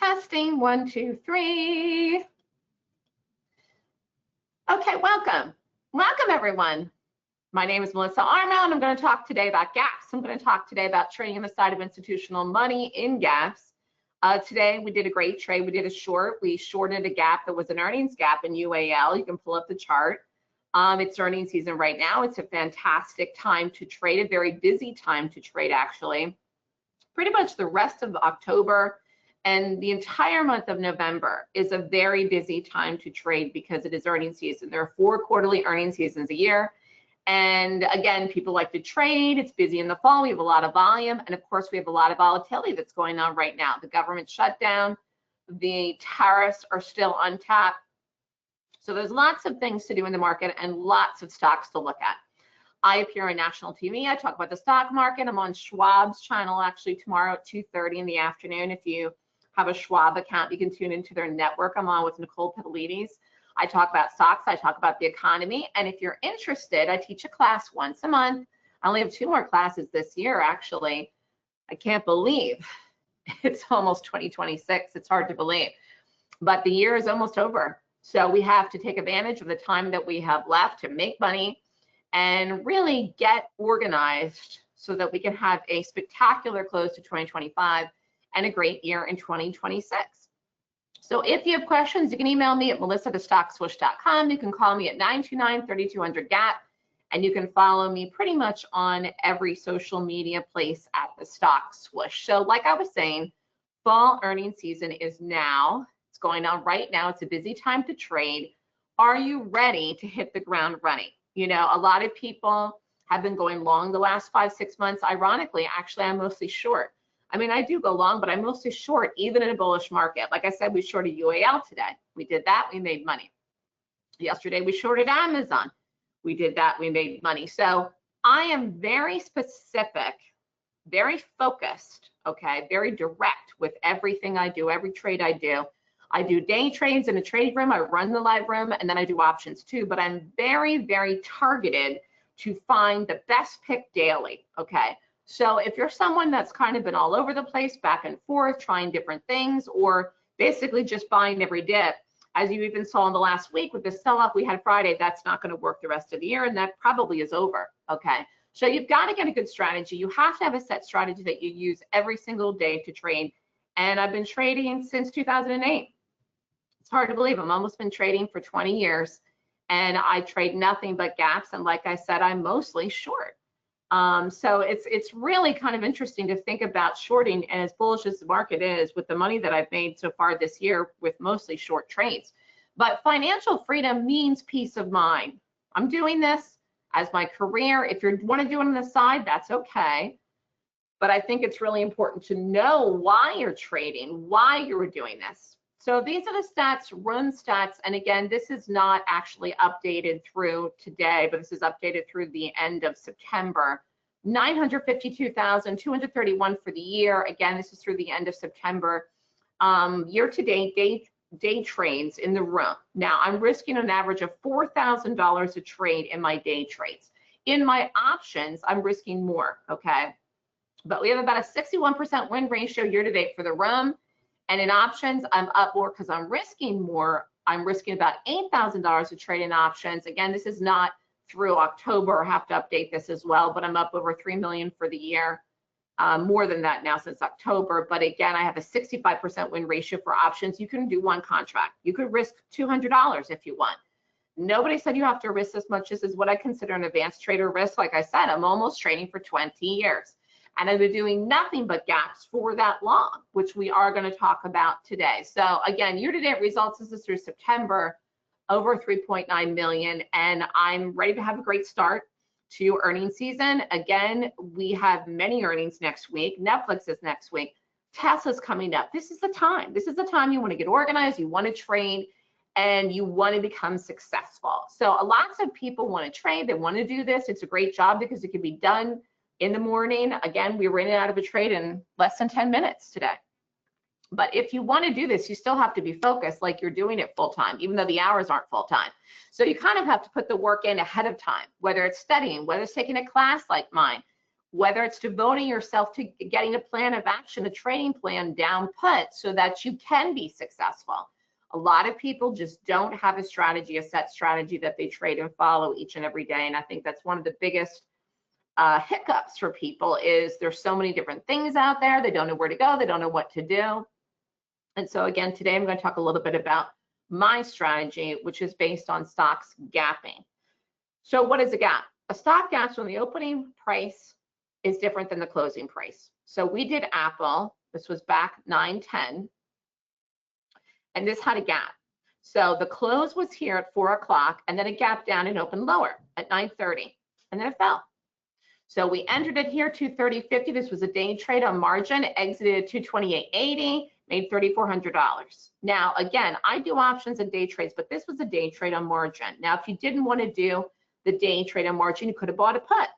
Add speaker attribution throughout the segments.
Speaker 1: Testing, 1, 2, 3. Okay, welcome. Welcome, everyone. My name is Melissa Armo, and I'm going to talk today about gaps. I'm going to talk today about trading on the side of institutional money in gaps. Today, we did a great trade. We did a short. We shorted a gap that was an earnings gap in UAL. You can pull up the chart. It's earnings season right now. It's a fantastic time to trade, a very busy time to trade, actually. Pretty much the rest of October and the entire month of November is a very busy time to trade because it is earnings season. There are 4 quarterly earnings seasons a year. And again, people like to trade. It's busy in the fall. We have a lot of volume. And of course, we have a lot of volatility that's going on right now. The government shutdown, the tariffs are still untapped. So there's lots of things to do in the market and lots of stocks to look at. I appear on national TV. I talk about the stock market. I'm on Schwab's channel actually tomorrow at 2:30 in the afternoon. If you have a Schwab account, you can tune into their network. I'm on with Nicole Petalides. I talk about stocks. I talk about the economy. And if you're interested, I teach a class once a month. I only have 2 more classes this year, actually. I can't believe it's almost 2026. It's hard to believe. But the year is almost over. So we have to take advantage of the time that we have left to make money and really get organized so that we can have a spectacular close to 2025 and a great year in 2026. So if you have questions, you can email me at melissa@stockswoosh.com. You can call me at 929-3200-GAP, and you can follow me pretty much on every social media place at the Stock Swoosh. So like I was saying, fall earnings season is now. It's going on right now. It's a busy time to trade. Are you ready to hit the ground running? You know, a lot of people have been going long the last 5-6 months. Ironically, actually, I'm mostly short. I mean, I do go long, but I'm mostly short, even in a bullish market. Like I said, we shorted UAL today. We did that, we made money. Yesterday, we shorted Amazon. We did that, we made money. So I am very specific, very focused, okay, very direct with everything I do, every trade I do. I do day trades in a trade room, I run the live room, and then I do options too, but I'm very, very targeted to find the best pick daily, okay? So if you're someone that's kind of been all over the place, back and forth, trying different things, or basically just buying every dip, as you even saw in the last week with the sell-off we had Friday, that's not going to work the rest of the year, and that probably is over, okay? So you've got to get a good strategy. You have to have a set strategy that you use every single day to trade, and I've been trading since 2008. It's hard to believe. I've almost been trading for 20 years, and I trade nothing but gaps, and like I said, I'm mostly short. So it's really kind of interesting to think about shorting, and as bullish as the market is with the money that I've made so far this year with mostly short trades. But financial freedom means peace of mind. I'm doing this as my career. If you want to do it on the side, that's okay. But I think it's really important to know why you're trading, why you're doing this. So these are the stats, run stats. And again, this is not actually updated through today, but this is updated through the end of September. 952,231 for the year. Again, this is through the end of September. Year to date, day trades in the room. Now, I'm risking an average of $4,000 a trade in my day trades. In my options, I'm risking more, okay? But we have about a 61% win ratio year to date for the room. And in options, I'm up more because I'm risking more. I'm risking about $8,000 a trade in options. Again, this is not through October. I have to update this as well, but I'm up over $3 million for the year. More than that now since October. But again, I have a 65% win ratio for options. You can do one contract. You could risk $200 if you want. Nobody said you have to risk this much. This is what I consider an advanced trader risk. Like I said, I'm almost trading for 20 years. And I've been doing nothing but gaps for that long, which we are going to talk about today. So again, year-to-date results, this is through September, over 3.9 million, and I'm ready to have a great start to earnings season. Again, we have many earnings next week. Netflix is next week. Tesla's coming up. This is the time. This is the time you want to get organized, you want to trade, and you want to become successful. So lots of people want to trade. They want to do this. It's a great job because it can be done in the morning. Again, we were in and out of a trade in less than 10 minutes today. But if you want to do this, you still have to be focused like you're doing it full time, even though the hours aren't full time. So you kind of have to put the work in ahead of time, whether it's studying, whether it's taking a class like mine, whether it's devoting yourself to getting a plan of action, a trading plan down put so that you can be successful. A lot of people just don't have a strategy, a set strategy that they trade and follow each and every day. And I think that's one of the biggest hiccups for people is there's so many different things out there. They don't know where to go. They don't know what to do. And so again, today I'm going to talk a little bit about my strategy, which is based on stocks gapping. So what is a gap? A stock gaps when the opening price is different than the closing price. So we did Apple. This was back 9/10. And this had a gap. So the close was here at 4 o'clock, and then it gapped down and opened lower at 9:30, and then it fell. So we entered it here, 230.50. This was a day trade on margin, exited at 228.80, made $3,400. Now, again, I do options and day trades, but this was a day trade on margin. Now, if you didn't want to do the day trade on margin, you could have bought a put.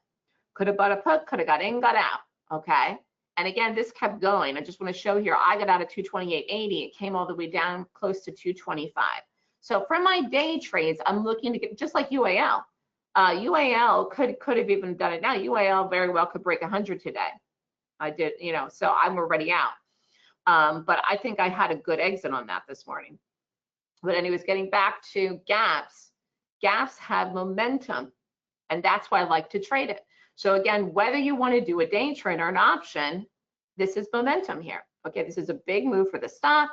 Speaker 1: Could have bought a put, could have got in, got out, okay? And again, this kept going. I just want to show here, I got out at 228.80. It came all the way down close to 225. So for my day trades, I'm looking to get, just like UAL. UAL could have even done it now. UAL very well could break 100 today. I did, you know, so I'm already out. But I think I had a good exit on that this morning. But anyways, getting back to gaps, gaps have momentum, and that's why I like to trade it. So again, whether you want to do a day trade or an option, this is momentum here. Okay, this is a big move for the stock,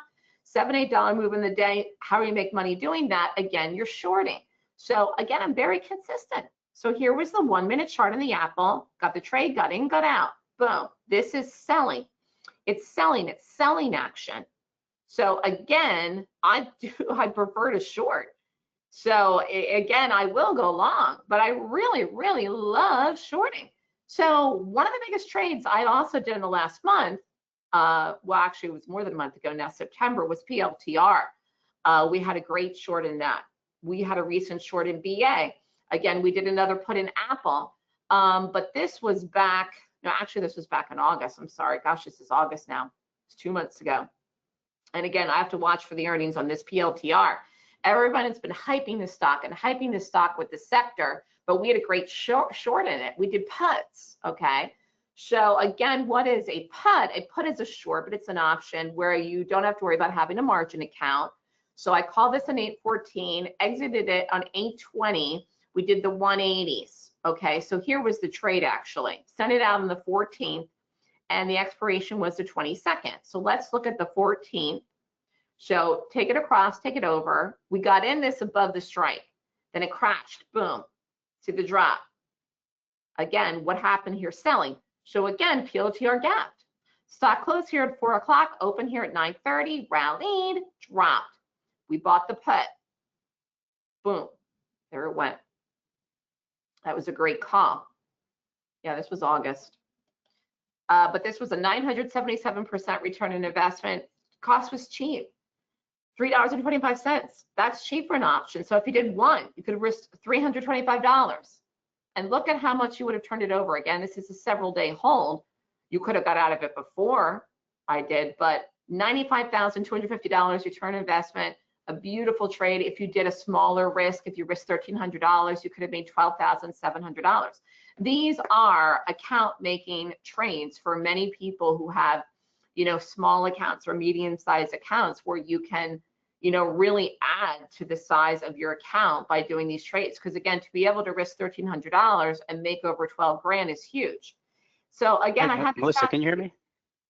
Speaker 1: $7, $8 move in the day. How do you make money doing that? Again, you're shorting. So again, I'm very consistent. So here was the 1 minute chart on the Apple, got the trade, got in, got out, boom. This is selling. It's selling action. So again, I prefer to short. So again, I will go long, but I really, really love shorting. So one of the biggest trades I also did in the last month, well, actually it was more than a month ago now, September, was PLTR. We had a great short in that. We had a recent short in BA. Again, we did another put in Apple, but this was back, no, actually this was back in August. I'm sorry, gosh, this is August now. It's 2 months ago. And again, I have to watch for the earnings on this PLTR. Everyone has been hyping this stock and hyping this stock with the sector, but we had a great short in it. We did puts, okay? So again, what is a put? A put is a short, but it's an option where you don't have to worry about having a margin account. So I call this an 814, exited it on 820. We did the 180s, okay? So here was the trade actually. Sent it out on the 14th, and the expiration was the 22nd. So let's look at the 14th. So take it across, take it over. We got in this above the strike. Then it crashed, boom. See the drop. Again, what happened here? Selling. So again, PLTR gapped. Stock closed here at 4 o'clock, open here at 9:30, rallied, dropped. We bought the put. Boom. There it went. That was a great call. Yeah, this was August. But this was a 977% return on investment. Cost was cheap. $3.25. That's cheap for an option. So if you did one, you could have risked $325. And look at how much you would have turned it over. Again, this is a several day hold. You could have got out of it before I did, but $95,250 return on investment, a beautiful trade. If you did a smaller risk, if you risked $1,300, you could have made $12,700. These are account making trades for many people who have, you know, small accounts or medium-sized accounts where you can, you know, really add to the size of your account by doing these trades. Because again, to be able to risk $1,300 and make over 12 grand is huge. So again, I have to
Speaker 2: Melissa, can you hear me?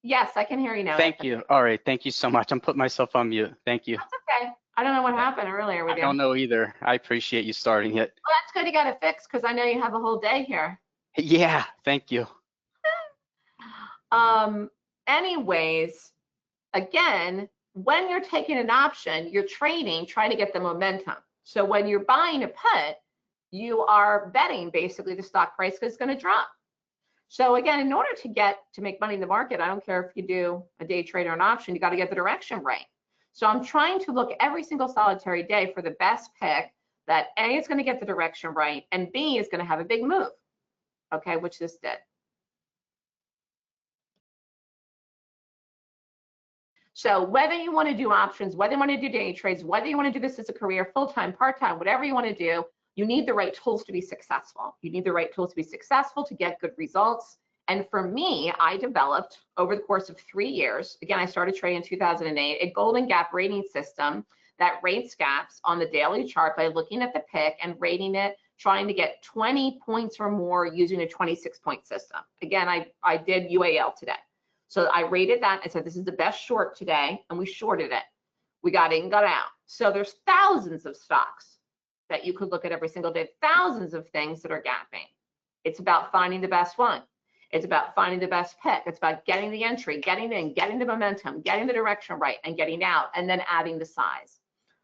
Speaker 1: Yes, I can hear you now.
Speaker 2: Thank you. All right, thank you so much. I'm putting myself on mute. Thank you.
Speaker 1: That's okay. I don't know what happened earlier with you.
Speaker 2: I don't know either. I appreciate you starting it.
Speaker 1: Well, that's good you got it fixed because I know you have a whole day here.
Speaker 2: Yeah, thank you.
Speaker 1: Anyways, again, when you're taking an option, you're trading, trying to get the momentum. So when you're buying a put, you are betting basically the stock price is going to drop. So again, in order to make money in the market, I don't care if you do a day trade or an option, you got to get the direction right. So I'm trying to look every single solitary day for the best pick that A is going to get the direction right and B is going to have a big move, okay, which this did. So whether you want to do options, whether you want to do day trades, whether you want to do this as a career, full-time, part-time, whatever you want to do, you need the right tools to be successful. You need the right tools to be successful, to get good results, And for me, I developed over the course of 3 years, again, I started trading in 2008, a golden gap rating system that rates gaps on the daily chart by looking at the pick and rating it, trying to get 20 points or more using a 26-point system. Again, I did UAL today. So I rated that and said, this is the best short today, and we shorted it. We got in, got out. So there's thousands of stocks that you could look at every single day, thousands of things that are gapping. It's about finding the best one. It's about finding the best pick. It's about getting the entry, getting in, getting the momentum, getting the direction right, and getting out, and then adding the size.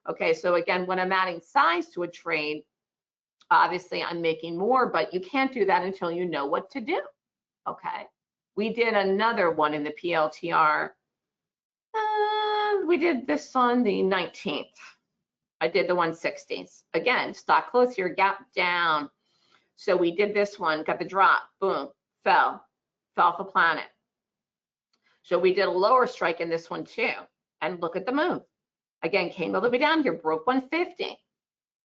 Speaker 1: Okay, so again, when I'm adding size to a trade, obviously I'm making more, but you can't do that until you know what to do. Okay, we did another one in the PLTR. We did this on the 19th. I did the 160s. Again, stock close here, gap down. So we did this one, got the drop, boom, fell off the planet. So we did a lower strike in this one too. And look at the move. Again, came all the way down here, broke 150.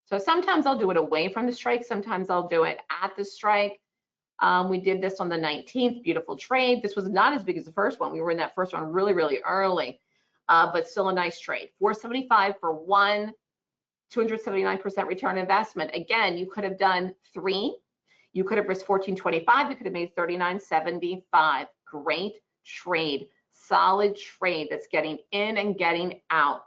Speaker 1: So sometimes I'll do it away from the strike. Sometimes I'll do it at the strike. We did this on the 19th, beautiful trade. This was not as big as the first one. We were in that first one really, really early, but still a nice trade. 475 for one, 279% return on investment. Again, you could have done 3. You could have risked 1425. You could have made 39.75. Great trade, solid trade that's getting in and getting out.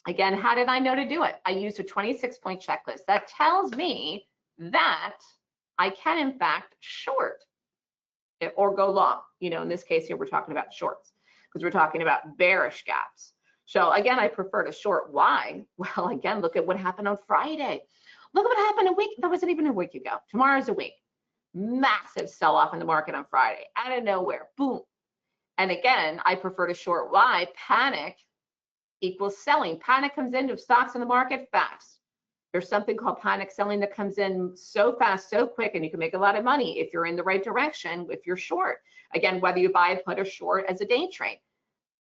Speaker 1: Again, how did I know to do it? I used a 26-point checklist. That tells me that I can, in fact, short or go long. You know, in this case here, we're talking about shorts because we're talking about bearish gaps. So again, I prefer to short. Why? Well, again, look at what happened on Friday. Look at what happened a week. That wasn't even a week ago. Tomorrow's a week. Massive sell-off in the market on Friday. Out of nowhere. Boom. And again, I prefer to short. Why? Panic equals selling. Panic comes into stocks in the market fast. There's something called panic selling that comes in so fast, so quick, and you can make a lot of money if you're in the right direction, if you're short. Again, whether you buy, put, or short as a day trade.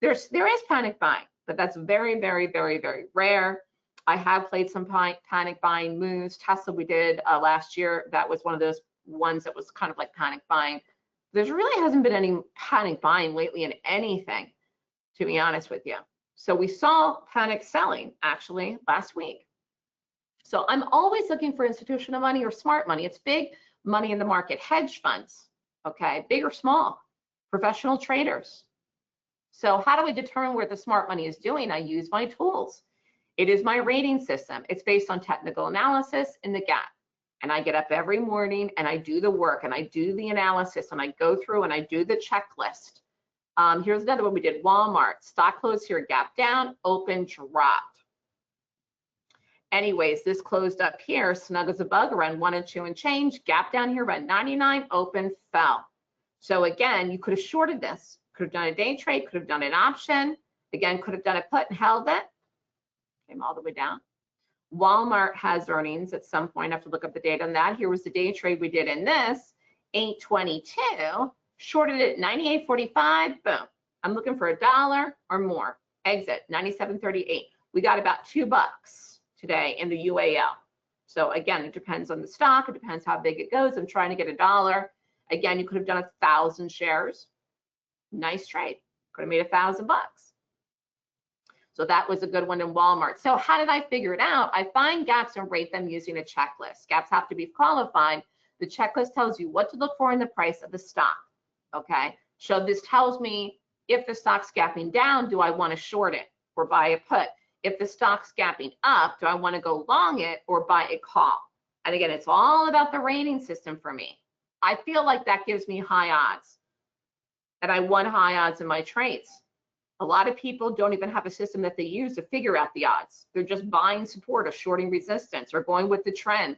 Speaker 1: There is panic buying, but that's very, very, very, very rare. I have played some panic buying moves. Tesla we did last year. That was one of those ones that was kind of like panic buying. There really hasn't been any panic buying lately in anything, to be honest with you. So we saw panic selling actually last week. So I'm always looking for institutional money or smart money. It's big money in the market, hedge funds, okay, big or small, professional traders. So how do we determine where the smart money is doing? I use my tools. It is my rating system. It's based on technical analysis in the gap. And I get up every morning and I do the work and I do the analysis and I go through and I do the checklist. Here's another one we did. Walmart, stock closed here, gap down, open, dropped. Anyways, this closed up here, snug as a bug, around 1 and 2 and change, gap down here, around 99, open, fell. So again, you could have shorted this, could have done a day trade, could have done an option, again, could have done a put and held it, came all the way down. Walmart has earnings at some point. I have to look up the date on that. Here was the day trade we did in this, 822, shorted it at 98.45, boom. I'm looking for $1 or more. Exit, 97.38. We got about $2 today in the UAL. So again, it depends on the stock. It depends how big it goes. I'm trying to get $1. Again, you could have done 1,000 shares. Nice trade. Could have made $1,000. So that was a good one in Walmart. So how did I figure it out? I find gaps and rate them using a checklist. Gaps have to be qualified. The checklist tells you what to look for in the price of the stock. Okay. So this tells me if the stock's gapping down, do I want to short it or buy a put? If the stock's gapping up, do I want to go long it or buy a call? And again, it's all about the rating system for me. I feel like that gives me high odds. And I won high odds in my trades. A lot of people don't even have a system that they use to figure out the odds. They're just buying support or shorting resistance or going with the trend.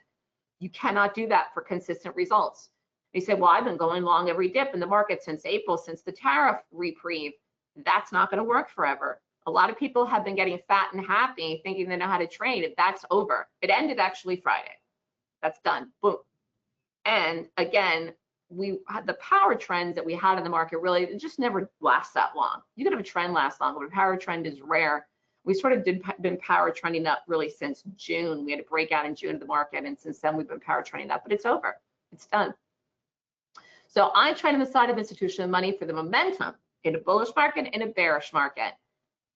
Speaker 1: You cannot do that for consistent results. They say, well, I've been going long every dip in the market since April, since the tariff reprieve. That's not going to work forever. A lot of people have been getting fat and happy thinking they know how to trade. That's over. It ended actually Friday. That's done. Boom. And again, we had the power trends that we had in the market really, it just never lasts that long. You could have a trend last long, but a power trend is rare. We sort of been power trending up really since June. We had a breakout in June of the market, and since then we've been power trending up, but it's over. It's done. So I trade on the side of institutional money for the momentum in a bullish market and a bearish market.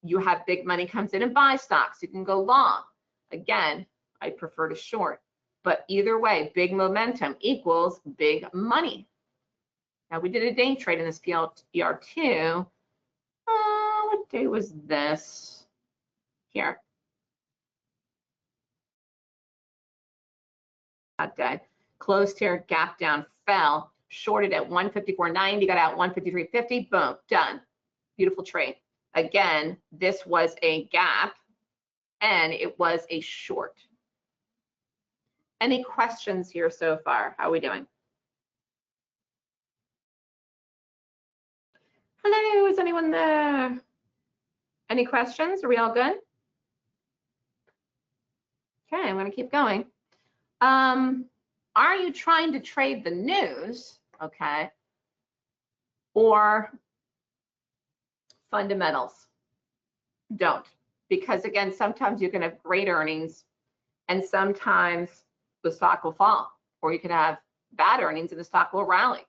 Speaker 1: You have big money comes in and buys stocks. You can go long. Again, I prefer to short. But either way, big momentum equals big money. Now, we did a day trade in this PLTR2. What day was this? Here. That day. Closed here, gap down, fell, shorted at 154.90, got out 153.50, boom, done. Beautiful trade. Again, this was a gap and it was a short. Any questions here so far? How are we doing? Hello, is anyone there? Any questions? Are we all good? Okay, I'm going to keep going. Are you trying to trade the news, okay, or fundamentals? Don't, because again, sometimes you can have great earnings and sometimes the stock will fall, or you can have bad earnings and the stock will rally.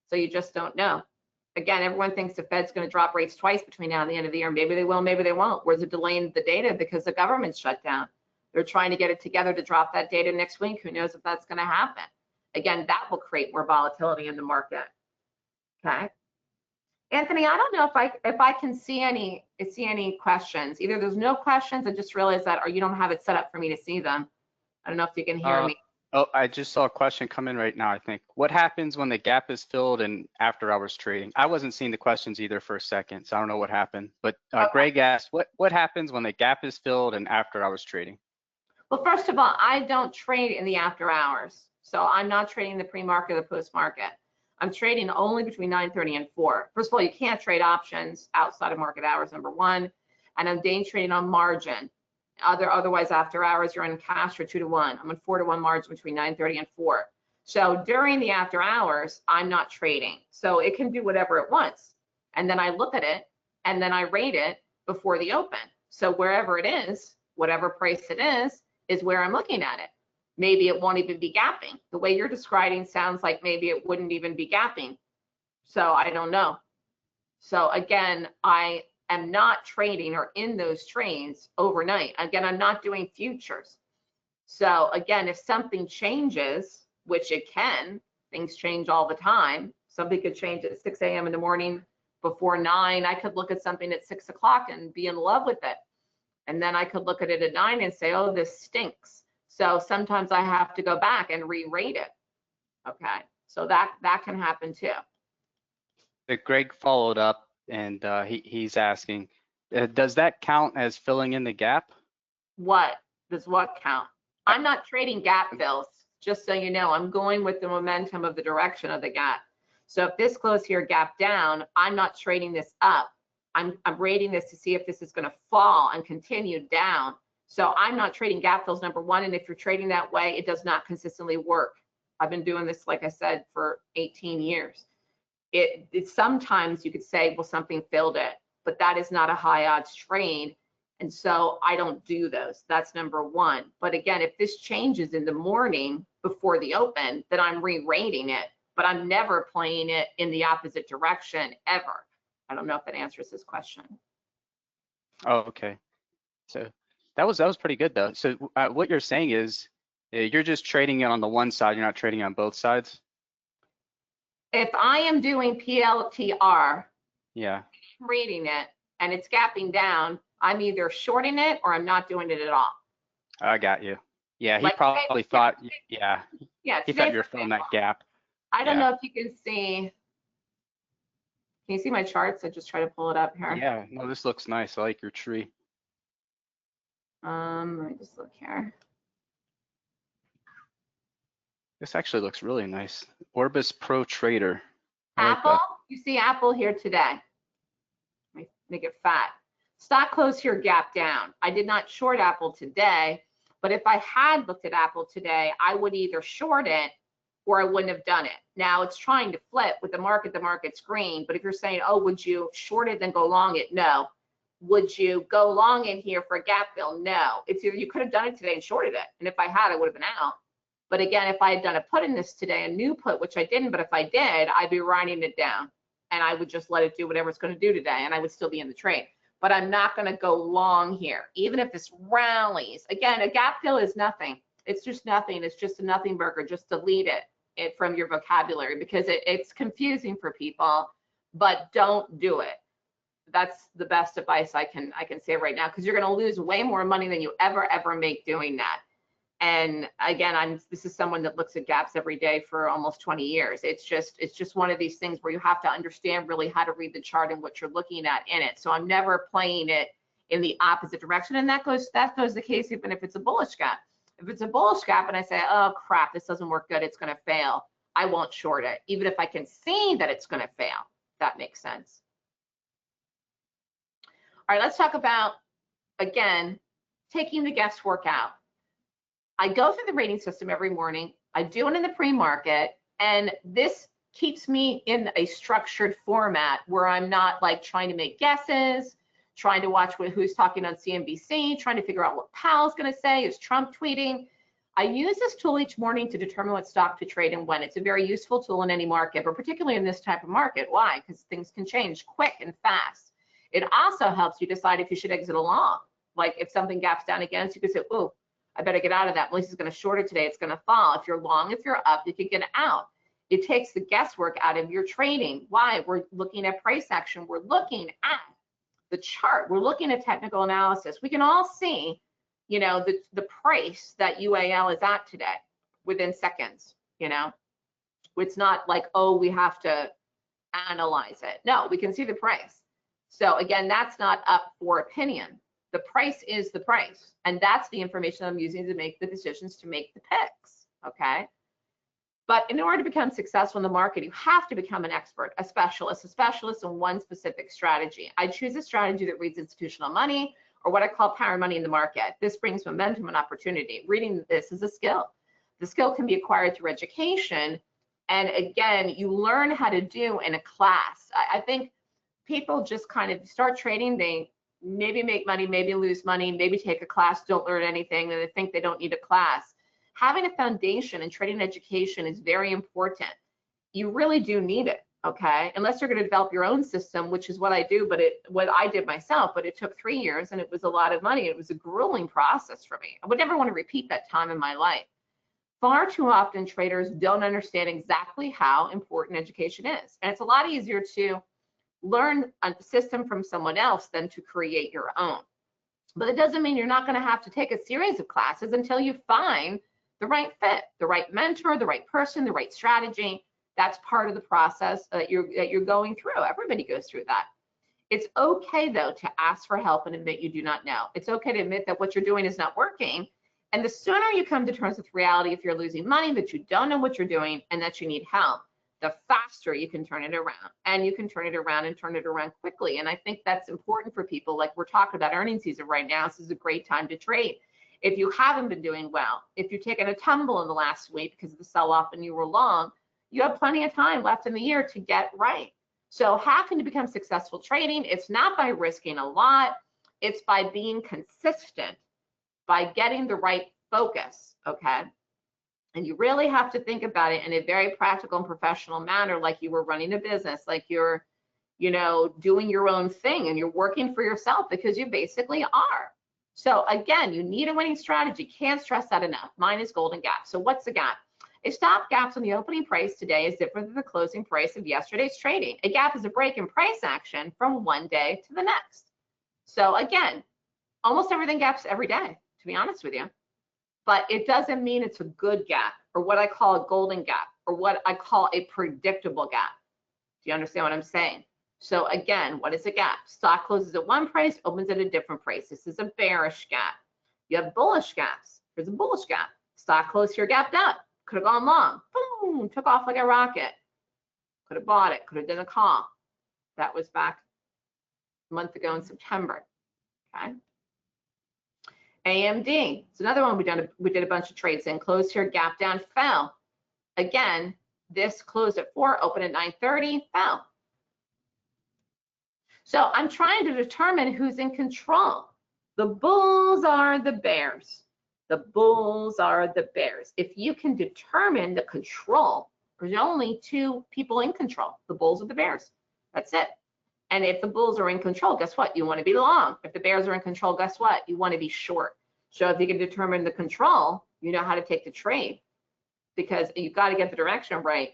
Speaker 1: So you just don't know. Again, everyone thinks the Fed's going to drop rates twice between now and the end of the year. Maybe they will, maybe they won't. Where's the delay in the data because the government's shut down? They're trying to get it together to drop that data next week. Who knows if that's going to happen? Again, that will create more volatility in the market. Okay. Anthony, I don't know if I can see any questions. Either there's no questions, I just realized that, or you don't have it set up for me to see them. I don't know if you can hear me.
Speaker 2: Oh, I just saw a question come in right now, I think. What happens when the gap is filled in after hours trading? I wasn't seeing the questions either for a second, so I don't know what happened. But
Speaker 1: Okay.
Speaker 2: Greg asked, what happens when the gap is filled in after hours trading?
Speaker 1: Well, first of all, I don't trade in the after hours. So I'm not trading the pre-market or the post-market. I'm trading only between 9:30 and 4. First of all, you can't trade options outside of market hours, number one. And I'm day trading on margin. Otherwise, after hours, you're in cash for 2 to 1. I'm on 4 to 1 margin between 9:30 and 4. So during the after hours, I'm not trading. So it can do whatever it wants. And then I look at it and then I rate it before the open. So wherever it is, whatever price it is where I'm looking at it. Maybe it won't even be gapping. The way you're describing sounds like maybe it wouldn't even be gapping. So I don't know. So again, I am not trading or in those trades overnight. Again, I'm not doing futures. So again, if something changes, which it can, things change all the time. Something could change at 6 a.m. in the morning before 9. I could look at something at 6 o'clock and be in love with it. And then I could look at it at 9 and say, oh, this stinks. So sometimes I have to go back and re-rate it. Okay, so that can happen too.
Speaker 2: Greg followed up and he's asking, does that count as filling in the gap?
Speaker 1: What does what count? I'm not trading gap fills, just so you know. I'm going with the momentum of the direction of the gap. So if this close here gap down, I'm not trading this up. I'm rating this to see if this is going to fall and continue down. So I'm not trading gap fills, number one, and if you're trading that way, it does not consistently work. I've been doing this, like I said, for 18 years. It sometimes you could say, well, something filled it, but that is not a high odds trade. And so I don't do those. That's number one. But again, if this changes in the morning before the open, then I'm re-rating it, but I'm never playing it in the opposite direction ever. I don't know if that answers this question.
Speaker 2: Oh, okay. So that was pretty good though. So what you're saying is you're just trading it on the one side, you're not trading on both sides?
Speaker 1: If I am doing PLTR,
Speaker 2: yeah,
Speaker 1: I'm reading it and it's gapping down, I'm either shorting it or I'm not doing it at all.
Speaker 2: I got you. Yeah, he
Speaker 1: Like
Speaker 2: probably thought, yeah, he thought you were filling that gap.
Speaker 1: I don't know if you can see. Can you see my charts? I just try to pull it up here.
Speaker 2: Yeah, no, this looks nice. I like your tree.
Speaker 1: Let me just look here.
Speaker 2: This actually looks really nice. Orbis Pro Trader.
Speaker 1: Apple, you see Apple here today. Let me make it fat. Stock closed here, gap down. I did not short Apple today, but if I had looked at Apple today, I would either short it or I wouldn't have done it. Now it's trying to flip with the market's green, but if you're saying, oh, would you short it then go long it? No. Would you go long in here for a gap fill? No. It's either you could have done it today and shorted it, and if I had, I would have been out. But again, if I had done a put in this today, a new put, which I didn't, but if I did, I'd be writing it down and I would just let it do whatever it's going to do today and I would still be in the trade. But I'm not going to go long here, even if this rallies. Again, a gap fill is nothing. It's just nothing. It's just a nothing burger. Just delete it from your vocabulary because it's confusing for people, but don't do it. That's the best advice I can say right now, because you're going to lose way more money than you ever make doing that. And again, this is someone that looks at gaps every day for almost 20 years. It's just one of these things where you have to understand really how to read the chart and what you're looking at in it. So I'm never playing it in the opposite direction, and that goes the case even if it's a bullish gap. If it's a bullish gap and I say, oh crap, this doesn't work good, it's going to fail, I won't short it, even if I can see that it's going to fail. That makes sense. All right, let's talk about, again, taking the guesswork out. I go through the rating system every morning. I do it in the pre-market, and this keeps me in a structured format where I'm not like trying to make guesses, trying to watch who's talking on CNBC, trying to figure out what Powell's going to say, is Trump tweeting. I use this tool each morning to determine what stock to trade and when. It's a very useful tool in any market, but particularly in this type of market. Why? Because things can change quick and fast. It also helps you decide if you should exit along. Like if something gaps down against, you can say, oh, I better get out of that. Melissa's going to short it today. It's going to fall. If you're long, if you're up, you can get out. It takes the guesswork out of your trading. Why? We're looking at price action. We're looking at the chart. We're looking at technical analysis. We can all see, you know, the price that UAL is at today within seconds, you know. It's not like, oh, we have to analyze it. No, we can see the price. So again, that's not up for opinion. The price is the price, and that's the information I'm using to make the decisions to make the picks, okay? But in order to become successful in the market, you have to become an expert, a specialist in one specific strategy. I choose a strategy that reads institutional money, or what I call power money in the market. This brings momentum and opportunity. Reading this is a skill. The skill can be acquired through education, and again, you learn how to do in a class. I think people just kind of start trading, they maybe make money, maybe lose money, maybe take a class, don't learn anything, and they think they don't need a class. Having a foundation in trading education is very important. You really do need it, okay? Unless you're going to develop your own system, which is what I do, what I did myself, but it took 3 years and it was a lot of money. It was a grueling process for me. I would never want to repeat that time in my life. Far too often traders don't understand exactly how important education is. And it's a lot easier to learn a system from someone else than to create your own. But it doesn't mean you're not going to have to take a series of classes until you find the right fit, the right mentor, the right person, the right strategy. That's part of the process that you're going through. Everybody goes through that. It's okay though to ask for help and admit you do not know. It's okay to admit that what you're doing is not working. And the sooner you come to terms with reality, if you're losing money, that you don't know what you're doing and that you need help, the faster you can turn it around. And you can turn it around and turn it around quickly. And I think that's important for people. Like we're talking about earnings season right now. This is a great time to trade. If you haven't been doing well, if you've taken a tumble in the last week because of the sell-off and you were long, you have plenty of time left in the year to get right. So how can you become successful trading? It's not by risking a lot. It's by being consistent, by getting the right focus, okay? And you really have to think about it in a very practical and professional manner, like you were running a business, like you're, you know, doing your own thing and you're working for yourself, because you basically are. So again, you need a winning strategy. Can't stress that enough. Mine is golden gap. So what's the gap? A stop gaps on the opening price today is different than the closing price of yesterday's trading. A gap is a break in price action from one day to the next. So again, almost everything gaps every day, to be honest with you. But it doesn't mean it's a good gap, or what I call a golden gap, or what I call a predictable gap. Do you understand what I'm saying? So again, what is a gap? Stock closes at one price, opens at a different price. This is a bearish gap. You have bullish gaps. Here's a bullish gap. Stock closed here, gapped up. Could have gone long. Boom, took off like a rocket. Could have bought it. Could have done a call. That was back a month ago in September. Okay. AMD, it's another one we did a bunch of trades in. Closed here, gap down, fell. Again, this closed at 4, opened at 9:30, fell. So I'm trying to determine who's in control. The bulls are the bears. The bulls are the bears. If you can determine the control, there's only two people in control, the bulls or the bears. That's it. And if the bulls are in control, guess what? You want to be long. If the bears are in control, guess what? You want to be short. So if you can determine the control, you know how to take the trade, because you've got to get the direction right.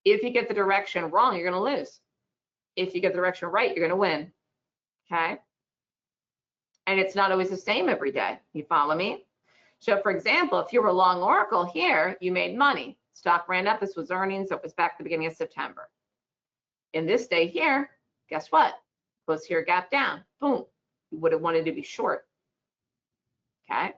Speaker 1: If you get the direction wrong, you're going to lose. If you get the direction right, you're going to win. Okay? And it's not always the same every day. You follow me? So for example, if you were long Oracle here, you made money. Stock ran up. This was earnings. It was back at the beginning of September. In this day here, guess what? Close here, gap down. Boom. You would have wanted to be short. Okay?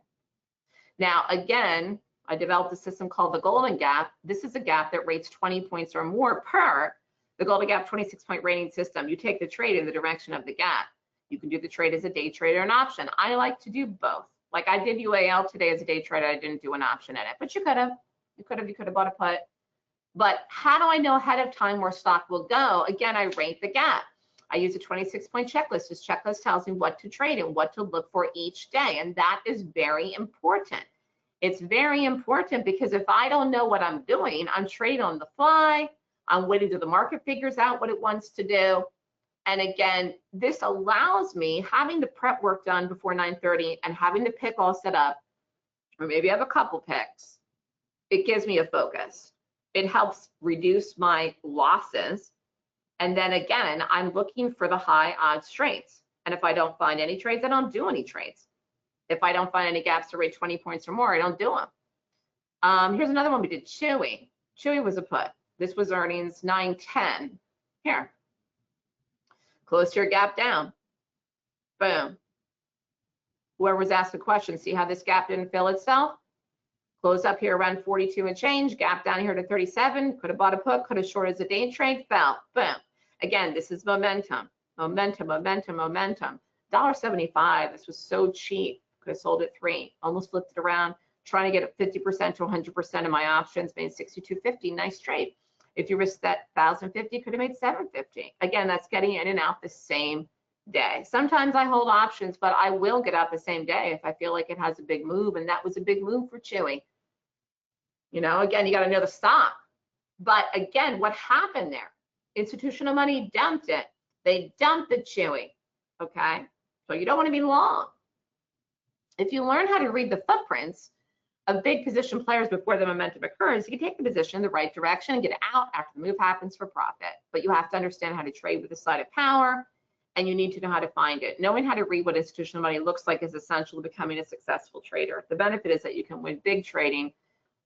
Speaker 1: Now, again, I developed a system called the Golden Gap. This is a gap that rates 20 points or more per the Golden Gap 26-point rating system. You take the trade in the direction of the gap. You can do the trade as a day trade or an option. I like to do both. Like I did UAL today as a day trader. I didn't do an option in it, but you could have. You could have bought a put. But how do I know ahead of time where stock will go? Again, I rate the gap. I use a 26-point checklist. This checklist tells me what to trade and what to look for each day, and that is very important. It's very important because if I don't know what I'm doing, I'm trading on the fly. I'm waiting till the market figures out what it wants to do. And again, this allows me, having the prep work done before 9:30 and having the pick all set up, or maybe I have a couple picks, it gives me a focus. It helps reduce my losses. And then again, I'm looking for the high odds trades. And if I don't find any trades, I don't do any trades. If I don't find any gaps to rate 20 points or more, I don't do them. Here's another one we did, Chewy. Chewy was a put. This was earnings 9:10. Here. Close your gap down. Boom. Whoever was asked the question, see how this gap didn't fill itself? Close up here around 42 and change, gap down here to 37, could have bought a put, could have shorted as a day trade, fell, boom. Again, this is momentum, momentum, momentum, momentum. $1.75, this was so cheap, could have sold at 3, almost flipped it around, trying to get 50% to 100% of my options, made 62.50, nice trade. If you risked that 1,050, could have made 750. Again, that's getting in and out the same day. Sometimes I hold options, but I will get out the same day if I feel like it has a big move, and that was a big move for Chewy. You know, again, you got to know the stock. But again, what happened there? Institutional money dumped it. They dumped the Chewy, okay? So you don't want to be long. If you learn how to read the footprints of big position players before the momentum occurs, you can take the position in the right direction and get out after the move happens for profit. But you have to understand how to trade with the side of power, and you need to know how to find it. Knowing how to read what institutional money looks like is essential to becoming a successful trader. The benefit is that you can win big trading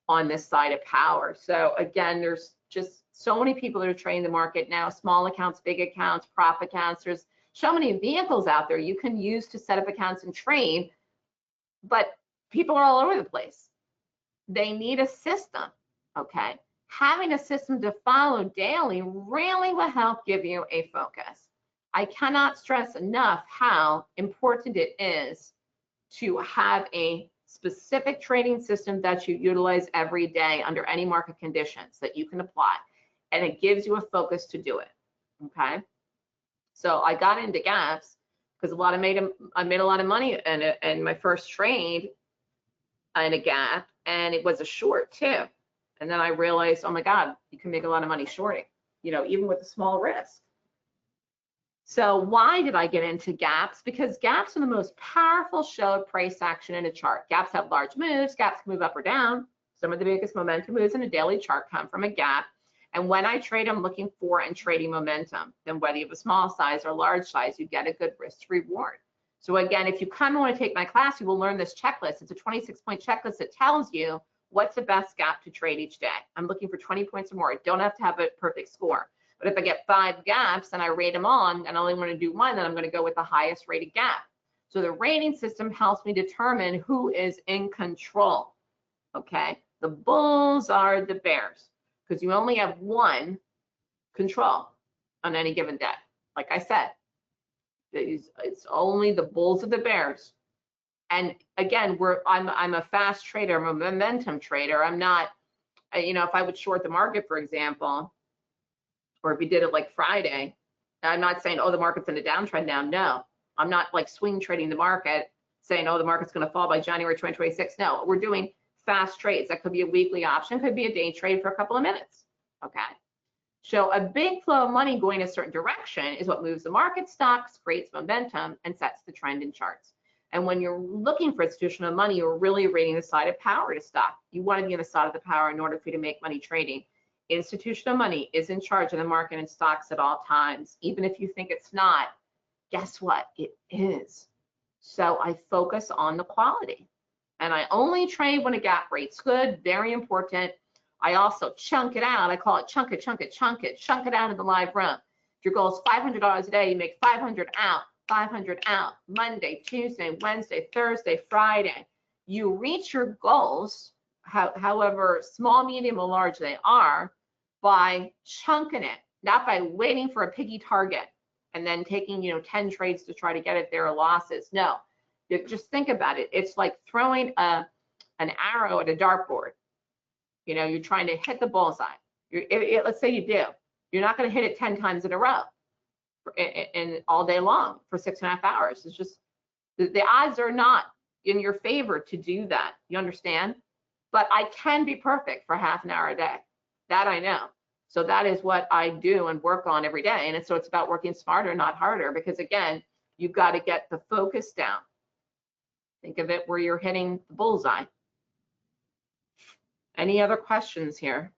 Speaker 1: on this side of power. So again, there's just so many people that are trading the market now, small accounts, big accounts, prop accounts. There's so many vehicles out there you can use to set up accounts and trade, but people are all over the place. They need a system, okay? Having a system to follow daily really will help give you a focus. I cannot stress enough how important it is to have a specific trading system that you utilize every day under any market conditions that you can apply, and it gives you a focus to do it, okay? So I got into gaps because I made a lot of money in my first trade in a gap, and it was a short too. And then I realized, oh my God, you can make a lot of money shorting, you know, even with a small risk. So why did I get into gaps? Because gaps are the most powerful show of price action in a chart. Gaps have large moves. Gaps can move up or down. Some of the biggest momentum moves in a daily chart come from a gap. And when I trade, I'm looking for and trading momentum. Then whether you have a small size or large size, you get a good risk to reward. So again, if you come and want to take my class, you will learn this checklist. It's a 26-point checklist that tells you what's the best gap to trade each day. I'm looking for 20 points or more. I don't have to have a perfect score. But if I get 5 gaps and I rate them on and I only want to do one, then I'm going to go with the highest rated gap. So the rating system helps me determine who is in control, okay? The bulls are the bears because you only have one control on any given day. Like I said, it's only the bulls or the bears. And again, I'm a fast trader. I'm a momentum trader. I'm not, you know, if I would short the market, for example, or if you did it like Friday, I'm not saying, oh, the market's in a downtrend now. No, I'm not like swing trading the market saying, oh, the market's going to fall by January 2026. No, we're doing fast trades. That could be a weekly option, could be a day trade for a couple of minutes, okay? So a big flow of money going a certain direction is what moves the market, stocks, creates momentum, and sets the trend in charts. And when you're looking for institutional money, you're really rating the side of power to stock. You want to be on the side of the power in order for you to make money trading. Institutional money is in charge of the market and stocks at all times. Even if you think it's not, guess what? It is. So I focus on the quality. And I only trade when a gap rate's good, very important. I also chunk it out. I call it chunk it, chunk it, chunk it, chunk it out in the live room. If your goal is $500 a day, you make 500 out, 500 out, Monday, Tuesday, Wednesday, Thursday, Friday. You reach your goals, however small, medium, or large they are, by chunking it, not by waiting for a piggy target and then taking 10 trades to try to get it there or losses. No, just think about it. It's like throwing an arrow at a dartboard. You're trying to hit the bullseye. Let's say you do. You're not going to hit it 10 times in a row and all day long for 6.5 hours. It's just the odds are not in your favor to do that. You understand? But I can be perfect for half an hour a day. That I know. So that is what I do and work on every day. And so it's about working smarter, not harder, because again, you've got to get the focus down. Think of it where you're hitting the bullseye. Any other questions here?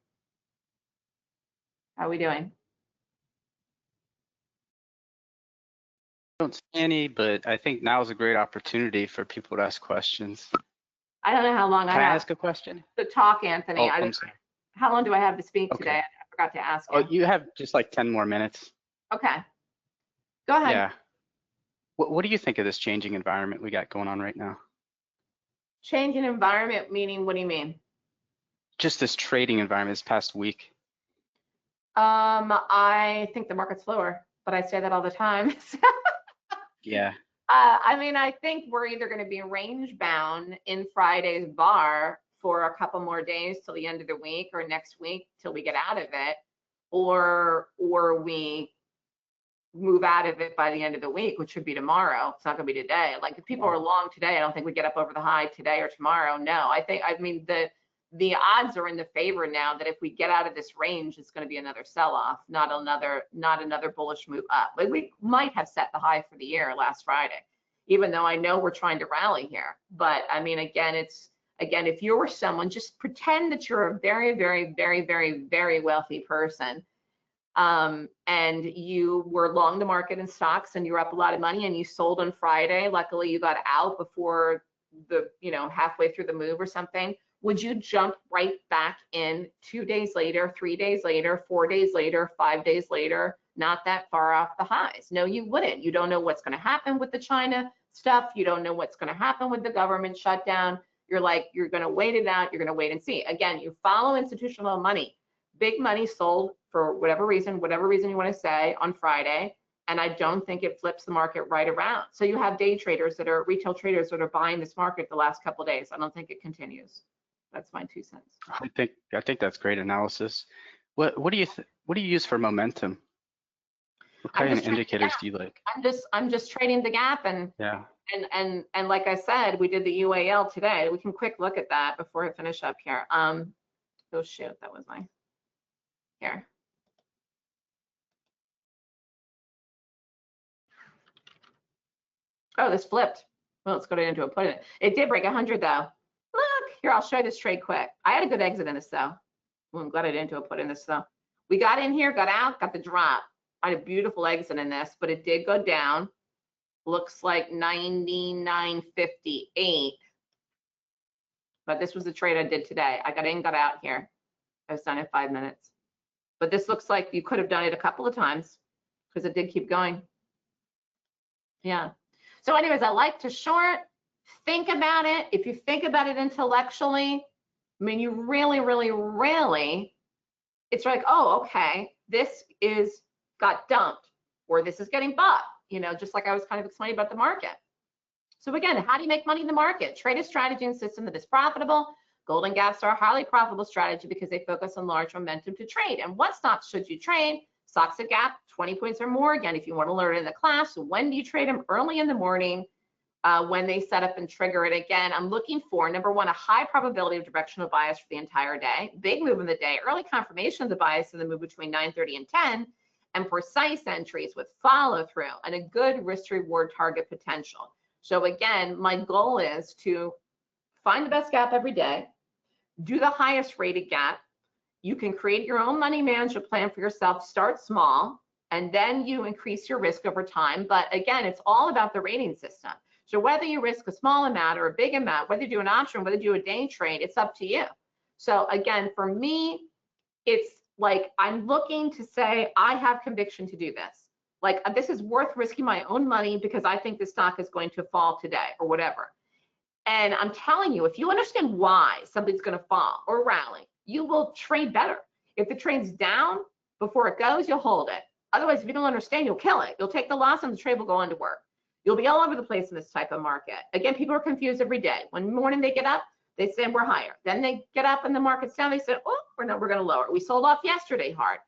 Speaker 1: How are we doing?
Speaker 2: I don't see any, but I think now is a great opportunity for people to ask questions.
Speaker 1: I don't know how long
Speaker 2: Can I ask a question?
Speaker 1: To talk, Anthony.
Speaker 2: Oh, I'm sorry.
Speaker 1: How long do I have to speak
Speaker 2: Okay.
Speaker 1: today? I forgot to ask you.
Speaker 2: Oh, you have just like 10 more minutes.
Speaker 1: Okay. Go ahead.
Speaker 2: Yeah. What do you think of this changing environment we got going on right now?
Speaker 1: Changing environment meaning, what do you mean?
Speaker 2: Just this trading environment this past week.
Speaker 1: I think the market's slower, but I say that all the time.
Speaker 2: Yeah.
Speaker 1: I think we're either going to be range bound in Friday's bar for a couple more days till the end of the week or next week till we get out of it, or we move out of it by the end of the week, which should be tomorrow. It's not going to be today. Like if people are long today, I don't think we get up over the high today or tomorrow. No, I mean the odds are in the favor now that if we get out of this range, it's going to be another sell-off, not another bullish move up. Like we might have set the high for the year last Friday, even though I know we're trying to rally here. But I mean, again, if you're someone, just pretend that you're a very, very, very, very, very wealthy person, and you were long the market in stocks and you're up a lot of money and you sold on Friday. Luckily, you got out before the, halfway through the move or something. Would you jump right back in 2 days later, 3 days later, 4 days later, 5 days later, not that far off the highs? No, you wouldn't. You don't know what's going to happen with the China stuff. You don't know what's going to happen with the government shutdown. You're going to wait it out. You're going to wait and see. Again, you follow institutional money. Big money sold for whatever reason you want to say on Friday. And I don't think it flips the market right around. So you have day traders retail traders that are buying this market the last couple of days. I don't think it continues. That's my 2 cents.
Speaker 2: I think that's great analysis. What do you use for momentum? What kind of indicators do you like?
Speaker 1: I'm just trading the gap and
Speaker 2: yeah.
Speaker 1: And like I said, we did the UAL today. We can quick look at that before I finish up here. Oh shoot, that was here. Oh, this flipped. Well, let's go into a put it. It did break 100 though. Look, here, I'll show you this trade quick. I had a good exit in this though. Well, I'm glad I didn't do a put in this though. We got in here, got out, got the drop. I had a beautiful exit in this, but it did go down. Looks like 99.58. But this was the trade I did today. I got in, got out here. I was done in 5 minutes. But this looks like you could have done it a couple of times because it did keep going. Yeah. So anyways, I like to short. Think about it. If you think about it intellectually, I mean, you really, really, really, it's like, oh, okay, this got dumped or this is getting bought, just like I was kind of explaining about the market. So again, how do you make money in the market? Trade a strategy and system that is profitable. Golden gaps are a highly profitable strategy because they focus on large momentum to trade. And what stocks should you trade? Stocks at gap, 20 points or more. Again, if you want to learn in the class, when do you trade them? Early in the morning. when they set up and trigger it. Again, I'm looking for, number one, a high probability of directional bias for the entire day, big move in the day, early confirmation of the bias in the move between 9:30 and 10, and precise entries with follow through and a good risk reward target potential. So again, my goal is to find the best gap every day, do the highest rated gap. You can create your own money management plan for yourself, start small, and then you increase your risk over time. But again, it's all about the rating system. So whether you risk a small amount or a big amount, whether you do an option, whether you do a day trade, it's up to you. So again, for me, it's like I'm looking to say, I have conviction to do this. Like this is worth risking my own money because I think the stock is going to fall today or whatever. And I'm telling you, if you understand why something's going to fall or rally, you will trade better. If the trade's down before it goes, you'll hold it. Otherwise, if you don't understand, you'll kill it. You'll take the loss and the trade will go on to work. You'll be all over the place in this type of market. Again, people are confused every day. One morning they get up, they say we're higher. Then they get up and the market's down, they say, oh, we're going to lower. We sold off yesterday hard.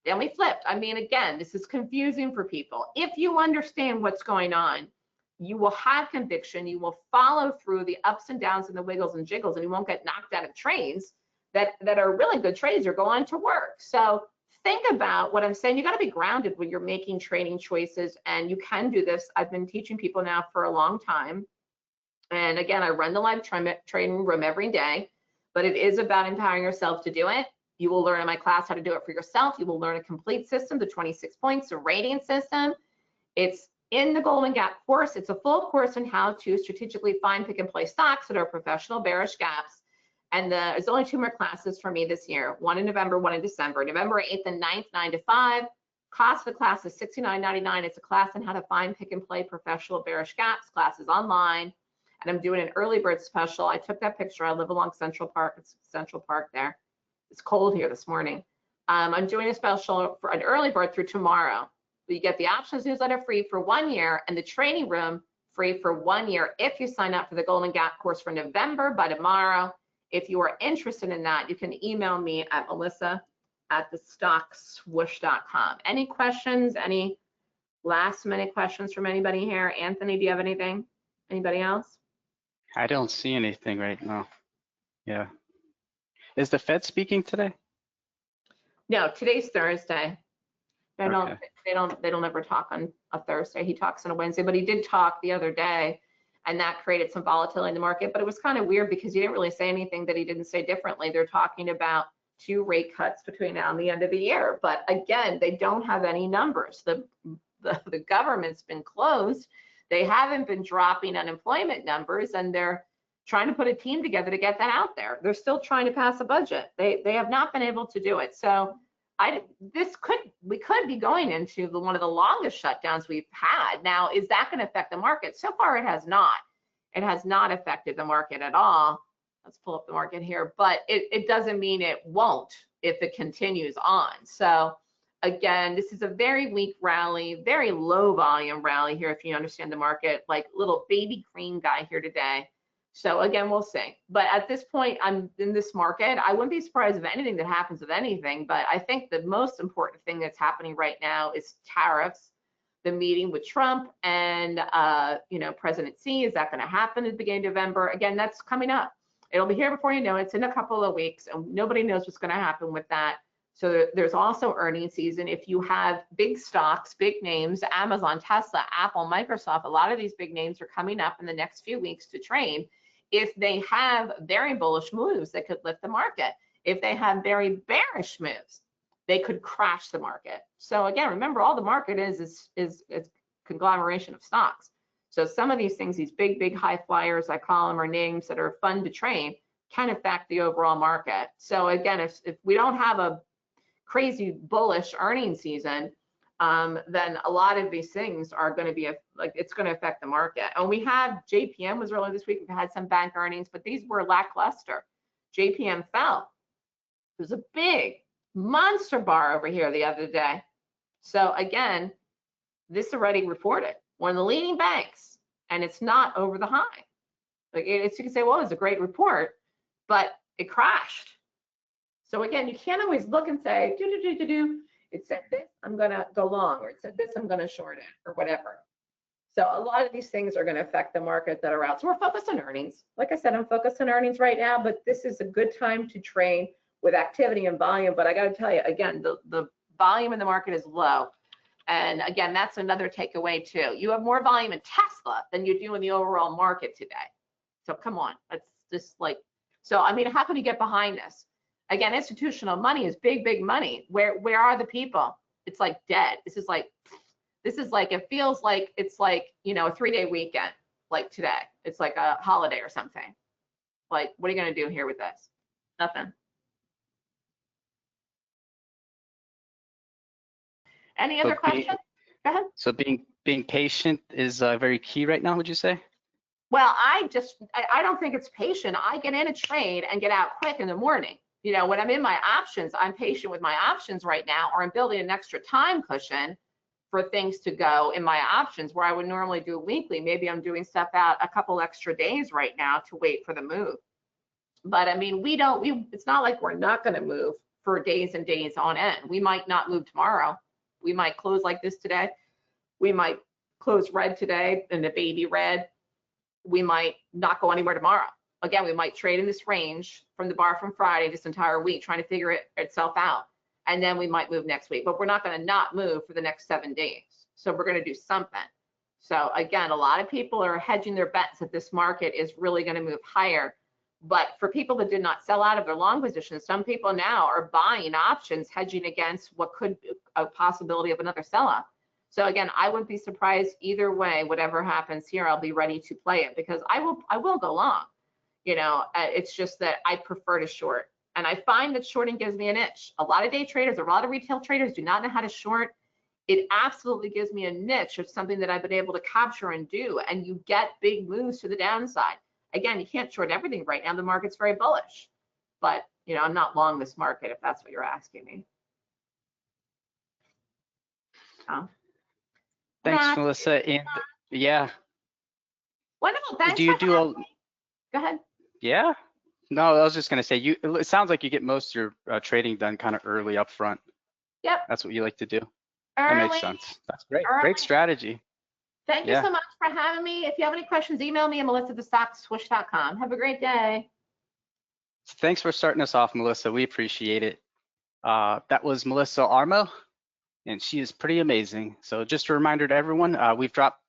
Speaker 1: Then we flipped. I mean, again, this is confusing for people. If you understand what's going on, you will have conviction, you will follow through the ups and downs and the wiggles and jiggles, and you won't get knocked out of trades that are really good trades or go on to work. So think about what I'm saying. You got to be grounded when you're making trading choices, and you can do this. I've been teaching people now for a long time. And again, I run the live trading room every day, but it is about empowering yourself to do it. You will learn in my class how to do it for yourself. You will learn a complete system, the 26 points, a rating system. It's in the Golden Gap course. It's a full course on how to strategically find, pick, and play stocks that are professional bearish gaps. And there's only 2 more classes for me this year, one in November, one in December. November 8th and 9th, 9 to 5. Cost of the class is $69.99. It's a class on how to find, pick, and play professional bearish gaps. Class is online. And I'm doing an early bird special. I took that picture. I live along Central Park. It's Central Park there. It's cold here this morning. I'm doing a special for an early bird through tomorrow. You get the options newsletter free for 1 year and the training room free for 1 year if you sign up for the Golden Gap course for November by tomorrow. If you are interested in that, you can email me at melissa@thestockswoosh.com. Any questions? Any last minute questions from anybody here? Anthony, do you have anything? Anybody else?
Speaker 2: I don't see anything right now. Yeah. Is the Fed speaking today?
Speaker 1: No, today's Thursday. They
Speaker 2: Okay.
Speaker 1: don't ever talk on a Thursday. He talks on a Wednesday, but he did talk the other day, and that created some volatility in the market. But it was kind of weird because he didn't really say anything that he didn't say differently. They're talking about 2 rate cuts between now and the end of the year. But again, they don't have any numbers. The government's been closed. They haven't been dropping unemployment numbers, and they're trying to put a team together to get that out there. They're still trying to pass a budget. They have not been able to do it. So we could be going into one of the longest shutdowns we've had. Now, is that going to affect the market? So far, it has not. It has not affected the market at all. Let's pull up the market here, but it doesn't mean it won't if it continues on. So again, this is a very weak rally, very low volume rally here if you understand the market, like little baby green guy here today. So again, we'll see. But at this point, I'm in this market. I wouldn't be surprised if anything that happens with anything, but I think the most important thing that's happening right now is tariffs, the meeting with Trump and President Xi. Is that going to happen at the beginning of November? Again, that's coming up. It'll be here before you know it. It's in a couple of weeks, and nobody knows what's going to happen with that. So there's also earnings season. If you have big stocks, big names, Amazon, Tesla, Apple, Microsoft, a lot of these big names are coming up in the next few weeks to trade. If they have very bullish moves, they could lift the market. If they have very bearish moves, they could crash the market. So again, remember, all the market is a conglomeration of stocks. So some of these things, these big high flyers, I call them, are names that are fun to trade, can affect the overall market. So again, if we don't have a crazy bullish earnings season, then a lot of these things are going to be it's going to affect the market. And we had JPM was earlier this week. We've had some bank earnings, but these were lackluster. JPM fell. It was a big monster bar over here the other day. So again, this already reported one of the leading banks, and it's not over the high. Like you can say, well, it's a great report, but it crashed. So again, you can't always look and say, it said this, I'm going to go long, or it said this, I'm going to short it, or whatever. So a lot of these things are going to affect the market that are out. So we're focused on earnings. Like I said, I'm focused on earnings right now, but this is a good time to trade with activity and volume. But I got to tell you, again, the volume in the market is low. And again, that's another takeaway too. You have more volume in Tesla than you do in the overall market today. So come on, it's just like, so I mean, how can you get behind this? Again, institutional money is big, big money. Where are the people? It's like dead. This is like, it feels like it's like, you know, a 3-day weekend, like today. It's like a holiday or something. Like, what are you gonna do here with this? Nothing. Any other questions? Go ahead.
Speaker 2: So being patient is very key right now, would you say?
Speaker 1: Well, I don't think it's patient. I get in a trade and get out quick in the morning. You know, when I'm in my options, I'm patient with my options right now, or I'm building an extra time cushion for things to go in my options where I would normally do weekly. Maybe I'm doing stuff out a couple extra days right now to wait for the move. But I mean, it's not like we're not going to move for days and days on end. We might not move tomorrow. We might close like this today. We might close red today and the baby red. We might not go anywhere tomorrow. Again, we might trade in this range from the bar from Friday this entire week, trying to figure itself out. And then we might move next week, but we're not going to not move for the next 7 days. So we're going to do something. So again, a lot of people are hedging their bets that this market is really going to move higher. But for people that did not sell out of their long positions, some people now are buying options, hedging against what could be a possibility of another sell-off. So again, I wouldn't be surprised either way. Whatever happens here, I'll be ready to play it because I will go long. You know, it's just that I prefer to short, and I find that shorting gives me an itch. A lot of day traders, a lot of retail traders do not know how to short. It absolutely gives me a niche of something that I've been able to capture and do, and you get big moves to the downside. Again, you can't short everything right now. The market's very bullish, but you know, I'm not long this market if that's what you're asking me. Oh.
Speaker 2: Thanks, Melissa. And yeah.
Speaker 1: Wonderful. Thanks.
Speaker 2: Do you do a?
Speaker 1: Go ahead.
Speaker 2: Yeah. No, I was just gonna say it sounds like you get most of your trading done kind of early up front.
Speaker 1: Yep.
Speaker 2: That's what you like to do.
Speaker 1: Early,
Speaker 2: that makes sense. That's great.
Speaker 1: Early.
Speaker 2: Great strategy.
Speaker 1: Thank you so much for having me. If you have any questions, email me at melissa@swoosh.com. Have a great day.
Speaker 2: Thanks for starting us off, Melissa. We appreciate it. That was Melissa Armo, and she is pretty amazing. So just a reminder to everyone, we've dropped,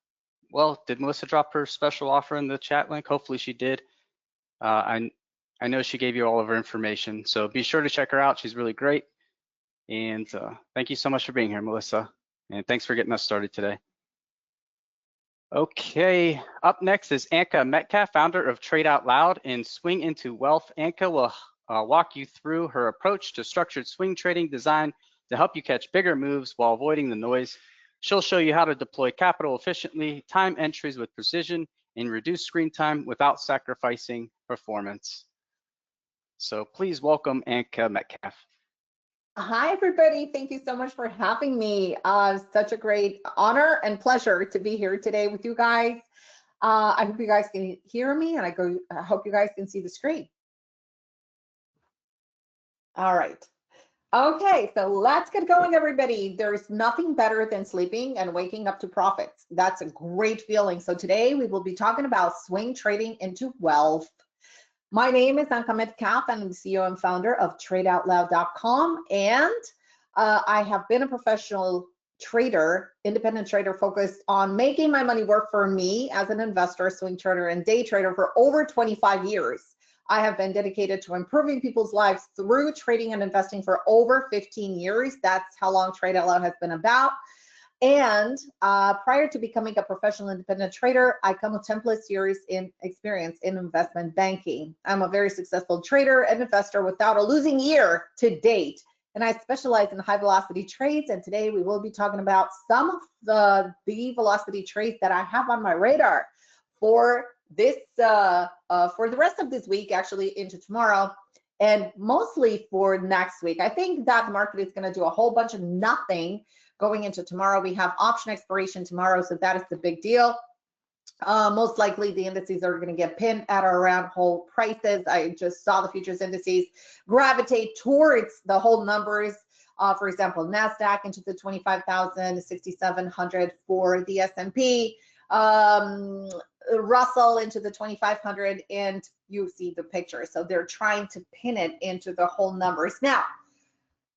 Speaker 2: well, did Melissa drop her special offer in the chat link? Hopefully she did. I know she gave you all of her information, so be sure to check her out. She's really great. And thank you so much for being here, Melissa. And thanks for getting us started today. Okay, up next is Anka Metcalf, founder of TradeOutLoud and Swing Into Wealth. Anka will walk you through her approach to structured swing trading designed to help you catch bigger moves while avoiding the noise. She'll show you how to deploy capital efficiently, time entries with precision, and reduce screen time without sacrificing performance. So please welcome Anka Metcalf.
Speaker 3: Hi, everybody. Thank you so much for having me. Such a great honor and pleasure to be here today with you guys. I hope you guys can hear me, and I hope you guys can see the screen. All right. Okay, so let's get going, everybody. There's nothing better than sleeping and waking up to profits. That's a great feeling. So today we will be talking about swing trading into wealth. My name is Anka Metcalf, and I'm the CEO and founder of TradeOutLoud.com, and I have been a professional trader, independent trader focused on making my money work for me as an investor, swing trader, and day trader for over 25 years. I have been dedicated to improving people's lives through trading and investing for over 15 years. That's how long TradeOutLoud has been about. And prior to becoming a professional independent trader, I come with 10+ years in experience in investment banking. I'm a very successful trader and investor without a losing year to date. And I specialize in high velocity trades. And today we will be talking about some of the velocity trades that I have on my radar for this, for the rest of this week, actually into tomorrow, and mostly for next week. I think that the market is going to do a whole bunch of nothing going into tomorrow. We have option expiration tomorrow, so that is the big deal. Most likely the indices are going to get pinned at or around whole prices. I just saw the futures indices gravitate towards the whole numbers. For example, NASDAQ into the 25,000, 6,700 for the S&P. Russell into the 2500, and you see the picture. So they're trying to pin it into the whole numbers. Now,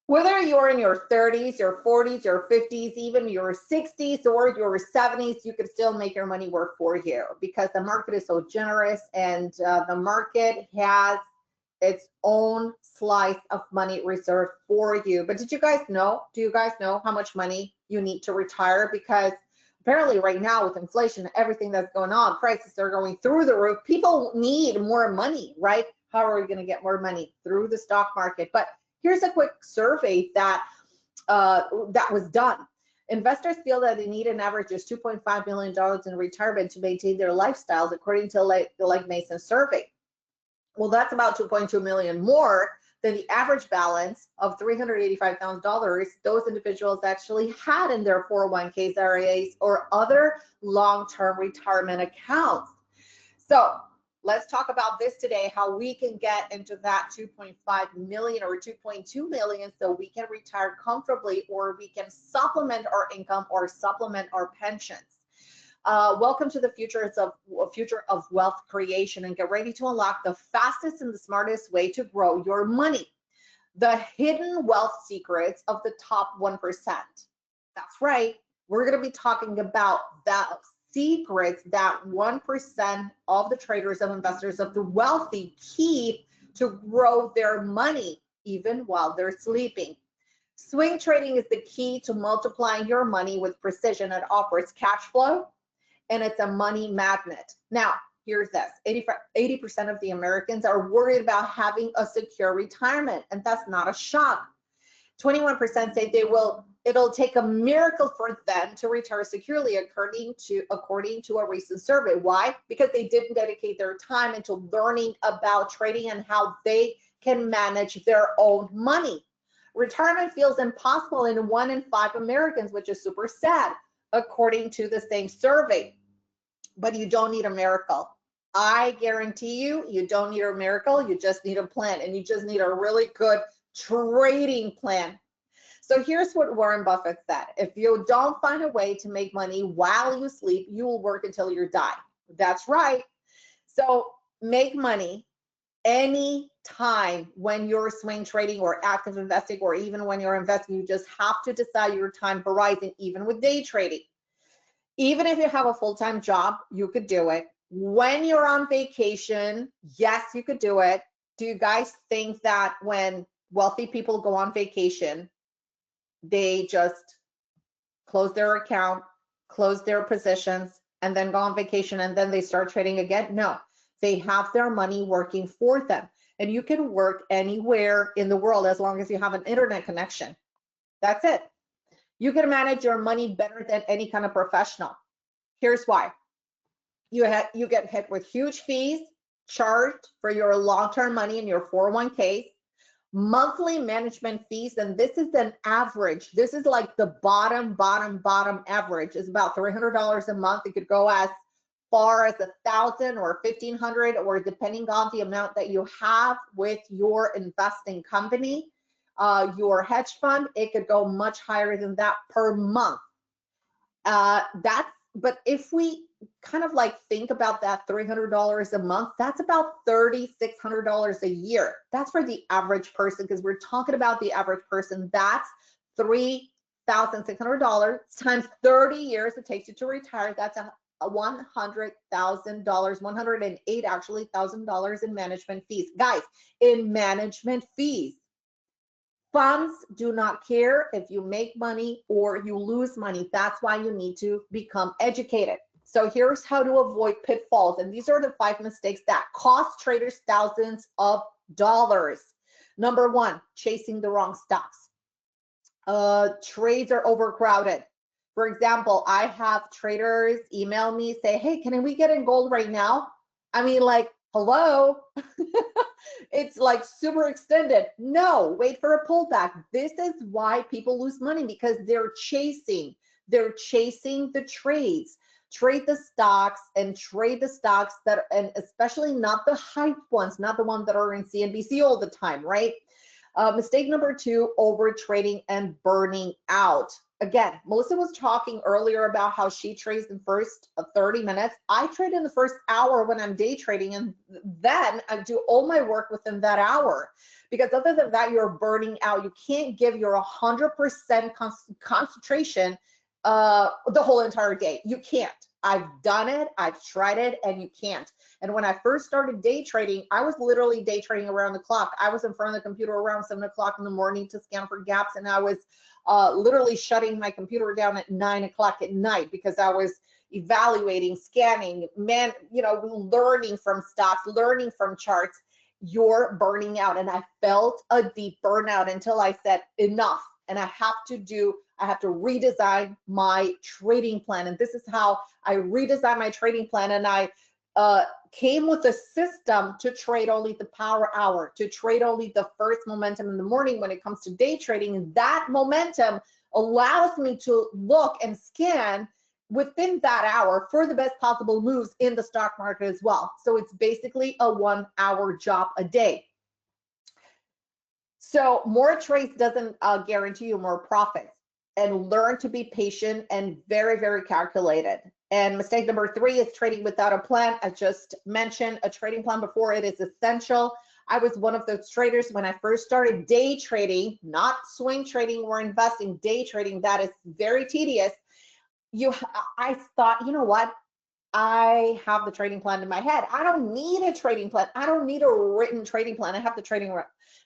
Speaker 3: whether you're in your 30s, your 40s, your 50s, even your 60s or your 70s, you could still make your money work for you because the market is so generous, and the market has its own slice of money reserved for you. But did you guys know? Do you guys know how much money you need to retire? Because apparently right now with inflation, everything that's going on, prices are going through the roof. People need more money, right? How are we going to get more money? Through the stock market. But here's a quick survey that that was done. Investors feel that they need an average of $2.5 million in retirement to maintain their lifestyles, according to the Legg Mason survey. Well, that's about 2.2 million more than the average balance of $385,000 those individuals actually had in their 401ks, RIAs, or other long-term retirement accounts. So let's talk about this today, how we can get into that 2.5 million or 2.2 million so we can retire comfortably, or we can supplement our income or supplement our pensions. Welcome to the future of wealth creation, and get ready to unlock the fastest and the smartest way to grow your money. The hidden wealth secrets of the top 1%. That's right. We're going to be talking about that secrets that 1% of the traders and investors of the wealthy keep to grow their money even while they're sleeping. Swing trading is the key to multiplying your money with precision. It offers cash flow, and it's a money magnet. Now, here's this. 80% of the Americans are worried about having a secure retirement, and that's not a shock. 21% say it'll take a miracle for them to retire securely, according to a recent survey. Why? Because they didn't dedicate their time into learning about trading and how they can manage their own money. Retirement feels impossible in 1 in 5 Americans, which is super sad, according to the same survey. But you don't need a miracle. I guarantee you, you don't need a miracle. You just need a plan, and you just need a really good trading plan. So here's what Warren Buffett said. If you don't find a way to make money while you sleep, you will work until you die. That's right. So make money any time when you're swing trading or active investing, or even when you're investing. You just have to decide your time horizon, even with day trading. Even if you have a full-time job, you could do it. When you're on vacation, yes, you could do it. Do you guys think that when wealthy people go on vacation, they just close their account, close their positions, and then go on vacation, and then they start trading again? No, they have their money working for them. And you can work anywhere in the world as long as you have an internet connection. That's it. You can manage your money better than any kind of professional. Here's why. You get hit with huge fees charged for your long-term money in your 401k, monthly management fees, and this is an average. This is like the bottom average is about $300 a month. It could go as far as $1,000 or $1,500, or depending on the amount that you have with your investing company, your hedge fund, it could go much higher than that per month. But if we kind of like think about that $300 a month, that's about $3,600 a year. That's for the average person, because we're talking about the average person. That's $3,600 times 30 years it takes you to retire. That's $100,000, 108 actually $1,000 in management fees. Guys, in management fees. Funds do not care if you make money or you lose money. That's why you need to become educated. So here's how to avoid pitfalls. And these are the 5 mistakes that cost traders thousands of dollars. Number 1, chasing the wrong stocks. Trades are overcrowded. For example, I have traders email me, say, hey, can we get in gold right now? I mean, like, hello? It's like super extended. No, wait for a pullback. This is why people lose money, because they're chasing the trades. Trade the stocks, and trade the stocks that, and especially not the hype ones, not the ones that are in CNBC all the time, right? Mistake number 2, over trading and burning out. Again, Melissa was talking earlier about how she trades in first 30 minutes. I trade in the first hour when I'm day trading, and then I do all my work within that hour. Because other than that, you're burning out. You can't give your 100% concentration the whole entire day. You can't. I've done it, I've tried it, and you can't. And when I first started day trading, I was literally day trading around the clock. I was in front of the computer around 7 o'clock in the morning to scan for gaps, and I was literally shutting my computer down at 9 o'clock at night because I was evaluating, scanning, learning from stocks, learning from charts. You're burning out. And I felt a deep burnout until I said enough. And I have to redesign my trading plan. And this is how I redesigned my trading plan. And I came with a system to trade only the power hour, to trade only the first momentum in the morning when it comes to day trading. And that momentum allows me to look and scan within that hour for the best possible moves in the stock market as well. So it's basically a 1-hour job a day. So more trades doesn't guarantee you more profits. And learn to be patient and very, very calculated. And mistake number 3 is trading without a plan. I just mentioned a trading plan before. It is essential. I was one of those traders when I first started day trading, not swing trading or investing, day trading. That is very tedious. I thought, you know what? I have the trading plan in my head. I don't need a trading plan. I don't need a written trading plan. I have the trading.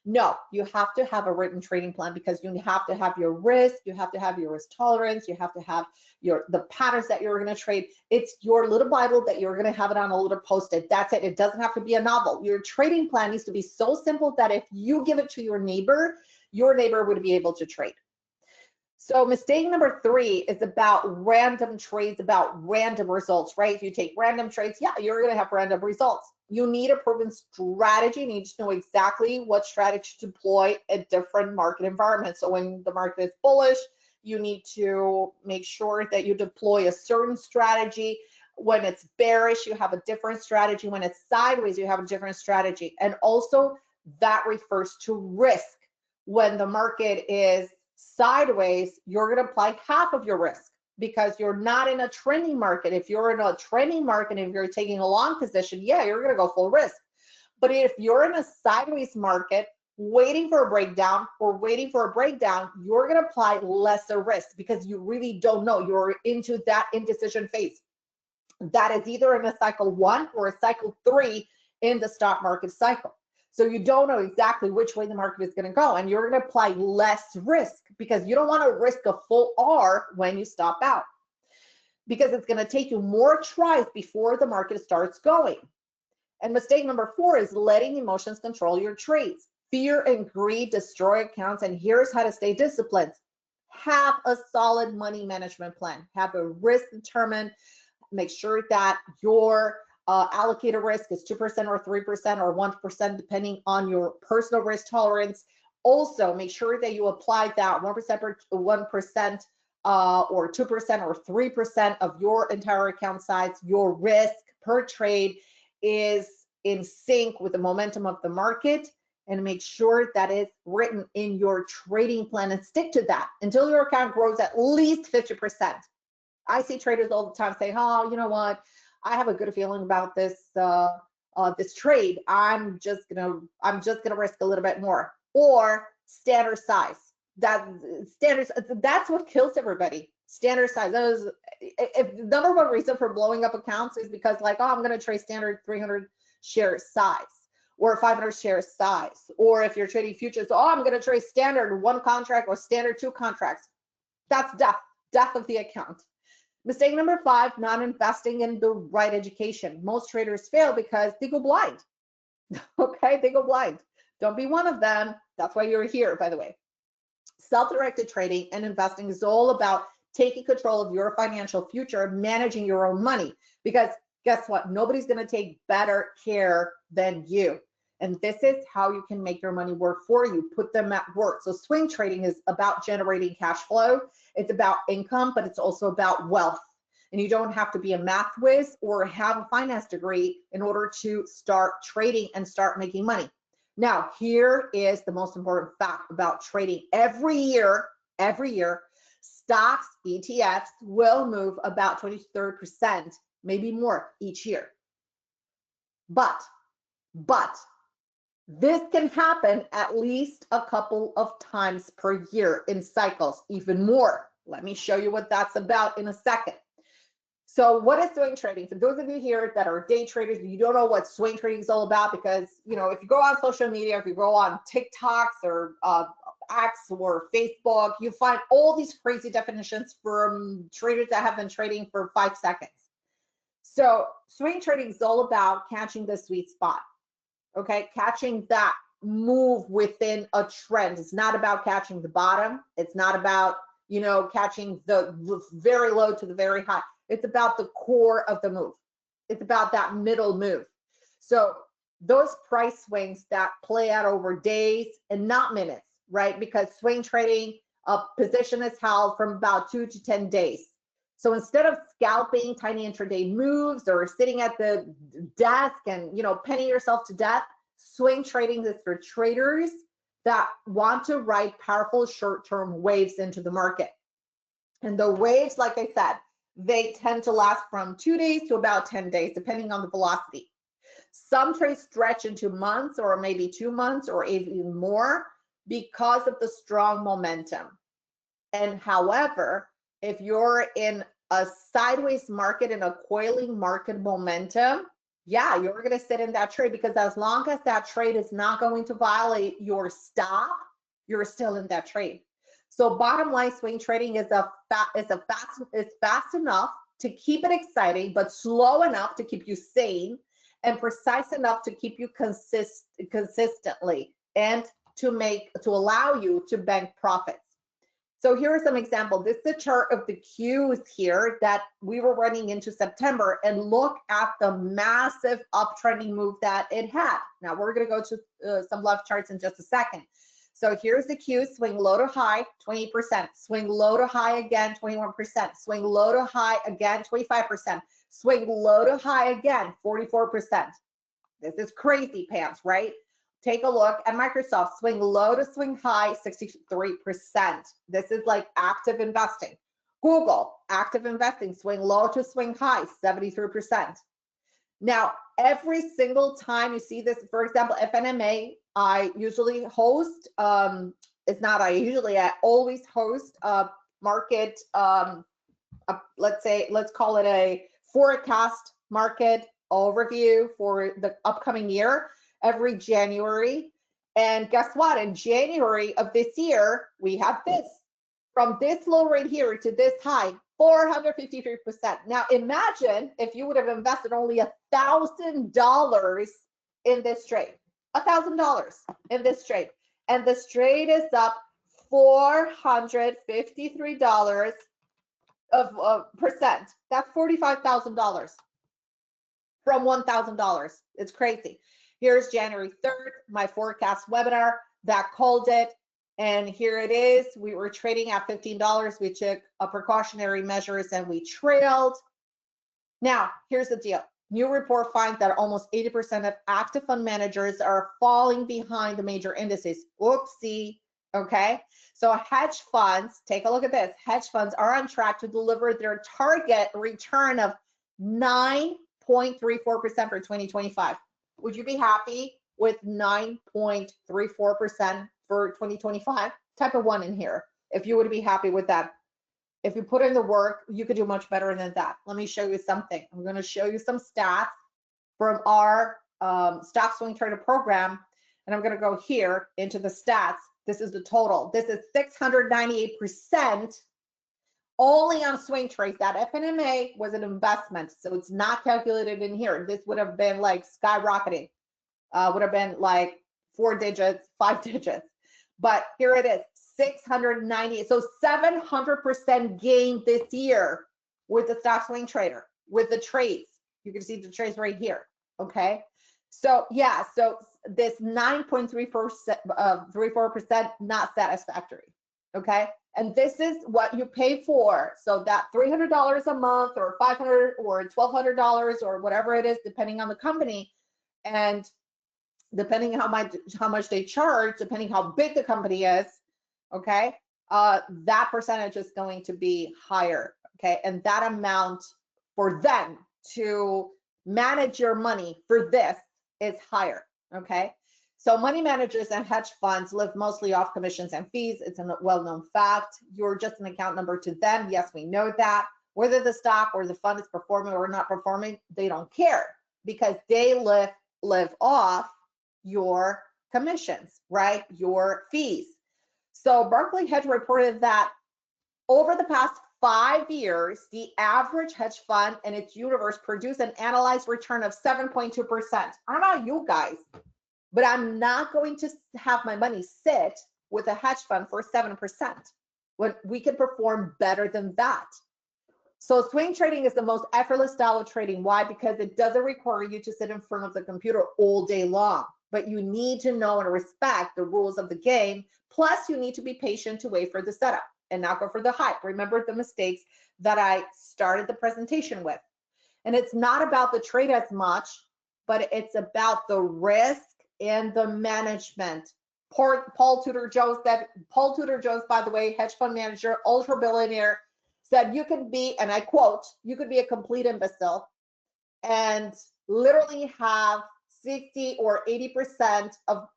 Speaker 3: No, you have to have a written trading plan because you have to have your risk. You have to have your risk tolerance. You have to have the patterns that you're going to trade. It's your little Bible that you're going to have it on a little Post-it. That's it. It doesn't have to be a novel. Your trading plan needs to be so simple that if you give it to your neighbor would be able to trade. So mistake number 3 is about random trades, about random results, right? If you take random trades, yeah, you're going to have random results. You need a proven strategy. You need to know exactly what strategy to deploy at different market environments. So when the market is bullish, you need to make sure that you deploy a certain strategy. When it's bearish, you have a different strategy. When it's sideways, you have a different strategy. And also that refers to risk. When the market is sideways, you're going to apply half of your risk because you're not in a trending market. If you're in a trending market, if you're taking a long position, yeah, you're going to go full risk. But if you're in a sideways market, waiting for a breakdown, you're going to apply lesser risk because you really don't know. You're into that indecision phase. That is either in a cycle 1 or a cycle 3 in the stock market cycle. So you don't know exactly which way the market is going to go, and you're going to apply less risk because you don't want to risk a full R when you stop out because it's going to take you more tries before the market starts going. And mistake number 4 is letting emotions control your trades. Fear and greed destroy accounts, and here's how to stay disciplined. Have a solid money management plan. Have a risk determined. Make sure that your allocated risk is 2% or 3% or 1%, depending on your personal risk tolerance. Also, make sure that you apply that 1% or 2% or 3% of your entire account size. Your risk per trade is in sync with the momentum of the market, and make sure that it's written in your trading plan and stick to that until your account grows at least 50%. I see traders all the time say, oh, you know what? I have a good feeling about this this trade. I'm just gonna risk a little bit more. Or standard size. That's what kills everybody. Standard size. If the number one reason for blowing up accounts is because like, oh, I'm gonna trade standard 300 share size or 500 share size. Or if you're trading futures, oh, I'm gonna trade standard 1 contract or standard 2 contracts. That's death of the account. Mistake number 5, not investing in the right education. Most traders fail because they go blind. Okay, they go blind. Don't be one of them. That's why you're here, by the way. Self-directed trading and investing is all about taking control of your financial future, managing your own money. Because guess what? Nobody's going to take better care than you. And this is how you can make your money work for you. Put them at work. So swing trading is about generating cash flow. It's about income, but it's also about wealth. And you don't have to be a math whiz or have a finance degree in order to start trading and start making money. Now, here is the most important fact about trading. Every year, stocks, ETFs will move about 20 to 30%, maybe more each year. But this can happen at least a couple of times per year in cycles, even more. Let me show you what that's about in a second. So what is swing trading? For those of you here that are day traders, you don't know what swing trading is all about, because, you know, if you go on social media, if you go on TikToks or X or Facebook, you find all these crazy definitions from traders that have been trading for 5 seconds. So swing trading is all about catching the sweet spot, okay? Catching that move within a trend. It's not about catching the bottom. It's not about, you know, catching the very low to the very high. It's about the core of the move. It's about that middle move. So those price swings that play out over days and not minutes, right? Because swing trading, a position is held from about 2 to 10 days. So instead of scalping tiny intraday moves or sitting at the desk and, you know, penning yourself to death, swing trading is for traders that want to ride powerful short-term waves into the market. And the waves, like I said, they tend to last from 2 days to about 10 days, depending on the velocity. Some trades stretch into months or maybe 2 months or even more because of the strong momentum. And however, if you're in a sideways market, in a coiling market momentum, yeah, you're going to sit in that trade, because as long as that trade is not going to violate your stop, you're still in that trade. So bottom line, swing trading is fast enough to keep it exciting, but slow enough to keep you sane, and precise enough to keep you consistently and to allow you to bank profits. So here are some examples. This is a chart of the Qs here that we were running into September, and look at the massive uptrending move that it had. Now we're going to go to some left charts in just a second. So here's the Q, swing low to high, 20%, swing low to high again, 21%, swing low to high again, 25%, swing low to high again, 44%. This is crazy pants, right? Take a look at Microsoft, swing low to swing high, 63%. This is like active investing. Google, active investing, swing low to swing high, 73%. Now, every single time you see this, for example, FNMA, I usually host, I always host a market, let's call it a forecast market overview for the upcoming year every January. And guess what? In January of this year, we have this. From this low right here to this high, 453%. Now imagine if you would have invested only $1,000 in this trade, $1,000 in this trade, and this trade is up $453 of percent. That's $45,000 from $1,000. It's crazy. Here's January 3rd, my forecast webinar that called it. And here it is. We were trading at $15. We took a precautionary measures and we trailed. Now, here's the deal. New report finds that almost 80% of active fund managers are falling behind the major indices. Oopsie, okay? So hedge funds, take a look at this. Hedge funds are on track to deliver their target return of 9.34% for 2025. Would you be happy with 9.34% for 2025? Type of 1 in here if you would be happy with that. If you put in the work, you could do much better than that. Let me show you something. I'm going to show you some stats from our stock swing trader program, and I'm going to go here into the stats. This is the total. This is 698% only on swing trades. That FNMA was an investment, so it's not calculated in here. This would have been like skyrocketing, would have been like 4 digits, 5 digits. But here it is, 690. So 700% gain this year with the stock swing trader, with the trades. You can see the trades right here, okay? So yeah, so this 9.34%, not satisfactory, okay? And this is what you pay for. So that $300 a month or $500 or $1,200 or whatever it is, depending on the company. And depending how much they charge, depending how big the company is, okay, that percentage is going to be higher, okay? And that amount for them to manage your money for this is higher, okay? So money managers and hedge funds live mostly off commissions and fees. It's a well-known fact. You're just an account number to them. Yes, we know that. Whether the stock or the fund is performing or not performing, they don't care because they live off your commissions, right? Your fees. So Barclay Hedge reported that over the past 5 years, the average hedge fund and its universe produced an annualized return of 7.2%. I don't know you guys, but I'm not going to have my money sit with a hedge fund for 7% when we can perform better than that. So swing trading is the most effortless style of trading. Why? Because it doesn't require you to sit in front of the computer all day long, but you need to know and respect the rules of the game. Plus, you need to be patient to wait for the setup and not go for the hype. Remember the mistakes that I started the presentation with. And it's not about the trade as much, but it's about the risk and the management. Paul Tudor Jones said, Paul Tudor Jones, by the way, hedge fund manager, ultra billionaire, said you can be, and I quote, you could be a complete imbecile and literally have 60 or 80% of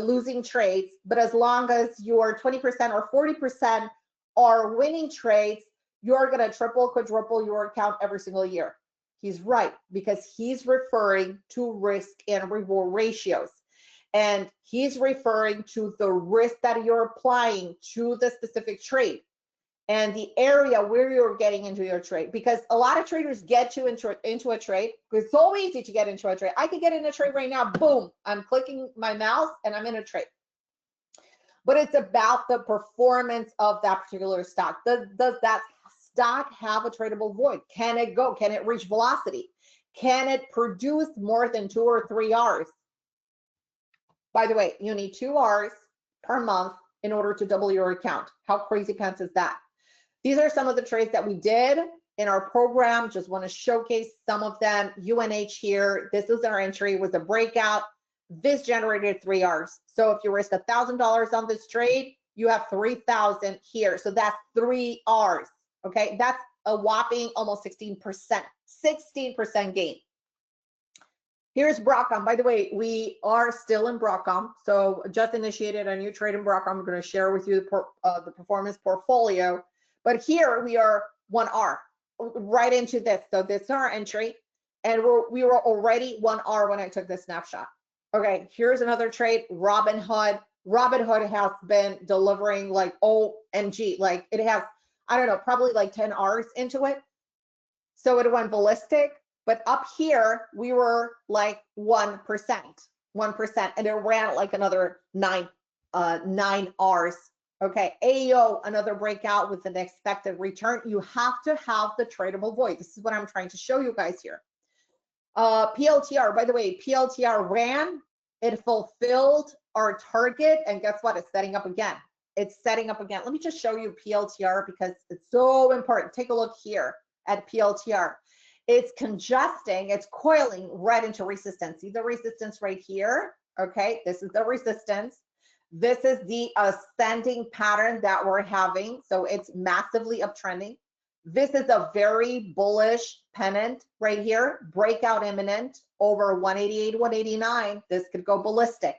Speaker 3: losing trades, but as long as your 20% or 40% are winning trades, you're gonna triple, quadruple your account every single year. He's right, because he's referring to risk and reward ratios. And he's referring to the risk that you're applying to the specific trade and the area where you're getting into your trade, because a lot of traders get you into a trade. It's so easy to get into a trade. I could get in a trade right now, boom, I'm clicking my mouse and I'm in a trade. But it's about the performance of that particular stock. Does that stock have a tradable void? Can it go? Can it reach velocity? Can it produce more than 2 or 3 Rs? By the way, you need 2 Rs per month in order to double your account. How crazy pants is that? These are some of the trades that we did in our program. Just want to showcase some of them. UNH here, this is our entry, was a breakout. This generated 3 Rs. So if you risk $1,000 on this trade, you have 3,000 here. So that's 3 Rs, okay? That's a whopping almost 16%, 16% gain. Here's Broadcom. By the way, we are still in Broadcom. So just initiated a new trade in Broadcom. I'm going to share with you the performance portfolio. But here we are 1 R right into this. So this is our entry. And we were already 1 R when I took this snapshot. Okay, here's another trade, Robinhood. Robinhood has been delivering like OMG. Like it has, I don't know, probably like 10 Rs into it. So it went ballistic. But up here, we were like 1%, and it ran like another 9 Rs. Okay, AEO, another breakout with an expected return. You have to have the tradable void. This is what I'm trying to show you guys here. PLTR, by the way, PLTR ran, it fulfilled our target, and guess what? It's setting up again. It's setting up again. Let me just show you PLTR because it's so important. Take a look here at PLTR. It's congesting, it's coiling right into resistance. See the resistance right here? Okay, this is the resistance. This is the ascending pattern that we're having. So it's massively uptrending. This is a very bullish pennant right here, breakout imminent over 188, 189. This could go ballistic.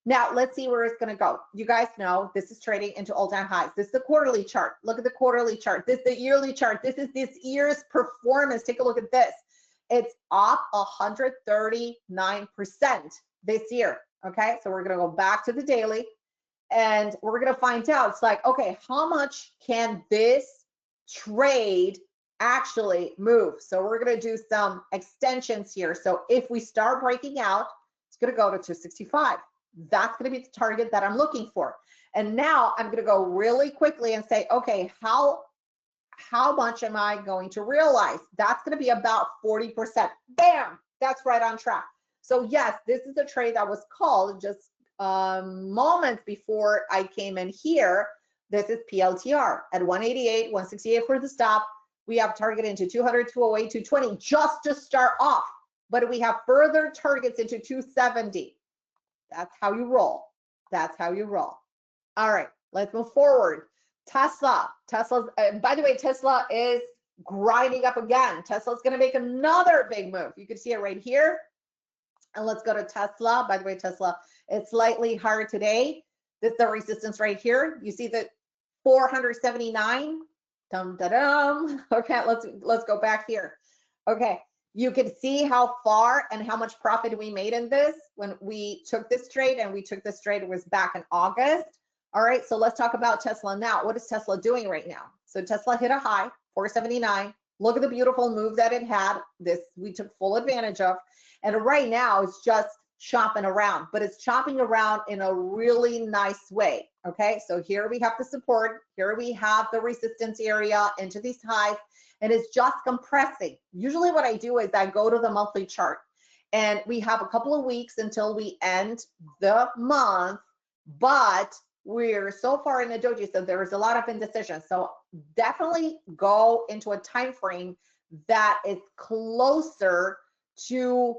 Speaker 3: Now let's see where it's gonna go. You guys know this is trading into all-time highs. This is the quarterly chart. Look at the quarterly chart. This is the yearly chart. This is this year's performance. Take a look at this. It's up 139% this year. Okay, so we're gonna go back to the daily and we're gonna find out, it's like, okay, how much can this trade actually move? So we're gonna do some extensions here. So if we start breaking out, it's gonna go to 265. That's gonna be the target that I'm looking for. And now I'm gonna go really quickly and say, okay, how much am I going to realize? That's gonna be about 40%. Bam, that's right on track. So yes, this is a trade that was called just moments before I came in here. This is PLTR at 188, 168 for the stop. We have target into 200, 208, 220 just to start off, but we have further targets into 270. That's how you roll. That's how you roll. All right, let's move forward. Tesla. By the way, Tesla is grinding up again. Tesla's going to make another big move. You can see it right here. And let's go to Tesla. By the way, Tesla, it's slightly higher today. This is the resistance right here. You see the 479. Dum da dum. Okay, let's go back here. Okay, you can see how far and how much profit we made in this when we took this trade, and we took this trade, it was back in August. All right, so let's talk about Tesla now. What is Tesla doing right now? So Tesla hit a high, 479. Look at the beautiful move that it had. This we took full advantage of. And right now it's just chopping around, but it's chopping around in a really nice way. Okay, so here we have the support. Here we have the resistance area into these highs, and it's just compressing. Usually what I do is I go to the monthly chart, and we have a couple of weeks until we end the month, but we're so far in the doji, so there's a lot of indecision. So definitely go into a time frame that is closer to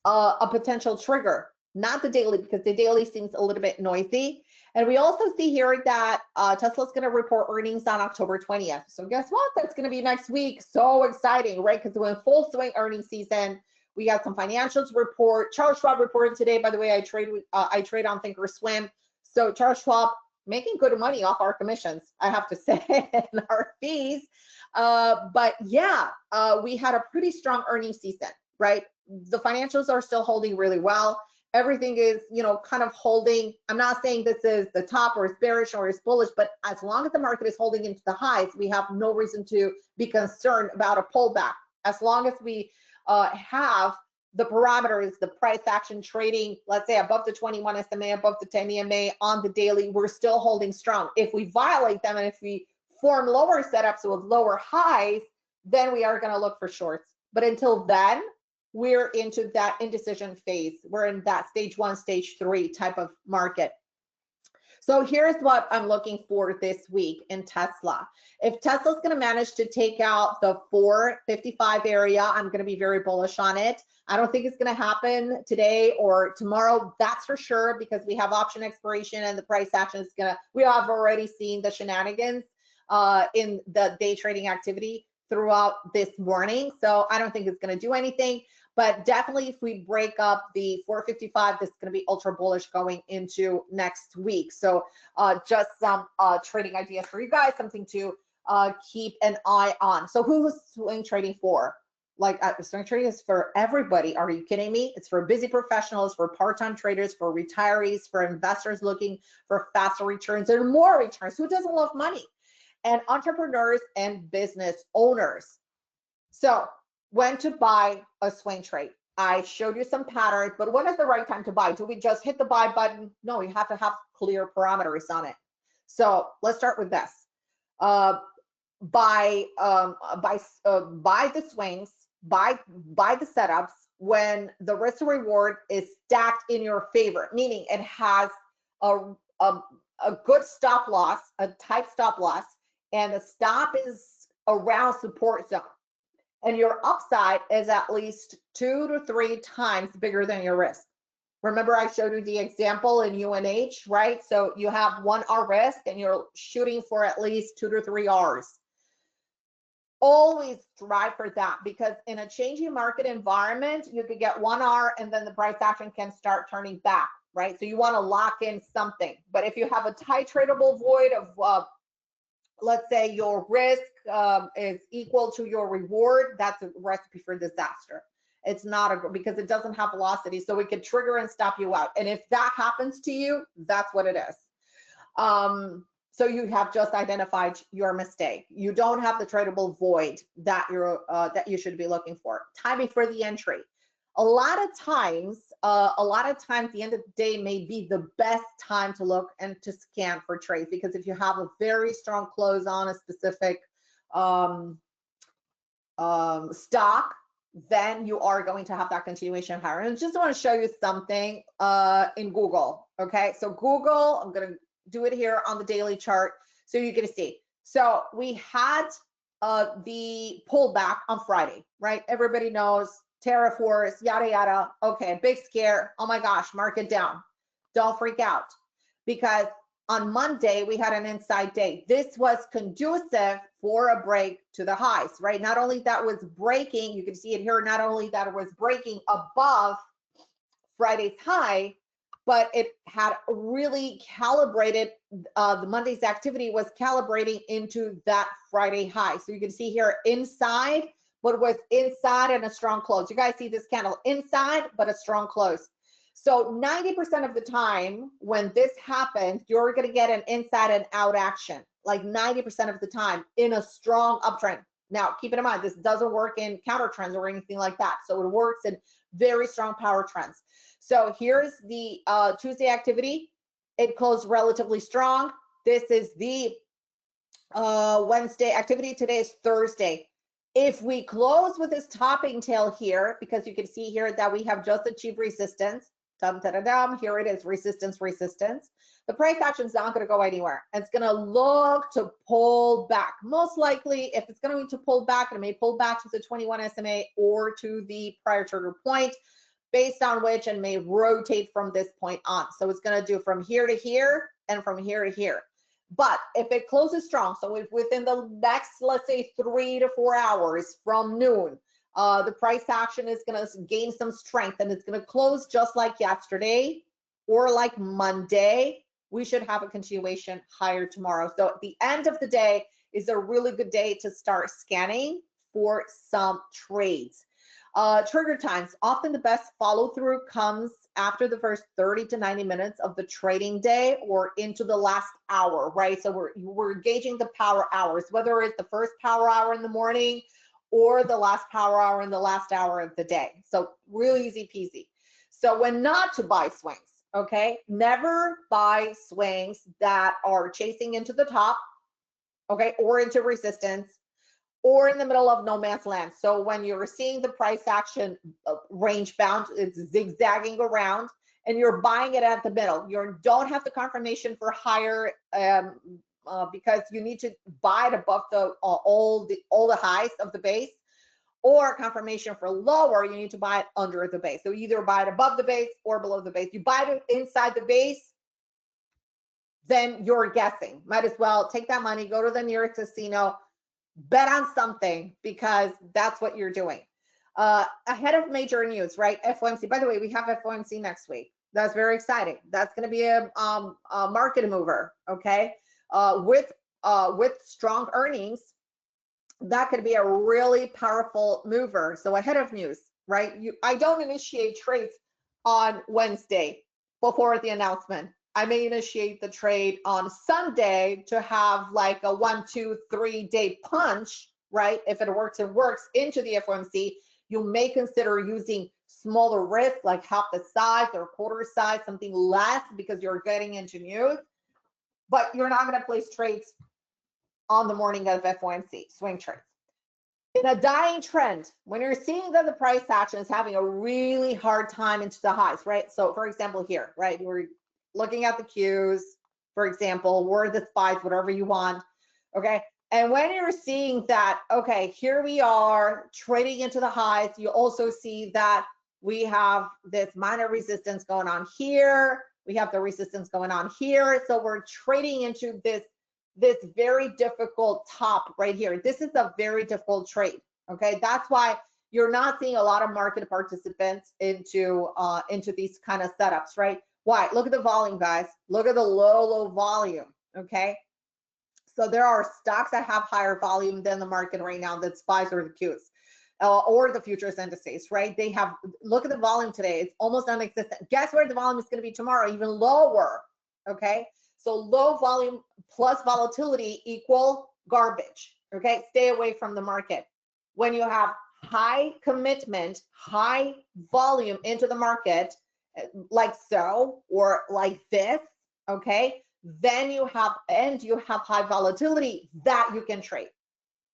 Speaker 3: a potential trigger, not the daily, because the daily seems a little bit noisy. And we also see here that Tesla's going to report earnings on October 20th. So guess what? That's going to be next week. So exciting, right? Because we're in full swing earnings season. We got some financials report. Charles Schwab reported today. By the way, I trade on Thinkorswim. So Charles Schwab making good money off our commissions, I have to say, and our fees. But yeah, we had a pretty strong earnings season, right? The financials are still holding really well. Everything is, kind of holding. I'm not saying this is the top or it's bearish or it's bullish, but as long as the market is holding into the highs, we have no reason to be concerned about a pullback. As long as we have the parameters, the price action trading, let's say above the 21 SMA, above the 10 EMA on the daily, we're still holding strong. If we violate them and if we form lower setups with lower highs, then we are going to look for shorts. But until then, we're into that indecision phase. We're in that stage 1, stage 3 type of market. So here's what I'm looking for this week in Tesla. If Tesla's going to manage to take out the 455 area, I'm going to be very bullish on it. I don't think it's going to happen today or tomorrow, that's for sure, because we have option expiration and the price action is going to, we have already seen the shenanigans in the day trading activity throughout this morning. So I don't think it's going to do anything. But definitely if we break up the 455, this is going to be ultra bullish going into next week. So just some trading ideas for you guys, something to keep an eye on. So who's swing trading for? Like swing trading is for everybody. Are you kidding me? It's for busy professionals, for part-time traders, for retirees, for investors looking for faster returns and more returns. Who doesn't love money? And entrepreneurs and business owners. So when to buy a swing trade. I showed you some patterns, but when is the right time to buy? Do we just hit the buy button? No, you have to have clear parameters on it. So let's start with this. Buy the swings, buy the setups when the risk to reward is stacked in your favor, meaning it has a good stop loss, a tight stop loss, and the stop is around support zone. And your upside is at least 2 to 3 times bigger than your risk. Remember I showed you the example in UNH, right? So you have 1 R risk and you're shooting for at least 2 to 3 Rs. Always strive for that, because in a changing market environment, you could get 1 R and then the price action can start turning back, right? So you want to lock in something. But if you have a tight tradable void of let's say your risk is equal to your reward, that's a recipe for disaster. It's not because it doesn't have velocity, so it could trigger and stop you out. And if that happens to you, that's what it is. So you have just identified your mistake. You don't have the tradable void that you should be looking for. Timing for the entry. A lot of times, the end of the day may be the best time to look and to scan for trades, because if you have a very strong close on a specific stock, then you are going to have that continuation higher. And I just want to show you something in Google. Okay, so Google, I'm going to do it here on the daily chart so you can see. So we had the pullback on Friday, right? Everybody knows tariff wars, yada, yada. Okay, big scare. Oh my gosh, market down. don't freak out, because on Monday we had an inside day. This was conducive for a break to the highs, right? Not only that was breaking, you can see it here, not only that it was breaking above Friday's high, but it had really calibrated, the Monday's activity was calibrating into that Friday high. So you can see here inside, but it was inside and a strong close. You guys see this candle inside, but a strong close. So 90% of the time when this happens, you're going to get an inside and out action, like 90% of the time in a strong uptrend. Now, keep it in mind, this doesn't work in counter trends or anything like that. So it works in very strong power trends. So here's the Tuesday activity. It closed relatively strong. This is the Wednesday activity. Today is Thursday. If we close with this topping tail here, because you can see here that we have just achieved resistance, here it is, resistance, resistance. The price action is not going to go anywhere. It's going to look to pull back. Most likely, if it's going to pull back, it may pull back to the 21 SMA or to the prior trigger point, based on which it may rotate from this point on. So it's going to do from here to here and from here to here. But if it closes strong, so if within the next, let's say 3 to 4 hours from noon, the price action is going to gain some strength and it's going to close just like yesterday or like Monday, we should have a continuation higher tomorrow. So at the end of the day is a really good day to start scanning for some trades. Trigger times, often the best follow through comes after the first 30 to 90 minutes of the trading day or into the last hour, right? So we're gauging the power hours, whether it's the first power hour in the morning or the last power hour in the last hour of the day. So really easy peasy. So when not to buy swings, okay? Never buy swings that are chasing into the top, okay, or into resistance, or in the middle of no man's land. So when you're seeing the price action range bound, it's zigzagging around, and you're buying it at the middle. You don't have the confirmation for higher because you need to buy it above the all the highs of the base, or confirmation for lower, you need to buy it under the base. So either buy it above the base or below the base. You buy it inside the base, then you're guessing. Might as well take that money, go to the nearest casino, bet on something, because that's what you're doing. Ahead of major news, right? FOMC. By the way, we have FOMC next week. That's very exciting. That's going to be a market mover, okay? With strong earnings, that could be a really powerful mover. So ahead of news, right? I don't initiate trades on Wednesday before the announcement. I may initiate the trade on Sunday to have like a 1, 2, 3 day punch, right? If it works, it works into the FOMC. You may consider using smaller risk, like half the size or quarter size, something less, because you're getting into news, but you're not going to place trades on the morning of FOMC, swing trades. In a dying trend, when you're seeing that the price action is having a really hard time into the highs, right? So for example here, right, we're looking at the Qs, for example, or the spies, whatever you want, okay? And when you're seeing that, okay, here we are trading into the highs, you also see that we have this minor resistance going on here, we have the resistance going on here, so we're trading into this very difficult top right here. This is a very difficult trade, okay? That's why you're not seeing a lot of market participants into these kind of setups, right? Why? Look at the volume, guys. Look at the low volume, okay? So there are stocks that have higher volume than the market right now, that's SPYs or the Qs, or the futures indices, right? They have, look at the volume today. It's almost non-existent. Guess where the volume is going to be tomorrow? Even lower, okay? So low volume plus volatility equal garbage, okay? Stay away from the market. When you have high commitment, high volume into the market, like so, or like this, okay, then you have high volatility that you can trade.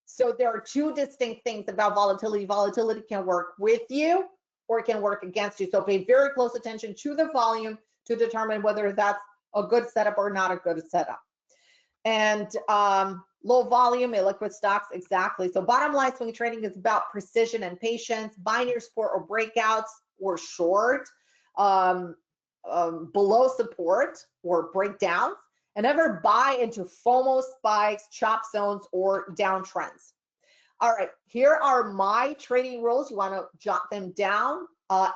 Speaker 3: So there are two distinct things about volatility. Volatility can work with you or it can work against you. So pay very close attention to the volume to determine whether that's a good setup or not a good setup. And low volume, illiquid stocks, exactly. So bottom line, swing trading is about precision and patience, binary support or breakouts or short. below support or breakdowns, and never buy into FOMO spikes, chop zones, or downtrends. All right, here are my trading rules. You want to jot them down.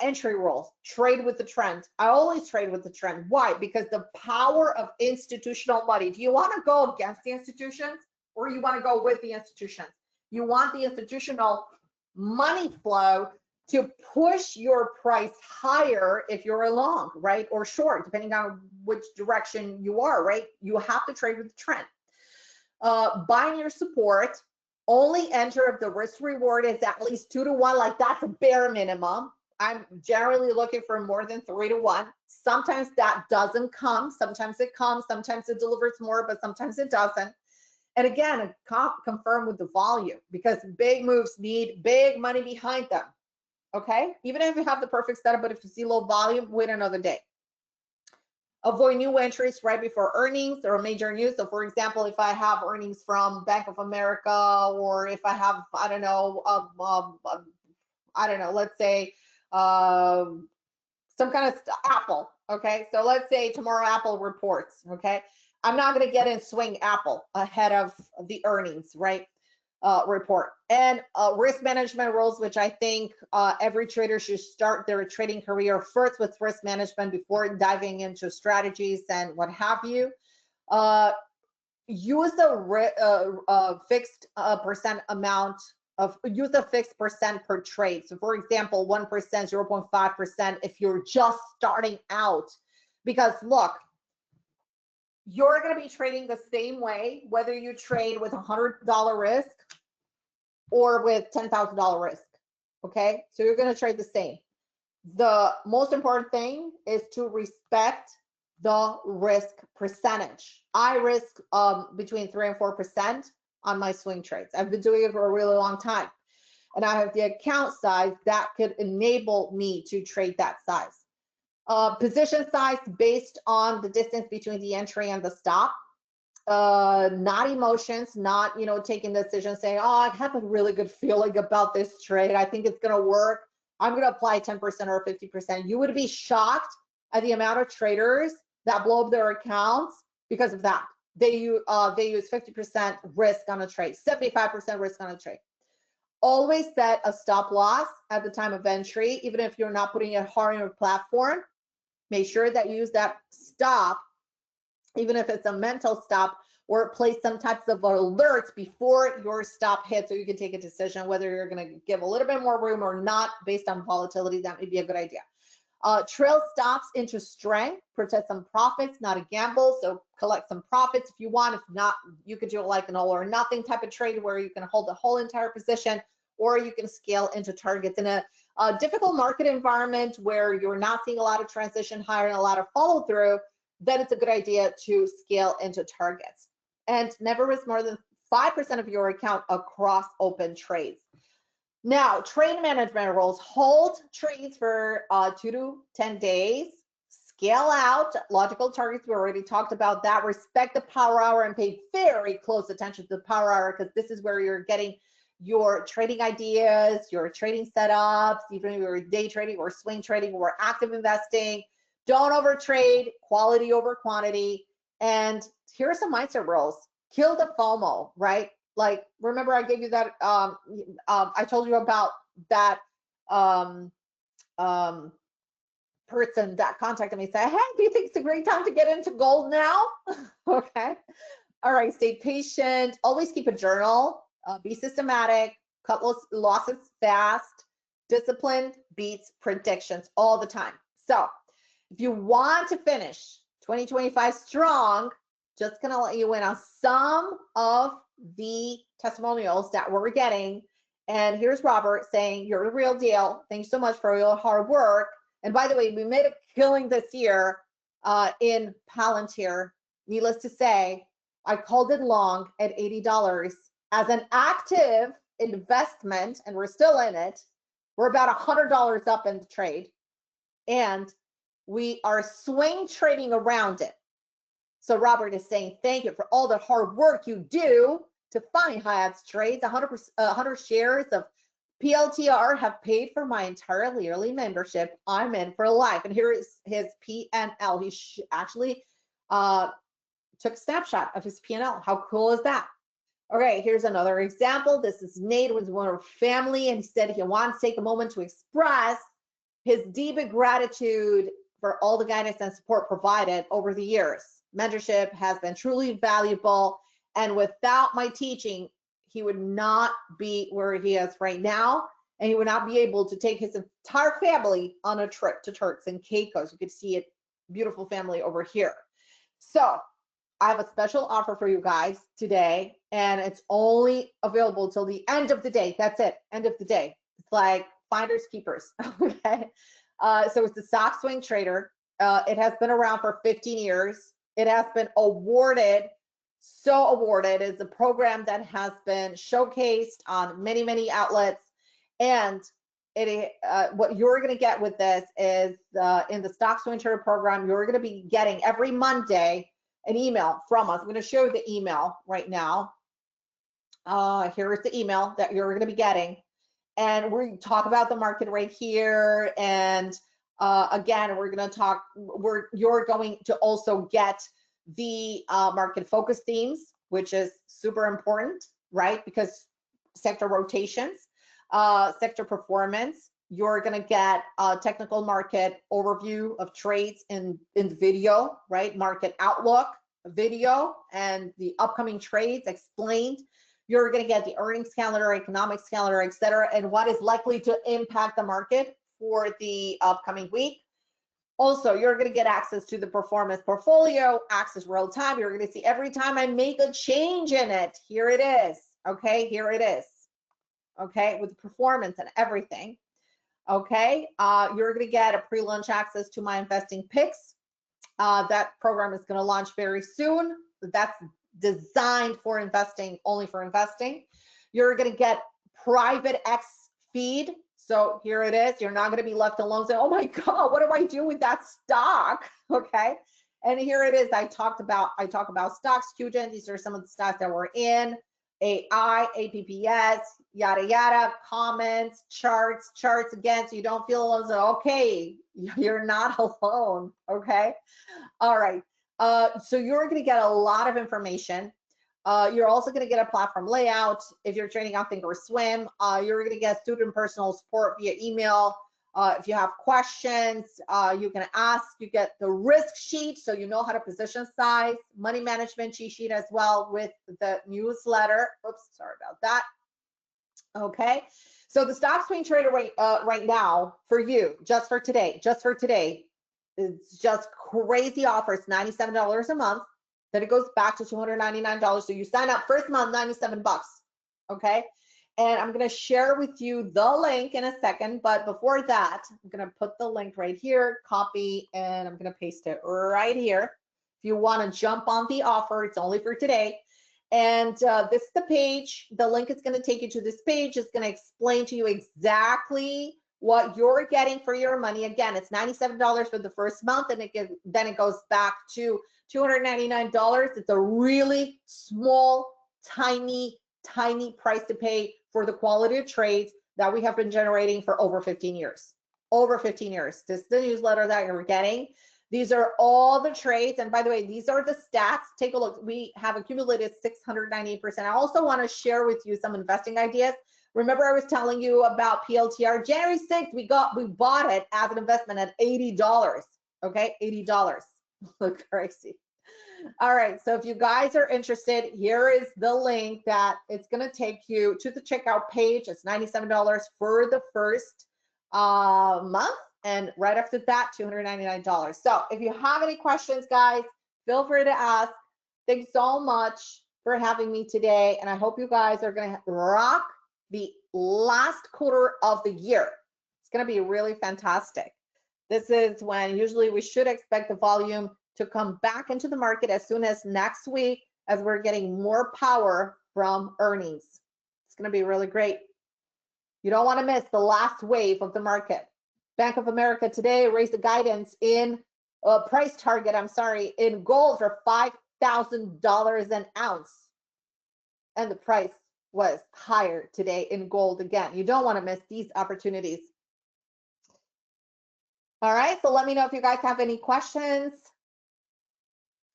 Speaker 3: Entry rules, trade with the trend. I always trade with the trend. Why? Because the power of institutional money. Do you want to go against the institutions or you want to go with the institutions? You want the institutional money flow to push your price higher if you're a long, right? Or short, depending on which direction you are, right? You have to trade with the trend. Buying your support, only enter if the risk reward is at least 2 to 1, like that's a bare minimum. I'm generally looking for more than 3 to 1. Sometimes that doesn't come, sometimes it comes, sometimes it delivers more, but sometimes it doesn't. And again, confirm with the volume, because big moves need big money behind them. Okay, even if you have the perfect setup, but if you see low volume, wait another day. Avoid new entries right before earnings or major news. So for example, if I have earnings from Bank of America, or if I have, I don't know, let's say some kind of Apple. Okay, so let's say tomorrow Apple reports. Okay, I'm not going to get in swing Apple ahead of the earnings, right? Report. And risk management rules, which I think every trader should start their trading career first with risk management before diving into strategies and what have you. Use a fixed percent amount of, use a fixed percent per trade. So for example, 1%, 0.5% if you're just starting out. Because look, you're going to be trading the same way, whether you trade with $100 risk or with $10,000 risk, okay? So you're gonna trade the same. The most important thing is to respect the risk percentage. I risk between 3 and 4% on my swing trades. I've been doing it for a really long time. And I have the account size that could enable me to trade that size. Position size based on the distance between the entry and the stop. Not emotions, not, you know, taking the decision saying, oh, I have a really good feeling about this trade, I think it's going to work, I'm going to apply 10% or 50%. You would be shocked at the amount of traders that blow up their accounts because of that. They use 50% risk on a trade, 75% risk on a trade. Always set a stop loss at the time of entry, even if you're not putting it hard on your platform. Make sure that you use that stop, even if it's a mental stop, or place some types of alerts before your stop hits so you can take a decision whether you're going to give a little bit more room or not based on volatility. That may be a good idea. Trail stops into strength, protect some profits, not a gamble. So collect some profits if you want. If not, you could do it like an all or nothing type of trade where you can hold the whole entire position, or you can scale into targets. In a difficult market environment where you're not seeing a lot of transition higher and a lot of follow through, then it's a good idea to scale into targets. And never risk more than 5% of your account across open trades. Now, trade management rules: hold trades for 2 to 10 days, scale out logical targets. We already talked about that. Respect the power hour and pay very close attention to the power hour, because this is where you're getting your trading ideas, your trading setups, even your day trading or swing trading or active investing. Don't overtrade, quality over quantity. And here are some mindset rules. Kill the FOMO, right? Like, remember I gave you that, I told you about that person that contacted me, say, hey, do you think it's a great time to get into gold now? Okay. All right, stay patient. Always keep a journal. Be systematic. Cut losses fast. Discipline beats predictions all the time. So if you want to finish 2025 strong, just gonna let you in on some of the testimonials that we're getting. And here's Robert saying, you're the real deal. Thanks so much for your hard work. And by the way, we made a killing this year in Palantir. Needless to say, I called it long at $80 as an active investment, and we're still in it. We're about $100 up in the trade. And we are swing trading around it. So Robert is saying, thank you for all the hard work you do to find high odds trades, 100 shares of PLTR have paid for my entire yearly membership. I'm in for life. And here is his P&L. He actually took a snapshot of his P&L. How cool is that? Okay, here's another example. This is Nate with one of family, and he said he wants to take a moment to express his deep gratitude for all the guidance and support provided over the years. Mentorship has been truly valuable, and without my teaching, he would not be where he is right now, and he would not be able to take his entire family on a trip to Turks and Caicos. You can see it, beautiful family over here. So I have a special offer for you guys today, and it's only available till the end of the day. That's it, end of the day. It's like finders keepers, okay? So it's the stock swing trader. It has been around for 15 years. It has been awarded, so awarded. It's a program that has been showcased on many, many outlets. And what you're gonna get with this is in the stock swing trader program, you're gonna be getting every Monday an email from us. I'm going to show you the email right now. Here is the email that you're going to be getting. And we talk about the market right here. And again, we're going to talk, you're going to also get the market focus themes, which is super important, right? Because sector rotations, sector performance, you're going to get a technical market overview of trades in video, right? Market outlook video and the upcoming trades explained. You're going to get the earnings calendar, economics calendar, etc., and what is likely to impact the market for the upcoming week. Also, you're going to get access to the performance portfolio, access real time. You're going to see every time I make a change in it. Here it is. Okay, here it is. Okay, with performance and everything. Okay, you're going to get a pre-launch access to my investing picks. That program is going to launch very soon. That's designed for investing, only for investing. You're going to get private X feed. So here it is. You're not going to be left alone saying, oh my God, what do I do with that stock? Okay, and here it is. I talk about stocks, QGen. These are some of the stocks that we're in. AI, APPS, yada, yada, comments, charts again, so you don't feel alone. So, okay, you're not alone, okay? All right, so you're gonna get a lot of information. You're also gonna get a platform layout. If you're trading on Thinkorswim, you're gonna get student personal support via email. If you have questions, you can ask. You get the risk sheet, so you know how to position size, money management cheat sheet as well with the newsletter. Oops, sorry about that. Okay, so the stock swing trader right now for you, just for today, it's just crazy offer. It's $97 a month. Then it goes back to $299. So you sign up first month, 97 bucks. Okay. And I'm going to share with you the link in a second, but before that, I'm going to put the link right here, copy, and I'm going to paste it right here. If you want to jump on the offer, it's only for today. And this is the page. The link is going to take you to this page. It's going to explain to you exactly what you're getting for your money. Again, it's $97 for the first month, and then it goes back to $299. It's a really small, tiny price to pay for the quality of trades that we have been generating for over 15 years. Over 15 years. This is the newsletter that you're getting. These are all the trades. And by the way, these are the stats. Take a look. We have accumulated 698%. I also want to share with you some investing ideas. Remember, I was telling you about PLTR. January 6th, we bought it as an investment at $80. Okay, $80. Look crazy. All right, so if you guys are interested, here is the link that it's going to take you to the checkout page. It's $97 for the first month, and right after that, $299. So if you have any questions, guys, feel free to ask. Thanks so much for having me today, and I hope you guys are going to rock the last quarter of the year. It's going to be really fantastic. This is when usually we should expect the volume to come back into the market as soon as next week, as we're getting more power from earnings. It's going to be really great. You don't want to miss the last wave of the market. Bank of America today raised the guidance in price target, in gold for $5,000 an ounce. And the price was higher today in gold again. You don't want to miss these opportunities. All right, so let me know if you guys have any questions.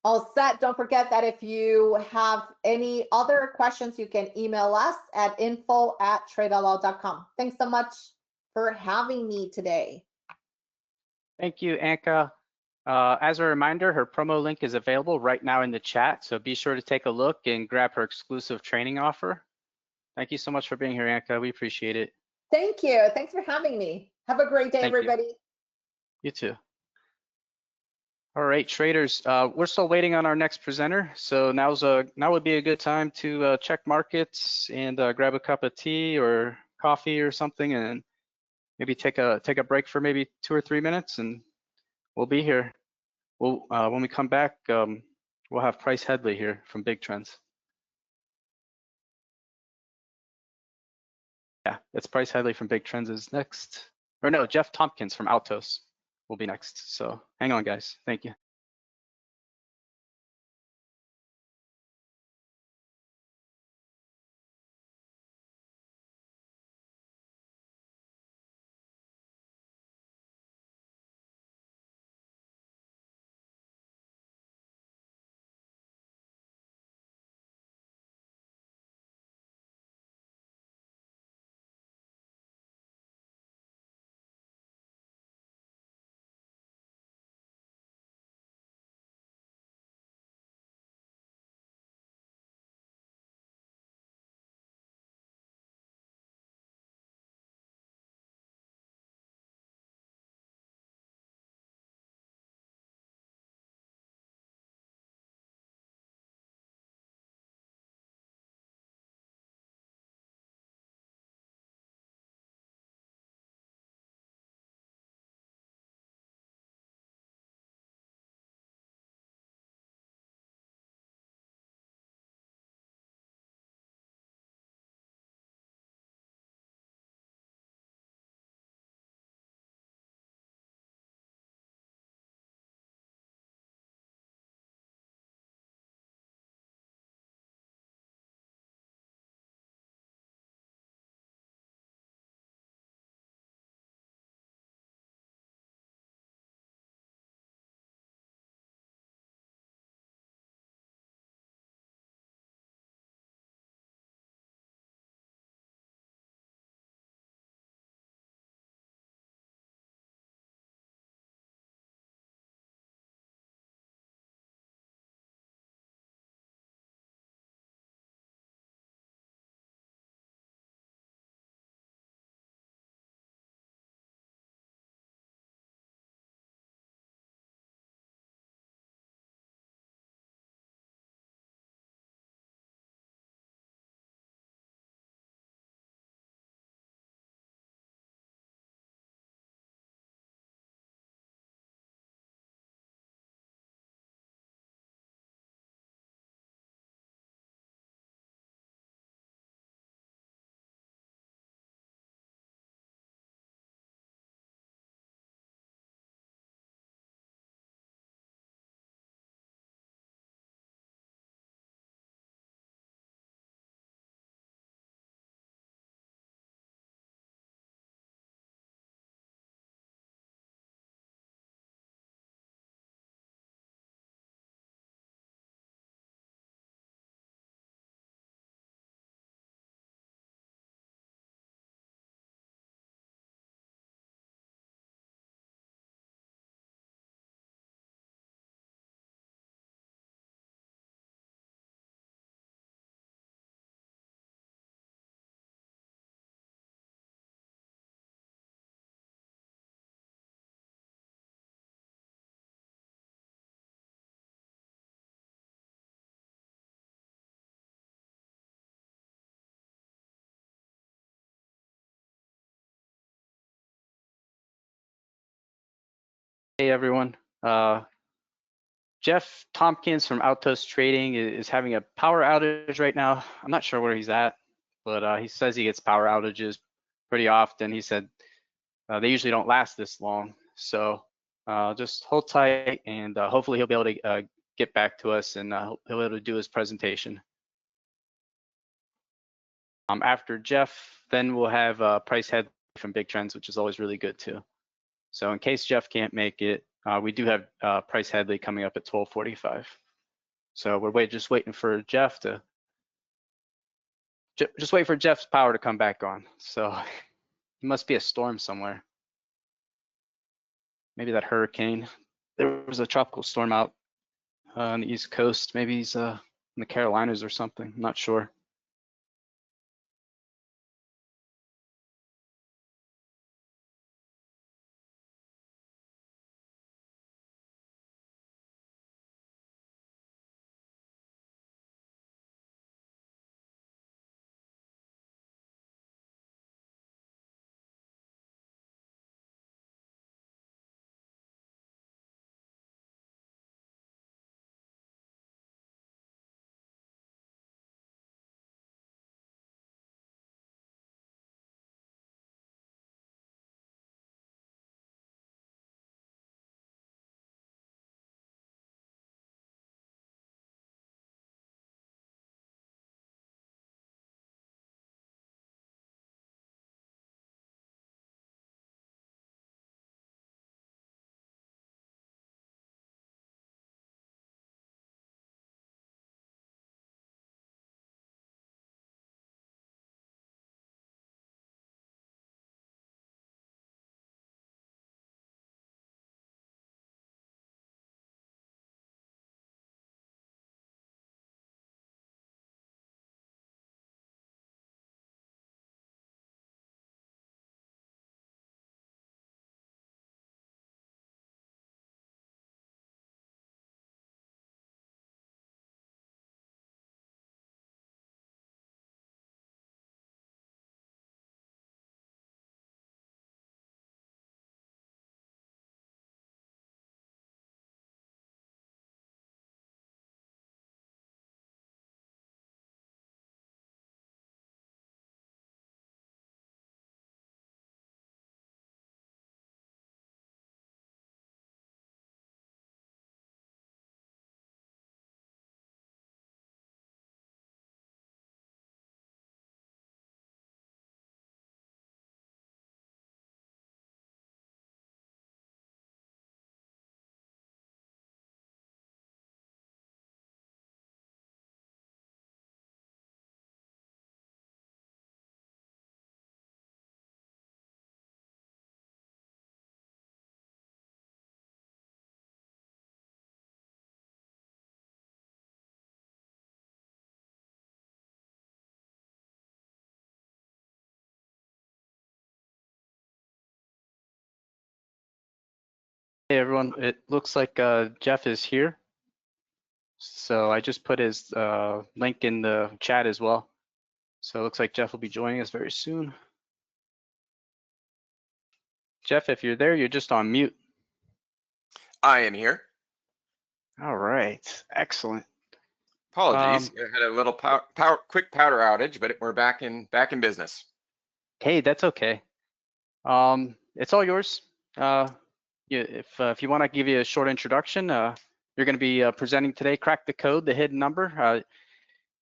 Speaker 3: All set. Don't forget that if you have any other questions, you can email us at info@tradeoutloud.com. Thanks so much for having me today.
Speaker 2: Thank you, Anka. As a reminder, her promo link is available right now in the chat, so be sure to take a look and grab her exclusive training offer. Thank you so much for being here, Anka. We appreciate it.
Speaker 3: Thank you. Thanks for having me. Have a great day, everybody.
Speaker 2: You too. All right, traders, we're still waiting on our next presenter, so now would be a good time to check markets and grab a cup of tea or coffee or something, and maybe take a break for maybe 2 or 3 minutes, and we'll be here. When we come back, we'll have Price Headley here from Big Trends. Yeah, it's Price Headley from Big Trends is next. Or no, Jeff Tompkins from Altos will be next. So hang on, guys. Thank you. Hey everyone. Jeff Tompkins from Altos Trading is having a power outage right now. I'm not sure where he's at, but he says he gets power outages pretty often. He said they usually don't last this long. So just hold tight, and hopefully he'll be able to get back to us, and he'll be able to do his presentation. After Jeff, then we'll have Price Headley from Big Trends, which is always really good too. So in case Jeff can't make it, we do have Price Headley coming up at 12:45. So we're just waiting for Jeff to just wait for Jeff's power to come back on. So he must be a storm somewhere. Maybe that hurricane. There was a tropical storm out on the East Coast. Maybe he's in the Carolinas or something. I'm not sure. Hey everyone, it looks like Jeff is here. So I just put his link in the chat as well. So it looks like Jeff will be joining us very soon. Jeff, if you're there, you're just on mute.
Speaker 4: I am here.
Speaker 2: All right, excellent.
Speaker 4: Apologies, I had a little quick powder outage, but we're back in business.
Speaker 2: Hey, that's okay. It's all yours. If you want to give you a short introduction, you're going to be presenting today, Crack the Code, the hidden number.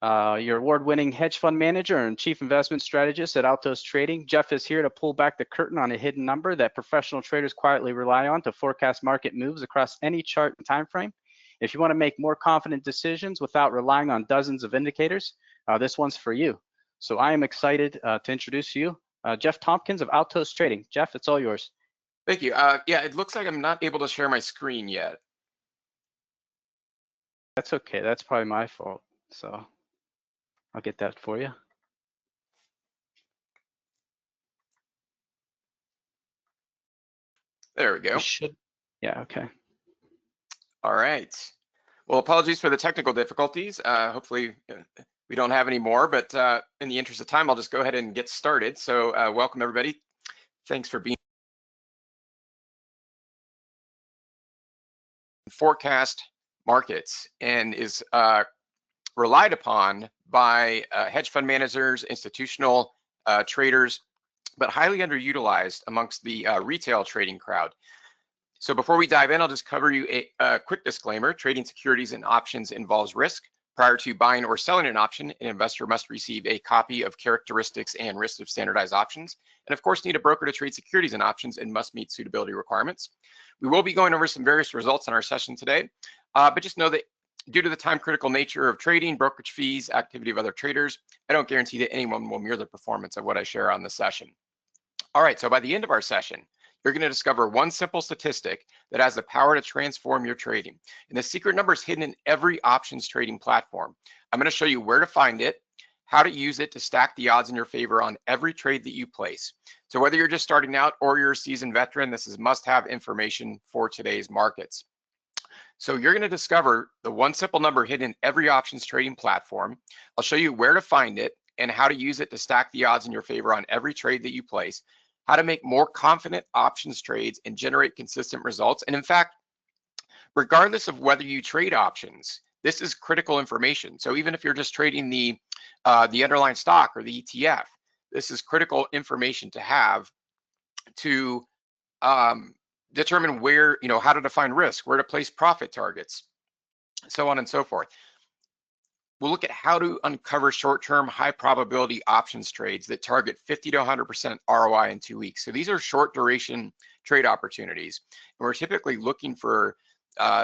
Speaker 2: Your award-winning hedge fund manager and chief investment strategist at Altos Trading. Jeff is here to pull back the curtain on a hidden number that professional traders quietly rely on to forecast market moves across any chart and time frame. If you want to make more confident decisions without relying on dozens of indicators, this one's for you. So I am excited to introduce you, Jeff Tompkins of Altos Trading. Jeff, it's all yours.
Speaker 4: Thank you. Yeah, it looks like I'm not able to share my screen yet.
Speaker 2: That's okay. That's probably my fault. So I'll get that for you.
Speaker 4: There we go.
Speaker 2: Yeah, okay.
Speaker 4: All right. Well, apologies for the technical difficulties. Hopefully we don't have any more, but in the interest of time, I'll just go ahead and get started. So welcome everybody. Thanks for being forecast markets and is relied upon by hedge fund managers, institutional traders, but highly underutilized amongst the retail trading crowd. So before we dive in, I'll just cover you a quick disclaimer. Trading securities and options involves risk. Prior to buying or selling an option, an investor must receive a copy of characteristics and risks of standardized options, and of course need a broker to trade securities and options and must meet suitability requirements. We will be going over some various results in our session today, but just know that due to the time critical nature of trading, brokerage fees, activity of other traders, I don't guarantee that anyone will mirror the performance of what I share on the session. All right, so by the end of our session, you're going to discover one simple statistic that has the power to transform your trading. And the secret number is hidden in every options trading platform. I'm going to show you where to find it, how to use it to stack the odds in your favor on every trade that you place. So whether you're just starting out or you're a seasoned veteran, this is must-have information for today's markets. So you're going to discover the one simple number hidden in every options trading platform. I'll show you where to find it and how to use it to stack the odds in your favor on every trade that you place, how to make more confident options trades and generate consistent results. And in fact, regardless of whether you trade options, this is critical information. So even if you're just trading the underlying stock or the ETF, this is critical information to have to determine where, how to define risk, where to place profit targets, so on and so forth. We'll look at how to uncover short-term, high-probability options trades that target 50 to 100% ROI in 2 weeks. So these are short-duration trade opportunities. And we're typically looking for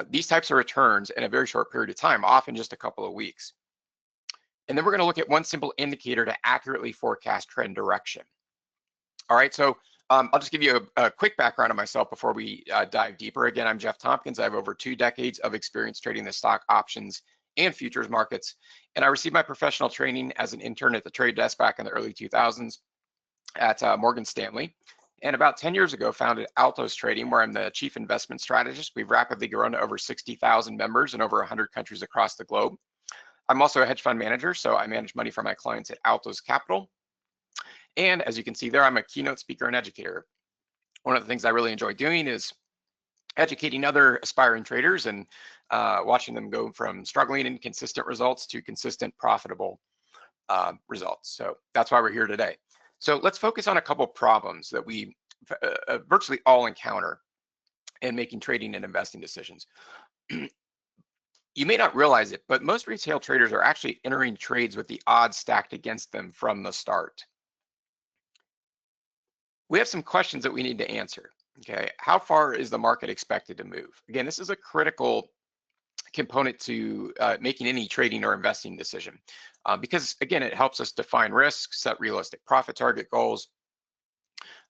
Speaker 4: these types of returns in a very short period of time, often just a couple of weeks. And then we're going to look at one simple indicator to accurately forecast trend direction. All right, so I'll just give you a quick background on myself before we dive deeper. Again, I'm Jeff Tompkins. I have over 2 decades of experience trading the stock, options, and futures markets. And I received my professional training as an intern at the trade desk back in the early 2000s at Morgan Stanley. And about 10 years ago, founded Altos Trading, where I'm the chief investment strategist. We've rapidly grown to over 60,000 members in over 100 countries across the globe. I'm also a hedge fund manager, so I manage money for my clients at Altos Capital. And as you can see there, I'm a keynote speaker and educator. One of the things I really enjoy doing is educating other aspiring traders and watching them go from struggling and inconsistent results to consistent, profitable results. So that's why we're here today. So let's focus on a couple problems that we virtually all encounter in making trading and investing decisions. You may not realize it, but most retail traders are actually entering trades with the odds stacked against them from the start. We have some questions that we need to answer. Okay, how far is the market expected to move? Again, this is a critical component to making any trading or investing decision because, again, it helps us define risks, set realistic profit target goals,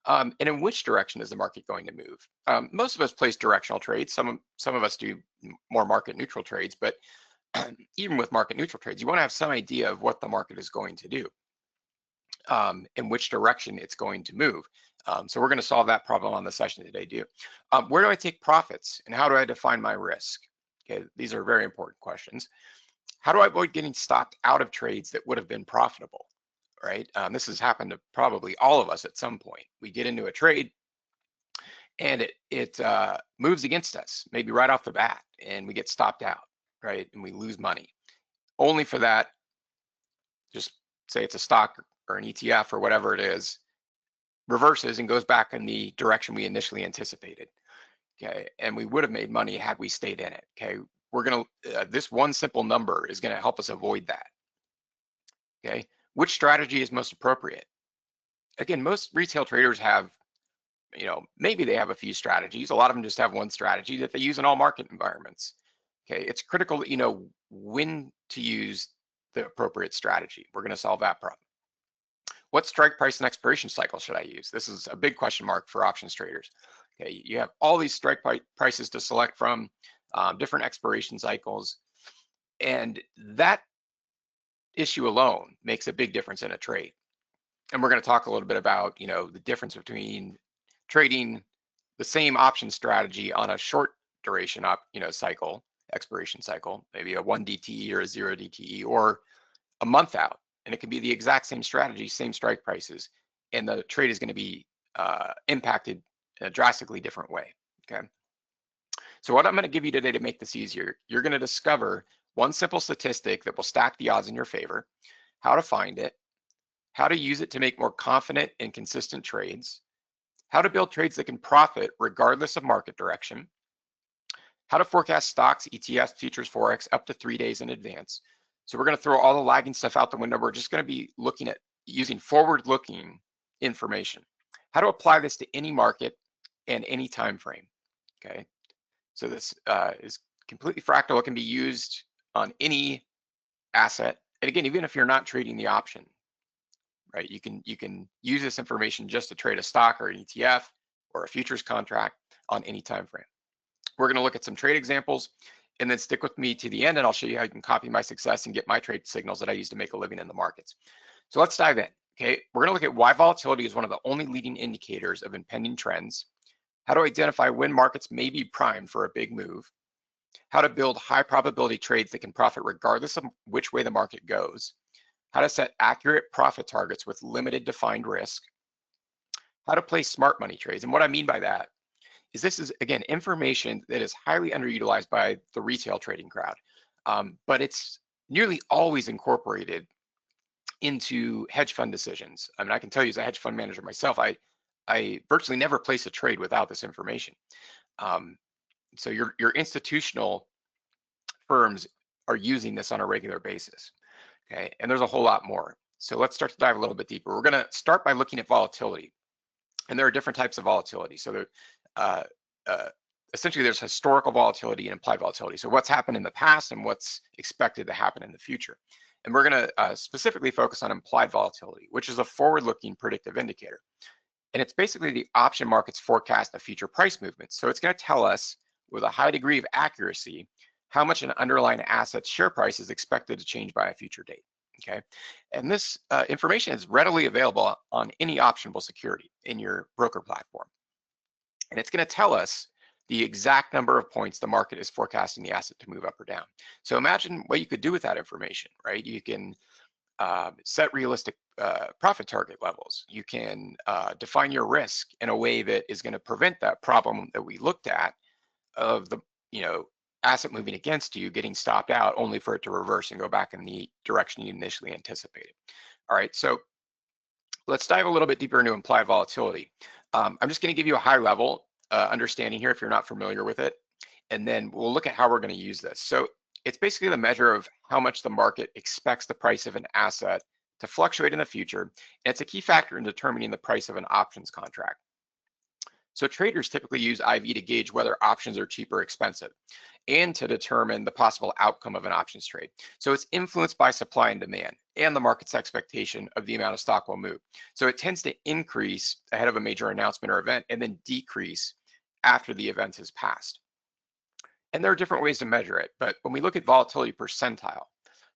Speaker 4: and in which direction is the market going to move? Most of us place directional trades. Some of us do more market neutral trades, but even with market neutral trades, you want to have some idea of what the market is going to do, in which direction it's going to move. So we're going to solve that problem on the session today, too. Where do I take profits and how do I define my risk? Okay, these are very important questions. How do I avoid getting stopped out of trades that would have been profitable, right? This has happened to probably all of us at some point. We get into a trade and it moves against us, maybe right off the bat, and we get stopped out, right? And we lose money. Only for that, just say it's a stock or an ETF or whatever it is, reverses and goes back in the direction we initially anticipated. Okay, and we would have made money had we stayed in it. Okay, we're gonna this one simple number is gonna help us avoid that. Okay, which strategy is most appropriate? Again, most retail traders have, maybe they have a few strategies. A lot of them just have one strategy that they use in all market environments. Okay, it's critical that you know when to use the appropriate strategy. We're gonna solve that problem. What strike price and expiration cycle should I use? This is a big question mark for options traders. Okay, you have all these strike prices to select from, different expiration cycles, and that issue alone makes a big difference in a trade. And we're going to talk a little bit about, the difference between trading the same option strategy on a short duration cycle, expiration cycle, maybe a 1 DTE or a 0 DTE, or a month out. And it can be the exact same strategy, same strike prices, and the trade is going to be impacted in a drastically different way. Okay. So what I'm going to give you today to make this easier, you're going to discover one simple statistic that will stack the odds in your favor, how to find it, how to use it to make more confident and consistent trades, how to build trades that can profit regardless of market direction, how to forecast stocks, ETFs, futures, Forex up to 3 days in advance. So we're going to throw all the lagging stuff out the window. We're just going to be looking at using forward-looking information. How to apply this to any market and any time frame. Okay, so this is completely fractal. It can be used on any asset, and again, even if you're not trading the option, right? You can use this information just to trade a stock or an ETF or a futures contract on any time frame. We're going to look at some trade examples, and then stick with me to the end, and I'll show you how you can copy my success and get my trade signals that I use to make a living in the markets. So let's dive in. Okay, we're going to look at why volatility is one of the only leading indicators of impending trends, how to identify when markets may be primed for a big move, how to build high probability trades that can profit regardless of which way the market goes, how to set accurate profit targets with limited defined risk, how to place smart money trades. And what I mean by that is this is, again, information that is highly underutilized by the retail trading crowd, but it's nearly always incorporated into hedge fund decisions. I mean, I can tell you as a hedge fund manager myself, I virtually never place a trade without this information. So your institutional firms are using this on a regular basis, okay? And there's a whole lot more. So let's start to dive a little bit deeper. We're gonna start by looking at volatility. And there are different types of volatility. So essentially there's historical volatility and implied volatility. So what's happened in the past and what's expected to happen in the future. And we're gonna specifically focus on implied volatility, which is a forward-looking predictive indicator. And it's basically the option market's forecast of future price movements. So it's gonna tell us with a high degree of accuracy how much an underlying asset's share price is expected to change by a future date, okay? And this information is readily available on any optionable security in your broker platform. And it's gonna tell us the exact number of points the market is forecasting the asset to move up or down. So imagine what you could do with that information, right? You can set realistic profit target levels. You can define your risk in a way that is gonna prevent that problem that we looked at of the, asset moving against you, getting stopped out only for it to reverse and go back in the direction you initially anticipated. All right, so let's dive a little bit deeper into implied volatility. I'm just going to give you a high level understanding here if you're not familiar with it, and then we'll look at how we're going to use this. So it's basically the measure of how much the market expects the price of an asset to fluctuate in the future, and it's a key factor in determining the price of an options contract. So traders typically use IV to gauge whether options are cheap or expensive, and to determine the possible outcome of an options trade. So it's influenced by supply and demand and the market's expectation of the amount of stock will move. So it tends to increase ahead of a major announcement or event and then decrease after the event has passed. And there are different ways to measure it, but when we look at volatility percentile,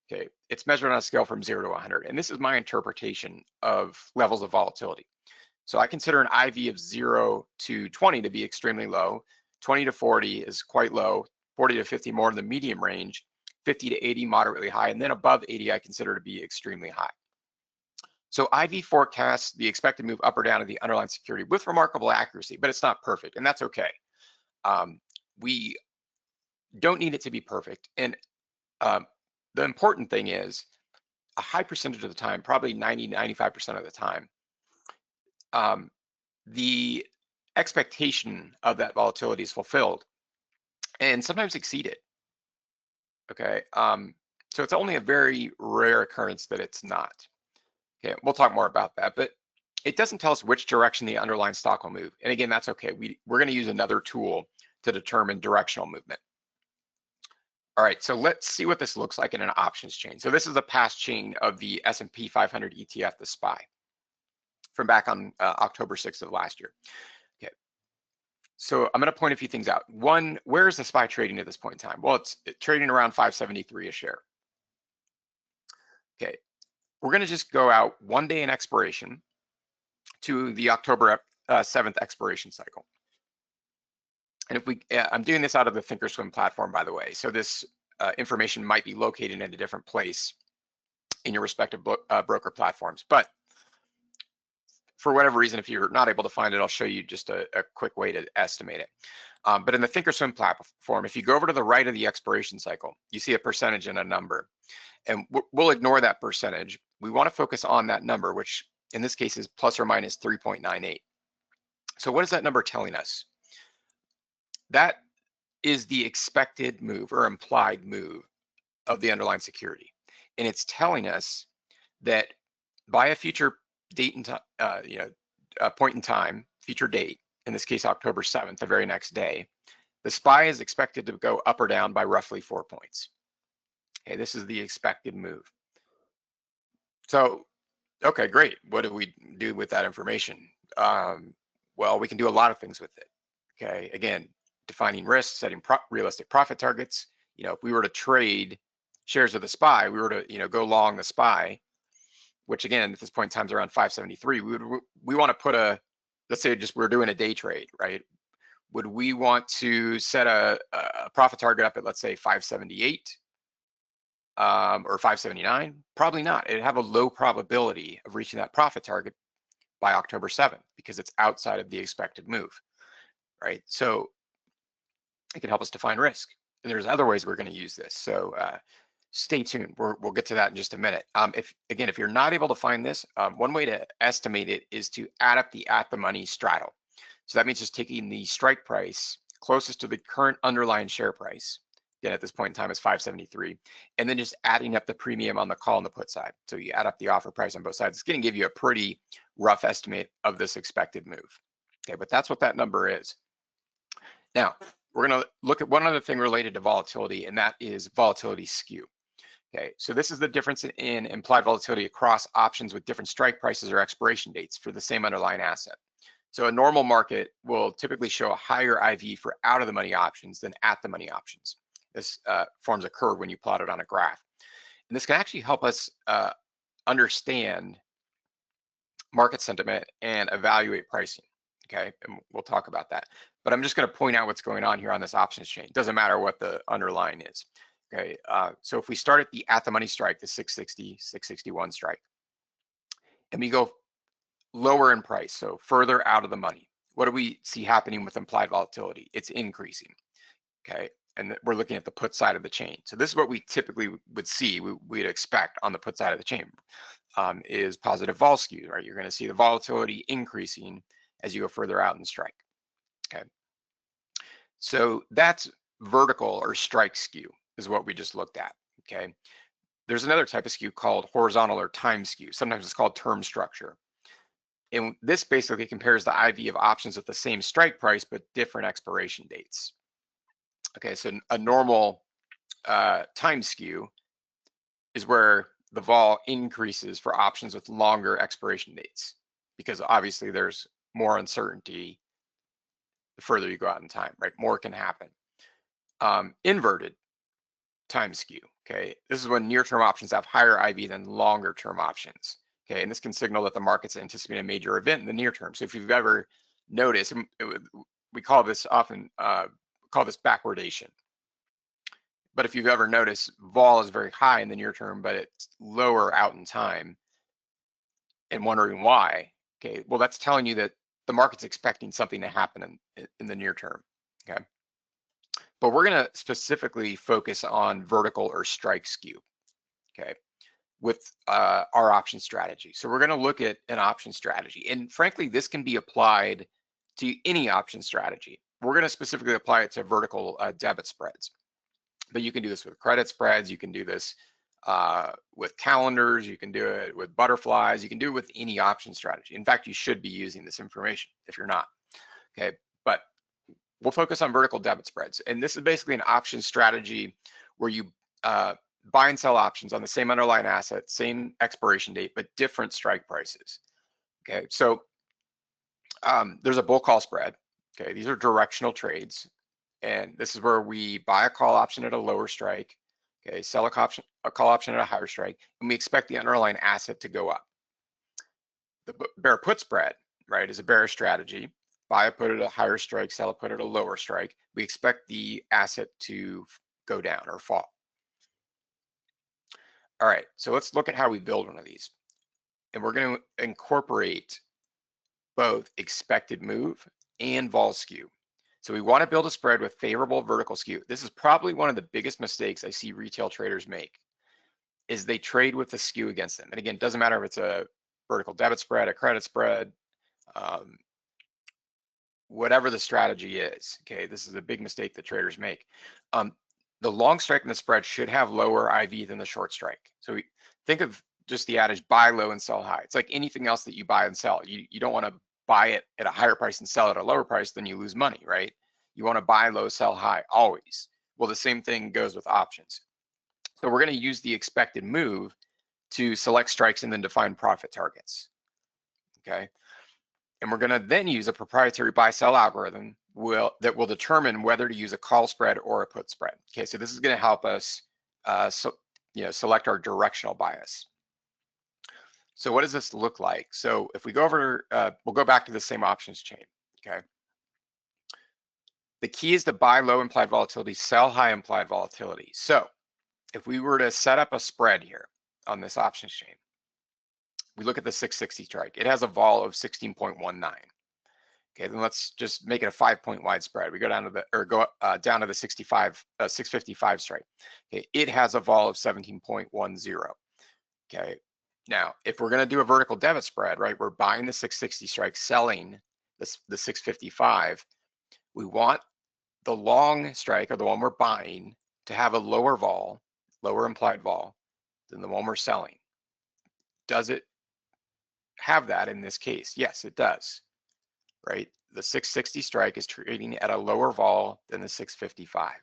Speaker 4: okay, it's measured on a scale from 0 to 100. And this is my interpretation of levels of volatility. So I consider an IV of 0 to 20 to be extremely low, 20 to 40 is quite low, 40 to 50 more in the medium range, 50 to 80 moderately high, and then above 80 I consider to be extremely high. So IV forecasts the expected move up or down of the underlying security with remarkable accuracy, but it's not perfect, and that's okay. We don't need it to be perfect, and the important thing is a high percentage of the time, probably 90–95% of the time, the expectation of that volatility is fulfilled and sometimes exceeded, okay? So it's only a very rare occurrence that it's not. Okay, we'll talk more about that, but it doesn't tell us which direction the underlying stock will move. And again, that's okay. We're gonna use another tool to determine directional movement. All right, so let's see what this looks like in an options chain. So this is a past chain of the S&P 500 ETF, the SPY, from back on October 6th of last year. Okay, so I'm gonna point a few things out. One, where is the SPY trading at this point in time? Well, it's trading around 573 a share. Okay, we're gonna just go out one day in expiration to the October 7th expiration cycle. And if we, I'm doing this out of the Thinkorswim platform, by the way, so this information might be located in a different place in your respective broker platforms. But for whatever reason, if you're not able to find it, I'll show you just a quick way to estimate it. But in the Thinkorswim platform, if you go over to the right of the expiration cycle, you see a percentage and a number. And we'll ignore that percentage. We want to focus on that number, which in this case is plus or minus 3.98. So what is that number telling us? That is the expected move or implied move of the underlying security. and it's telling us that by a future date and time, a point in time, future date, in this case October 7th, the very next day, the SPY is expected to go up or down by roughly 4 points. Okay, this is the expected move. So, okay, great. What do we do with that information? Well, we can do a lot of things with it. Okay, again, defining risks, setting realistic profit targets. If we were to trade shares of the SPY, we were to go long the SPY, which again at this point in time is around 573. We want to put let's say just we're doing a day trade, right? Would we want to set a profit target up at, let's say, 578 or 579? Probably not. It'd have a low probability of reaching that profit target by October 7th because it's outside of the expected move, right? So it can help us define risk. And there's other ways we're going to use this. So stay tuned. We'll get to that in just a minute. If you're not able to find this, one way to estimate it is to add up the at the money straddle. So that means just taking the strike price closest to the current underlying share price. Again, at this point in time is 573, and then just adding up the premium on the call and the put side. So you add up the offer price on both sides. It's going to give you a pretty rough estimate of this expected move. Okay, but that's what that number is. Now, we're going to look at one other thing related to volatility, and that is volatility skew. Okay, so this is the difference in implied volatility across options with different strike prices or expiration dates for the same underlying asset. So a normal market will typically show a higher IV for out of the money options than at the money options. This forms a curve when you plot it on a graph. And this can actually help us understand market sentiment and evaluate pricing. Okay, and we'll talk about that. But I'm just going to point out what's going on here on this options chain. It doesn't matter what the underlying is. Okay, so if we start at the money strike, the 660, 661 strike, and we go lower in price, so further out of the money, what do we see happening with implied volatility? It's increasing. Okay, and we're looking at the put side of the chain. So this is what we typically would see, we'd expect on the put side of the chain, is positive vol skew, right? You're going to see the volatility increasing as you go further out in the strike. Okay, so that's vertical or strike skew is what we just looked at. Okay, there's another type of skew called horizontal or time skew. Sometimes it's called term structure. And this basically compares the IV of options with the same strike price, but different expiration dates. Okay, so a normal time skew is where the vol increases for options with longer expiration dates, because obviously there's more uncertainty the further you go out in time, right? More can happen. Inverted time skew, okay? This is when near-term options have higher IV than longer-term options. Okay, and this can signal that the market's anticipating a major event in the near term. So if you've ever noticed, we call this often backwardation. But if you've ever noticed, vol is very high in the near term, but it's lower out in time, and wondering why. Okay, well, that's telling you that the market's expecting something to happen in the near term. Okay, but we're going to specifically focus on vertical or strike skew. Okay, with our option strategy. So we're going to look at an option strategy. And frankly, this can be applied to any option strategy. We're going to specifically apply it to vertical debit spreads. But you can do this with credit spreads. You can do this with calendars. You can do it with butterflies. You can do it with any option strategy. In fact, you should be using this information if you're not. Okay, but we'll focus on vertical debit spreads. And this is basically an option strategy where you buy and sell options on the same underlying asset, same expiration date, but different strike prices. Okay, so there's a bull call spread. Okay, these are directional trades, and this is where we buy a call option at a lower strike. Okay, sell a call option at a higher strike, and we expect the underlying asset to go up. The bear put spread, right, is a bearish strategy. Buy a put at a higher strike, sell a put at a lower strike. We expect the asset to go down or fall. All right, so let's look at how we build one of these. And we're going to incorporate both expected move and vol skew. So we want to build a spread with favorable vertical skew. This is probably one of the biggest mistakes I see retail traders make, is they trade with the skew against them. And again, it doesn't matter if it's a vertical debit spread, a credit spread, whatever the strategy is. Okay, this is a big mistake that traders make. The the long strike in the spread should have lower IV than the short strike. So think of just the adage, buy low and sell high. It's like anything else that you buy and sell. You don't want to buy it at a higher price and sell it at a lower price, then you lose money, right? You want to buy low, sell high, always. Well, the same thing goes with options. So we're going to use the expected move to select strikes and then define profit targets, okay? And we're going to then use a proprietary buy-sell algorithm that will determine whether to use a call spread or a put spread. Okay, so this is going to help us select our directional bias. So what does this look like? So if we go over, we'll go back to the same options chain, okay? The key is to buy low implied volatility, sell high implied volatility. So if we were to set up a spread here on this options chain, we look at the 660 strike. It has a vol of 16.19. Okay, then let's just make it a 5-point wide spread. We go down to the down to the 655 strike. Okay, it has a vol of 17.10. Okay, now if we're going to do a vertical debit spread, right, we're buying the 660 strike, selling the 655. We want the long strike, or the one we're buying, to have a lower vol, lower implied vol than the one we're selling. Does it have that in this case? Yes, it does. Right? The 660 strike is trading at a lower vol than the 655.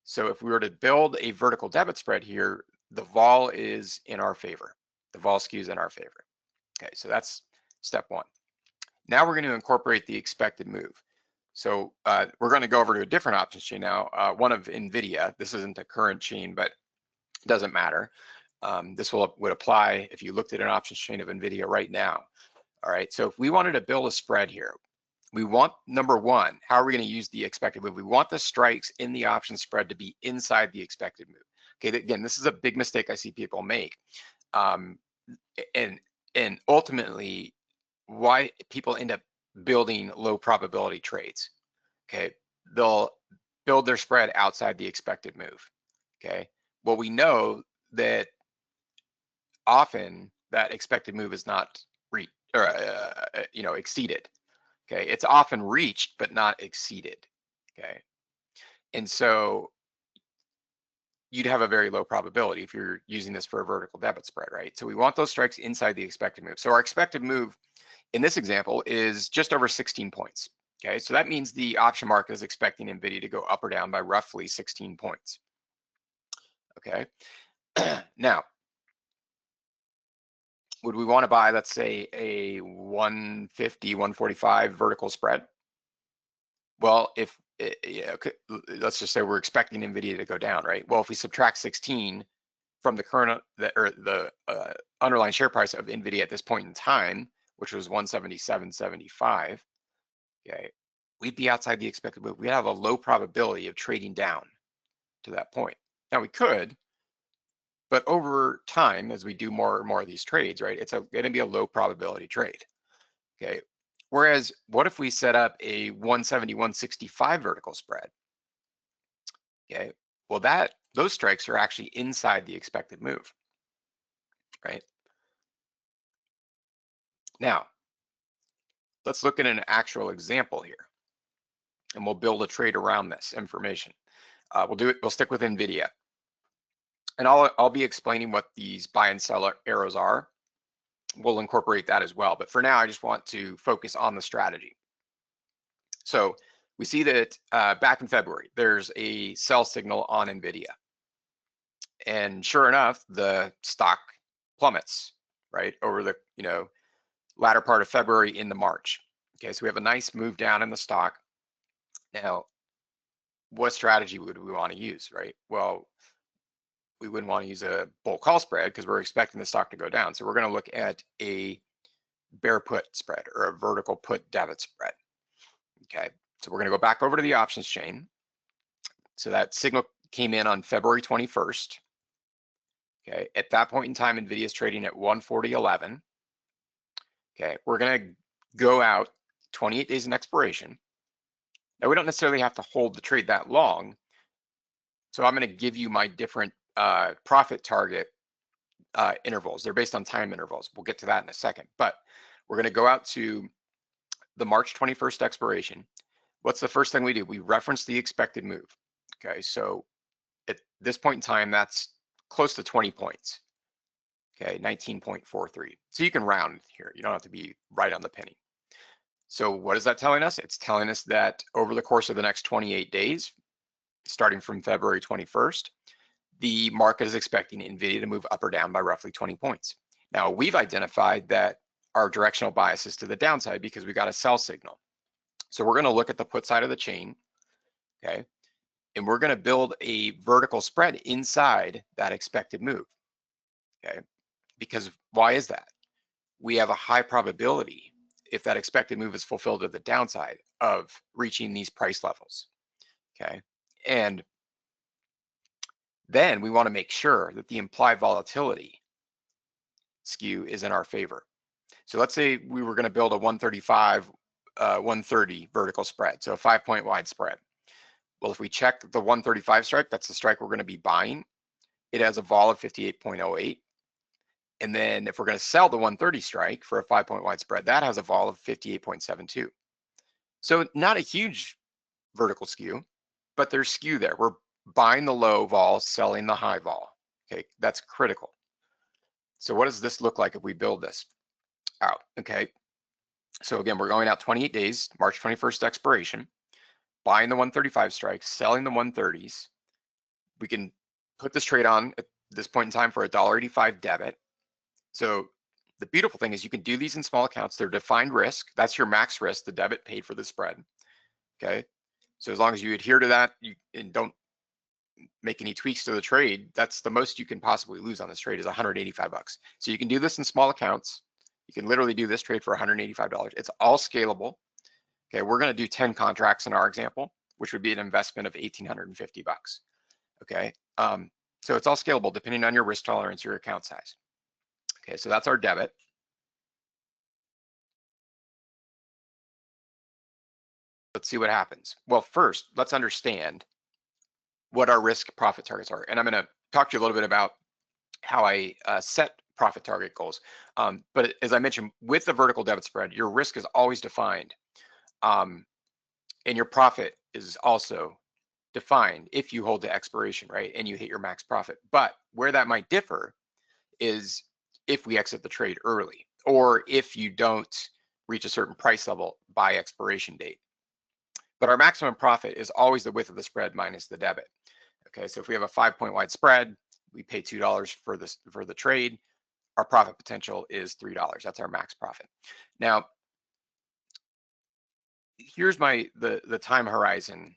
Speaker 4: So if we were to build a vertical debit spread here, the vol is in our favor. The vol skews in our favor. Okay, so that's step one. Now we're going to incorporate the expected move. So we're going to go over to a different options chain now, one of NVIDIA. This isn't a current chain, but it doesn't matter. This would apply if you looked at an options chain of NVIDIA right now. All right, so if we wanted to build a spread here, we want, number one, how are we going to use the expected move? We want the strikes in the option spread to be inside the expected move. Okay, again, this is a big mistake I see people make. And ultimately, why people end up building low probability trades. Okay, they'll build their spread outside the expected move. Okay, well, we know that often that expected move is not exceeded. Okay, it's often reached but not exceeded. Okay, and so you'd have a very low probability if you're using this for a vertical debit spread, right? So we want those strikes inside the expected move. So our expected move in this example is just over 16 points. Okay, so that means the option market is expecting NVIDIA to go up or down by roughly 16 points. Okay, now, would we want to buy, let's say, a 150, 145 vertical spread? Well, let's just say we're expecting NVIDIA to go down, right? Well, if we subtract 16 from the current, the underlying share price of NVIDIA at this point in time, which was 177.75, okay, we'd be outside the expected move. We'd have a low probability of trading down to that point. Now we could, but over time, as we do more and more of these trades, right, it's going to be a low probability trade. Okay. Whereas, what if we set up a 170, 165 vertical spread? Okay. Well, those strikes are actually inside the expected move, right? Now, let's look at an actual example here, and we'll build a trade around this information. We'll stick with NVIDIA. And I'll be explaining what these buy and sell arrows are. We'll incorporate that as well. But for now, I just want to focus on the strategy. So we see that back in February, there's a sell signal on NVIDIA. And sure enough, the stock plummets, right, over the latter part of February into March. Okay, so we have a nice move down in the stock. Now, what strategy would we want to use, right? Well, we wouldn't want to use a bull call spread because we're expecting the stock to go down. So we're going to look at a bear put spread or a vertical put debit spread. Okay, so we're going to go back over to the options chain. So that signal came in on February 21st. Okay, at that point in time, NVIDIA is trading at 140.11. Okay, we're going to go out 28 days in expiration. Now, we don't necessarily have to hold the trade that long. So I'm going to give you my different profit target intervals. They're based on time intervals. We'll get to that in a second. But we're going to go out to the March 21st expiration. What's the first thing we do? We reference the expected move. Okay, so at this point in time, that's close to 20 points. Okay, 19.43. So you can round here. You don't have to be right on the penny. So what is that telling us? It's telling us that over the course of the next 28 days, starting from February 21st, the market is expecting NVIDIA to move up or down by roughly 20 points. Now, we've identified that our directional bias is to the downside because we got a sell signal. So we're going to look at the put side of the chain, okay? And we're going to build a vertical spread inside that expected move, okay? Because why is that? We have a high probability, if that expected move is fulfilled to the downside, of reaching these price levels, okay? And then we want to make sure that the implied volatility skew is in our favor. So let's say we were going to build a 135, 130 vertical spread, so a 5-point wide spread. Well, if we check the 135 strike, that's the strike we're going to be buying. It has a vol of 58.08. And then if we're going to sell the 130 strike for a 5-point wide spread, that has a vol of 58.72. So not a huge vertical skew, but there's skew there. We're buying the low vol, selling the high vol. Okay, that's critical. So what does this look like if we build this out? Okay, so again, we're going out 28 days, March 21st expiration, buying the 135 strikes, selling the 130s. We can put this trade on at this point in time for a $1.85 debit. So the beautiful thing is you can do these in small accounts. They're defined risk. That's your max risk, the debit paid for the spread. Okay, so as long as you adhere to that and don't make any tweaks to the trade, that's the most you can possibly lose on this trade is $185. So you can do this in small accounts. You can literally do this trade for $185. It's all scalable. Okay, we're going to do 10 contracts in our example, which would be an investment of $1,850. Okay, so it's all scalable depending on your risk tolerance, your account size. Okay, so that's our debit. Let's see what happens. Well, first, let's understand what our risk profit targets are. And I'm going to talk to you a little bit about how I set profit target goals. But as I mentioned, with the vertical debit spread, your risk is always defined. And your profit is also defined if you hold to expiration, right? And you hit your max profit. But where that might differ is if we exit the trade early, or if you don't reach a certain price level by expiration date. But our maximum profit is always the width of the spread minus the debit. Okay, so if we have a 5-point wide spread, we pay $2 for the trade. Our profit potential is $3. That's our max profit. Now, here's the time horizon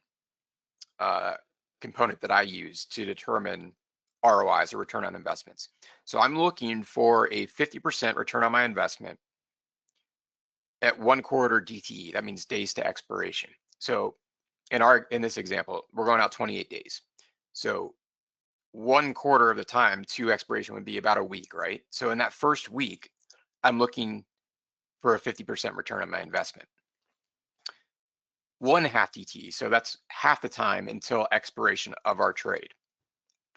Speaker 4: component that I use to determine ROIs, or return on investments. So I'm looking for a 50% return on my investment at 1 quarter DTE. That means days to expiration. So in this example, we're going out 28 days. So 1 quarter of the time to expiration would be about a week, right? So in that first week, I'm looking for a 50% return on my investment. 1/2 DTE, so that's half the time until expiration of our trade.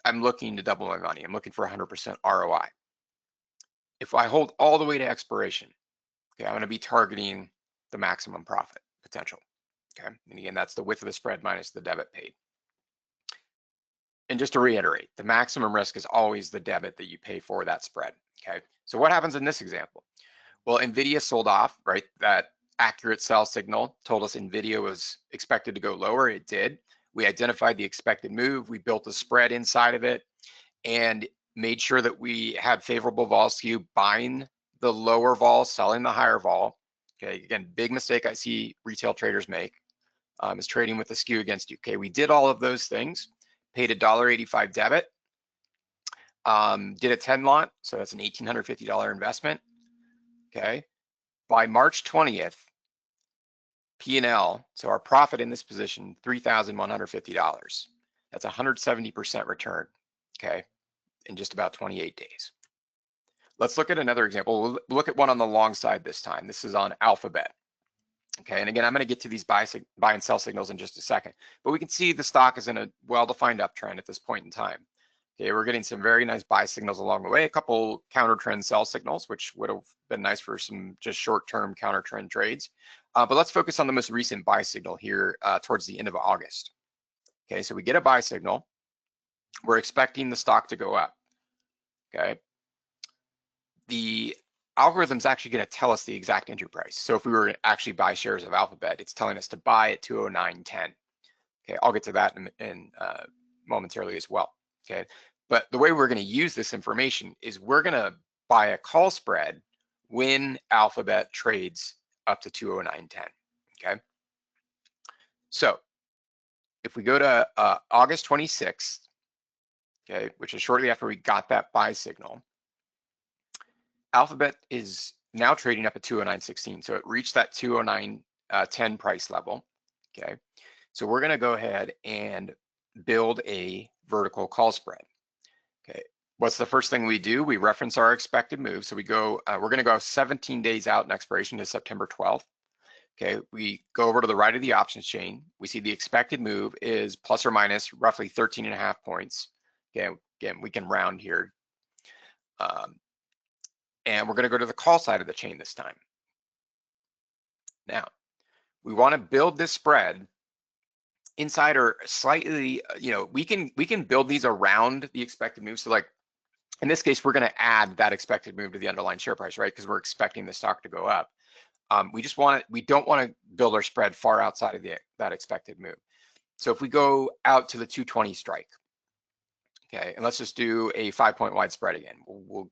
Speaker 4: I'm looking to double my money. I'm looking for 100% ROI. If I hold all the way to expiration, okay, I'm going to be targeting the maximum profit potential. Okay, and again, that's the width of the spread minus the debit paid. And just to reiterate, the maximum risk is always the debit that you pay for that spread. Okay, so what happens in this example? Well, NVIDIA sold off, right? That accurate sell signal told us NVIDIA was expected to go lower. It did. We identified the expected move. We built a spread inside of it and made sure that we had favorable vol skew, buying the lower vol, selling the higher vol. Okay, again, big mistake I see retail traders make is trading with the skew against you. Okay, we did all of those things, paid a $1.85 debit, did a 10 lot, so that's an $1,850 investment. Okay, by March 20th, P&L, so our profit in this position, $3,150. That's 170% return, okay, in just about 28 days. Let's look at another example. We'll look at one on the long side this time. This is on Alphabet. Okay, and again, I'm going to get to these buy and sell signals in just a second, but we can see the stock is in a well-defined uptrend at this point in time. Okay, we're getting some very nice buy signals along the way, a couple counter trend sell signals, which would have been nice for some just short-term counter trend trades. But let's focus on the most recent buy signal here towards the end of August. Okay, so we get a buy signal. we're expecting the stock to go up, okay? The algorithm's actually going to tell us the exact entry price. So if we were to actually buy shares of Alphabet, it's telling us to buy at 209.10. Okay, I'll get to that in momentarily as well. Okay, but the way we're going to use this information is we're going to buy a call spread when Alphabet trades up to 209.10. Okay, so if we go to August 26th, okay, which is shortly after we got that buy signal, Alphabet is now trading up at 209.16. So it reached that 209.10 price level. Okay, so we're going to go ahead and build a vertical call spread. Okay, what's the first thing we do? We reference our expected move. So we go, we're going to go 17 days out in expiration to September 12th. Okay, we go over to the right of the options chain. We see the expected move is plus or minus roughly 13.5 points. Okay, again, we can round here. And we're going to go to the call side of the chain this time. Now, we want to build this spread inside or slightly, we can build these around the expected move. So like in this case, we're going to add that expected move to the underlying share price, right? Because we're expecting the stock to go up. We don't want to build our spread far outside of that expected move. So if we go out to the 220 strike, okay, and let's just do a 5-point wide spread again. We'll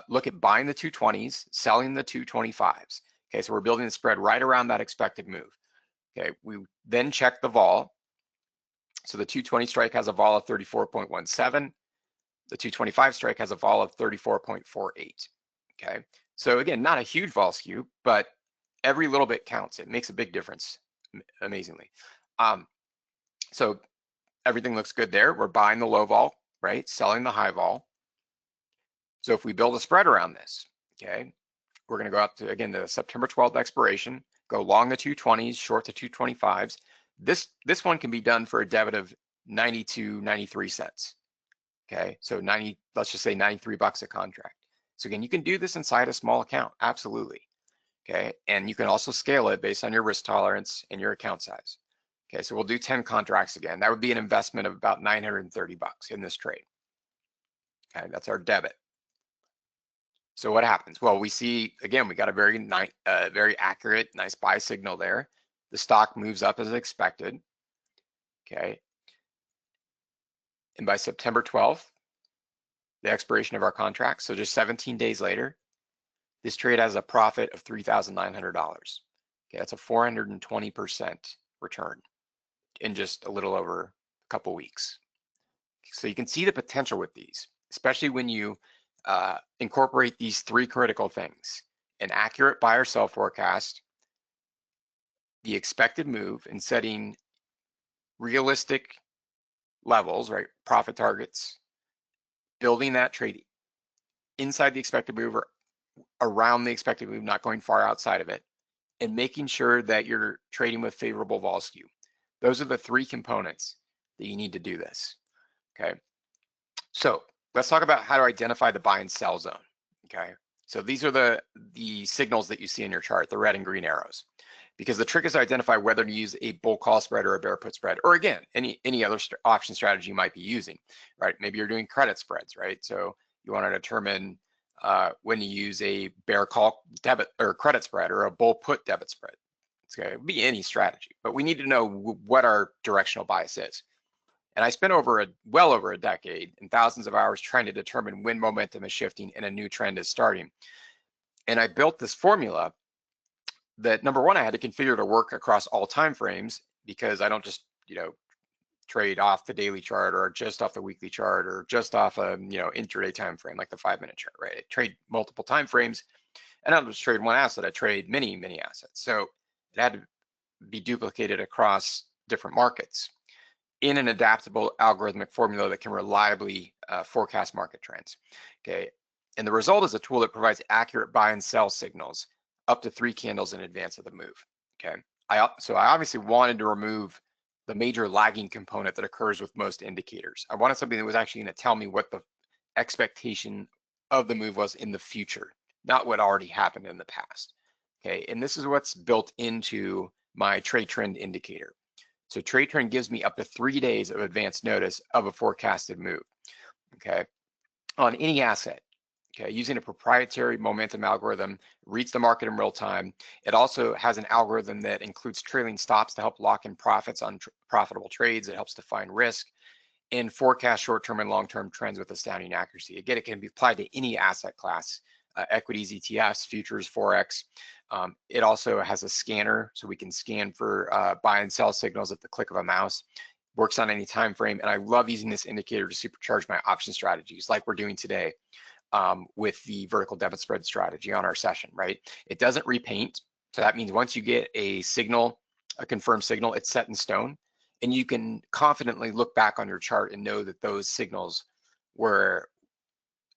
Speaker 4: look at buying the 220s, selling the 225s. Okay, so we're building the spread right around that expected move. Okay, we then check the vol. So the 220 strike has a vol of 34.17. The 225 strike has a vol of 34.48. Okay, so again, not a huge vol skew, but every little bit counts. It makes a big difference, amazingly. So everything looks good there. We're buying the low vol, right? Selling the high vol. So if we build a spread around this, okay, we're going to go out to, again, the September 12th expiration, go long the 220s, short the 225s. This one can be done for a debit of 93 cents. Okay, so let's just say $93 a contract. So again, you can do this inside a small account, absolutely. Okay, and you can also scale it based on your risk tolerance and your account size. Okay, so we'll do 10 contracts again. That would be an investment of about $930 in this trade. Okay, that's our debit. So what happens? Well, we see, again, we got a very accurate, nice buy signal there. The stock moves up as expected. Okay. And by September 12th, the expiration of our contract, so just 17 days later, this trade has a profit of $3,900. Okay, that's a 420% return in just a little over a couple weeks. So you can see the potential with these, especially when you incorporate these three critical things: an accurate buy or sell forecast, the expected move, and setting realistic levels, right? Profit targets, building that trade inside the expected move or around the expected move, not going far outside of it, and making sure that you're trading with favorable vol skew. Those are the three components that you need to do this. Okay, so let's talk about how to identify the buy and sell zone. Okay, so these are the signals that you see in your chart, the red and green arrows, because the trick is to identify whether to use a bull call spread or a bear put spread, or again, any other option strategy you might be using, right? Maybe you're doing credit spreads, right? So you want to determine when you use a bear call debit or credit spread or a bull put debit spread. It's going to be any strategy, but we need to know what our directional bias is. And I spent well over a decade and thousands of hours trying to determine when momentum is shifting and a new trend is starting. And I built this formula that, number one, I had to configure to work across all time frames, because I don't just, trade off the daily chart or just off the weekly chart or just off a, intraday time frame like the 5-minute chart, right? I trade multiple time frames, and I don't just trade one asset, I trade many assets. So it had to be duplicated across different markets in an adaptable algorithmic formula that can reliably forecast market trends. Okay, and the result is a tool that provides accurate buy and sell signals up to 3 candles in advance of the move. Okay, so I obviously wanted to remove the major lagging component that occurs with most indicators. I wanted something that was actually going to tell me what the expectation of the move was in the future, not what already happened in the past. Okay, and this is what's built into my trade trend indicator. So trade trend gives me up to 3 days of advance notice of a forecasted move, okay, on any asset. Okay, using a proprietary momentum algorithm, reads the market in real time. It also has an algorithm that includes trailing stops to help lock in profits on profitable trades. It helps define risk and forecast short-term and long-term trends with astounding accuracy. Again, it can be applied to any asset class, equities, ETFs, futures, Forex. It also has a scanner, so we can scan for buy and sell signals at the click of a mouse. Works on any time frame, and I love using this indicator to supercharge my option strategies like we're doing today. With the vertical debit spread strategy on our session, right? It doesn't repaint. So that means once you get a signal, a confirmed signal, it's set in stone, and you can confidently look back on your chart and know that those signals were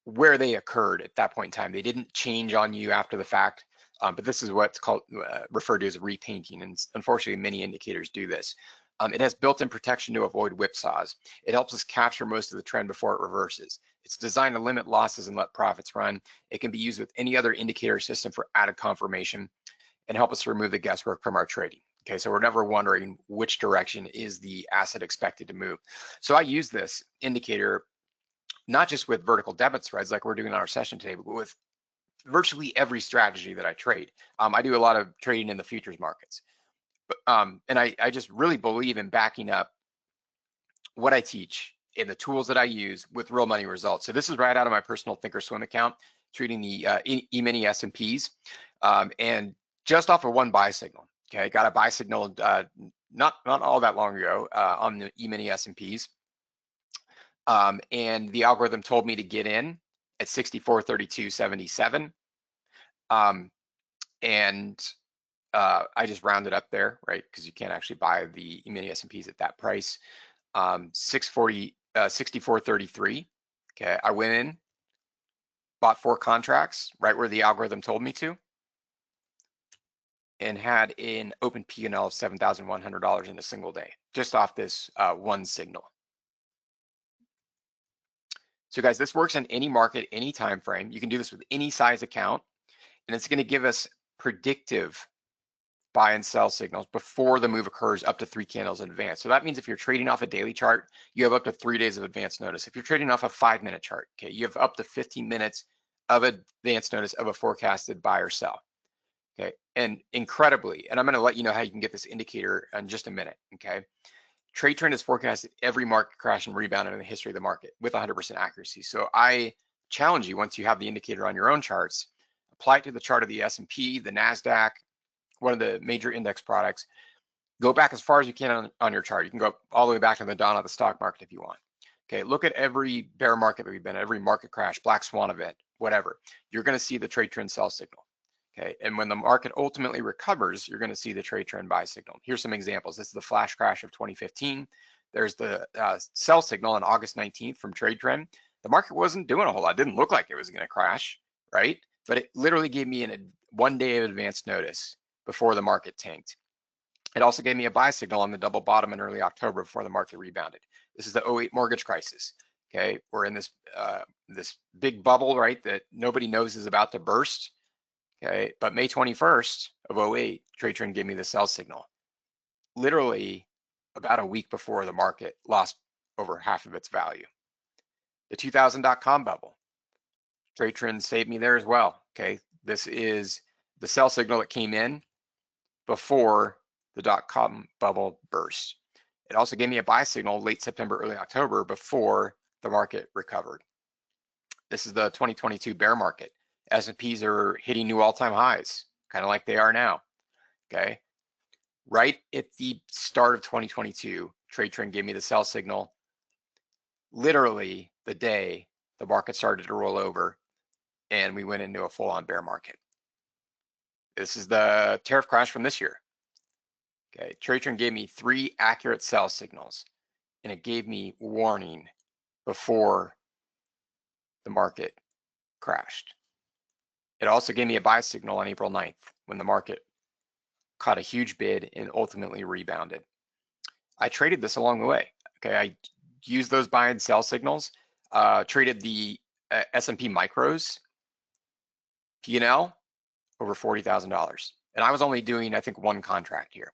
Speaker 4: where they occurred at that point in time. They didn't change on you after the fact, but this is what's called referred to as repainting, and unfortunately many indicators do this. It has built-in protection to avoid whipsaws. It helps us capture most of the trend before it reverses. It's designed to limit losses and let profits run. It can be used with any other indicator system for added confirmation and help us remove the guesswork from our trading. Okay, so we're never wondering which direction is the asset expected to move. So I use this indicator not just with vertical debit spreads like we're doing on our session today, but with virtually every strategy that I trade. I do a lot of trading in the futures markets. And I just really believe in backing up what I teach and the tools that I use with real money results. So this is right out of my personal Thinkorswim account, trading the E-mini S&Ps, and just off of one buy signal. Okay, got a buy signal not all that long ago on the E-mini S&Ps, and the algorithm told me to get in at 64.3277, and I just rounded up there, right? Because you can't actually buy the E-mini S&Ps at that price. 64.33. Okay, I went in, bought 4 contracts right where the algorithm told me to, and had an open P&L of $7,100 in a single day, just off this one signal. So guys, this works in any market, any time frame. You can do this with any size account, and it's going to give us predictive buy and sell signals before the move occurs up to 3 candles in advance. So that means if you're trading off a daily chart, you have up to 3 days of advance notice. If you're trading off a 5-minute chart, okay, you have up to 15 minutes of advance notice of a forecasted buy or sell. Okay, and incredibly, and I'm going to let you know how you can get this indicator in just a minute. Okay, trade trend has forecasted every market crash and rebound in the history of the market with 100% accuracy. So I challenge you, once you have the indicator on your own charts, apply it to the chart of the S&P, the NASDAQ, one of the major index products. Go back as far as you can on your chart. You can go all the way back to the dawn of the stock market if you want. Okay, look at every bear market that we've been in, every market crash, black swan event, whatever. You're going to see the trade trend sell signal. Okay, and when the market ultimately recovers, you're going to see the trade trend buy signal. Here's some examples. This is the flash crash of 2015. There's the sell signal on August 19th from trade trend. The market wasn't doing a whole lot. It didn't look like it was going to crash, right? But it literally gave me a 1 day of advance notice before the market tanked. It also gave me a buy signal on the double bottom in early October before the market rebounded. This is the 08 mortgage crisis. Okay, we're in this this big bubble, right, that nobody knows is about to burst. Okay, but May 21st of 08, trade trend gave me the sell signal. Literally about a week before the market lost over half of its value. The 2000.com bubble, trade trend saved me there as well. Okay, this is the sell signal that came in before the .com bubble burst. It also gave me a buy signal late September, early October before the market recovered. This is the 2022 bear market. S&Ps are hitting new all-time highs, kind of like they are now, okay? Right at the start of 2022, trade trend gave me the sell signal literally the day the market started to roll over and we went into a full-on bear market. This is the tariff crash from this year. Okay, trade trend gave me 3 accurate sell signals, and it gave me warning before the market crashed. It also gave me a buy signal on April 9th when the market caught a huge bid and ultimately rebounded. I traded this along the way. Okay, I used those buy and sell signals, traded the S&P micros, P&L over $40,000. And I was only doing, I think, 1 contract here.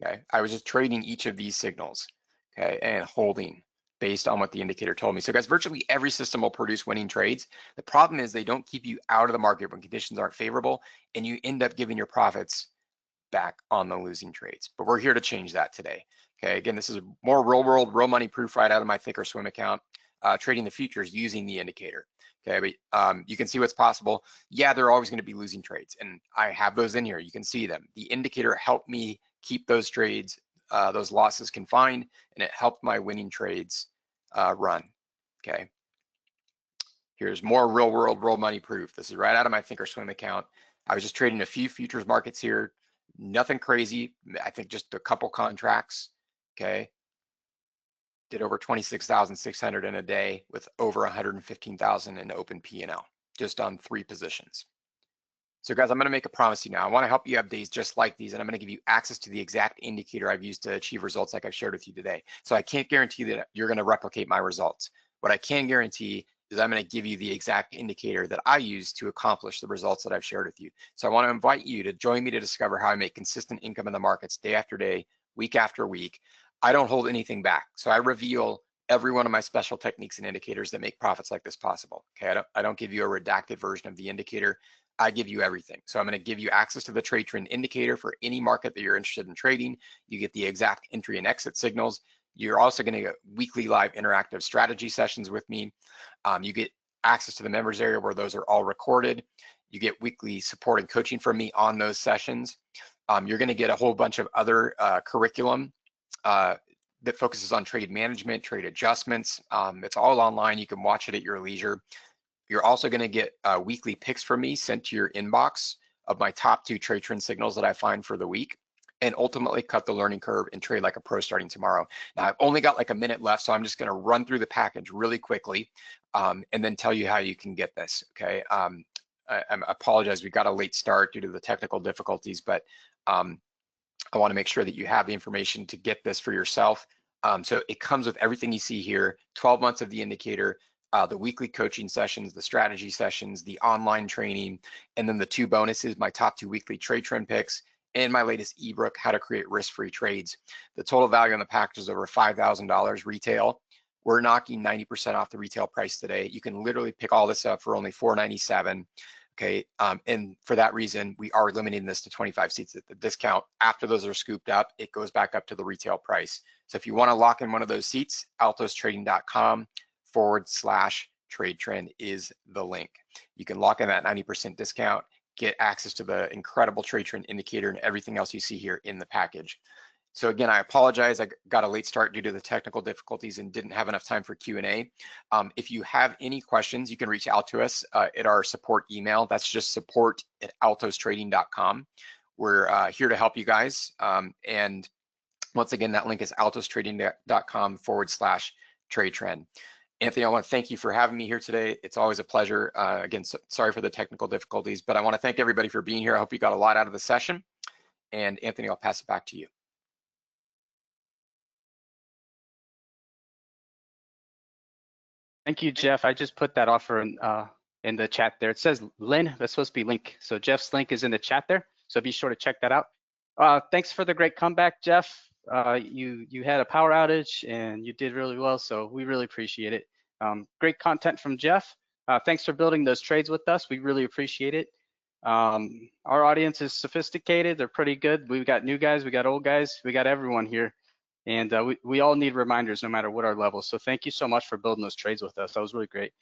Speaker 4: Okay, I was just trading each of these signals, okay, and holding based on what the indicator told me. So guys, virtually every system will produce winning trades. The problem is they don't keep you out of the market when conditions aren't favorable, and you end up giving your profits back on the losing trades. But we're here to change that today. Okay, again, this is more real world, real money proof right out of my Thinkorswim account, trading the futures using the indicator. Okay, but you can see what's possible. Yeah, there are always going to be losing trades, and I have those in here. You can see them. The indicator helped me keep those trades, those losses confined, and it helped my winning trades run. Okay, here's more real world, real money proof. This is right out of my Thinkorswim account. I was just trading a few futures markets here, nothing crazy. I think just a couple contracts. Okay, did over 26,600 in a day with over 115,000 in open P&L, just on 3 positions. So guys, I'm going to make a promise to you now. I want to help you have days just like these, and I'm going to give you access to the exact indicator I've used to achieve results like I've shared with you today. So I can't guarantee that you're going to replicate my results. What I can guarantee is I'm going to give you the exact indicator that I use to accomplish the results that I've shared with you. So I want to invite you to join me to discover how I make consistent income in the markets day after day, week after week. I don't hold anything back. So I reveal every one of my special techniques and indicators that make profits like this possible. Okay, I don't give you a redacted version of the indicator. I give you everything. So I'm going to give you access to the trade trend indicator for any market that you're interested in trading. You get the exact entry and exit signals. You're also going to get weekly live interactive strategy sessions with me. You get access to the members area where those are all recorded. You get weekly support and coaching from me on those sessions. You're going to get a whole bunch of other curriculum that focuses on trade management, trade adjustments. It's all online. You can watch it at your leisure. You're also going to get weekly picks from me sent to your inbox of my top 2 trade trend signals that I find for the week, and ultimately cut the learning curve and trade like a pro starting tomorrow. Now, I've only got like a minute left, so I'm just going to run through the package really quickly and then tell you how you can get this, okay? I apologize, we got a late start due to the technical difficulties, but I want to make sure that you have the information to get this for yourself. So it comes with everything you see here, 12 months of the indicator, the weekly coaching sessions, the strategy sessions, the online training, and then the 2 bonuses, my top 2 weekly trade trend picks, and my latest ebook, How to Create Risk-Free Trades. The total value on the package is over $5,000 retail. We're knocking 90% off the retail price today. You can literally pick all this up for only $497. Okay, and for that reason, we are limiting this to 25 seats at the discount. After those are scooped up, it goes back up to the retail price. So if you want to lock in one of those seats, altostrading.com/trade trend is the link. You can lock in that 90% discount, get access to the incredible trade trend indicator and everything else you see here in the package. So again, I apologize. I got a late start due to the technical difficulties and didn't have enough time for Q&A. If you have any questions, you can reach out to us at our support email. That's just support@altostrading.com. We're here to help you guys. And once again, that link is altostrading.com/trade trend. Anthony, I want to thank you for having me here today. It's always a pleasure. Again, sorry for the technical difficulties, but I want to thank everybody for being here. I hope you got a lot out of the session. And Anthony, I'll pass it back to you.
Speaker 2: Thank you, Jeff. I just put that offer in the chat there. It says Lynn, that's supposed to be link. So Jeff's link is in the chat there. So be sure to check that out. Thanks for the great comeback, Jeff. You had a power outage and you did really well. So we really appreciate it. Great content from Jeff. Thanks for building those trades with us. We really appreciate it. Our audience is sophisticated. They're pretty good. We've got new guys, we got old guys, we got everyone here. And we all need reminders no matter what our level. So thank you so much for building those trades with us. That was really great.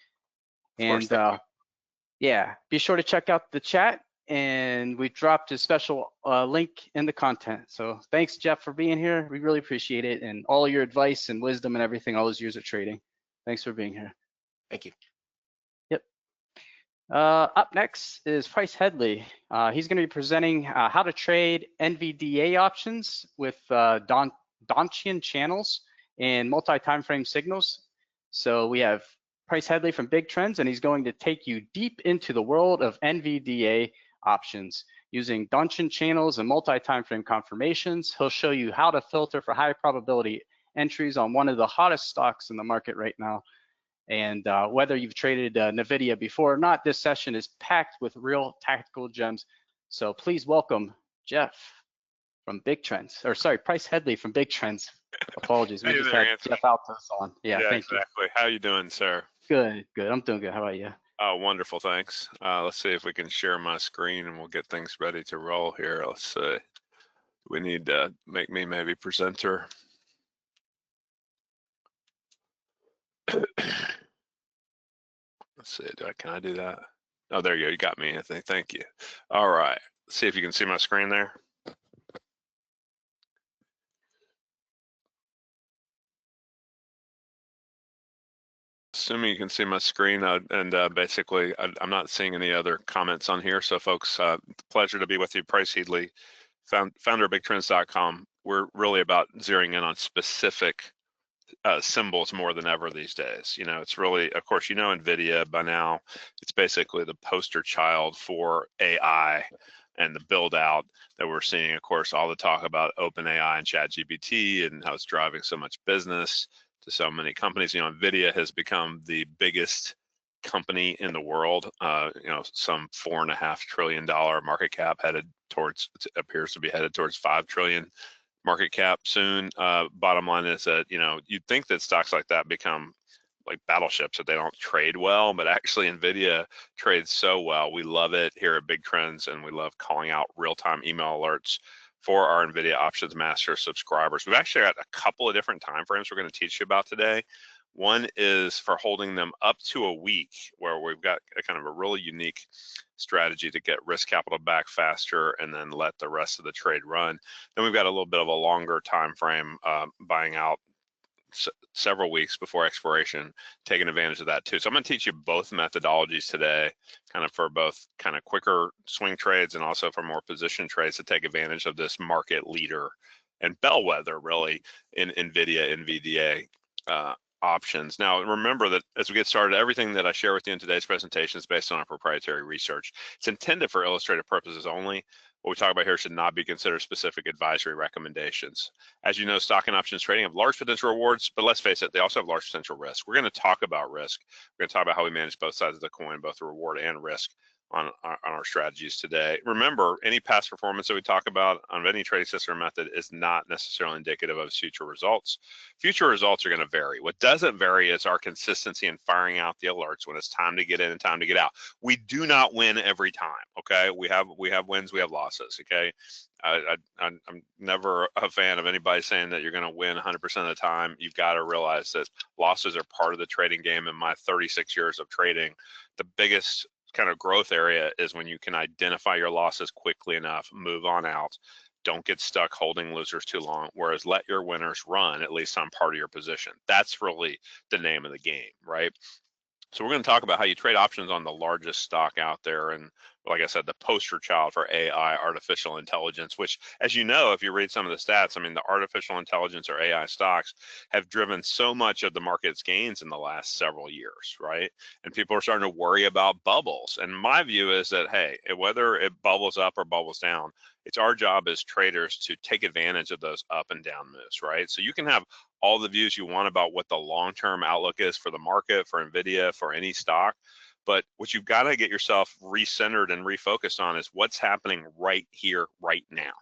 Speaker 2: And yeah, be sure to check out the chat. And we dropped a special link in the content. So thanks, Jeff, for being here. We really appreciate it. And all your advice and wisdom and everything, all those years of trading. Thanks for being here.
Speaker 4: Thank you.
Speaker 2: Yep. Up next is Price Headley. He's going to be presenting how to trade NVDA options with Donchian channels and multi-timeframe signals. So we have Price Headley from Big Trends, and he's going to take you deep into the world of NVDA options using Donchian channels and multi-timeframe confirmations. He'll show you how to filter for high probability entries on one of the hottest stocks in the market right now. And whether you've traded NVIDIA before or not, this session is packed with real tactical gems. So please welcome Jeff. from Big Trends, or sorry, Price Headley from Big Trends. Apologies, we
Speaker 5: Hey
Speaker 2: just
Speaker 5: there,
Speaker 2: had
Speaker 5: Anthony.
Speaker 2: Jeff Altos on. Yeah, thank
Speaker 5: exactly. How you doing, sir?
Speaker 2: you. Good, good. I'm doing good. How about you?
Speaker 5: Oh, wonderful, thanks. Let's see if we can share my screen and we'll get things ready to roll here. Let's see. We need to make me maybe presenter. Let's see, can I do that? Oh, there you go, you got me, Anthony, thank you. All right, let's see if you can see my screen there. Assuming you can see my screen, and basically, I'm not seeing any other comments on here. So folks, pleasure to be with you. Price Headley, founder of BigTrends.com. We're really about zeroing in on specific symbols more than ever these days. You know, it's really, of course, you know, NVIDIA by now, it's basically the poster child for AI and the build out that we're seeing. Of course, all the talk about OpenAI and ChatGPT and how it's driving so much business to so many companies. You know, NVIDIA has become the biggest company in the world, you know, some $4.5 trillion market cap headed towards, appears to be headed towards 5 trillion market cap soon. Bottom line is that, you know, you'd think that stocks like that become like battleships, that they don't trade well, but actually NVIDIA trades so well. We love it here at Big Trends, and we love calling out real-time email alerts for our NVIDIA Options Master subscribers. We've actually got a couple of different time frames we're going to teach you about today. One is for holding them up to a week, where we've got a kind of a really unique strategy to get risk capital back faster and then let the rest of the trade run. Then we've got a little bit of a longer time frame, buying out several weeks before expiration, taking advantage of that too. So I'm going to teach you both methodologies today, kind of for both kind of quicker swing trades and also for more position trades to take advantage of this market leader and bellwether really in NVIDIA, NVDA options. Now, remember that as we get started, everything that I share with you in today's presentation is based on our proprietary research. It's intended for illustrative purposes only. What we talk about here should not be considered specific advisory recommendations. As you know, stock and options trading have large potential rewards, but let's face it, they also have large potential risk. We're going to talk about risk. We're going to talk about how we manage both sides of the coin, both the reward and risk on our strategies today. Remember, any past performance that we talk about on any trading system or method is not necessarily indicative of future results. Future results are going to vary. What doesn't vary is our consistency in firing out the alerts when it's time to get in and time to get out. We do not win every time, okay? We have wins, we have losses, okay? I'm never a fan of anybody saying that you're going to win 100% of the time. You've got to realize that losses are part of the trading game. In my 36 years of trading, the biggest kind of growth area is when you can identify your losses quickly enough, move on out, don't get stuck holding losers too long, whereas let your winners run, at least on part of your position. That's really the name of the game, right? So we're going to talk about how you trade options on the largest stock out there. And like I said, the poster child for AI, artificial intelligence, which, as you know, if you read some of the stats, I mean, the artificial intelligence or AI stocks have driven so much of the market's gains in the last several years, right? And people are starting to worry about bubbles. And my view is that, hey, whether it bubbles up or bubbles down, it's our job as traders to take advantage of those up and down moves, right? So you can have all the views you want about what the long-term outlook is for the market, for NVIDIA, for any stock. But what you've got to get yourself recentered and refocused on is what's happening right here, right now.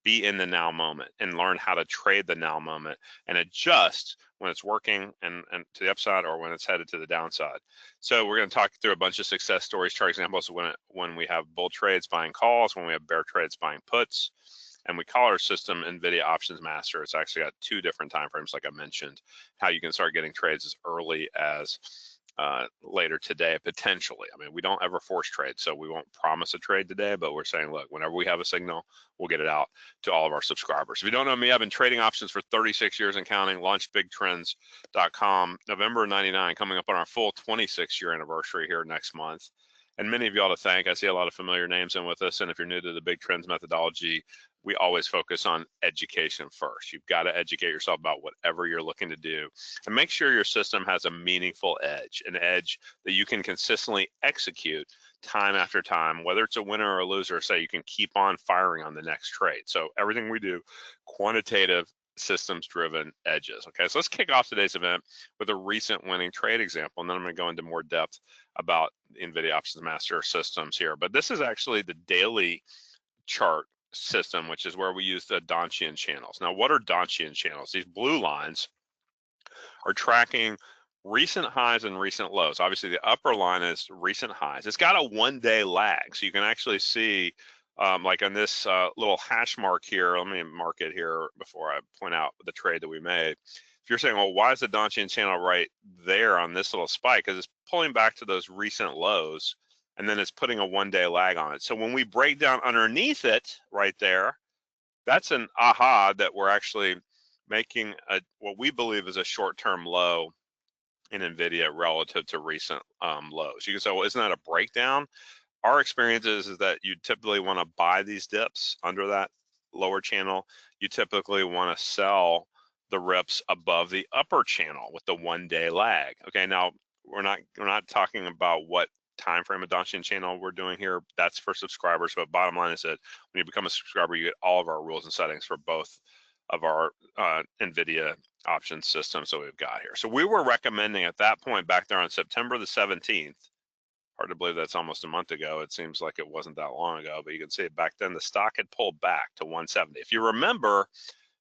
Speaker 5: Be in the now moment and learn how to trade the now moment and adjust when it's working and to the upside or when it's headed to the downside. So we're going to talk through a bunch of success stories, chart examples when we have bull trades buying calls, when we have bear trades buying puts. And we call our system NVIDIA Options Master. It's actually got 2 different time frames, like I mentioned, how you can start getting trades as early as later today, potentially. I mean, we don't ever force trade, so we won't promise a trade today, but we're saying, look, whenever we have a signal, we'll get it out to all of our subscribers. If you don't know me, I've been trading options for 36 years and counting, launched BigTrends.com, November 99, coming up on our full 26-year anniversary here next month. And many of you all to thank. I see a lot of familiar names in with us, and if you're new to the Big Trends methodology, we always focus on education first. You've got to educate yourself about whatever you're looking to do and make sure your system has a meaningful edge, an edge that you can consistently execute time after time, whether it's a winner or a loser, so you can keep on firing on the next trade. So everything we do, quantitative, systems-driven edges. Okay, so let's kick off today's event with a recent winning trade example, and then I'm going to go into more depth about NVIDIA Options Master systems here. But this is actually the daily chart system, which is where we use the Donchian channels. Now, what are Donchian channels? These blue lines are tracking recent highs and recent lows. Obviously, the upper line is recent highs. It's got a 1-day lag, so you can actually see, like on this little hash mark here, let me mark it here before I point out the trade that we made. If you're saying, well, why is the Donchian channel right there on this little spike? Because it's pulling back to those recent lows, and then it's putting a 1-day lag on it. So when we break down underneath it right there, that's an aha that we're actually making what we believe is a short-term low in NVIDIA relative to recent lows. You can say, well, isn't that a breakdown? Our experience is that you typically want to buy these dips under that lower channel. You typically want to sell the rips above the upper channel with the 1-day lag. Okay, now we're not talking about what time frame of Donchian channel we're doing here. That's for subscribers, but bottom line is that when you become a subscriber, you get all of our rules and settings for both of our NVIDIA option systems that we've got here. So we were recommending at that point back there on September the 17th, hard to believe that's almost a month ago. It seems like it wasn't that long ago, but you can see it back then, the stock had pulled back to 170. If you remember,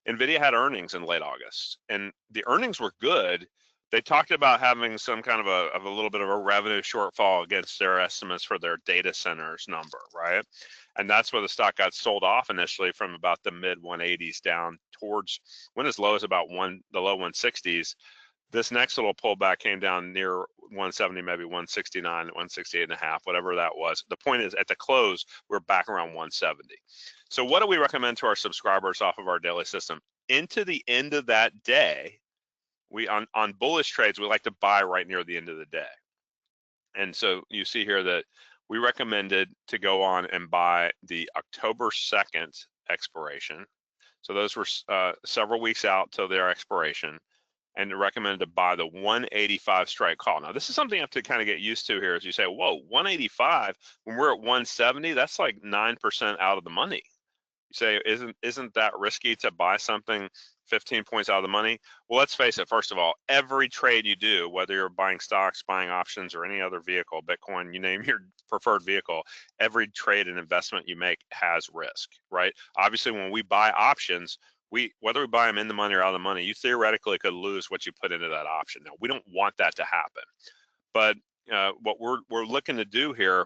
Speaker 5: NVIDIA had earnings in late August, and the earnings were good. They talked about having some kind of a little bit of a revenue shortfall against their estimates for their data centers number, right? And that's where the stock got sold off initially from about the mid 180s down towards, went as low as about the low 160s. This next little pullback came down near 170, maybe 169, 168 and a half, whatever that was. The point is, at the close, we're back around 170. So what do we recommend to our subscribers off of our daily system? Into the end of that day, we on bullish trades, we like to buy right near the end of the day. And so you see here that we recommended to go on and buy the October 2nd expiration. So those were several weeks out till their expiration, and recommended to buy the 185 strike call. Now, this is something you have to kind of get used to here as you say, whoa, 185, when we're at 170, that's like 9% out of the money. You say, isn't that risky to buy something 15 points out of the money? Well, let's face it, first of all, every trade you do, whether you're buying stocks, buying options, or any other vehicle, Bitcoin, you name your preferred vehicle, every trade and investment you make has risk, right? Obviously, when we buy options, whether we buy them in the money or out of the money, you theoretically could lose what you put into that option. Now, we don't want that to happen. But what we're looking to do here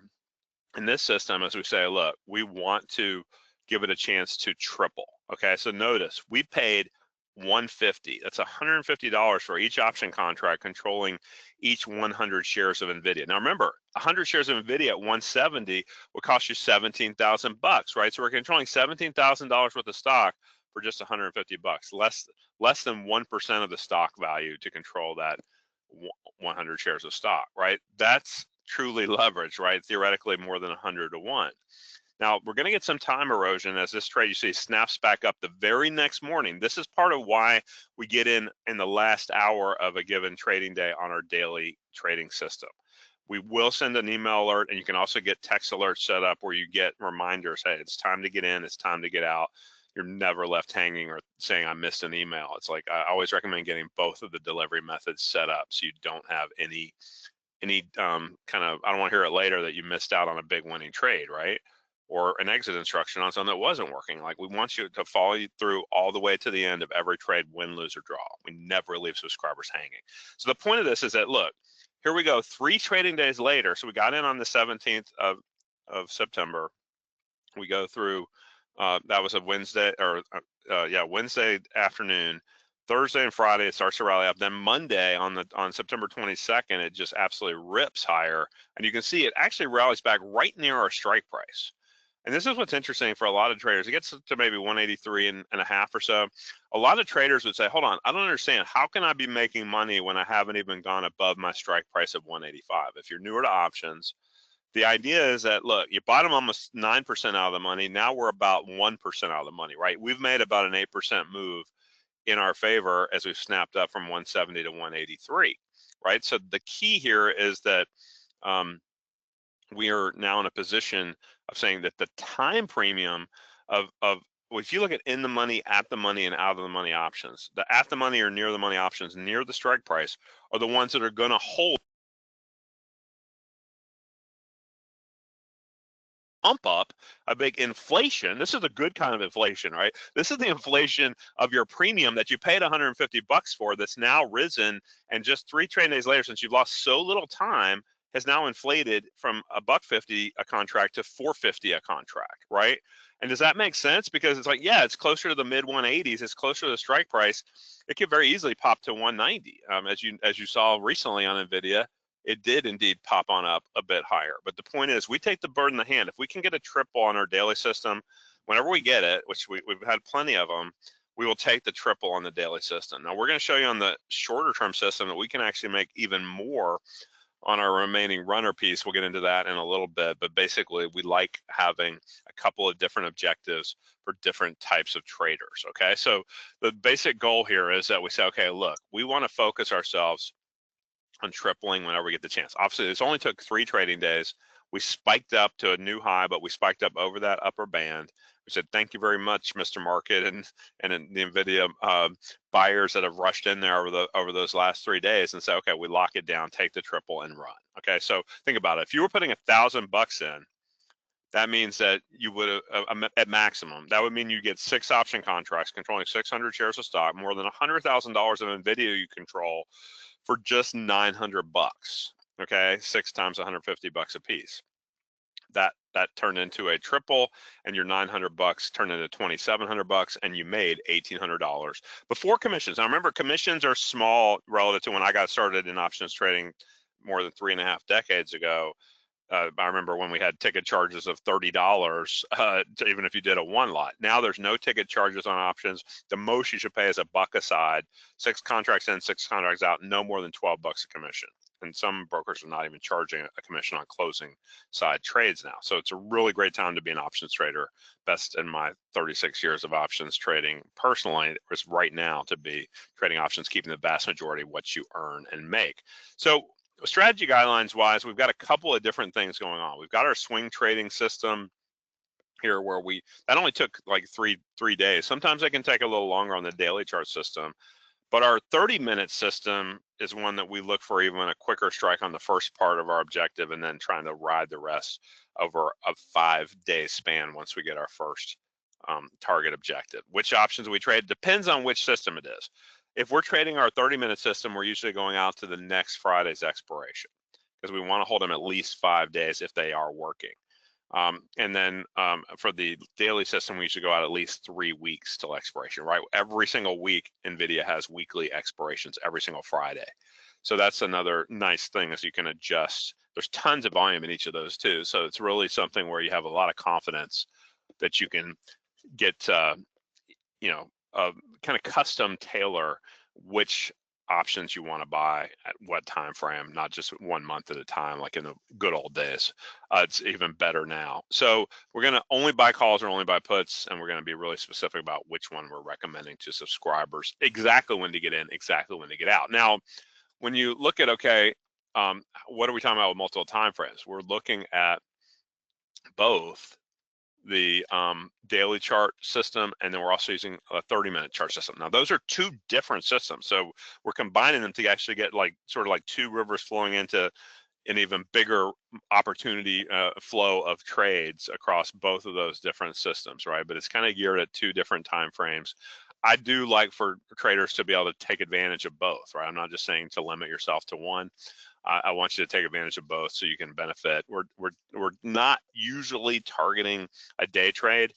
Speaker 5: in this system is we say, look, we want to give it a chance to triple. Okay, so notice we paid $150. That's $150 for each option contract controlling each 100 shares of NVIDIA. Now remember, 100 shares of NVIDIA at 170 would cost you $17,000, right? So we're controlling $17,000 worth of stock for just 150 bucks, less than 1% of the stock value to control that 100 shares of stock, right? That's truly leverage, right? Theoretically more than 100 to 1. Now, we're going to get some time erosion as this trade, you see, snaps back up the very next morning. This is part of why we get in the last hour of a given trading day on our daily trading system. We will send an email alert, and you can also get text alerts set up where you get reminders, hey, it's time to get in, it's time to get out. You're never left hanging or saying I missed an email. It's like I always recommend getting both of the delivery methods set up so you don't have any kind of, I don't want to hear it later that you missed out on a big winning trade, right? Or an exit instruction on something that wasn't working. Like, we want you to follow you through all the way to the end of every trade, win, lose, or draw. We never leave subscribers hanging. So the point of this is that, look, here we go, 3 trading days later. So we got in on the 17th of September. We go through, that was a Wednesday, or Wednesday afternoon. Thursday and Friday it starts to rally up. Then Monday on September 22nd, it just absolutely rips higher. And you can see it actually rallies back right near our strike price. And this is what's interesting for a lot of traders. It gets to maybe 183 and a half or so. A lot of traders would say, hold on, I don't understand. How can I be making money when I haven't even gone above my strike price of 185? If you're newer to options, the idea is that, look, you bought them almost 9% out of the money. Now we're about 1% out of the money, right? We've made about an 8% move in our favor as we've snapped up from 170 to 183, right? So the key here is that we are now in a position of saying that the time premium of if you look at in the money, at the money, and out of the money options, the at the money or near the money options near the strike price are the ones that are going to hold pump up, a big inflation. This is a good kind of inflation, right? This is the inflation of your premium that you paid 150 bucks for that's now risen, and just 3 trading days later, since you've lost so little time, has now inflated from $1.50 a contract to $4.50 a contract, right? And does that make sense? Because it's like, yeah, it's closer to the mid 180s. It's closer to the strike price. It could very easily pop to 190. As you saw recently on NVIDIA, it did indeed pop on up a bit higher. But the point is, we take the bird in the hand. If we can get a triple on our daily system, whenever we get it, which we've had plenty of them, we will take the triple on the daily system. Now, we're going to show you on the shorter term system that we can actually make even more on our remaining runner piece. We'll get into that in a little bit, but basically we like having a couple of different objectives for different types of traders, okay? So the basic goal here is that we say, okay, look, we want to focus ourselves on tripling whenever we get the chance. Obviously, this only took 3 trading days. We spiked up to a new high, but we spiked up over that upper band. We said, thank you very much, Mr. Market, and the NVIDIA buyers that have rushed in there over those last 3 days, and say, okay, we lock it down, take the triple and run. Okay, so think about it. If you were putting $1,000 in, that means that you would at maximum, that would mean you get 6 option contracts controlling 600 shares of stock, more than $100,000 of NVIDIA you control for just $900. Okay, 6 times 150 bucks a piece. That turned into a triple, and your $900 turned into $2,700, and you made $1,800 before commissions. Now remember, commissions are small relative to when I got started in options trading more than 3.5 decades ago. I remember when we had ticket charges of $30, even if you did a 1 lot. Now there's no ticket charges on options. The most you should pay is $1 a side. 6 contracts in, 6 contracts out, no more than 12 bucks a commission. And some brokers are not even charging a commission on closing side trades now. So it's a really great time to be an options trader. Best in my 36 years of options trading personally is right now to be trading options, keeping the vast majority of what you earn and make. So strategy guidelines wise, we've got a couple of different things going on. We've got our swing trading system here where that only took like three days. Sometimes it can take a little longer on the daily chart system. But our 30-minute system is one that we look for even a quicker strike on the first part of our objective, and then trying to ride the rest over a 5-day span once we get our first target objective. Which options we trade depends on which system it is. If we're trading our 30-minute system, we're usually going out to the next Friday's expiration because we want to hold them at least 5 days if they are working. And then for the daily system, we usually go out at least 3 weeks till expiration, right? Every single week, NVIDIA has weekly expirations every single Friday. So that's another nice thing is you can adjust. There's tons of volume in each of those too. So it's really something where you have a lot of confidence that you can get, kind of custom tailor which options you want to buy at what time frame, not just 1 month at a time like in the good old days. It's even better now. So we're going to only buy calls or only buy puts, and we're going to be really specific about which one we're recommending to subscribers, exactly when to get in, exactly when to get out. Now, when you look at, okay, what are we talking about with multiple time frames? We're looking at both the daily chart system, and then we're also using a 30-minute chart system. Now those are 2 different systems, so we're combining them to actually get sort of like 2 rivers flowing into an even bigger opportunity flow of trades across both of those different systems, right? But it's kind of geared at 2 different time frames. I do like for traders to be able to take advantage of both, right? I'm not just saying to limit yourself to one. I want you to take advantage of both so you can benefit. We're not usually targeting a day trade.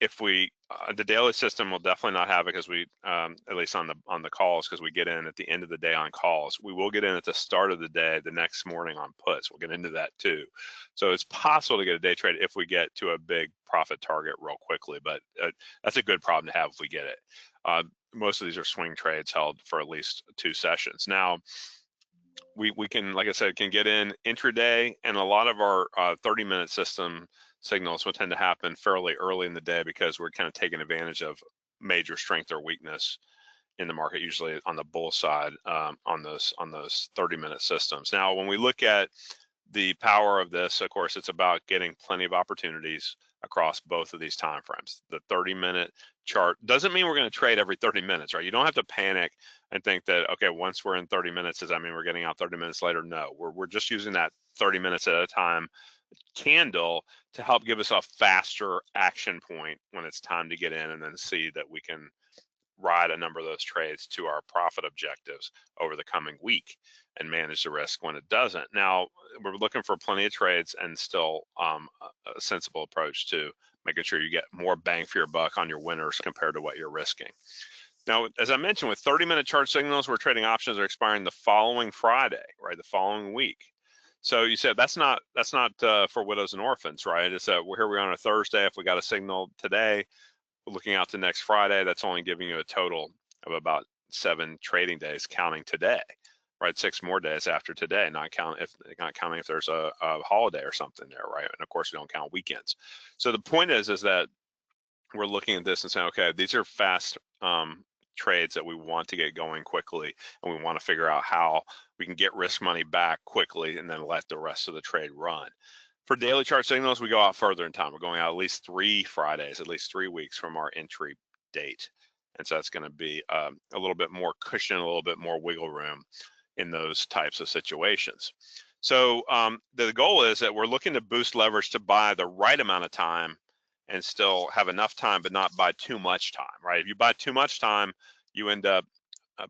Speaker 5: If we the daily system will definitely not have it because we at least on the calls, because we get in at the end of the day on calls. We will get in at the start of the day the next morning on puts. We'll get into that too. So it's possible to get a day trade if we get to a big profit target real quickly, but that's a good problem to have if we get it. Most of these are swing trades held for at least 2 sessions. Now, we can, like I said, can get in intraday, and a lot of our 30-minute system signals will tend to happen fairly early in the day because we're kind of taking advantage of major strength or weakness in the market, usually on the bull side on those 30-minute systems. Now, when we look at the power of this, of course, it's about getting plenty of opportunities across both of these time frames. The 30-minute chart doesn't mean we're going to trade every 30 minutes, right? You don't have to panic and think that, okay, once we're in 30 minutes, does that mean we're getting out 30 minutes later? No, we're just using that 30 minutes at a time candle to help give us a faster action point when it's time to get in, and then see that we can ride a number of those trades to our profit objectives over the coming week and manage the risk when it doesn't. Now, we're looking for plenty of trades and still a sensible approach to making sure you get more bang for your buck on your winners compared to what you're risking. Now, as I mentioned, with 30-minute chart signals, we're trading options that are expiring the following Friday, right, the following week. So you said that's not for widows and orphans, right? It's here we are on a Thursday. If we got a signal today, looking out to next Friday, that's only giving you a total of about 7 trading days, counting today, right? 6 more days after today, not counting if there's a holiday or something there, right? And of course, we don't count weekends. So the point is that we're looking at this and saying, okay, these are fast trades that we want to get going quickly, and we want to figure out how we can get risk money back quickly and then let the rest of the trade run. For daily chart signals, we go out further in time. We're going out at least 3 Fridays, at least 3 weeks from our entry date. And so that's going to be a little bit more cushion, a little bit more wiggle room in those types of situations. So the goal is that we're looking to boost leverage to buy the right amount of time and still have enough time, but not buy too much time, right? If you buy too much time, you end up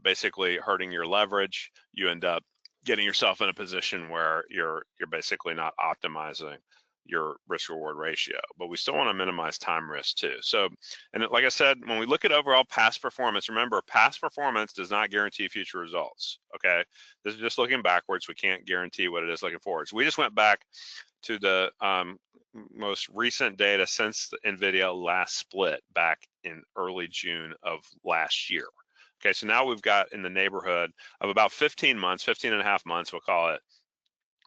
Speaker 5: basically hurting your leverage. You end up getting yourself in a position where you're basically not optimizing your risk reward ratio, but we still want to minimize time risk too. So, and like I said, when we look at overall past performance, remember, past performance does not guarantee future results, okay? This is just looking backwards. We can't guarantee what it is looking forwards. We just went back to the most recent data since the NVIDIA last split back in early June of last year. Okay, so now we've got in the neighborhood of about 15 months, 15 and a half months, we'll call it,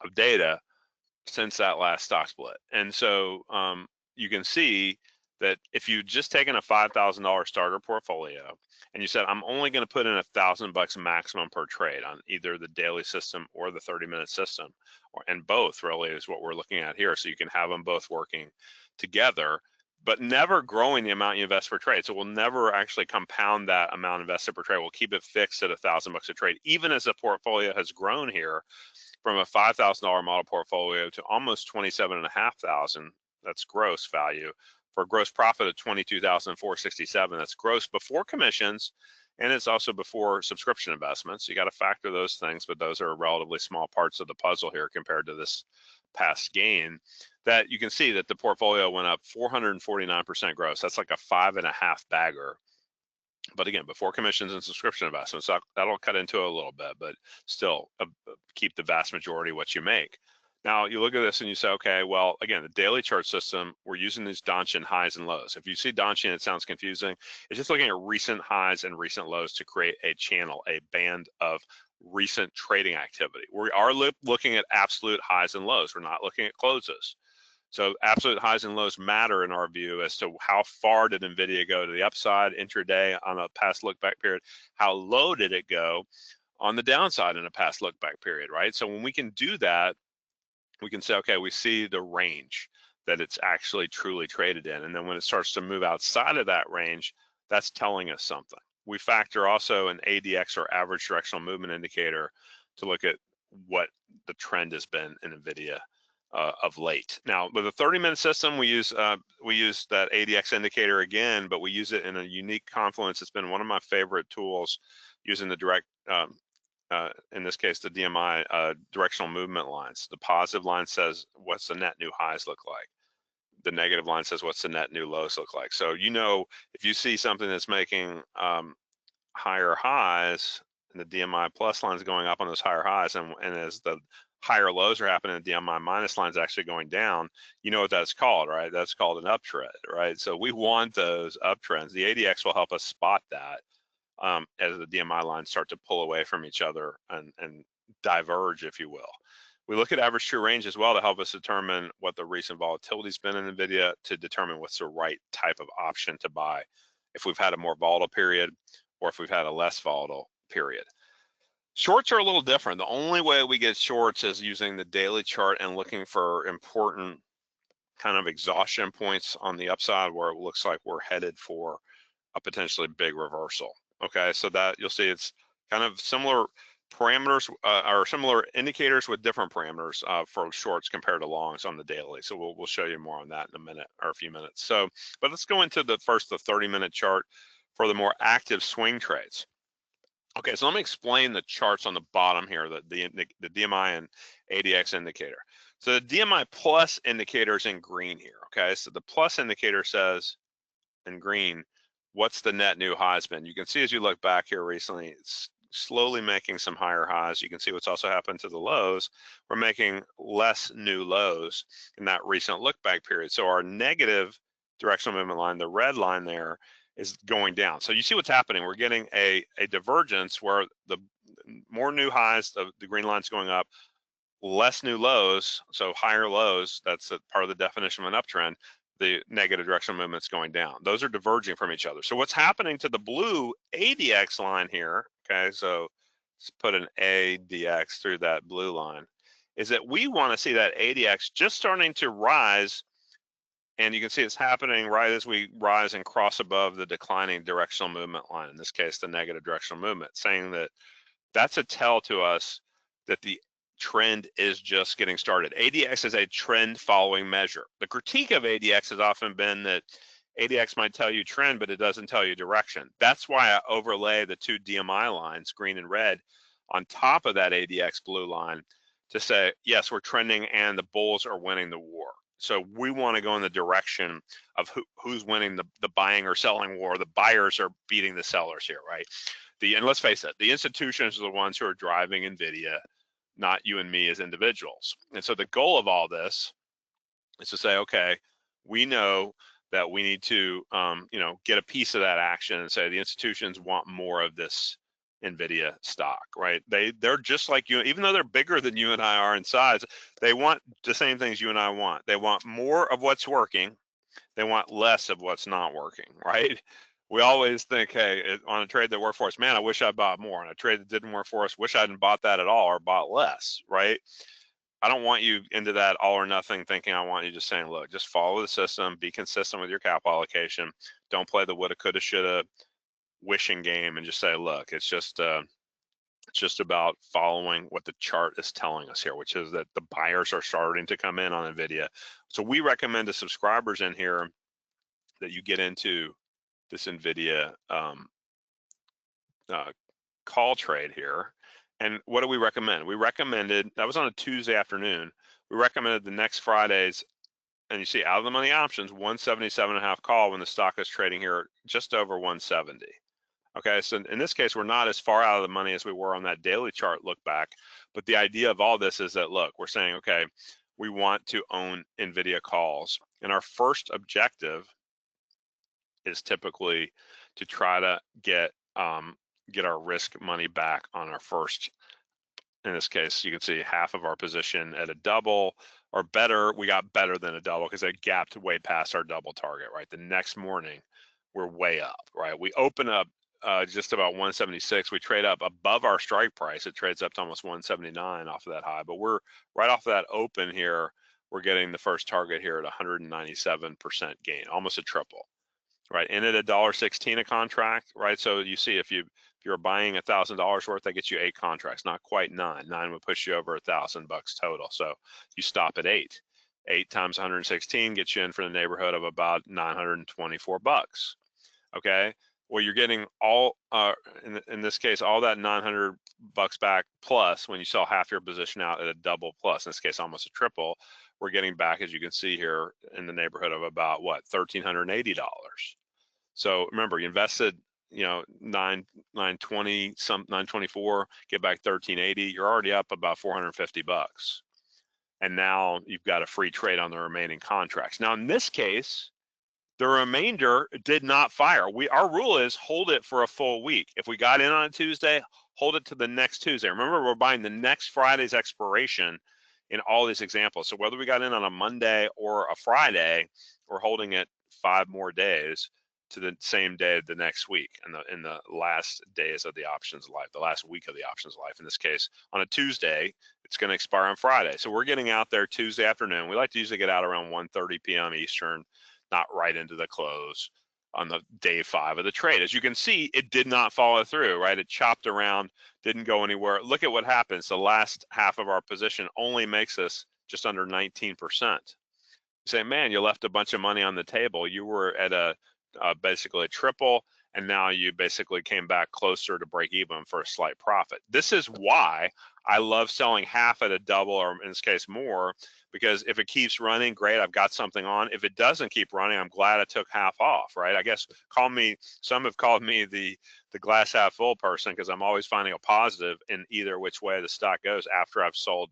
Speaker 5: of data since that last stock split. And so you can see that if you just taken a $5,000 starter portfolio and you said, I'm only going to put in $1,000 maximum per trade on either the daily system or the 30-minute system, and both really is what we're looking at here. So you can have them both working together, but never growing the amount you invest per trade. So we'll never actually compound that amount invested per trade. We'll keep it fixed at $1,000 a trade, even as the portfolio has grown here from a $5,000 model portfolio to almost $27,500. That's gross value, for a gross profit of $22,467. That's gross before commissions, and it's also before subscription investments. You got to factor those things, but those are relatively small parts of the puzzle here compared to this past gain. That you can see that the portfolio went up 449% gross. That's like a 5.5 bagger. But again, before commissions and subscription investments, so that'll cut into it a little bit, but still keep the vast majority of what you make. Now you look at this and you say, okay, well, again, the daily chart system, we're using these Donchian highs and lows. If you see Donchian, it sounds confusing. It's just looking at recent highs and recent lows to create a channel, a band of recent trading activity. We are looking at absolute highs and lows. We're not looking at closes. So absolute highs and lows matter in our view as to how far did NVIDIA go to the upside intraday on a past look back period, how low did it go on the downside in a past look back period, right? So when we can do that, we can say, okay, we see the range that it's actually truly traded in. And then when it starts to move outside of that range, that's telling us something. We factor also an ADX, or average directional movement indicator, to look at what the trend has been in NVIDIA of late. Now, with a 30-minute system, we use that ADX indicator again, but we use it in a unique confluence. It's been one of my favorite tools, using the direct, in this case, the DMI directional movement lines. The positive line says, what's the net new highs look like? The negative line says, what's the net new lows look like? So, you know, if you see something that's making higher highs, and the DMI plus line is going up on those higher highs, and as the higher lows are happening, the DMI minus line is actually going down, you know what that's called, right? That's called an uptrend, right? So we want those uptrends. The ADX will help us spot that as the DMI lines start to pull away from each other and diverge, if you will. We look at average true range as well to help us determine what the recent volatility's been in NVIDIA, to determine what's the right type of option to buy if we've had a more volatile period or if we've had a less volatile period. Shorts are a little different. The only way we get shorts is using the daily chart and looking for important kind of exhaustion points on the upside where it looks like we're headed for a potentially big reversal. Okay, so that you'll see it's kind of similar parameters are similar indicators with different parameters for shorts compared to longs on the daily. So we'll show you more on that in a minute or a few minutes. So, but let's go into the 30-minute chart for the more active swing trades. Okay, so let me explain the charts on the bottom here, the DMI and ADX indicator. So the DMI plus indicator is in green here, okay? So the plus indicator says in green, what's the net new highs been? You can see as you look back here recently, it's slowly making some higher highs. You can see what's also happened to the lows. We're making less new lows in that recent look back period. So our negative directional movement line, the red line there, is going down. So you see what's happening. We're getting a divergence where the more new highs, the green line's going up, less new lows, so higher lows, that's a part of the definition of an uptrend, the negative directional movement's going down. Those are diverging from each other. So what's happening to the blue ADX line here, okay, so let's put an ADX through that blue line, is that we want to see that ADX just starting to rise, and you can see it's happening right as we rise and cross above the declining directional movement line, in this case, the negative directional movement, saying that that's a tell to us that the trend is just getting started. ADX is a trend following measure. The critique of ADX has often been that ADX might tell you trend, but it doesn't tell you direction. That's why I overlay the two DMI lines, green and red, on top of that ADX blue line to say, yes, we're trending and the bulls are winning the war. So we want to go in the direction of who's winning the buying or selling war. The buyers are beating the sellers here, right? And let's face it, the institutions are the ones who are driving NVIDIA, not you and me as individuals. And so the goal of all this is to say, okay, we know that we need to, get a piece of that action and say the institutions want more of this NVIDIA stock, right? They're just like you, even though they're bigger than you and I are in size, they want the same things you and I want. They want more of what's working. They want less of what's not working, right? We always think, hey, on a trade that worked for us, man, I wish I bought more. On a trade that didn't work for us, wish I hadn't bought that at all or bought less, right? I don't want you into that all or nothing thinking. I want you just saying, look, just follow the system, be consistent with your capital allocation. Don't play the woulda, coulda, shoulda wishing game and just say, look, it's just about following what the chart is telling us here, which is that the buyers are starting to come in on NVIDIA. So we recommend to subscribers in here that you get into this NVIDIA call trade here. And what do we recommend? We recommended, that was on a Tuesday afternoon, we recommended the next Friday's, and you see out of the money options, 177.5 call when the stock is trading here just over 170. Okay, so in this case, we're not as far out of the money as we were on that daily chart look back, but the idea of all this is that, look, we're saying, okay, we want to own NVIDIA calls. And our first objective is typically to try to get our risk money back on our first, in this case, you can see half of our position at a double or better. We got better than a double because it gapped way past our double target, right? The next morning, we're way up, right? We open up just about 176. We trade up above our strike price. It trades up to almost 179 off of that high, but we're right off of that open here. We're getting the first target here at 197% gain, almost a triple, right? And at $1.16 a contract, right? So you see if you're buying $1,000 worth, that gets you 8 contracts, not quite 9. 9 would push you over $1,000 total. So you stop at 8. 8 times 116 gets you in for the neighborhood of about $924. Okay. Well, you're getting all, in this case, all that $900 back plus when you sell half your position out at a double plus, in this case, almost a triple, we're getting back, as you can see here, in the neighborhood of about what, $1,380. So remember, you invested, $920, some $924, get back $1,380. You're already up about $450. And now you've got a free trade on the remaining contracts. Now, in this case, the remainder did not fire. Our rule is hold it for a full week. If we got in on a Tuesday, hold it to the next Tuesday. Remember, we're buying the next Friday's expiration in all these examples. So whether we got in on a Monday or a Friday, we're holding it 5 more days to the same day the next week in the last days of the options life, the last week of the options life. In this case, on a Tuesday, it's going to expire on Friday. So we're getting out there Tuesday afternoon. We like to usually get out around 1:30 p.m. Eastern, not right into the close. on the day 5 of the trade. As you can see, it did not follow through, right? It chopped around, didn't go anywhere. Look at what happens. The last half of our position only makes us just under 19%. You say, man, you left a bunch of money on the table. You were at a basically a triple, and now you basically came back closer to break even for a slight profit. This is why I love selling half at a double, or in this case more, because if it keeps running, great, I've got something on. If it doesn't keep running, I'm glad I took half off, right? I guess some have called me the glass half full person, because I'm always finding a positive in either which way the stock goes after I've sold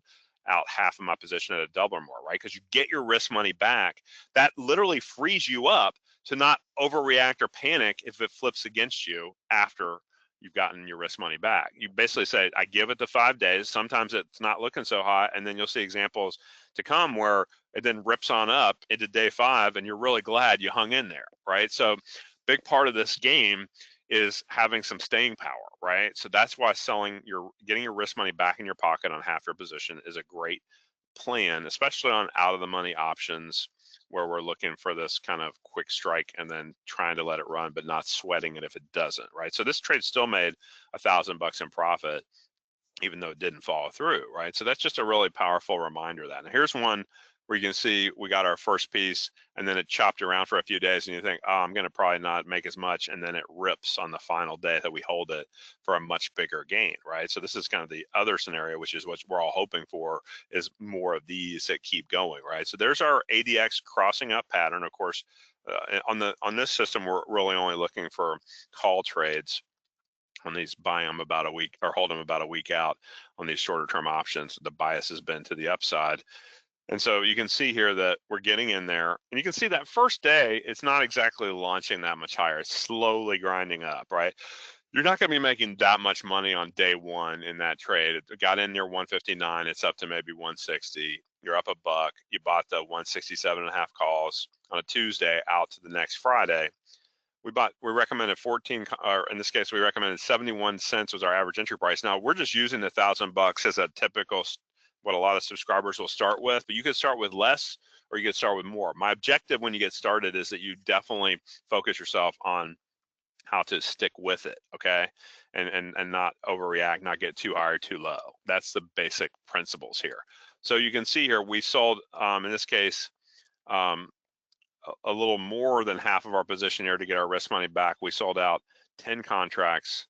Speaker 5: out half of my position at a double or more, right? Because you get your risk money back. That literally frees you up to not overreact or panic if it flips against you after you've gotten your risk money back. You basically say, I give it the 5 days. Sometimes it's not looking so hot, and then you'll see examples to come where it then rips on up into day 5, and you're really glad you hung in there, right? So big part of this game is having some staying power, right? So that's why getting your risk money back in your pocket on half your position is a great plan, especially on out of the money options, where we're looking for this kind of quick strike and then trying to let it run, but not sweating it if it doesn't, right? So this trade still made $1,000 in profit, even though it didn't follow through, right? So that's just a really powerful reminder of that. And here's one where you can see we got our first piece, and then it chopped around for a few days, and you think, oh, I'm gonna probably not make as much, and then it rips on the final day that we hold it for a much bigger gain, right? So this is kind of the other scenario, which is what we're all hoping for, is more of these that keep going, right? So there's our ADX crossing up pattern. Of course, on this system, we're really only looking for call trades on these, buy them about a week or hold them about a week out on these shorter term options. The bias has been to the upside. And so you can see here that we're getting in there, and you can see that first day, it's not exactly launching that much higher. It's slowly grinding up, right? You're not going to be making that much money on day 1 in that trade. It got in near 159. It's up to maybe 160. You're up $1. You bought the 167.5 calls on a Tuesday out to the next Friday. We recommended 14, or in this case, we recommended 71 cents was our average entry price. Now we're just using the $1,000 as a typical, what a lot of subscribers will start with, but you could start with less or you could start with more. My objective when you get started is that you definitely focus yourself on how to stick with it, okay? And not overreact, not get too high or too low. That's the basic principles here. So you can see here, we sold, in this case, a little more than half of our position here to get our risk money back. We sold out 10 contracts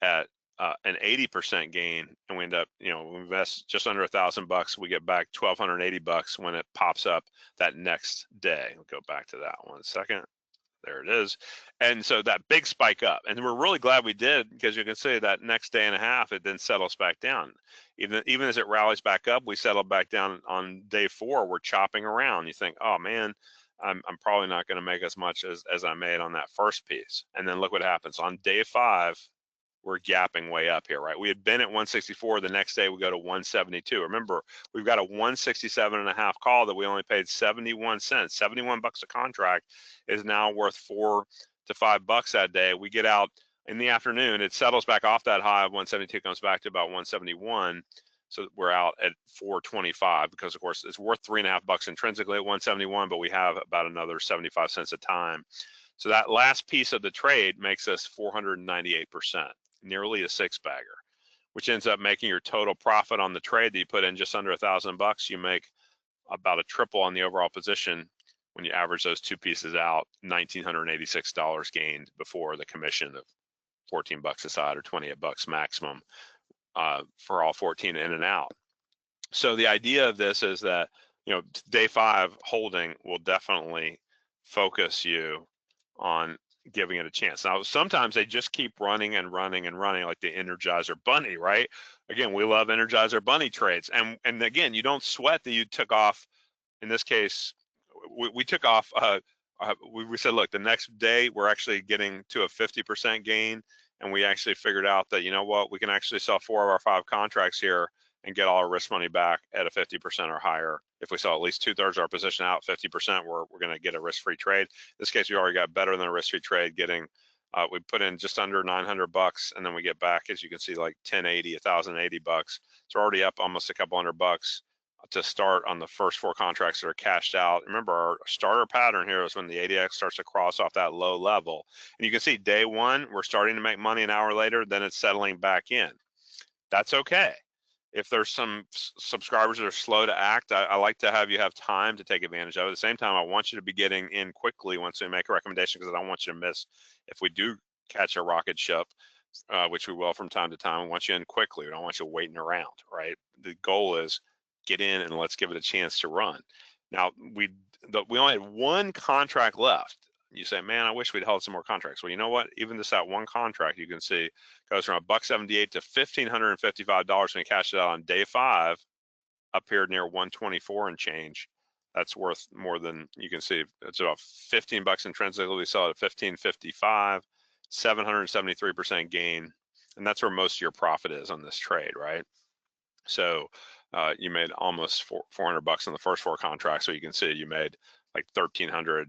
Speaker 5: at an 80% gain, and we end up, we invest just under $1,000. We get back $1,280 when it pops up that next day. We'll go back to that 1 second. There it is. And so that big spike up, and we're really glad we did, because you can see that next day and a half, it then settles back down. Even as it rallies back up, we settle back down on day 4. We're chopping around. You think, oh man, I'm probably not going to make as much as I made on that first piece. And then look what happens on day 5. We're gapping way up here, right? We had been at 164. The next day we go to 172. Remember, we've got a 167.5 call that we only paid 71 cents. $71 a contract is now worth $4 to $5 that day. We get out in the afternoon. It settles back off that high of 172, comes back to about 171. So we're out at 425, because of course it's worth $3.50 intrinsically at 171, but we have about another 75 cents a time. So that last piece of the trade makes us 498%, nearly a 6-bagger, which ends up making your total profit on the trade that you put in just under $1,000. You make about a triple on the overall position when you average those 2 pieces out, $1,986 gained before the commission of $14 a side or $28 maximum for all 14 in and out. So the idea of this is that, day 5 holding will definitely focus you on giving it a chance. Now, sometimes they just keep running and running and running, like the Energizer Bunny, right? Again, we love Energizer Bunny trades. And again, you don't sweat that you took off. In this case, we took off, we said, look, the next day we're actually getting to a 50% gain. And we actually figured out that, we can actually sell 4 of our 5 contracts here and get all our risk money back at a 50% or higher. If we sell at least 2/3 of our position out, 50%, we're going to get a risk-free trade. In this case, we already got better than a risk-free trade, we put in just under $900, and then we get back, as you can see, like $1,080 bucks. So we're already up almost a couple $100 to start on the first 4 contracts that are cashed out. Remember, our starter pattern here is when the ADX starts to cross off that low level. And you can see day 1, we're starting to make money. An hour later, then it's settling back in. That's okay. If there's some subscribers that are slow to act, I like to have you have time to take advantage of it. At the same time, I want you to be getting in quickly once we make a recommendation, because I don't want you to miss if we do catch a rocket ship, which we will from time to time. I want you in quickly. We don't want you waiting around, right? The goal is get in and let's give it a chance to run. Now, we only had 1 contract left. You say, man, I wish we'd held some more contracts. Well, you know what? Even just that 1 contract, you can see, goes from $1.78 to $1,555 when you cash it out on day 5, up here near 124 and change. That's worth more than, you can see, it's about 15 bucks intrinsically. We saw it at 1555, 773% gain. And that's where most of your profit is on this trade, right? So you made almost 400 bucks in the first 4 contracts. So you can see you made like 1,300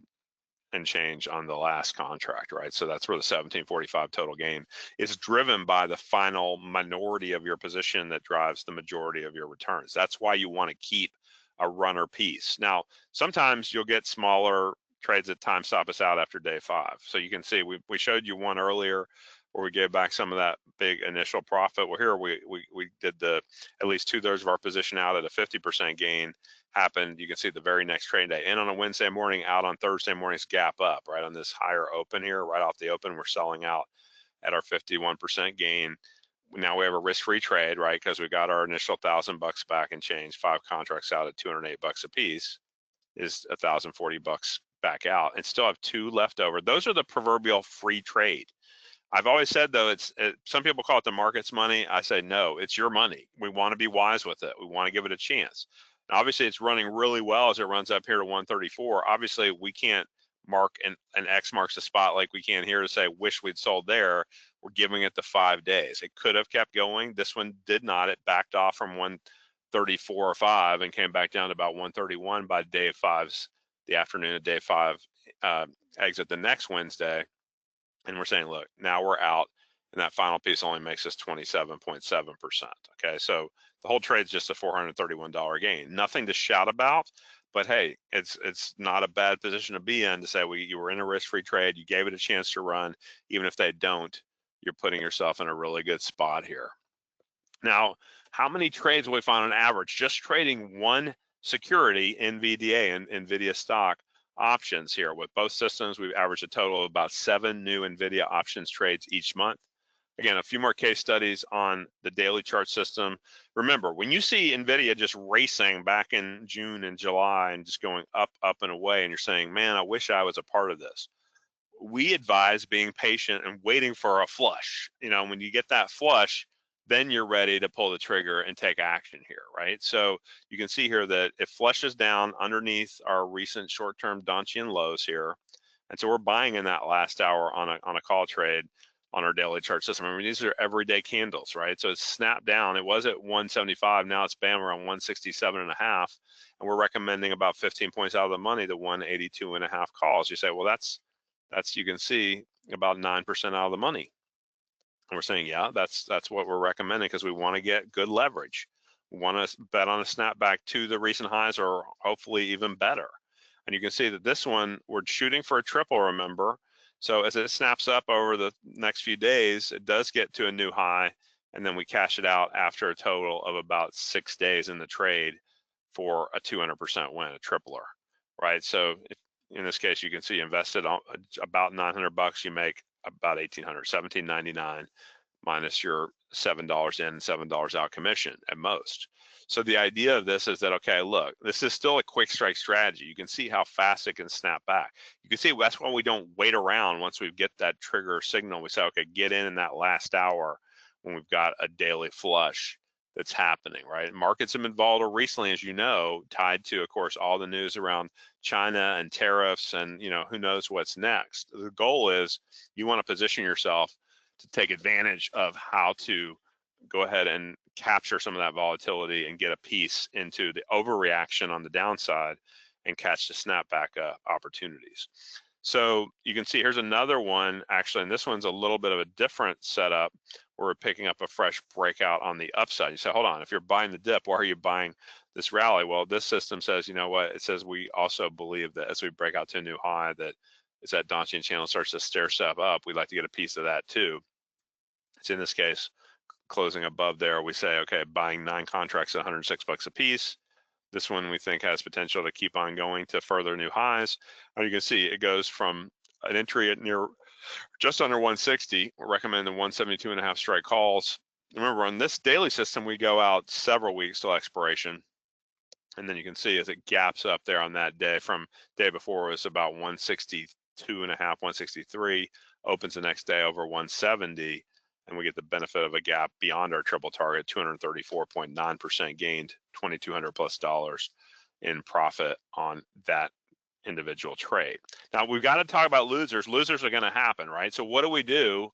Speaker 5: and change on the last contract, right? So that's where the 1745 total gain is driven by the final minority of your position that drives the majority of your returns. That's why you want to keep a runner piece. Now, sometimes you'll get smaller trades that time stop us out after day 5. So you can see we showed you one earlier where we gave back some of that big initial profit. Well, here we did at least 2/3 of our position out at a 50% gain. Happened. You can see the very next trade day, in on a Wednesday morning, out on Thursday morning's gap up, right on this higher open here, right off the open, we're selling out at our 51% gain. Now we have a risk-free trade, right? Because we got our initial $1,000 back and change. 5 contracts out at 208 bucks a piece is 1,040 bucks back out, and still have 2 left over. Those are the proverbial free trade. I've always said, though, some people call it the market's money. I say, no, it's your money. We want to be wise with it. We want to give it a chance. Now, obviously, it's running really well as it runs up here to 134. Obviously, we can't mark an X marks the spot like we can here to say, wish we'd sold there. We're giving it the 5 days. It could have kept going. This one did not. It backed off from 134 or 5 and came back down to about 131 by day 5's, the afternoon of day 5 exit the next Wednesday. And we're saying, look, now we're out, and that final piece only makes us 27.7%. Okay, so the whole trade's just a $431 gain. Nothing to shout about, but hey, it's not a bad position to be in to say, well, you were in a risk-free trade, you gave it a chance to run. Even if they don't, you're putting yourself in a really good spot here. Now, how many trades will we find on average? Just trading one security, NVDA, and NVIDIA stock options here. With both systems, we've averaged a total of about 7 new NVIDIA options trades each month. Again, a few more case studies on the daily chart system. Remember, when you see NVIDIA just racing back in June and July and just going up, up and away, and you're saying, man, I wish I was a part of this. We advise being patient and waiting for a flush. You know, when you get that flush, then you're ready to pull the trigger and take action here, right? So you can see here that it flushes down underneath our recent short-term Donchian lows here. And so we're buying in that last hour on a call trade on our daily chart system. I mean, these are everyday candles, right? So it's snapped down. It was at 175. Now it's bam around 167.5. And we're recommending about 15 points out of the money to 182.5 calls. You say, well, that's you can see about 9% out of the money. And we're saying, yeah, that's what we're recommending, because we want to get good leverage. We want to bet on a snapback to the recent highs, or hopefully even better. And you can see that this one, we're shooting for a triple, remember. So as it snaps up over the next few days, it does get to a new high, and then we cash it out after a total of about 6 days in the trade for a 200% win, a tripler, right? So if, in this case, you can see invested on about 900 bucks, you make about 1,800, 1,799 minus your $7 in, $7 out commission at most. So the idea of this is that, okay, look, this is still a quick strike strategy. You can see how fast it can snap back. You can see that's why we don't wait around once we get that trigger signal. We say, okay, get in that last hour when we've got a daily flush that's happening, right? Markets have been volatile recently, as you know, tied to, of course, all the news around China and tariffs and, you know, who knows what's next. The goal is you want to position yourself to take advantage of how to go ahead and capture some of that volatility and get a piece into the overreaction on the downside and catch the snapback opportunities. So you can see here's another one actually, and this one's a little bit of a different setup where we're picking up a fresh breakout on the upside. You say, hold on, if you're buying the dip, why are you buying this rally? Well, this system says, you know what? It says we also believe that as we break out to a new high, that as that Donchian channel starts to stair step up, we'd like to get a piece of that too. It's in this case closing above there. We say, okay, buying 9 contracts at 106 bucks a piece. This one we think has potential to keep on going to further new highs. And you can see it goes from an entry at near just under 160. We're recommending 172.5 strike calls. Remember, on this daily system, we go out several weeks till expiration. And then you can see as it gaps up there on that day, from day before it was about 162.5, 163, opens the next day over 170. And we get the benefit of a gap beyond our triple target, 234.9% gained, $2,200 plus in profit on that individual trade. Now we've got to talk about losers. Losers are going to happen, right? So what do we do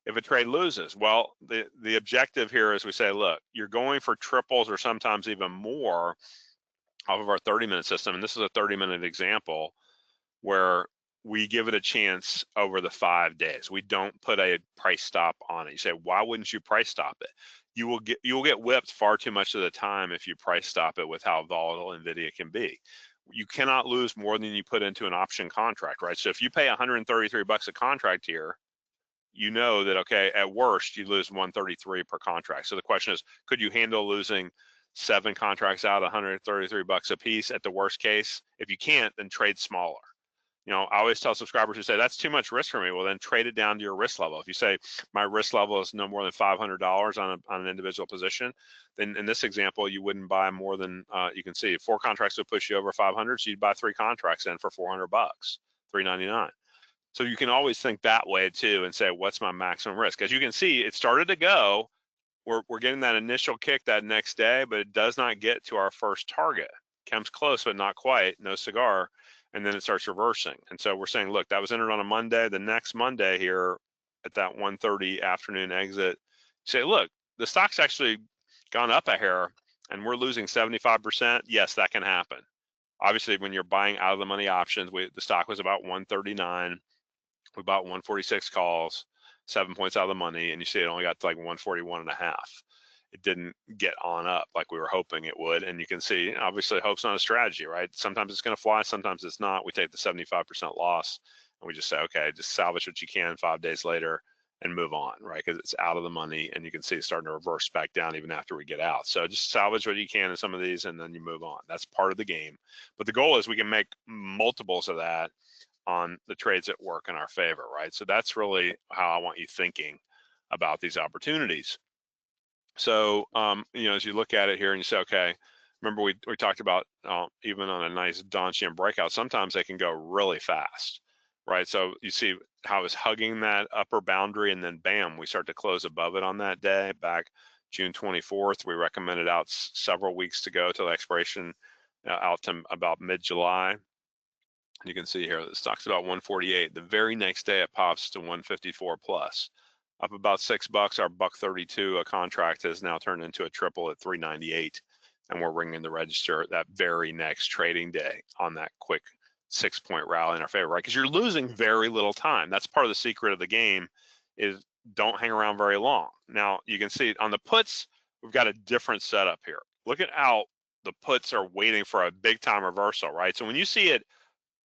Speaker 5: if a trade loses? Well, the objective here is we say, look, you're going for triples or sometimes even more off of our 30-minute system. And this is a 30-minute example where we give it a chance over the 5 days. We don't put a price stop on it. You say, why wouldn't you price stop it? You will get whipped far too much of the time if you price stop it with how volatile NVIDIA can be. You cannot lose more than you put into an option contract, right? So if you pay 133 bucks a contract here, you know that, okay, at worst, you lose 133 per contract. So the question is, could you handle losing 7 contracts out, 133 bucks a piece at the worst case? If you can't, then trade smaller. You know, I always tell subscribers who say, that's too much risk for me. Well, then trade it down to your risk level. If you say, my risk level is no more than $500 on an individual position, then in this example, you wouldn't buy more than, you can see 4 contracts would push you over 500, so you'd buy 3 contracts in for 400 bucks, $399. So you can always think that way too and say, what's my maximum risk? As you can see, it started to go. We're getting that initial kick that next day, but it does not get to our first target. Comes close, but not quite, no cigar. And then it starts reversing. And so we're saying, look, that was entered on a Monday. The next Monday here at that 1:30 afternoon exit, you say, look, the stock's actually gone up a hair and we're losing 75%. Yes, that can happen. Obviously, when you're buying out of the money options, the stock was about 139. We bought 146 calls, 7 points out of the money, and you see it only got to like 141.5. It didn't get on up like we were hoping it would. And you can see, obviously, hope's not a strategy, right? Sometimes it's going to fly, sometimes it's not. We take the 75% loss and we just say, okay, just salvage what you can 5 days later and move on, right? Because it's out of the money and you can see it's starting to reverse back down even after we get out. So just salvage what you can in some of these and then you move on. That's part of the game. But the goal is we can make multiples of that on the trades that work in our favor, right? So that's really how I want you thinking about these opportunities. So, you know, as you look at it here and you say, okay, remember we talked about even on a nice Donchian breakout, sometimes they can go really fast, right? So you see how it's hugging that upper boundary and then bam, we start to close above it on that day. Back June 24th, we recommended out several weeks to go till the expiration out to about mid-July. You can see here, the stock's about 148. The very next day it pops to 154 plus. Up about $6, our $1.32 a contract has now turned into a triple at 398, and we're ringing the register that very next trading day on that quick 6-point rally in our favor, right? Because you're losing very little time. That's part of the secret of the game is don't hang around very long. Now you can see on the puts, we've got a different setup here. Look at how the puts are waiting for a big time reversal, right? So when you see it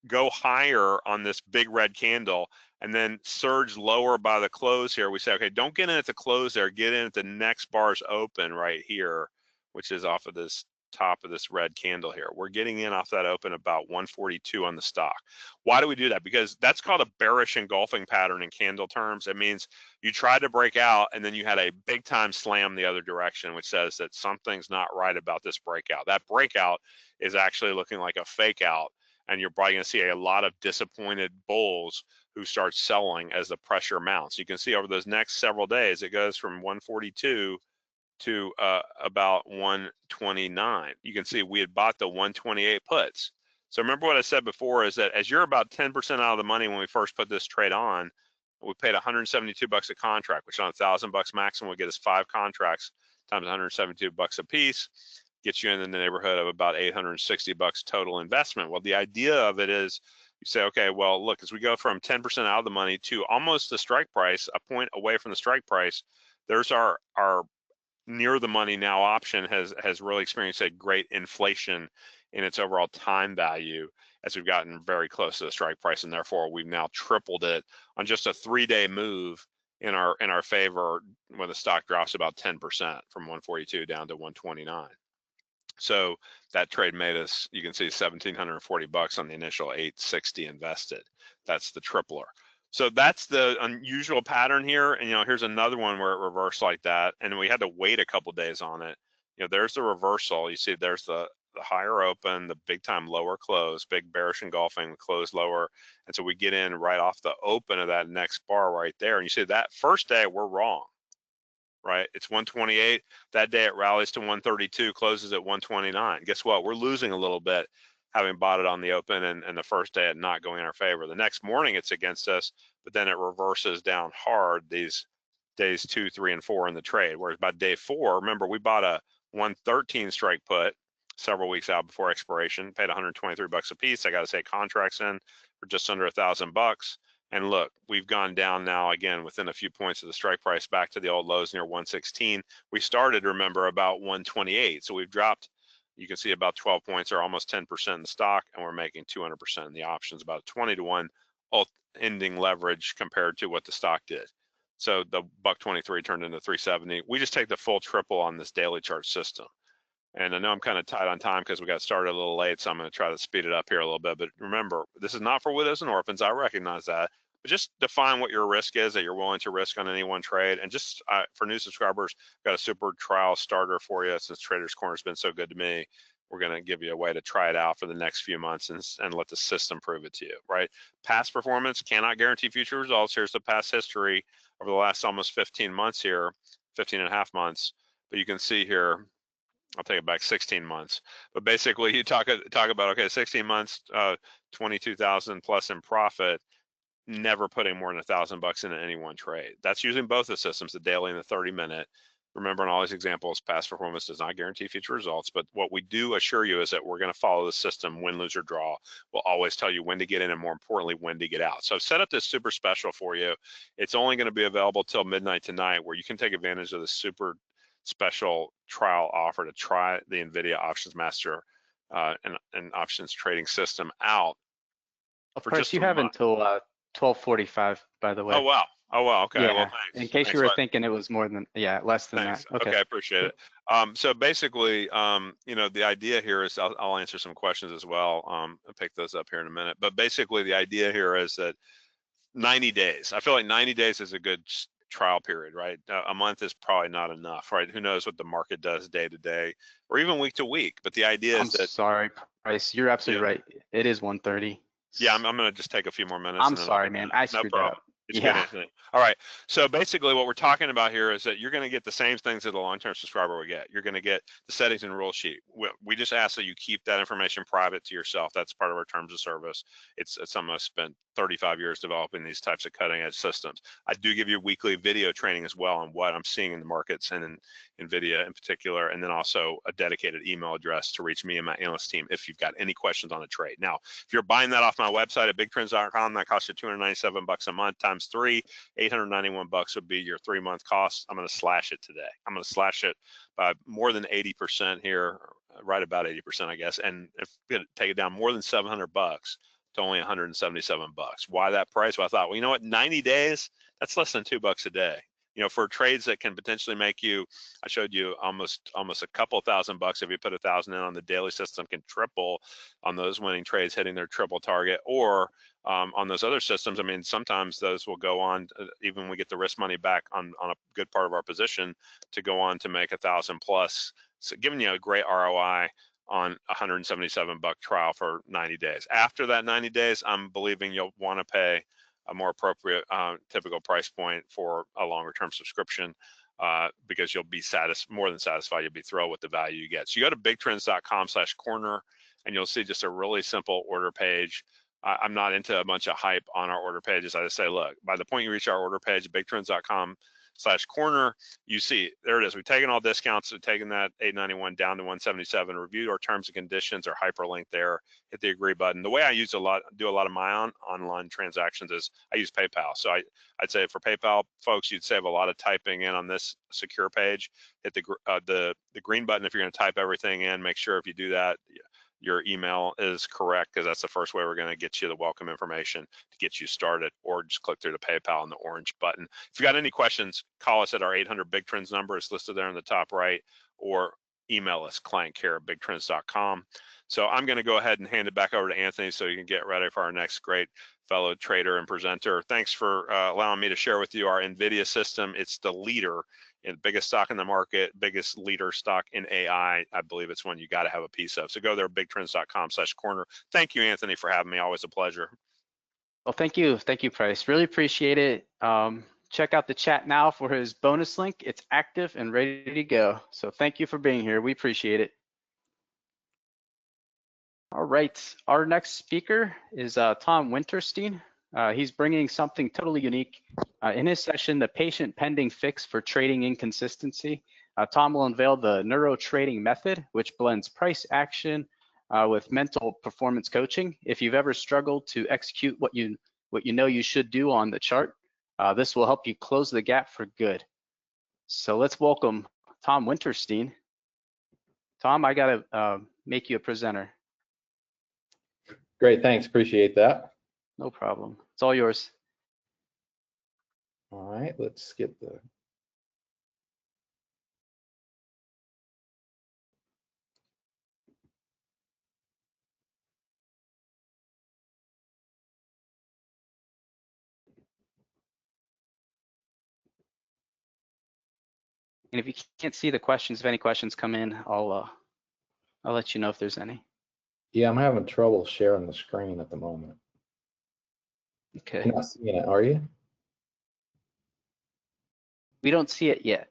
Speaker 5: go higher on this big red candle and then surge lower by the close here, we say, okay, don't get in at the close there, get in at the next bar's open right here, which is off of this top of this red candle here. We're getting in off that open about 142 on the stock. Why do we do that? Because that's called a bearish engulfing pattern in candle terms. It means you tried to break out and then you had a big time slam the other direction, which says that something's not right about this breakout. That breakout is actually looking like a fake out, and you're probably going to see a lot of disappointed bulls who start selling as the pressure mounts. You can see over those next several days, it goes from 142 to about 129. You can see we had bought the 128 puts. So remember what I said before is that as you're about 10% out of the money when we first put this trade on, we paid 172 bucks a contract, which on 1,000 bucks maximum would get us 5 contracts times 172 bucks a piece, gets you in the neighborhood of about 860 bucks total investment. Well, the idea of it is You say, okay, well, look, as we go from 10% out of the money to almost the strike price, a point away from the strike price, there's our near the money now option has really experienced a great inflation in its overall time value as we've gotten very close to the strike price, and therefore we've now tripled it on just a 3-day move in our favor when the stock drops about 10% from 142 down to 129. So that trade made us, you can see $1,740 on the initial 860 invested. That's the tripler. So that's the unusual pattern here. And here's another one where it reversed like that, and we had to wait a couple days on it. There's the reversal. You see, there's the higher open, the big time lower close, big bearish engulfing, close lower, and so we get in right off the open of that next bar right there. And you see that first day we're wrong. Right, it's 128. That day it rallies to 132, closes at 129. Guess what? We're losing a little bit, having bought it on the open and the first day it not going in our favor. The next morning it's against us, but then it reverses down hard these days 2, 3, and 4 in the trade. Whereas by day 4, remember, we bought a 113 strike put several weeks out before expiration, paid 123 bucks a piece. I got to say, contracts in for just under $1,000. And look, we've gone down now again within a few points of the strike price back to the old lows near 116. We started, remember, about 128. So we've dropped, you can see, about 12 points or almost 10% in the stock, and we're making 200% in the options, about 20-to-1 ending leverage compared to what the stock did. So the $123 turned into 370. We just take the full triple on this daily chart system. And I know I'm kind of tight on time because we got started a little late, so I'm going to try to speed it up here a little bit. But remember, this is not for widows and orphans. I recognize that. But just define what your risk is that you're willing to risk on any one trade. And just for new subscribers, got a super trial starter for you. Since Traders Corner has been so good to me, we're going to give you a way to try it out for the next few months and let the system prove it to you, right? Past performance cannot guarantee future results. Here's the past history over the last almost 15 months here, 15 and a half months. But you can see here, I'll take it back 16 months. But basically you talk about, okay, 16 months, 22,000 plus in profit, never putting more than $1,000 into any one trade. That's using both the systems, the daily and the 30-minute. Remember, in all these examples, past performance does not guarantee future results, but what we do assure you is that we're going to follow the system, win, lose, or draw. We'll always tell you when to get in and, more importantly, when to get out. So I've set up this super special for you. It's only going to be available till midnight tonight, where you can take advantage of the super special trial offer to try the NVIDIA Options Master and options trading system out.
Speaker 2: Of course, you have until 12:45, by the way.
Speaker 5: Oh wow. Okay.
Speaker 2: Yeah.
Speaker 5: Well, thanks.
Speaker 2: In case you were thinking it was more than, less than
Speaker 5: Thanks.
Speaker 2: that.
Speaker 5: Okay, I appreciate it. So basically, the idea here is I'll answer some questions as well. I'll pick those up here in a minute. But basically, the idea here is that 90 days. I feel like 90 days is a good trial period, right? A month is probably not enough, right? Who knows what the market does day to day or even week to week. But the idea is that.
Speaker 2: Sorry, Bryce. You're absolutely right. It is 1:30.
Speaker 5: Yeah, I'm going to just take a few more minutes.
Speaker 2: I'm sorry, man. I screwed that up.
Speaker 5: It's good, Anthony. All right. So basically what we're talking about here is that you're going to get the same things that a long-term subscriber would get. You're going to get the settings and rule sheet. We just ask that you keep that information private to yourself. That's part of our terms of service. It's something I've spent 35 years developing these types of cutting edge systems. I do give you weekly video training as well on what I'm seeing in the markets and in NVIDIA in particular, and then also a dedicated email address to reach me and my analyst team if you've got any questions on a trade. Now, if you're buying that off my website at bigtrends.com, that costs you $297 a month times 3, $891 would be your 3-month cost. I'm going to slash it today. I'm going to slash it by more than 80% here, right about 80%, I guess, and if take it down more than $700 to only $177. Why that price? Well, I thought, well, you know what, 90 days, that's less than $2 a day. For trades that can potentially make you, I showed you almost a couple $1,000 if you put 1,000 in on the daily system, can triple on those winning trades hitting their triple target, or on those other systems. I mean, sometimes those will go on, even when we get the risk money back on a good part of our position, to go on to make 1,000 plus, so giving you a great ROI on $177 trial for 90 days. After that 90 days, I'm believing you'll want to pay a more appropriate typical price point for a longer term subscription because you'll be more than satisfied. You'll be thrilled with the value you get. So you go to bigtrends.com/corner and you'll see just a really simple order page. I'm not into a bunch of hype on our order pages. I just say, look, by the point you reach our order page, bigtrends.com /corner, you see, there it is. We've taken all discounts, we've taken that 891 down to 177, reviewed our terms and conditions, our hyperlink there, hit the agree button. The way I do a lot of my online transactions is I use PayPal. So I'd say for PayPal folks, you'd save a lot of typing in on this secure page. Hit the green button if you're going to type everything in. Make sure if you do that, your email is correct, because that's the first way we're going to get you the welcome information to get you started, or just click through the PayPal and the orange button. If you got any questions, call us at our 800 Big Trends number. It's listed there in the top right, or email us, clientcare@bigtrends.com. So I'm going to go ahead and hand it back over to Anthony so you can get ready for our next great fellow trader and presenter. Thanks for allowing me to share with you our NVIDIA system. It's the leader in biggest stock in the market, biggest leader stock in AI. I believe it's one you got to have a piece of. So go there, bigtrends.com/corner. Thank you, Anthony, for having me. Always a pleasure.
Speaker 2: Well, thank you, Price. Really appreciate it. Check out the chat now for his bonus link. It's active and ready to go. So thank you for being here. We appreciate it. All right, our next speaker is Tom Winterstein. He's bringing something totally unique. In his session, the patient pending fix for trading inconsistency, Tom will unveil the neuro trading method, which blends price action with mental performance coaching. If you've ever struggled to execute what you know you should do on the chart, this will help you close the gap for good. So let's welcome Tom Winterstein. Tom, I gotta make you a presenter.
Speaker 6: Great, thanks, appreciate that.
Speaker 2: No problem, it's all yours.
Speaker 6: All right, let's get the.
Speaker 2: And if you can't see the questions, if any questions come in, I'll let you know if there's any.
Speaker 6: Yeah, I'm having trouble sharing the screen at the moment.
Speaker 2: Okay.
Speaker 6: You're not seeing it, are you?
Speaker 2: We don't see it yet.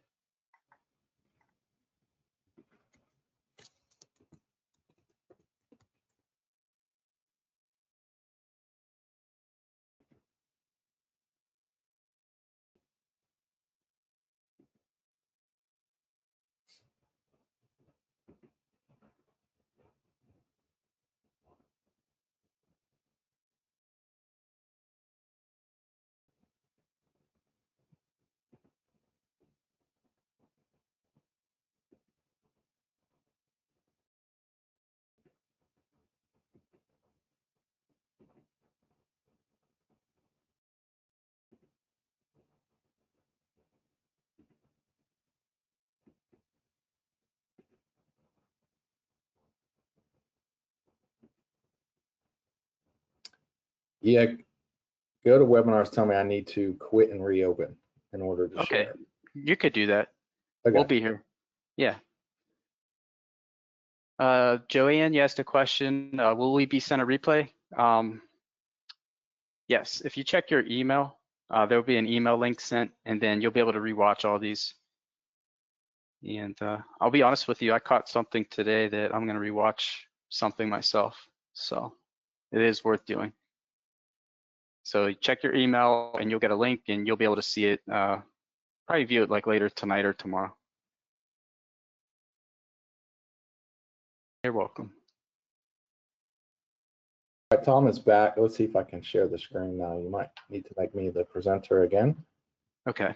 Speaker 6: Yeah, go to webinars, tell me I need to quit and reopen in order to
Speaker 2: Okay,
Speaker 6: share.
Speaker 2: you could do that.
Speaker 6: Okay.
Speaker 2: We'll be here. Yeah. Joanne, you asked a question. Will we be sent a replay? Yes, if you check your email, there will be an email link sent, and then you'll be able to rewatch all these. And I'll be honest with you, I caught something today that I'm going to rewatch something myself. So it is worth doing. So check your email and you'll get a link and you'll be able to see it, probably view it like later tonight or tomorrow. You're welcome.
Speaker 6: All right, Tom is back. Let's see if I can share the screen now. You might need to make me the presenter again.
Speaker 2: Okay.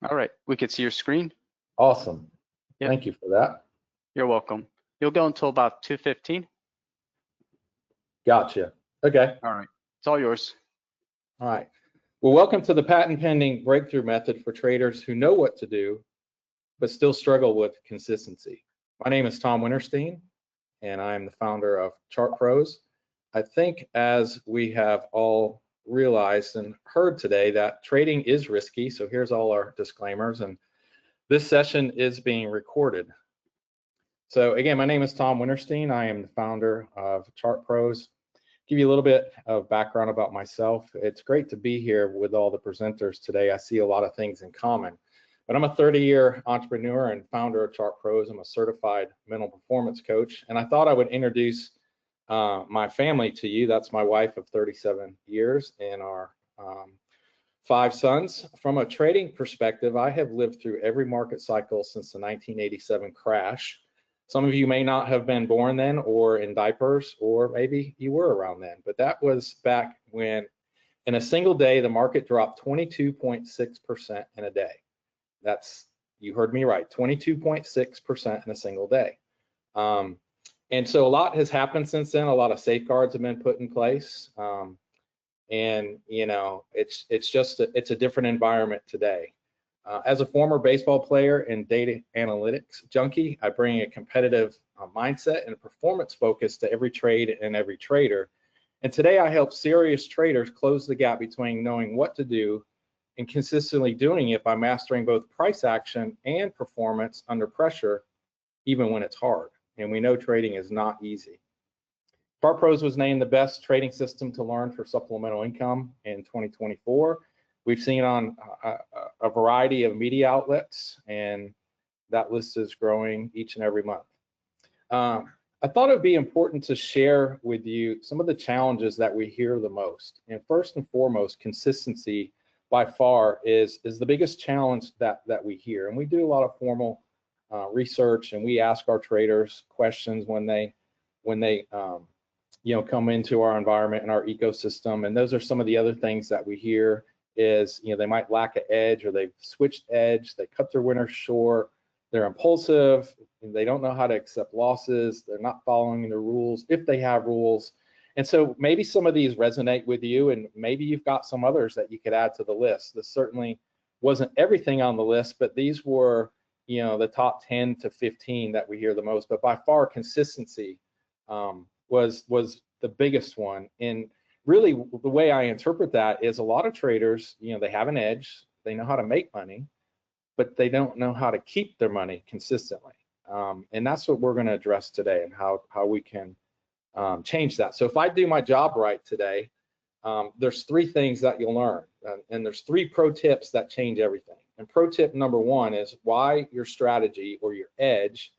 Speaker 2: All right, we could see your screen.
Speaker 6: Awesome.
Speaker 2: Yep.
Speaker 6: Thank you for that.
Speaker 2: You're welcome. You'll go until about 2:15.
Speaker 6: Gotcha. Okay.
Speaker 2: All right, it's all yours.
Speaker 6: All right. Well, welcome to the patent pending breakthrough method for traders who know what to do, but still struggle with consistency. My name is Tom Winterstein, and I'm the founder of ChartPros. I think as we have all realized and heard today that trading is risky, so here's all our disclaimers, and this session is being recorded. So again, my name is Tom Winterstein. I am the founder of ChartPros. Give you a little bit of background about myself. It's great to be here with all the presenters today. I see a lot of things in common. But I'm a 30-year entrepreneur and founder of ChartPros. I'm a certified mental performance coach, and I thought I would introduce my family to you. That's my wife of 37 years and our 5 sons. From a trading perspective, I have lived through every market cycle since the 1987 crash. Some of you may not have been born then or in diapers, or maybe you were around then, but that was back when in a single day, the market dropped 22.6% in a day. That's, you heard me right, 22.6% in a single day. And so a lot has happened since then. A lot of safeguards have been put in place. And you know, it's a different environment today. As a former baseball player and data analytics junkie, I bring a competitive mindset and a performance focus to every trade and every trader. And today I help serious traders close the gap between knowing what to do and consistently doing it by mastering both price action and performance under pressure, even when it's hard. And we know trading is not easy. ChartPros was named the best trading system to learn for supplemental income in 2024. We've seen on a variety of media outlets, and that list is growing each and every month. I thought it'd be important to share with you some of the challenges that we hear the most. And first and foremost, consistency by far is the biggest challenge that we hear. And we do a lot of formal research, and we ask our traders questions when they you know, come into our environment and our ecosystem. And those are some of the other things that we hear is, you know, they might lack an edge, or they've switched edge, they cut their winners short, they're impulsive, and they don't know how to accept losses, they're not following the rules, if they have rules. And so maybe some of these resonate with you, and maybe you've got some others that you could add to the list. This certainly wasn't everything on the list, but these were, you know, the top 10 to 15 that we hear the most. But by far, consistency was the biggest one. And really, the way I interpret that is a lot of traders, you know, they have an edge, they know how to make money, but they don't know how to keep their money consistently. And that's what we're going to address today, and how we can change that. So if I do my job right today, there's 3 things that you'll learn, and there's 3 pro tips that change everything. And pro tip number 1 is why your strategy or your edge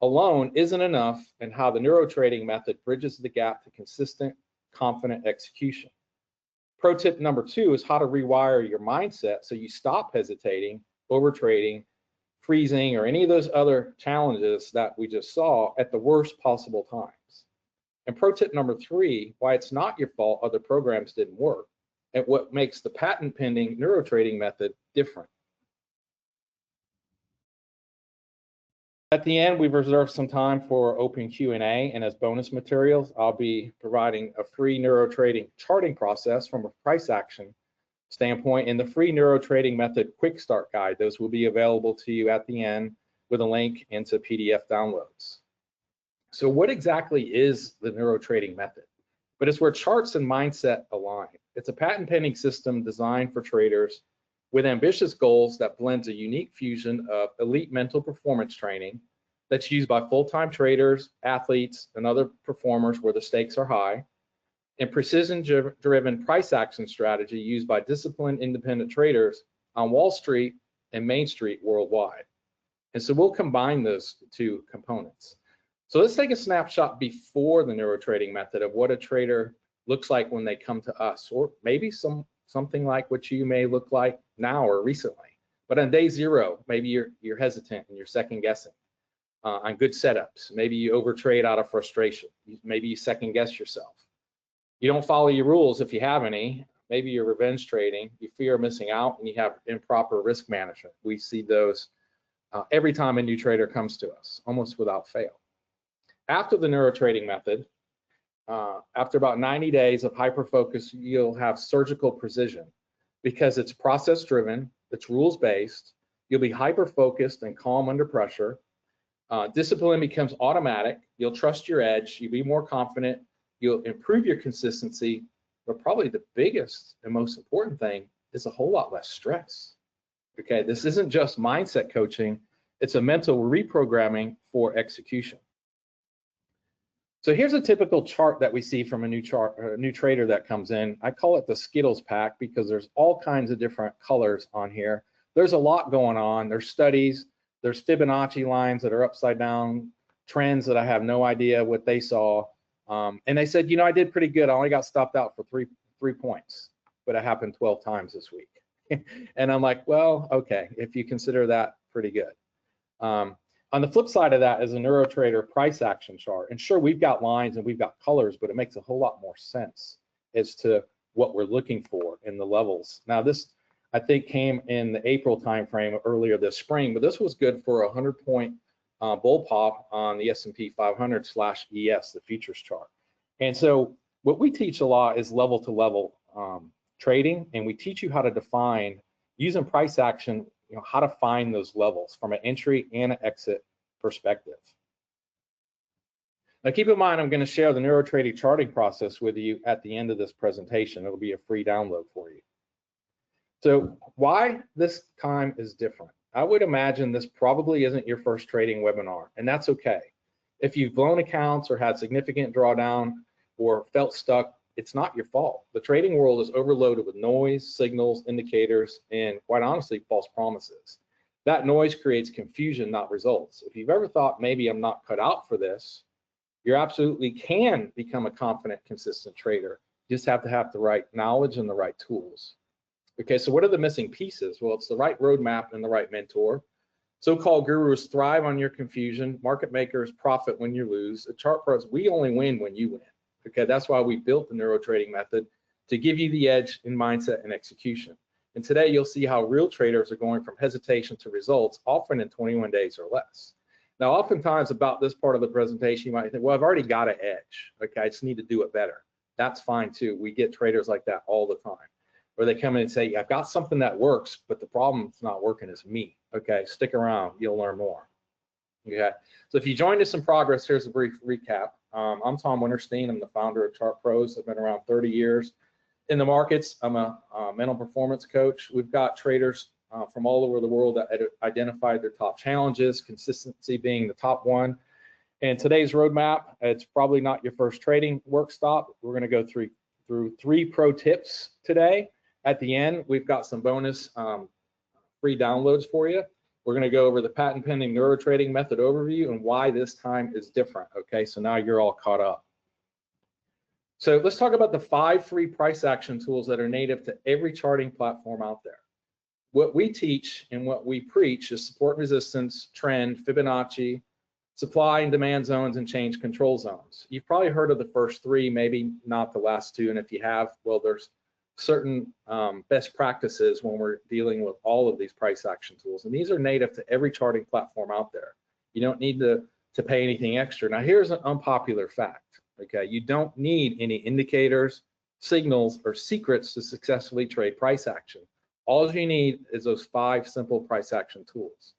Speaker 6: alone isn't enough, and how the neuro trading method bridges the gap to consistent, confident execution. Pro tip number 2 is how to rewire your mindset so you stop hesitating, over trading, freezing, or any of those other challenges that we just saw at the worst possible times. And pro tip number 3, why it's not your fault other programs didn't work, and what makes the patent pending neuro trading method different. At the end, we've reserved some time for open Q&A, and as bonus materials, I'll be providing a free neuro trading charting process from a price action standpoint, and the free neuro trading method quick start guide. Those will be available to you at the end with a link into PDF downloads. So what exactly is the neuro trading method? But it's where charts and mindset align. It's a patent pending system designed for traders with ambitious goals that blends a unique fusion of elite mental performance training that's used by full-time traders, athletes, and other performers where the stakes are high, and precision-driven price action strategy used by disciplined independent traders on Wall Street and Main Street worldwide. And so we'll combine those 2 components. So let's take a snapshot before the neuro trading method of what a trader looks like when they come to us, or maybe something like what you may look like now or recently. But on day 0, maybe you're hesitant and you're second guessing on good setups. Maybe you overtrade out of frustration. Maybe you second guess yourself. You don't follow your rules if you have any. Maybe you're revenge trading, you fear missing out, and you have improper risk management. We see those every time a new trader comes to us, almost without fail. After the neuro trading method, after about 90 days of hyper focus, you'll have surgical precision because it's process driven, it's rules based, you'll be hyper focused and calm under pressure. Discipline becomes automatic, you'll trust your edge, you'll be more confident, you'll improve your consistency, but probably the biggest and most important thing is a whole lot less stress. Okay, this isn't just mindset coaching, it's a mental reprogramming for execution. So here's a typical chart that we see from a new trader that comes in. I call it the Skittles pack because there's all kinds of different colors on here. there's a lot going on. There's studies, there's Fibonacci lines that are upside down, trends that I have no idea what they saw. And they said, you know, I did pretty good. I only got stopped out for three points, but it happened 12 times this week. And I'm like, well, okay, if you consider that pretty good. On the flip side of that is a NeuroTrader price action chart. And sure, we've got lines and we've got colors, but it makes a whole lot more sense as to what we're looking for in the levels. Now this, I think, came in the April timeframe earlier this spring, but this was good for a 100-point bull pop on the S&P 500/ES, the futures chart. And so what we teach a lot is level-to-level trading, and we teach you how to define, using price action, you know, how to find those levels from an entry and an exit perspective. Now keep in mind, I'm going to share the NeuroTrading charting process with you at the end of this presentation. It'll be a free download for you. So why this time is different? I would imagine this probably isn't your first trading webinar, and that's okay. If you've blown accounts or had significant drawdown or felt stuck, it's not your fault. The trading world is overloaded with noise, signals, indicators, and quite honestly, false promises. That noise creates confusion, not results. If you've ever thought maybe I'm not cut out for this, you absolutely can become a confident, consistent trader. You just have to have the right knowledge and the right tools. Okay, so what are the missing pieces? Well, it's the right roadmap and the right mentor. So-called gurus thrive on your confusion. Market makers profit when you lose. At ChartPros, we only win when you win. Okay, that's why we built the NeuroTrading method, to give you the edge in mindset and execution. And today you'll see how real traders are going from hesitation to results, often in 21 days or less. Now, oftentimes about this part of the presentation, you might think, well, I've already got an edge. Okay, I just need to do it better. That's fine too. We get traders like that all the time, where they come in and say, I've got something that works, but the problem that's not working is me. Okay, stick around, you'll learn more. Okay, so if you joined us in progress, here's a brief recap. I'm Tom Winterstein. I'm the founder of ChartPros. I've been around 30 years in the markets. I'm a mental performance coach. We've got traders from all over the world that identified their top challenges, consistency being the top one. And today's roadmap, it's probably not your first trading work stop. We're going to go through 3 pro tips today. At the end, we've got some bonus free downloads for you. We're going to go over the patent pending NeuroTrading method overview and why this time is different. Okay, so now you're all caught up. So let's talk about the 5 free price action tools that are native to every charting platform out there. What we teach and what we preach is support and resistance, trend, Fibonacci, supply and demand zones, and change control zones. You've probably heard of the first 3, maybe not the last 2. And if you have, well, there's certain best practices when we're dealing with all of these price action tools. And these are native to every charting platform out there. You don't need to pay anything extra. Now, here's an unpopular fact. Okay, you don't need any indicators, signals, or secrets to successfully trade price action. All you need is those 5 simple price action tools.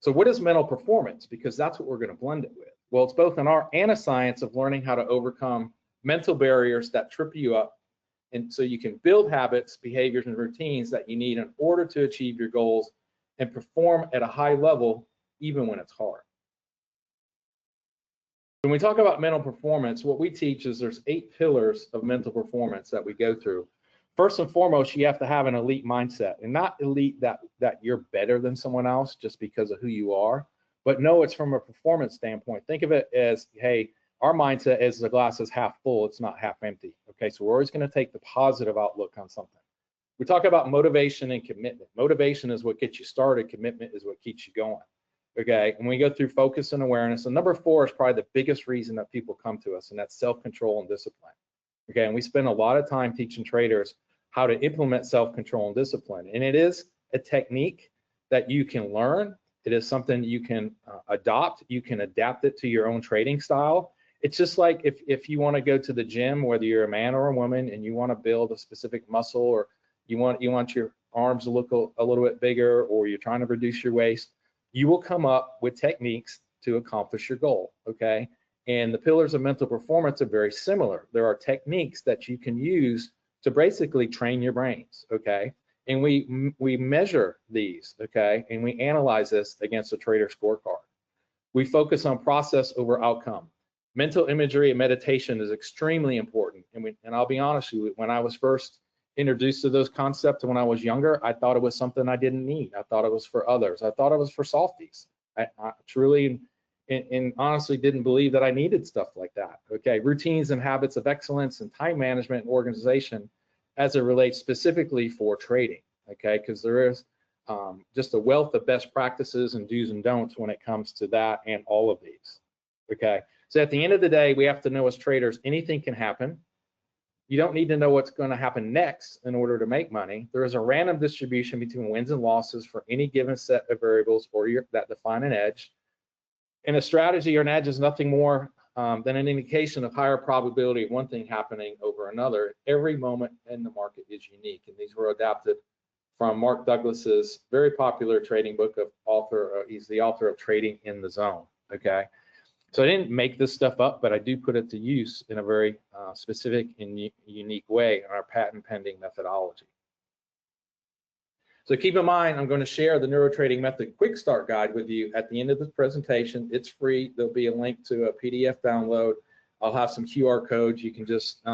Speaker 6: So what is mental performance? Because that's what we're going to blend it with. Well, it's both an art and a science of learning how to overcome mental barriers that trip you up, and so you can build habits, behaviors, and routines that you need in order to achieve your goals and perform at a high level, even when it's hard. When we talk about mental performance, what we teach is there's 8 pillars of mental performance that we go through. First and foremost, you have to have an elite mindset, and not elite that you're better than someone else just because of who you are, but no, it's from a performance standpoint. Think of it as, hey, our mindset is the glass is half full, it's not half empty. Okay, so we're always going to take the positive outlook on something. We talk about motivation and commitment. Motivation is what gets you started. Commitment is what keeps you going. Okay, and we go through focus and awareness. And number 4 is probably the biggest reason that people come to us, and that's self-control and discipline. Okay, and we spend a lot of time teaching traders how to implement self-control and discipline. And it is a technique that you can learn. It is something you can adopt. You can adapt it to your own trading style. It's just like if you want to go to the gym, whether you're a man or a woman, and you want to build a specific muscle, or you want your arms to look a little bit bigger, or you're trying to reduce your waist, you will come up with techniques to accomplish your goal, okay? And the pillars of mental performance are very similar. There are techniques that you can use to basically train your brains, okay? And we measure these, okay? And we analyze this against a trader scorecard. We focus on process over outcome. Mental imagery and meditation is extremely important. And I'll be honest with you, when I was first introduced to those concepts when I was younger, I thought it was something I didn't need. I thought it was for others. I thought it was for softies. I truly and honestly didn't believe that I needed stuff like that. Okay, routines and habits of excellence and time management and organization as it relates specifically for trading. Okay, because there is just a wealth of best practices and do's and don'ts when it comes to that and all of these. Okay, so at the end of the day, we have to know as traders, anything can happen. You don't need to know what's going to happen next in order to make money. There is a random distribution between wins and losses for any given set of variables or that define an edge. And a strategy or an edge is nothing more than an indication of higher probability of one thing happening over another. Every moment in the market is unique, and these were adapted from Mark Douglas's very popular trading book of he's the author of Trading in the Zone. Okay. So I didn't make this stuff up, but I do put it to use in a very specific and unique way in our patent pending methodology. So keep in mind, I'm going to share the NeuroTrading Method Quick Start Guide with you at the end of this presentation. It's free. There'll be a link to a PDF download. I'll have some QR codes. You can just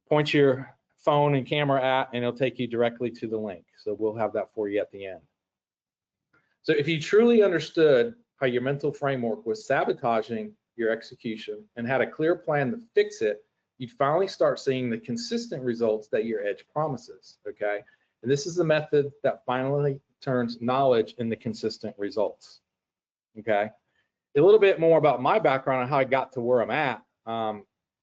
Speaker 6: point your phone and camera at, and it'll take you directly to the link. So we'll have that for you at the end. So if you truly understood how your mental framework was sabotaging your execution and had a clear plan to fix it, you'd finally start seeing the consistent results that your edge promises, okay? And this is the method that finally turns knowledge into consistent results, okay? A little bit more about my background and how I got to where I'm at.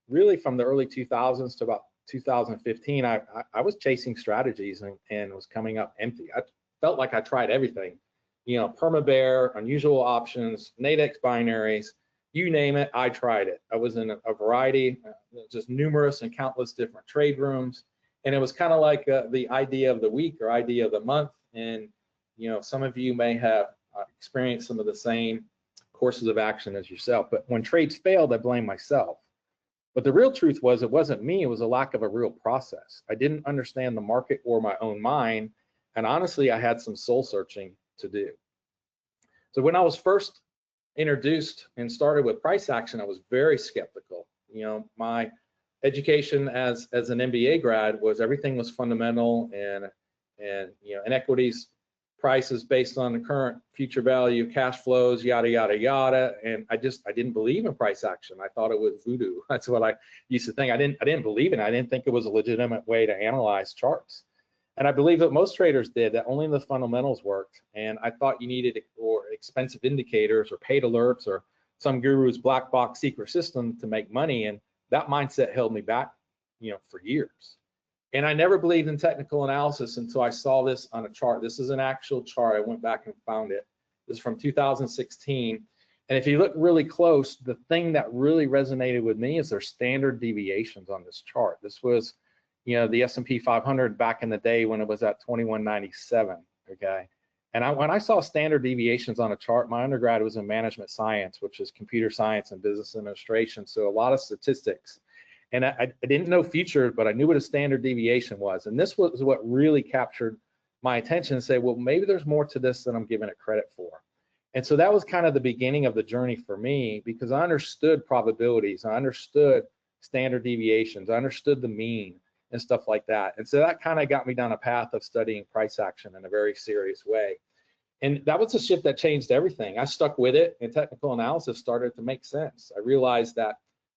Speaker 6: Really from the early 2000s to about 2015, I was chasing strategies and was coming up empty. I felt like I tried everything. You know, perma-bear, unusual options, Nadex binaries, you name it, I tried it. I was in a variety, just numerous and countless different trade rooms. And it was kind of like the idea of the week or idea of the month. And, you know, some of you may have experienced some of the same courses of action as yourself. But when trades failed, I blame myself. But the real truth was it wasn't me, it was a lack of a real process. I didn't understand the market or my own mind. And honestly, I had some soul searching to do. So when I was first introduced and started with price action, I was very skeptical. You know, my education as an MBA grad was everything was fundamental and you know, in equities, prices based on the current future value, cash flows, yada, yada, yada. And I didn't believe in price action. I thought it was voodoo. That's what I used to think. I didn't believe in it. I didn't think it was a legitimate way to analyze charts. And I believe that most traders did, that only the fundamentals worked. And I thought you needed or expensive indicators or paid alerts or some guru's black box secret system to make money. And that mindset held me back, you know, for years. And I never believed in technical analysis until I saw this on a chart. This is an actual chart. I went back and found it. This is from 2016. And if you look really close, the thing that really resonated with me is their standard deviations on this chart. This was, you know, the S&P 500 back in the day when it was at 2197, okay? And when I saw standard deviations on a chart, my undergrad was in management science, which is computer science and business administration, so a lot of statistics. And I didn't know futures, but I knew what a standard deviation was. And this was what really captured my attention and say, well, maybe there's more to this than I'm giving it credit for. And so that was kind of the beginning of the journey for me, because I understood probabilities, I understood standard deviations, I understood the mean and stuff like that. And so that kind of got me down a path of studying price action in a very serious way. And that was a shift that changed everything. I stuck with it, and technical analysis started to make sense. I realized that,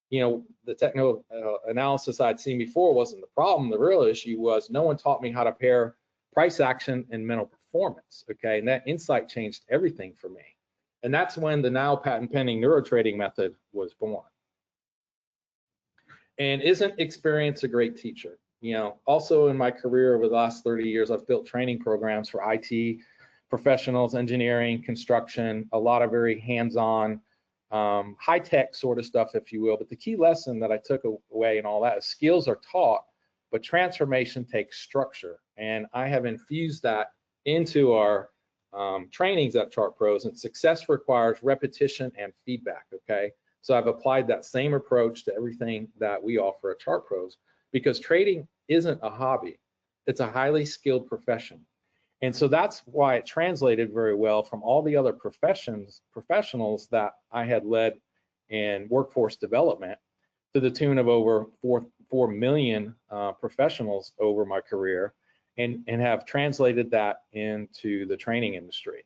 Speaker 6: you know, the technical analysis I'd seen before wasn't the problem. The real issue was no one taught me how to pair price action and mental performance, okay? And that insight changed everything for me. And that's when the now patent pending neurotrading method was born. And isn't experience a great teacher? You know, also in my career over the last 30 years, I've built training programs for IT professionals, engineering, construction, a lot of very hands-on, high-tech sort of stuff, if you will. But the key lesson that I took away and all that is skills are taught, but transformation takes structure. And I have infused that into our trainings at ChartPros, and success requires repetition and feedback, okay? So I've applied that same approach to everything that we offer at ChartPros, because trading isn't a hobby, it's a highly skilled profession. And so that's why it translated very well from all the other professionals that I had led in workforce development, to the tune of over 1.4 million professionals over my career and have translated that into the training industry.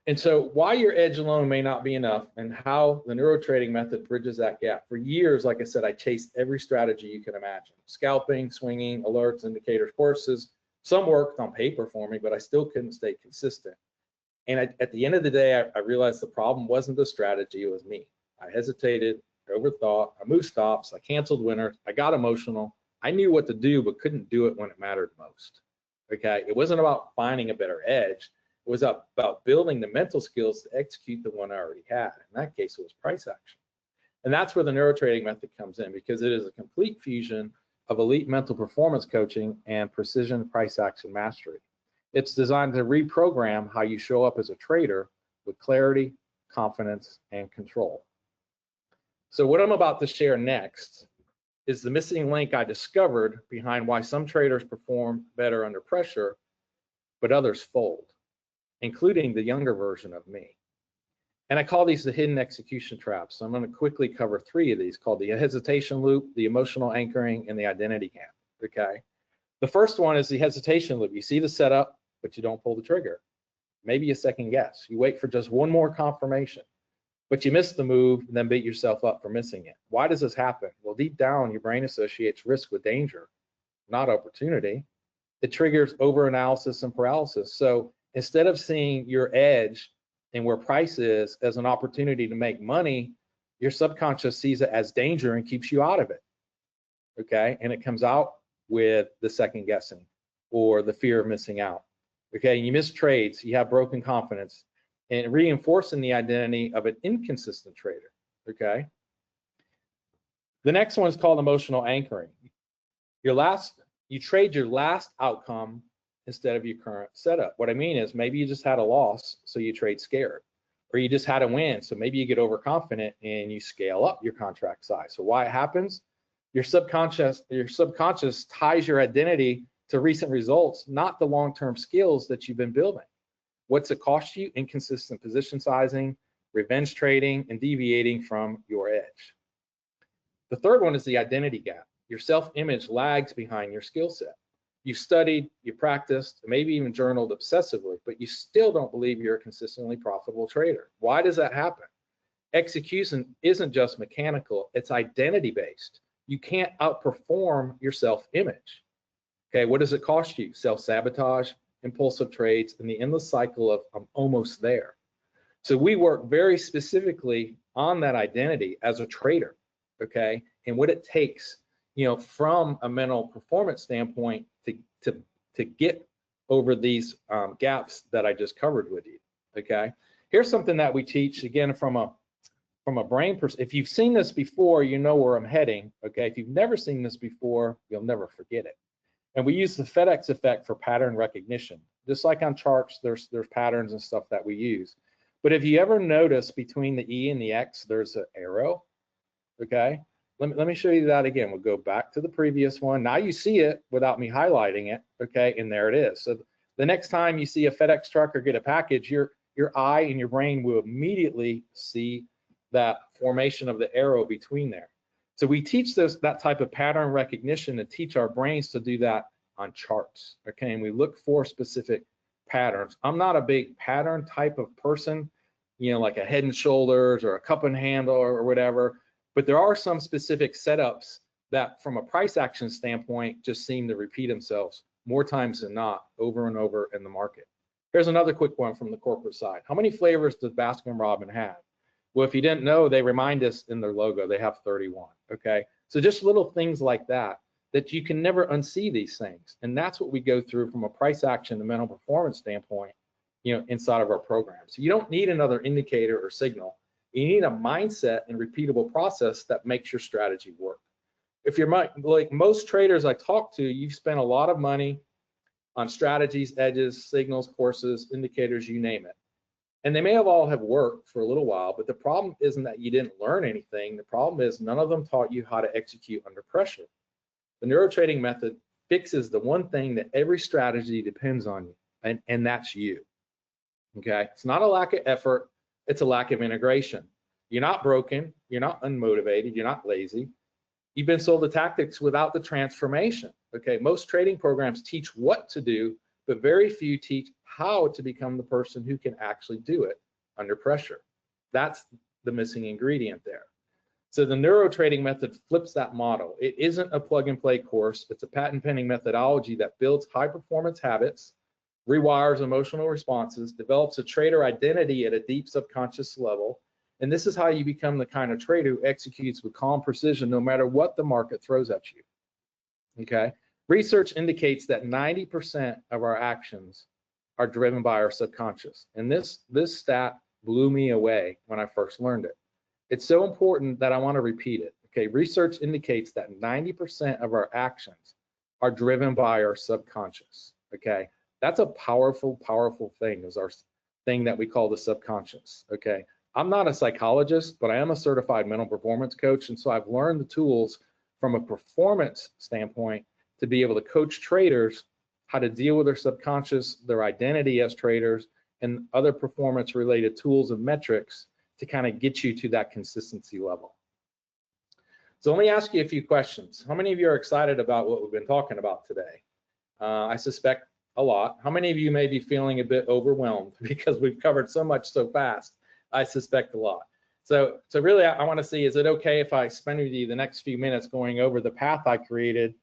Speaker 6: And so why your edge alone may not be enough and how the neurotrading method bridges that gap. For years, like I said, I chased every strategy you can imagine. Scalping, swinging, alerts, indicators, courses. Some worked on paper for me, but I still couldn't stay consistent. And at the end of the day, I realized the problem wasn't the strategy, it was me. I hesitated, I overthought, I moved stops, I canceled winners, I got emotional. I knew what to do, but couldn't do it when it mattered most. Okay, it wasn't about finding a better edge. It was about building the mental skills to execute the one I already had. In that case, it was price action. And that's where the neurotrading method comes in, because it is a complete fusion of elite mental performance coaching and precision price action mastery. It's designed to reprogram how you show up as a trader with clarity, confidence, and control. So what I'm about to share next is the missing link I discovered behind why some traders perform better under pressure, but others fold, including the younger version of me. And I call these the hidden execution traps. So I'm going to quickly cover 3 of these, called the hesitation loop, the emotional anchoring, and the identity gap. Okay. The first one is the hesitation loop. You see the setup, but you don't pull the trigger. Maybe a second guess. You wait for just one more confirmation, but you miss the move and then beat yourself up for missing it. Why does this happen? Well, deep down, your brain associates risk with danger, not opportunity. It triggers overanalysis and paralysis. So instead of seeing your edge and where price is as an opportunity to make money, your subconscious sees it as danger and keeps you out of it. Okay, and it comes out with the second guessing or the fear of missing out. Okay, you miss trades, you have broken confidence, and reinforcing the identity of an inconsistent trader. Okay, the next one is called emotional anchoring. You trade your last outcome instead of your current setup. What I mean is maybe you just had a loss, so you trade scared, or you just had a win, so maybe you get overconfident and you scale up your contract size. So why it happens? Your subconscious ties your identity to recent results, not the long-term skills that you've been building. What's it cost you? Inconsistent position sizing, revenge trading, and deviating from your edge. The third one is the identity gap. Your self-image lags behind your skill set. You studied, you practiced, maybe even journaled obsessively, but you still don't believe you're a consistently profitable trader. Why does that happen? Execution isn't just mechanical, it's identity-based. You can't outperform your self-image. Okay, what does it cost you? Self-sabotage, impulsive trades, and the endless cycle of I'm almost there. So we work very specifically on that identity as a trader, okay, and what it takes, from a mental performance standpoint to get over these gaps that I just covered with you. Okay, here's something that we teach again from a brain perspective. If you've seen this before, you know where I'm heading. Okay, if you've never seen this before, you'll never forget it. And we use the FedEx effect for pattern recognition. Just like on charts, there's patterns and stuff that we use. But if you ever notice between the E and the X, there's an arrow. Okay, let me show you that again. We'll go back to the previous one. Now you see it without me highlighting it. Okay, and there it is. So the next time you see a FedEx truck or get a package, your eye and your brain will immediately see that formation of the arrow between there. So we teach that type of pattern recognition and teach our brains to do that on charts. Okay, and we look for specific patterns. I'm not a big pattern type of person, like a head and shoulders or a cup and handle or whatever, but there are some specific setups that from a price action standpoint just seem to repeat themselves more times than not over and over in the market. Here's another quick one from the corporate side. How many flavors does Baskin Robbins have? Well, if you didn't know, they remind us in their logo, they have 31, okay? So just little things like that you can never unsee these things. And that's what we go through from a price action and mental performance standpoint, inside of our program. So you don't need another indicator or signal. You need a mindset and repeatable process that makes your strategy work. If you're like most traders I talk to, you've spent a lot of money on strategies, edges, signals, courses, indicators, you name it. And they may have all have worked for a little while, but the problem isn't that you didn't learn anything. The problem is none of them taught you how to execute under pressure. The neurotrading method fixes the one thing that every strategy depends on, and that's you. Okay, it's not a lack of effort, it's a lack of integration. You're not broken, you're not unmotivated, you're not lazy. You've been sold the tactics without the transformation. Okay, most trading programs teach what to do, but very few teach how to become the person who can actually do it under pressure. That's the missing ingredient there. So the neuro trading method flips that model. It isn't a plug and play course. It's a patent pending methodology that builds high performance habits, rewires emotional responses, develops a trader identity at a deep subconscious level. And this is how you become the kind of trader who executes with calm precision no matter what the market throws at you. Okay. Research indicates that 90% of our actions are driven by our subconscious. And this stat blew me away when I first learned it. It's so important that I want to repeat it. Okay, research indicates that 90% of our actions are driven by our subconscious. Okay, that's a powerful, powerful thing, is our thing that we call the subconscious. Okay, I'm not a psychologist, but I am a certified mental performance coach. And so I've learned the tools from a performance standpoint to be able to coach traders how to deal with their subconscious, their identity as traders, and other performance related tools and metrics to kind of get you to that consistency level. So let me ask you a few questions. How many of you are excited about what we've been talking about today? I suspect a lot. How many of you may be feeling a bit overwhelmed because we've covered so much so fast? I suspect a lot. So really, I want to see, is it okay if I spend with you the next few minutes going over the path I created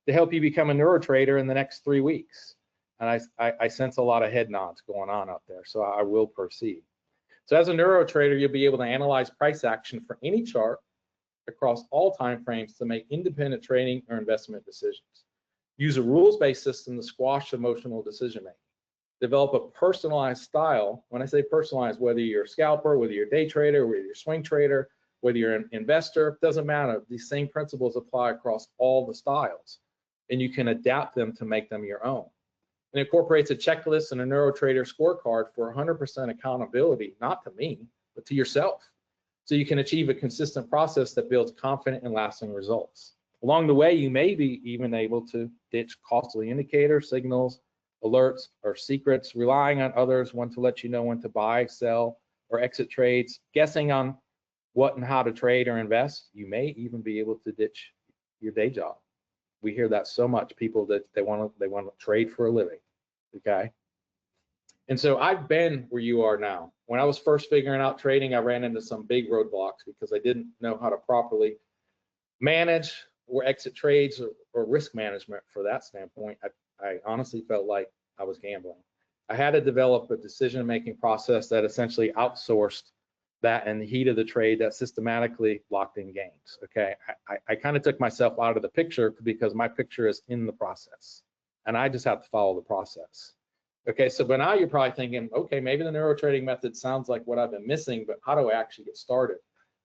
Speaker 6: to help you become a neuro trader in the next 3 weeks? And I sense a lot of head nods going on out there, so I will proceed. So as a neuro trader, you'll be able to analyze price action for any chart across all time frames to make independent trading or investment decisions. Use a rules-based system to squash emotional decision making. Develop a personalized style. When I say personalized, whether you're a scalper, whether you're a day trader, whether you're a swing trader, whether you're an investor, doesn't matter. These same principles apply across all the styles, and you can adapt them to make them your own. It incorporates a checklist and a NeuroTrader scorecard for 100% accountability, not to me, but to yourself. So you can achieve a consistent process that builds confident and lasting results. Along the way, you may be even able to ditch costly indicators, signals, alerts, or secrets, relying on others, when to let you know when to buy, sell, or exit trades, guessing on what and how to trade or invest. You may even be able to ditch your day job. We hear that so much, people that they want to trade for a living. Okay. And so I've been where you are now. When I was first figuring out trading, I ran into some big roadblocks because I didn't know how to properly manage or exit trades or risk management for that standpoint. I honestly felt like I was gambling. I had to develop a decision-making process that essentially outsourced that in the heat of the trade that systematically locked in gains. Okay, I kind of took myself out of the picture because my picture is in the process, and I just have to follow the process. Okay, so but now you're probably thinking, okay, maybe the neuro trading method sounds like what I've been missing, but how do I actually get started?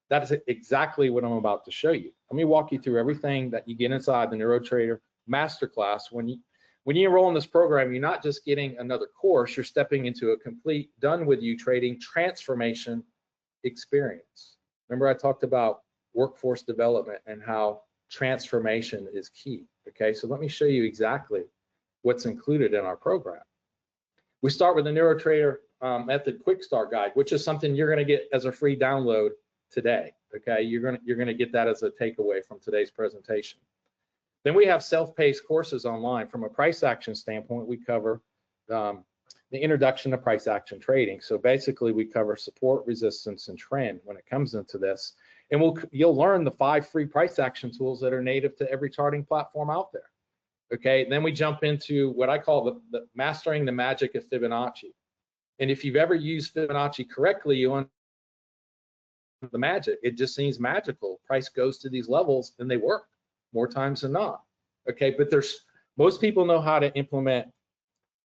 Speaker 6: That is exactly what I'm about to show you. Let me walk you through everything that you get inside the Neuro Trader Masterclass. When you enroll in this program, you're not just getting another course, you're stepping into a complete done with you trading transformation experience. Remember, I talked about workforce development and how transformation is key. Okay, so let me show you exactly what's included in our program. We start with the Neuro Trader Method Quick Start Guide, which is something you're going to get as a free download today. Okay, you're going to get that as a takeaway from today's presentation. Then we have self-paced courses online. From a price action standpoint, we cover the introduction to price action trading. So basically, we cover support, resistance, and trend when it comes into this. And you'll learn the 5 free price action tools that are native to every charting platform out there. Okay, then we jump into what I call the mastering the magic of Fibonacci. And if you've ever used Fibonacci correctly, you understand the magic. It just seems magical. Price goes to these levels and they work more times than not. Okay, but most people know how to implement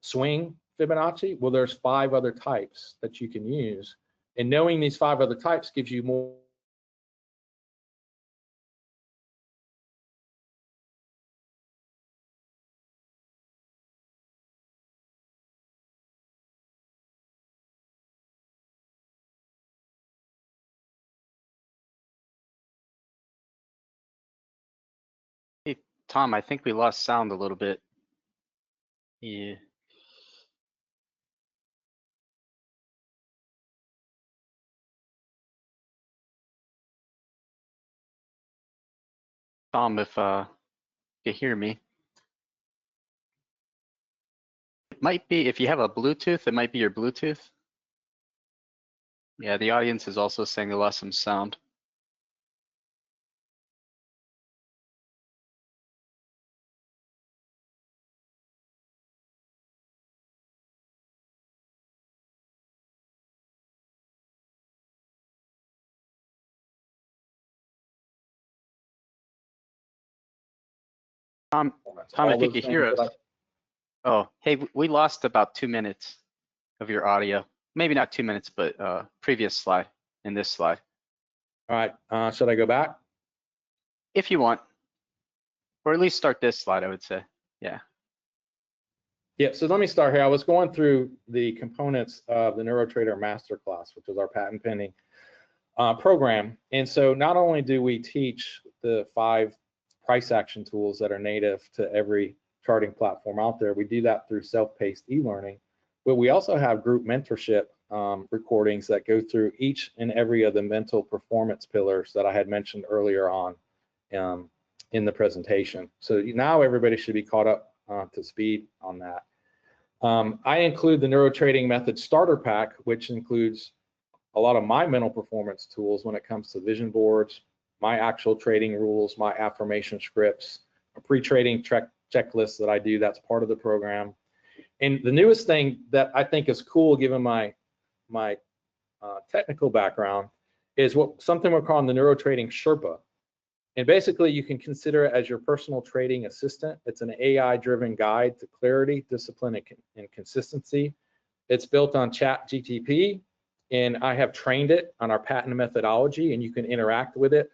Speaker 6: swing Fibonacci. Well, there's 5 other types that you can use, and knowing these 5 other types gives you more
Speaker 2: Hey, Tom, I think we lost sound a little bit. Yeah. Tom, if you hear me. It might be, if you have a Bluetooth, it might be your Bluetooth. Yeah, the audience is also saying they lost some sound. Tom, if you could hear us. Oh, hey, we lost about 2 minutes of your audio. Maybe not 2 minutes, but previous slide and this slide.
Speaker 6: All right, should I go back?
Speaker 2: If you want, or at least start this slide, I would say. Yeah.
Speaker 6: Yeah, so let me start here. I was going through the components of the NeuroTrader Masterclass, which is our patent pending program. And so not only do we teach the 5 price action tools that are native to every charting platform out there, we do that through self-paced e-learning, but we also have group mentorship recordings that go through each and every of the mental performance pillars that I had mentioned earlier on in the presentation. So now everybody should be caught up to speed on that. I include the NeuroTrading Method Starter Pack, which includes a lot of my mental performance tools when it comes to vision boards, my actual trading rules, my affirmation scripts, a pre-trading checklist that I do that's part of the program. And the newest thing that I think is cool, given my technical background, is something we're calling the NeuroTrading Sherpa. And basically, you can consider it as your personal trading assistant. It's an AI-driven guide to clarity, discipline, and consistency. It's built on ChatGPT, and I have trained it on our patent methodology, and you can interact with it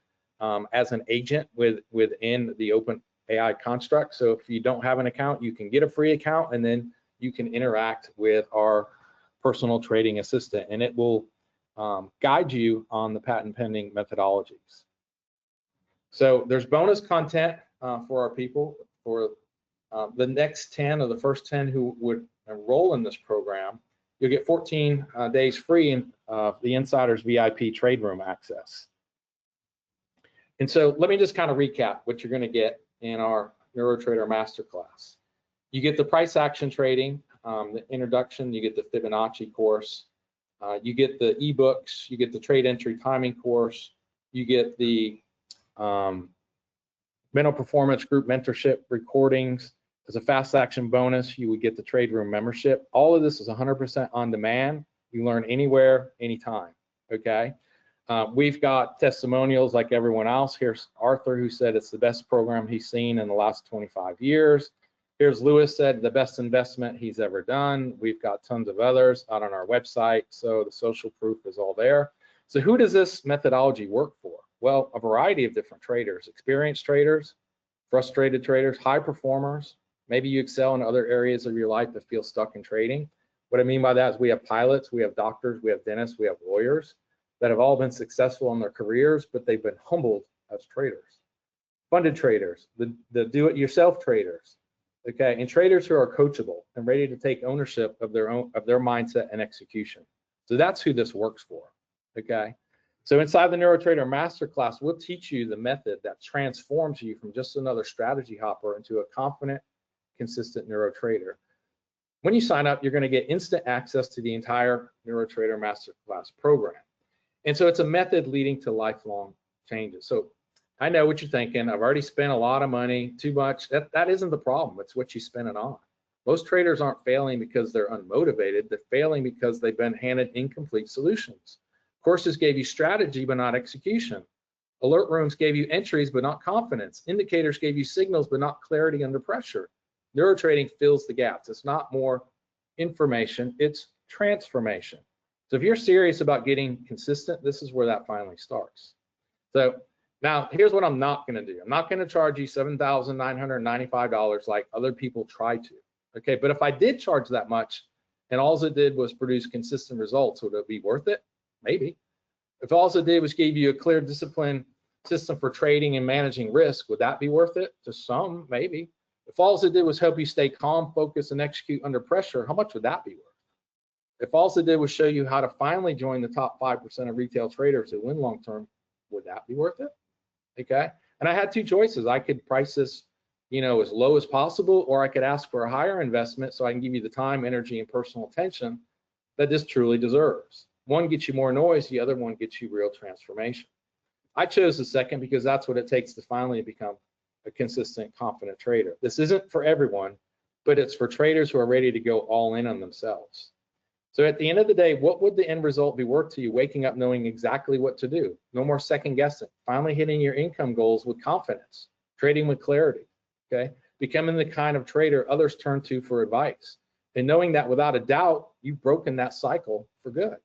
Speaker 6: as an agent within the open AI construct. So if you don't have an account, you can get a free account, and then you can interact with our personal trading assistant, and it will guide you on the patent pending methodologies. So there's bonus content for our people. For the next 10 or the first 10 who would enroll in this program, you'll get 14 days free in the Insider's VIP trade room access. And so let me just kind of recap what you're going to get in our NeuroTrader Masterclass. You get the price action trading, the introduction, you get the Fibonacci course, you get the ebooks, you get the trade entry timing course, you get the mental performance group mentorship recordings. As a fast action bonus, you would get the trade room membership. All of this is 100% on demand. You learn anywhere, anytime, okay? We've got testimonials like everyone else. Here's Arthur, who said it's the best program he's seen in the last 25 years. Here's Lewis, said the best investment he's ever done. We've got tons of others out on our website, so the social proof is all there. So who does this methodology work for? Well, a variety of different traders: experienced traders, frustrated traders, high performers. Maybe you excel in other areas of your life but feel stuck in trading. What I mean by that is we have pilots, we have doctors, we have dentists, we have lawyers that have all been successful in their careers, but they've been humbled as traders. Funded traders, the do-it-yourself traders, okay, and traders who are coachable and ready to take ownership of their mindset and execution. So that's who this works for, okay? So inside the NeuroTrader Masterclass, we'll teach you the method that transforms you from just another strategy hopper into a confident, consistent NeuroTrader. When you sign up, you're going to get instant access to the entire NeuroTrader Masterclass program. And so it's a method leading to lifelong changes. So I know what you're thinking. I've already spent a lot of money, too much. That isn't the problem. It's what you spend it on. Most traders aren't failing because they're unmotivated. They're failing because they've been handed incomplete solutions. Courses gave you strategy, but not execution. Alert rooms gave you entries, but not confidence. Indicators gave you signals, but not clarity under pressure. NeuroTrading fills the gaps. It's not more information, it's transformation. So if you're serious about getting consistent, this is where that finally starts. So now here's what I'm not going to do. I'm not going to charge you $7,995 like other people try to. Okay, but if I did charge that much and all it did was produce consistent results, would it be worth it? Maybe. If all it did was give you a clear discipline system for trading and managing risk, would that be worth it? To some, maybe. If all it did was help you stay calm, focus, and execute under pressure, how much would that be worth? If all it did was show you how to finally join the top 5% of retail traders that win long term, would that be worth it? Okay, And I had two choices. I could price this, as low as possible, or I could ask for a higher investment so I can give you the time, energy, and personal attention that this truly deserves. One gets you more noise, the other one gets you real transformation. I chose the second because that's what it takes to finally become a consistent, confident trader. This isn't for everyone, but it's for traders who are ready to go all in on themselves. So at the end of the day, what would the end result be worth to you waking up knowing exactly what to do? No more second guessing, finally hitting your income goals with confidence, trading with clarity, okay? Becoming the kind of trader others turn to for advice. And knowing that without a doubt, you've broken that cycle for good.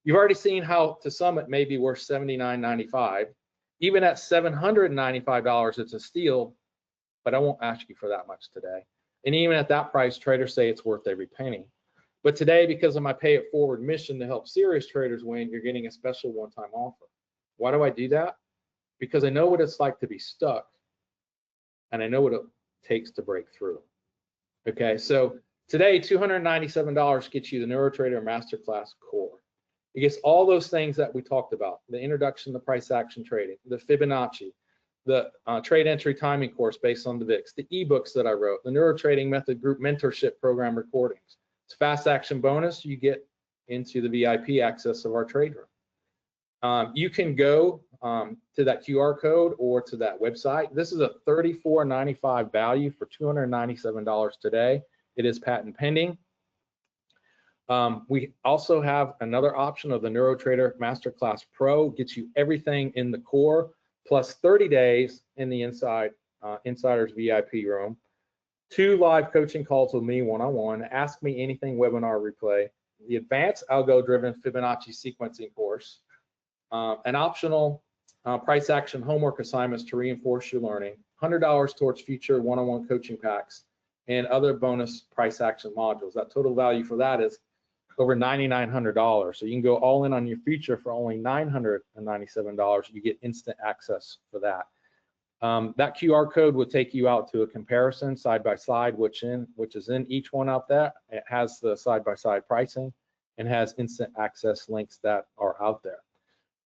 Speaker 6: You've already seen how to some it may be worth $79.95. Even at $795, it's a steal, but I won't ask you for that much today. And even at that price, traders say it's worth every penny. But today, because of my pay it forward mission to help serious traders win, you're getting a special one-time offer. Why do I do that? Because I know what it's like to be stuck, and I know what it takes to break through. Okay, so today, $297 gets you the NeuroTrader Masterclass Core. It gets all those things that we talked about: the introduction to price action trading, the Fibonacci, the trade entry timing course based on the VIX, the ebooks that I wrote, the NeuroTrading Method Group Mentorship Program recordings. It's fast action bonus. You get into the VIP access of our trade room. You can go to that QR code or to that website. This is a $34.95 value for $297 today. It is patent pending. We also have another option of the NeuroTrader Masterclass Pro, gets you everything in the core, plus 30 days in the Insider's VIP room. 2 live coaching calls with me one-on-one, Ask Me Anything webinar replay, the advanced algo-driven Fibonacci sequencing course, an optional price action homework assignments to reinforce your learning, $100 towards future one-on-one coaching packs, and other bonus price action modules. That total value for that is over $9,900. So you can go all in on your future for only $997. You get instant access for that. That QR code will take you out to a comparison side by side, which is in each one out there. It has the side by side pricing and has instant access links that are out there.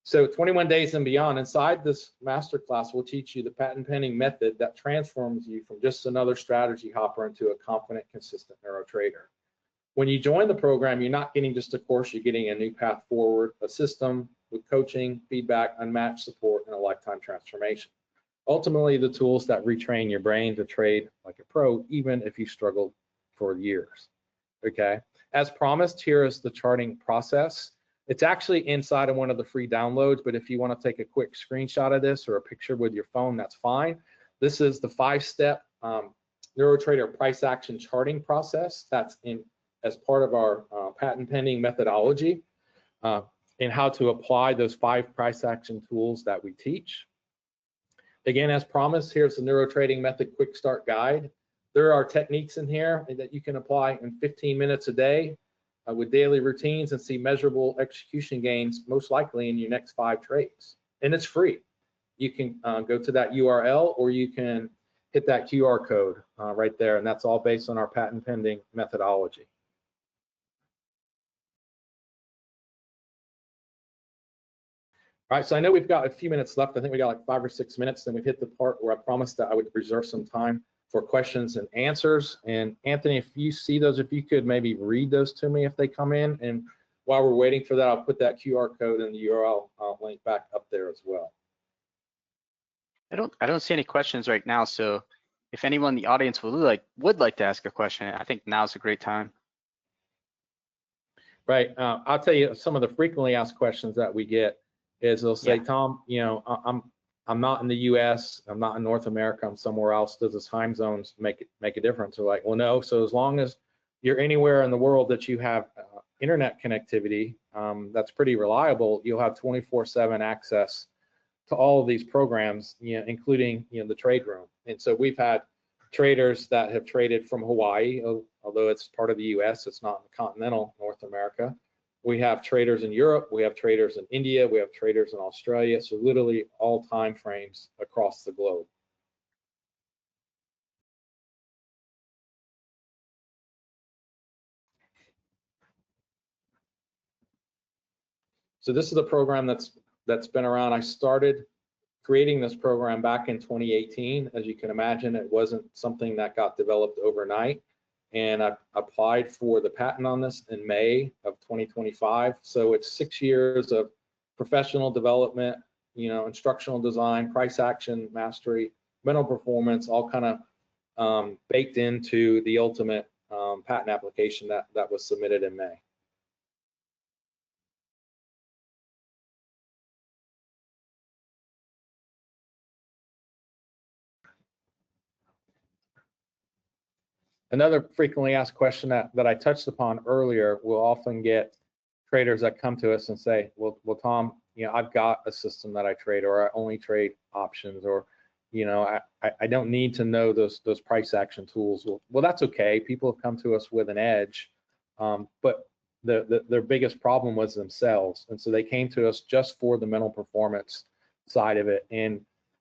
Speaker 6: So 21 days and beyond, inside this masterclass, we'll teach you the patent pending method that transforms you from just another strategy hopper into a confident, consistent neuro trader. When you join the program, you're not getting just a course, you're getting a new path forward, a system with coaching, feedback, unmatched support, and a lifetime transformation. Ultimately, the tools that retrain your brain to trade like a pro, even if you struggled for years, okay? As promised, here is the charting process. It's actually inside of one of the free downloads, but if you want to take a quick screenshot of this or a picture with your phone, that's fine. This is the 5-step NeuroTrader price action charting process that's in as part of our patent pending methodology and how to apply those 5 price action tools that we teach. Again, as promised, here's the NeuroTrading Method Quick Start Guide. There are techniques in here that you can apply in 15 minutes a day with daily routines and see measurable execution gains, most likely in your next 5 trades. And it's free. You can go to that URL or you can hit that QR code right there, and that's all based on our patent pending methodology. All right, so I know we've got a few minutes left. I think we got like 5 or 6 minutes. Then we've hit the part where I promised that I would reserve some time for questions and answers. And Anthony, if you see those, if you could maybe read those to me if they come in. And while we're waiting for that, I'll put that QR code and the URL link back up there as well.
Speaker 2: I don't see any questions right now. So if anyone in the audience would like to ask a question, I think now's a great time.
Speaker 6: Right. I'll tell you some of the frequently asked questions that we get is they'll say, Tom, you know, I'm not in the US, I'm not in North America, I'm somewhere else. Does the time zones make a difference? We're like, well, no. So as long as you're anywhere in the world that you have internet connectivity that's pretty reliable, you'll have 24/7 access to all of these programs, you know, including, you know, the trade room. And so we've had traders that have traded from Hawaii, although it's part of the US, it's not in continental North America. We have traders in Europe, we have traders in India, we have traders in Australia, so literally all time frames across the globe. So this is a program that's been around. I started creating this program back in 2018. As you can imagine, it wasn't something that got developed overnight. And I applied for the patent on this in May of 2025. So it's 6 years of professional development, instructional design, price action mastery, mental performance, all kind of baked into the ultimate patent application that was submitted in May. Another frequently asked question that I touched upon earlier, we'll often get traders that come to us and say, well, Tom, I've got a system that I trade, or I only trade options, or I don't need to know those price action tools. Well, that's okay. People have come to us with an edge, but their biggest problem was themselves, and so they came to us just for the mental performance side of it. And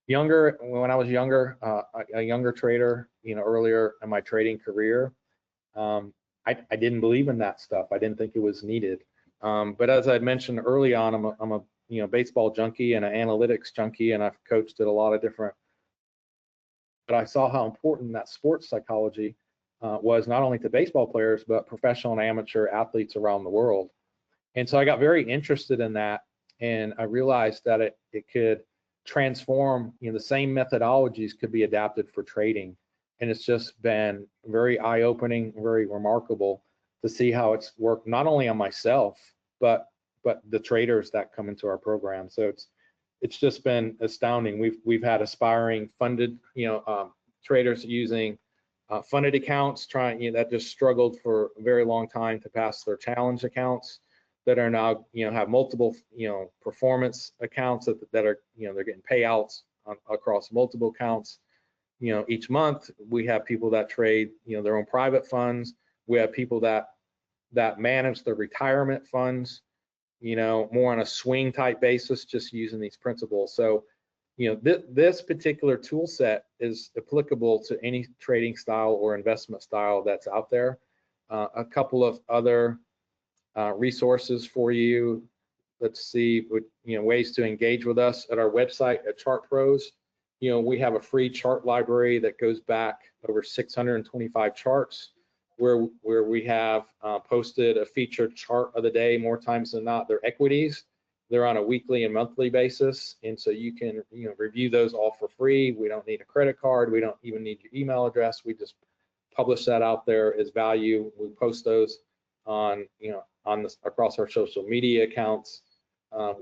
Speaker 6: when I was younger, a younger trader, earlier in my trading career, I didn't believe in that stuff. I didn't think it was needed. But as I mentioned early on, I'm a baseball junkie and an analytics junkie, and I've coached at a lot of different. But I saw how important that sports psychology was, not only to baseball players, but professional and amateur athletes around the world. And so I got very interested in that, and I realized that it could transform, the same methodologies could be adapted for trading. And it's just been very eye-opening, very remarkable to see how it's worked, not only on myself, but the traders that come into our program. So it's just been astounding. We've had aspiring funded, traders using funded accounts, that just struggled for a very long time to pass their challenge accounts, that are now, have multiple, performance accounts that are, they're getting payouts across multiple accounts. Each month we have people that trade, their own private funds. We have people that manage their retirement funds, more on a swing type basis, just using these principles. So, this particular tool set is applicable to any trading style or investment style that's out there. A couple of other resources for you. Let's see, ways to engage with us at our website at ChartPros. We have a free chart library that goes back over 625 charts, where we have posted a featured chart of the day. More times than not, they're equities. They're on a weekly and monthly basis, and so you can review those all for free. We don't need a credit card. We don't even need your email address. We just publish that out there as value. We post those on across our social media accounts.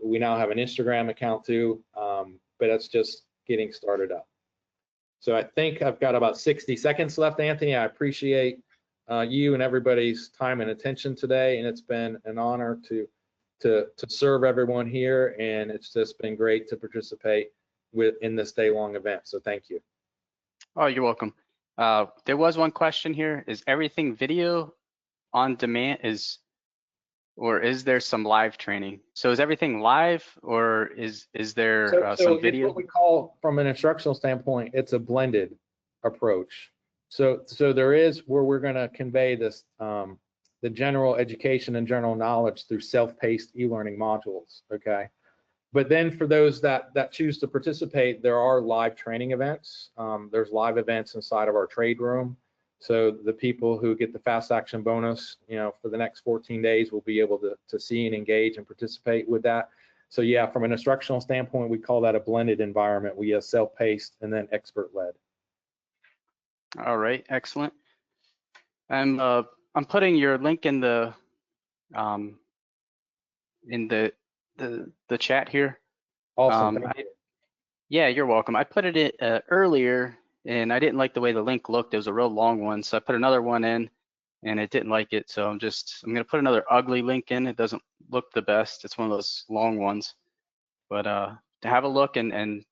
Speaker 6: We now have an Instagram account too, but that's just getting started up. So I think I've got about 60 seconds left, Anthony. I appreciate you and everybody's time and attention today, and it's been an honor to serve everyone here, and it's just been great to participate in this day-long event. So thank you.
Speaker 2: Oh, you're welcome. There was one question here: is everything video on demand, or is there some live training? So is everything live, or is there some video?
Speaker 6: It's what we call, from an instructional standpoint, it's a blended approach. So there is where we're going to convey this, the general education and general knowledge through self-paced e-learning modules, okay? But then for those that choose to participate, there are live training events. There's live events inside of our trade room. So the people who get the fast action bonus, for the next 14 days will be able to see and engage and participate with that. So yeah, from an instructional standpoint, we call that a blended environment. We have self-paced and then expert-led.
Speaker 2: All right, excellent. I'm putting your link in the chat here.
Speaker 6: Awesome. Thank you.
Speaker 2: Yeah, you're welcome. I put it in earlier, and I didn't like the way the link looked. It was a real long one, so I put another one in, and it didn't like it. So I'm gonna put another ugly link in. It doesn't look the best. It's one of those long ones. But to have a look and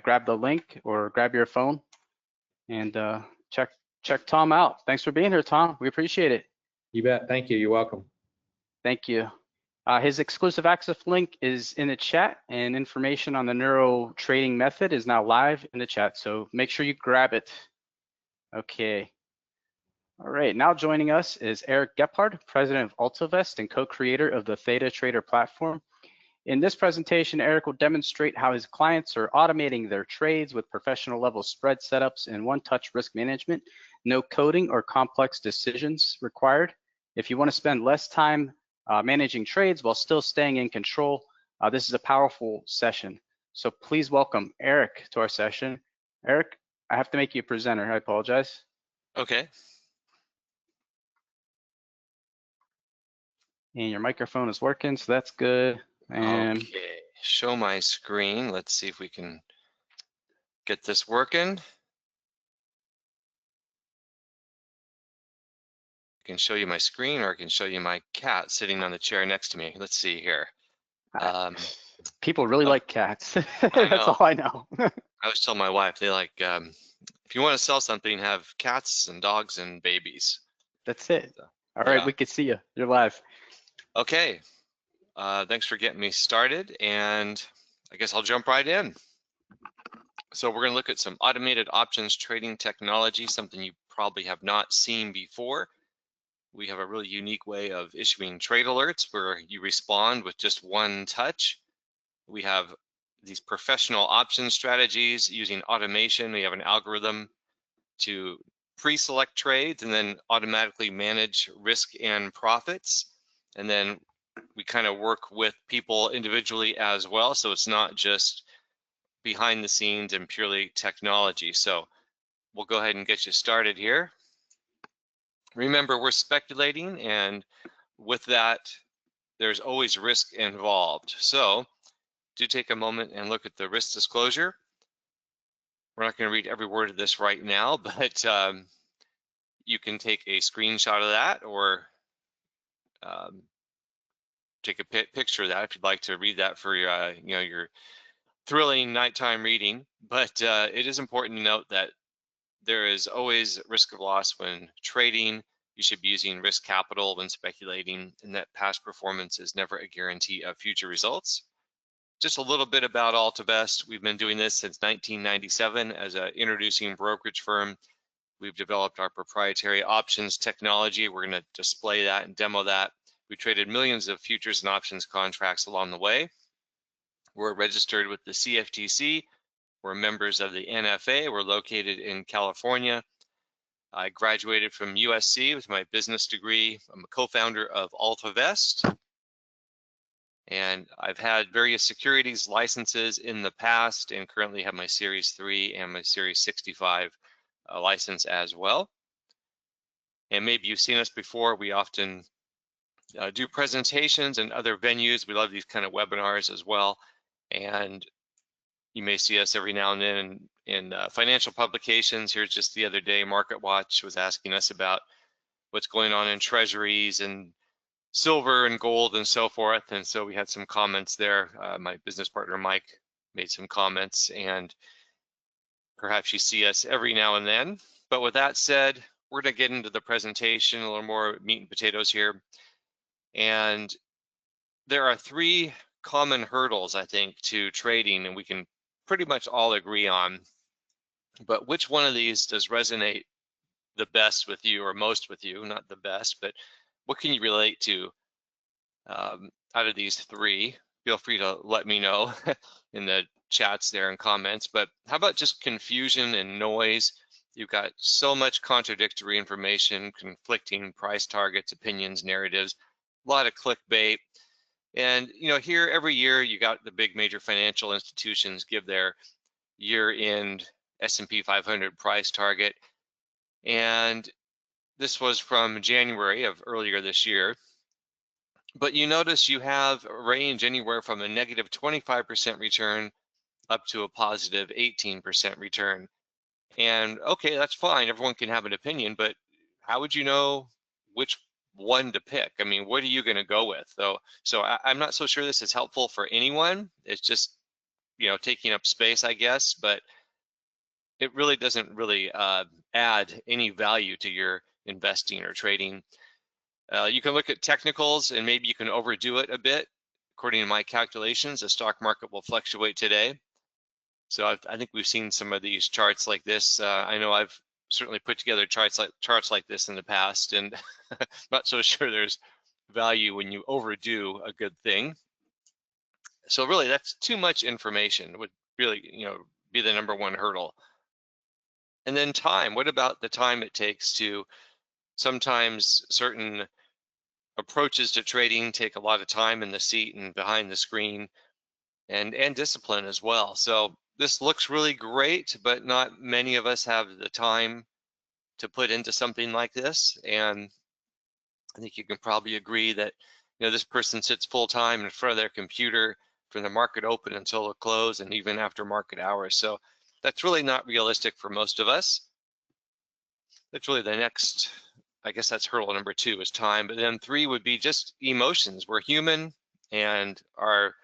Speaker 2: grab the link, or grab your phone and check Tom out. Thanks for being here, Tom. We appreciate it.
Speaker 6: You bet. Thank you. You're welcome.
Speaker 2: Thank you. His exclusive access link is in the chat, and information on the neuro trading method is now live in the chat. So make sure you grab it. Okay. All right. Now joining us is Erik Gebhard, president of Altavest and co-creator of the Theta Trader platform. In this presentation, Erik will demonstrate how his clients are automating their trades with professional level spread setups and one-touch risk management, no coding or complex decisions required. If you want to spend less time managing trades while still staying in control, this is a powerful session. So please welcome Erik to our session. Erik, I have to make you a presenter. I apologize.
Speaker 7: Okay.
Speaker 2: And your microphone is working, so that's good. And
Speaker 7: Okay, show my screen. Let's see if we can get this working. I can show you my screen, or I can show you my cat sitting on the chair next to me. Let's see here.
Speaker 2: people really like cats. That's
Speaker 7: know.
Speaker 2: all I know.
Speaker 7: I always tell my wife, they like, if you want to sell something, have cats and dogs and babies.
Speaker 2: That's it.
Speaker 7: So,
Speaker 2: All right,
Speaker 7: yeah.
Speaker 2: we can see you. You're live.
Speaker 7: Okay, thanks for getting me started, and I guess I'll jump right in. So we're going to look at some automated options trading technology, something you probably have not seen before. We have a really unique way of issuing trade alerts where you respond with just one touch. We have these professional option strategies using automation. We have an algorithm to pre-select trades and then automatically manage risk and profits. And then we kind of work with people individually as well. So it's not just behind the scenes and purely technology. So we'll go ahead and get you started here. Remember, we're speculating, and with that, there's always risk involved. So do take a moment and look at the risk disclosure. We're not going to read every word of this right now, but you can take a screenshot of that, or take a picture of that if you'd like to read that for your, your thrilling nighttime reading. But it is important to note that there is always risk of loss when trading. You should be using risk capital when speculating, and that past performance is never a guarantee of future results. Just a little bit about Altavest. We've been doing this since 1997 as an introducing brokerage firm. We've developed our proprietary options technology. We're going to display that and demo that. We traded millions of futures and options contracts along the way. We're registered with the CFTC. We're members of the NFA. We're located in California. I graduated from USC with my business degree. I'm a co-founder of Altavest. And I've had various securities licenses in the past, and currently have my Series 3 and my Series 65 license as well. And maybe you've seen us before. We often do presentations and other venues. We love these kind of webinars as well. And you may see us every now and then in financial publications. Here's just the other day, MarketWatch was asking us about what's going on in treasuries and silver and gold and so forth. And so we had some comments there. My business partner, Mike, made some comments, and perhaps you see us every now and then. But with that said, we're going to get into the presentation, a little more meat and potatoes here. And there are three common hurdles, I think, to trading, and we can pretty much all agree on. But which one of these does resonate the best with you, or most with you? Not the best, but what can you relate to out of these three? Feel free to let me know in the chats there and comments. But how about just confusion and noise? You've got so much contradictory information, conflicting price targets, opinions, narratives, a lot of clickbait. And here every year you got the big major financial institutions give their year-end S&P 500 price target. And this was from January of earlier this year. But you notice you have a range anywhere from a negative 25% return up to a positive 18% return. And okay, that's fine. Everyone can have an opinion, but how would you know which one to pick? I mean, what are you going to go with? So I'm not so sure this is helpful for anyone. It's just, taking up space, I guess, but it really doesn't really add any value to your investing or trading. You can look at technicals, and maybe you can overdo it a bit. According to my calculations, the stock market will fluctuate today. So I think we've seen some of these charts like this. I know I've certainly put together charts like this in the past, and not so sure there's value when you overdo a good thing. So really, that's too much information. Would really, be the #1 hurdle. And then time. What about the time it takes to, sometimes certain approaches to trading take a lot of time in the seat and behind the screen, and discipline as well. So this looks really great, but not many of us have the time to put into something like this. And I think you can probably agree that, this person sits full time in front of their computer from the market open until the close, and even after market hours. So that's really not realistic for most of us. That's really the next, I guess that's hurdle #2 is time. But then 3 would be just emotions. We're human, and our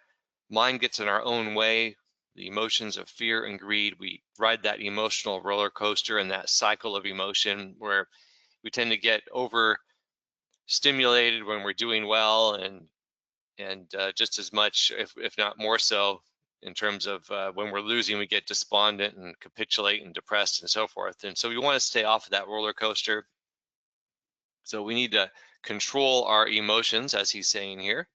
Speaker 7: mind gets in our own way. The emotions of fear and greed, we ride that emotional roller coaster and that cycle of emotion where we tend to get overstimulated when we're doing well, and just as much, if not more so, in terms of when we're losing, we get despondent and capitulate and depressed and so forth. And so we want to stay off of that roller coaster. So we need to control our emotions, as he's saying here.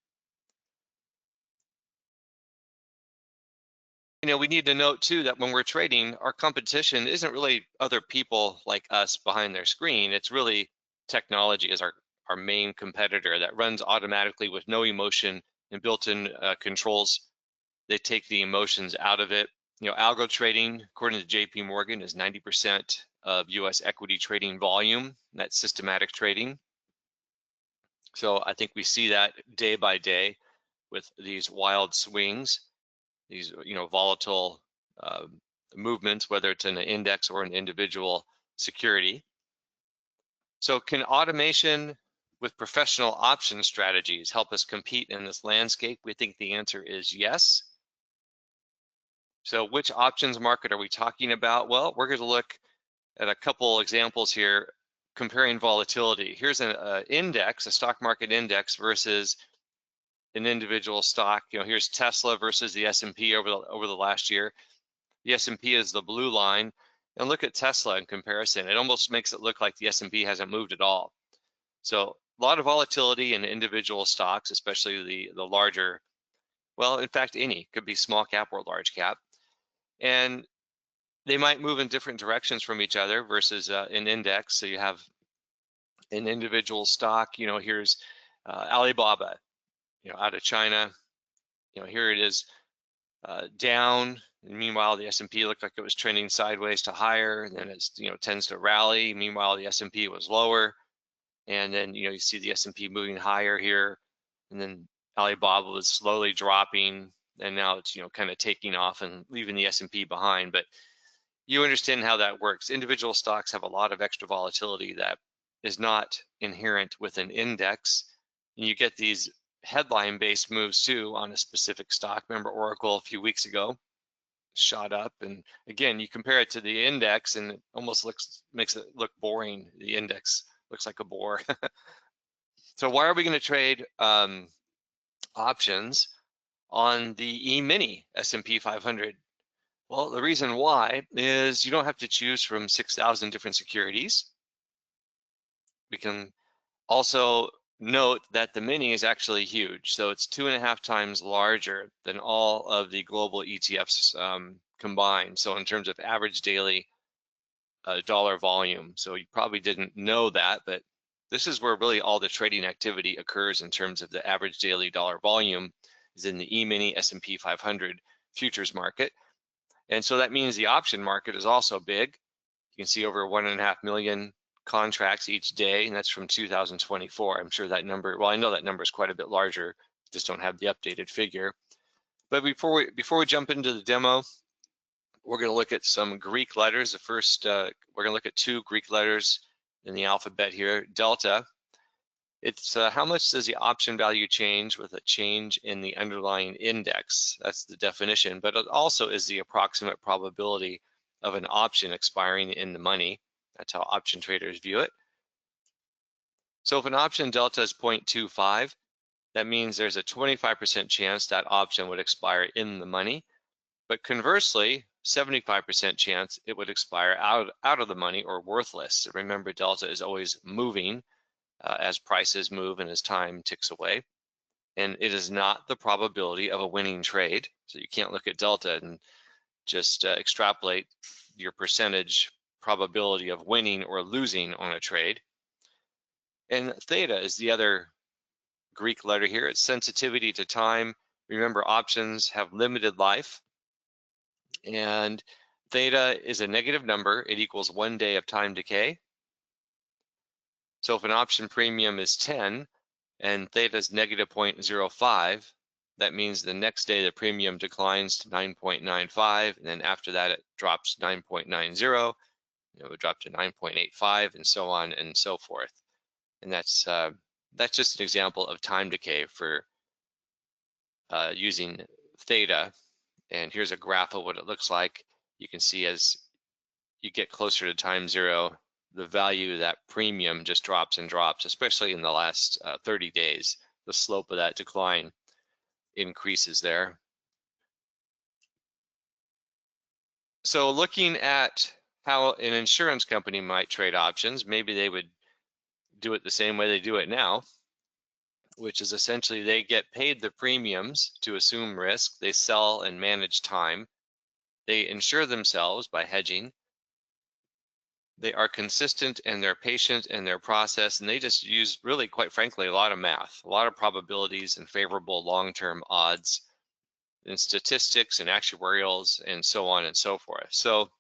Speaker 7: We need to note too that when we're trading, our competition isn't really other people like us behind their screen. It's really technology as our main competitor that runs automatically with no emotion and built-in controls. They take the emotions out of it. Algo trading, according to JP Morgan, is 90% of US equity trading volume. That's systematic trading. So I think we see that day by day with these wild swings, these volatile movements, whether it's in an index or an individual security. So can automation with professional option strategies help us compete in this landscape? We think the answer is yes. So which options market are we talking about? Well, we're going to look at a couple examples here comparing volatility. Here's an index, a stock market index versus an individual stock. Here's Tesla versus the S&P over the last year. The S&P is the blue line, and look at Tesla in comparison. It almost makes it look like the S&P hasn't moved at all. So a lot of volatility in individual stocks, especially the larger, well, in fact, any, could be small cap or large cap. And they might move in different directions from each other versus an index. So you have an individual stock, here's Alibaba, out of China. Here it is down. And meanwhile, the S&P looked like it was trending sideways to higher. And then it's, tends to rally. Meanwhile, the S&P was lower. And then, you see the S&P moving higher here. And then Alibaba was slowly dropping. And now it's, kind of taking off and leaving the S&P behind. But you understand how that works. Individual stocks have a lot of extra volatility that is not inherent with an index. And you get these headline-based moves too on a specific stock. Remember Oracle a few weeks ago shot up, and again, you compare it to the index and it almost makes it look boring. The index looks like a bore. So why are we going to trade options on the E-mini S&P 500? Well, the reason why is you don't have to choose from 6,000 different securities. We can also note that the mini is actually huge. So it's 2.5 times larger than all of the global ETFs combined. So in terms of average daily dollar volume. So you probably didn't know that, but this is where really all the trading activity occurs in terms of the average daily dollar volume is in the E-mini S&P 500 futures market. And so that means the option market is also big. You can see over 1.5 million contracts each day, and that's from 2024. I'm sure that number, well, I know that number is quite a bit larger, just don't have the updated figure. But before we jump into the demo, we're going to look at some Greek letters. The first, we're going to look at 2 Greek letters in the alphabet here. Delta. It's how much does the option value change with a change in the underlying index? That's the definition, but it also is the approximate probability of an option expiring in the money. That's how option traders view it. So if an option delta is 0.25, that means there's a 25% chance that option would expire in the money. But conversely, 75% chance it would expire out of the money or worthless. Remember, delta is always moving as prices move and as time ticks away. and it is not the probability of a winning trade. So you can't look at delta and just extrapolate your percentage probability of winning or losing on a trade. And theta is the other Greek letter here. It's sensitivity to time. Remember, options have limited life, and theta is a negative number. It equals 1 day of time decay. So if an option premium is 10 and theta is negative 0.05, that means the next day the premium declines to 9.95, and then after that it drops 9.90, it would drop to 9.85, and so on and so forth. And that's just an example of time decay for using theta. And here's a graph of what it looks like. You can see as you get closer to time zero, the value of that premium just drops and drops, especially in the last 30 days. The slope of that decline increases there. So looking at how an insurance company might trade options, maybe they would do it the same way they do it now, which is essentially they get paid the premiums to assume risk, they sell and manage time, they insure themselves by hedging, they are consistent and they're patient in their process, and they just use, really, quite frankly, a lot of math, a lot of probabilities and favorable long-term odds and statistics and actuarials and so on and so forth. So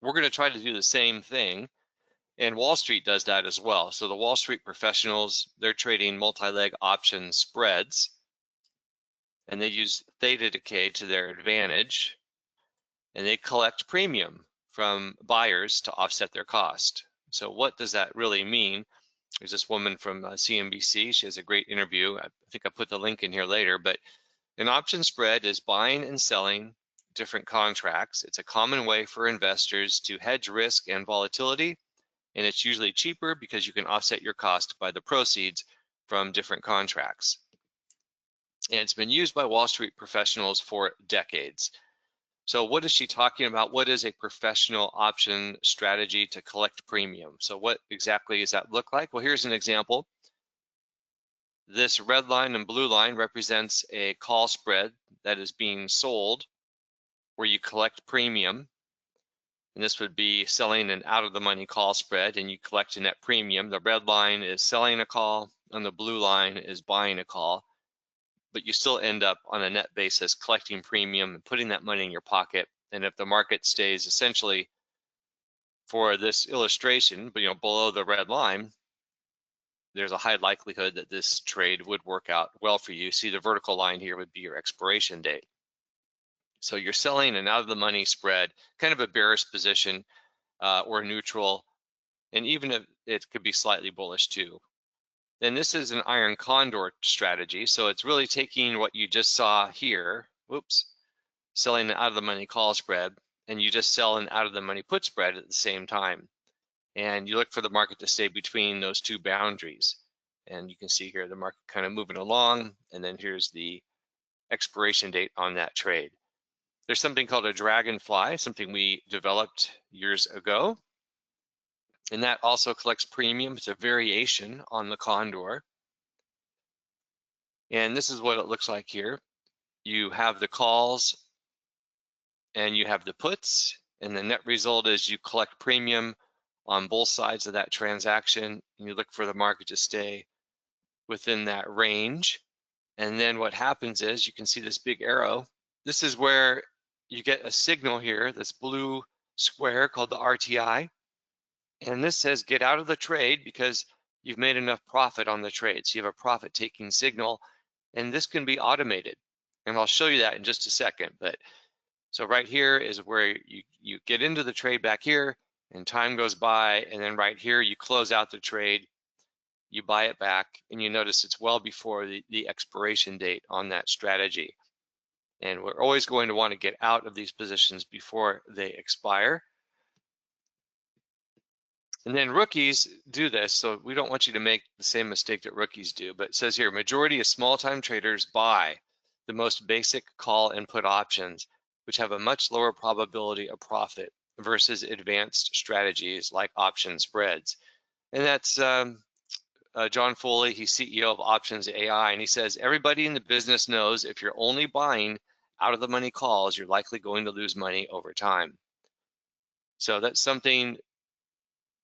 Speaker 7: we're going to try to do the same thing, and Wall Street does that as well. So the Wall Street professionals, they're trading multi-leg option spreads, and they use theta decay to their advantage, and they collect premium from buyers to offset their cost. So what does that really mean? There's this woman from CNBC. She has a great interview. I think I put the link in here later, but an option spread is buying and selling different contracts. It's a common way for investors to hedge risk and volatility, and it's usually cheaper because you can offset your cost by the proceeds from different contracts. And it's been used by Wall Street professionals for decades. So what is she talking about? What is a professional option strategy to collect premium? So what exactly does that look like? Well, here's an example. This red line and blue line represents a call spread that is being sold where you collect premium. And this would be selling an out of the money call spread, and you collect a net premium. The red line is selling a call and the blue line is buying a call, but you still end up on a net basis collecting premium and putting that money in your pocket. And if the market stays essentially, for this illustration, but below the red line, there's a high likelihood that this trade would work out well for you. See, the vertical line here would be your expiration date. So you're selling an out of the money spread, kind of a bearish position or neutral, and even if it could be slightly bullish too. Then this is an iron condor strategy. So it's really taking what you just saw here, selling an out of the money call spread, and you just sell an out of the money put spread at the same time. And you look for the market to stay between those two boundaries. And you can see here the market kind of moving along, and then here's the expiration date on that trade. There's something called a dragonfly, something we developed years ago. And that also collects premium. It's a variation on the condor. And this is what it looks like here. You have the calls and you have the puts, and the net result is you collect premium on both sides of that transaction, and you look for the market to stay within that range. And then what happens is, you can see this big arrow. This is where you get a signal here, this blue square called the RTI. And this says get out of the trade because you've made enough profit on the trade. So you have a profit taking signal, and this can be automated. And I'll show you that in just a second. But so right here is where you get into the trade back here, and time goes by, and then right here you close out the trade, you buy it back, and you notice it's well before the expiration date on that strategy. And we're always going to want to get out of these positions before they expire. And then rookies do this, so we don't want you to make the same mistake that rookies do. But it says here, majority of small-time traders buy the most basic call and put options, which have a much lower probability of profit versus advanced strategies like option spreads. And that's John Foley, he's CEO of Options AI, and he says, everybody in the business knows if you're only buying out of the money calls, you're likely going to lose money over time. So that's something,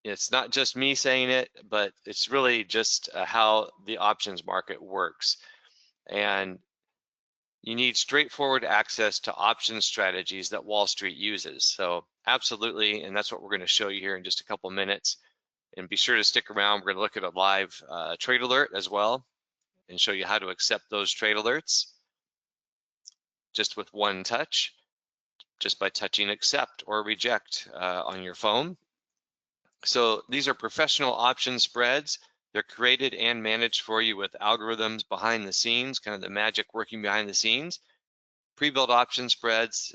Speaker 7: it's not just me saying it, but it's really just how the options market works. And you need straightforward access to option strategies that Wall Street uses. So absolutely, and that's what we're going to show you here in just a couple minutes. And be sure to stick around. We're going to look at a live trade alert as well and show you how to accept those trade alerts just with one touch, just by touching accept or reject on your phone. So these are professional option spreads. They're created and managed for you with algorithms behind the scenes, kind of the magic working behind the scenes. Pre-built option spreads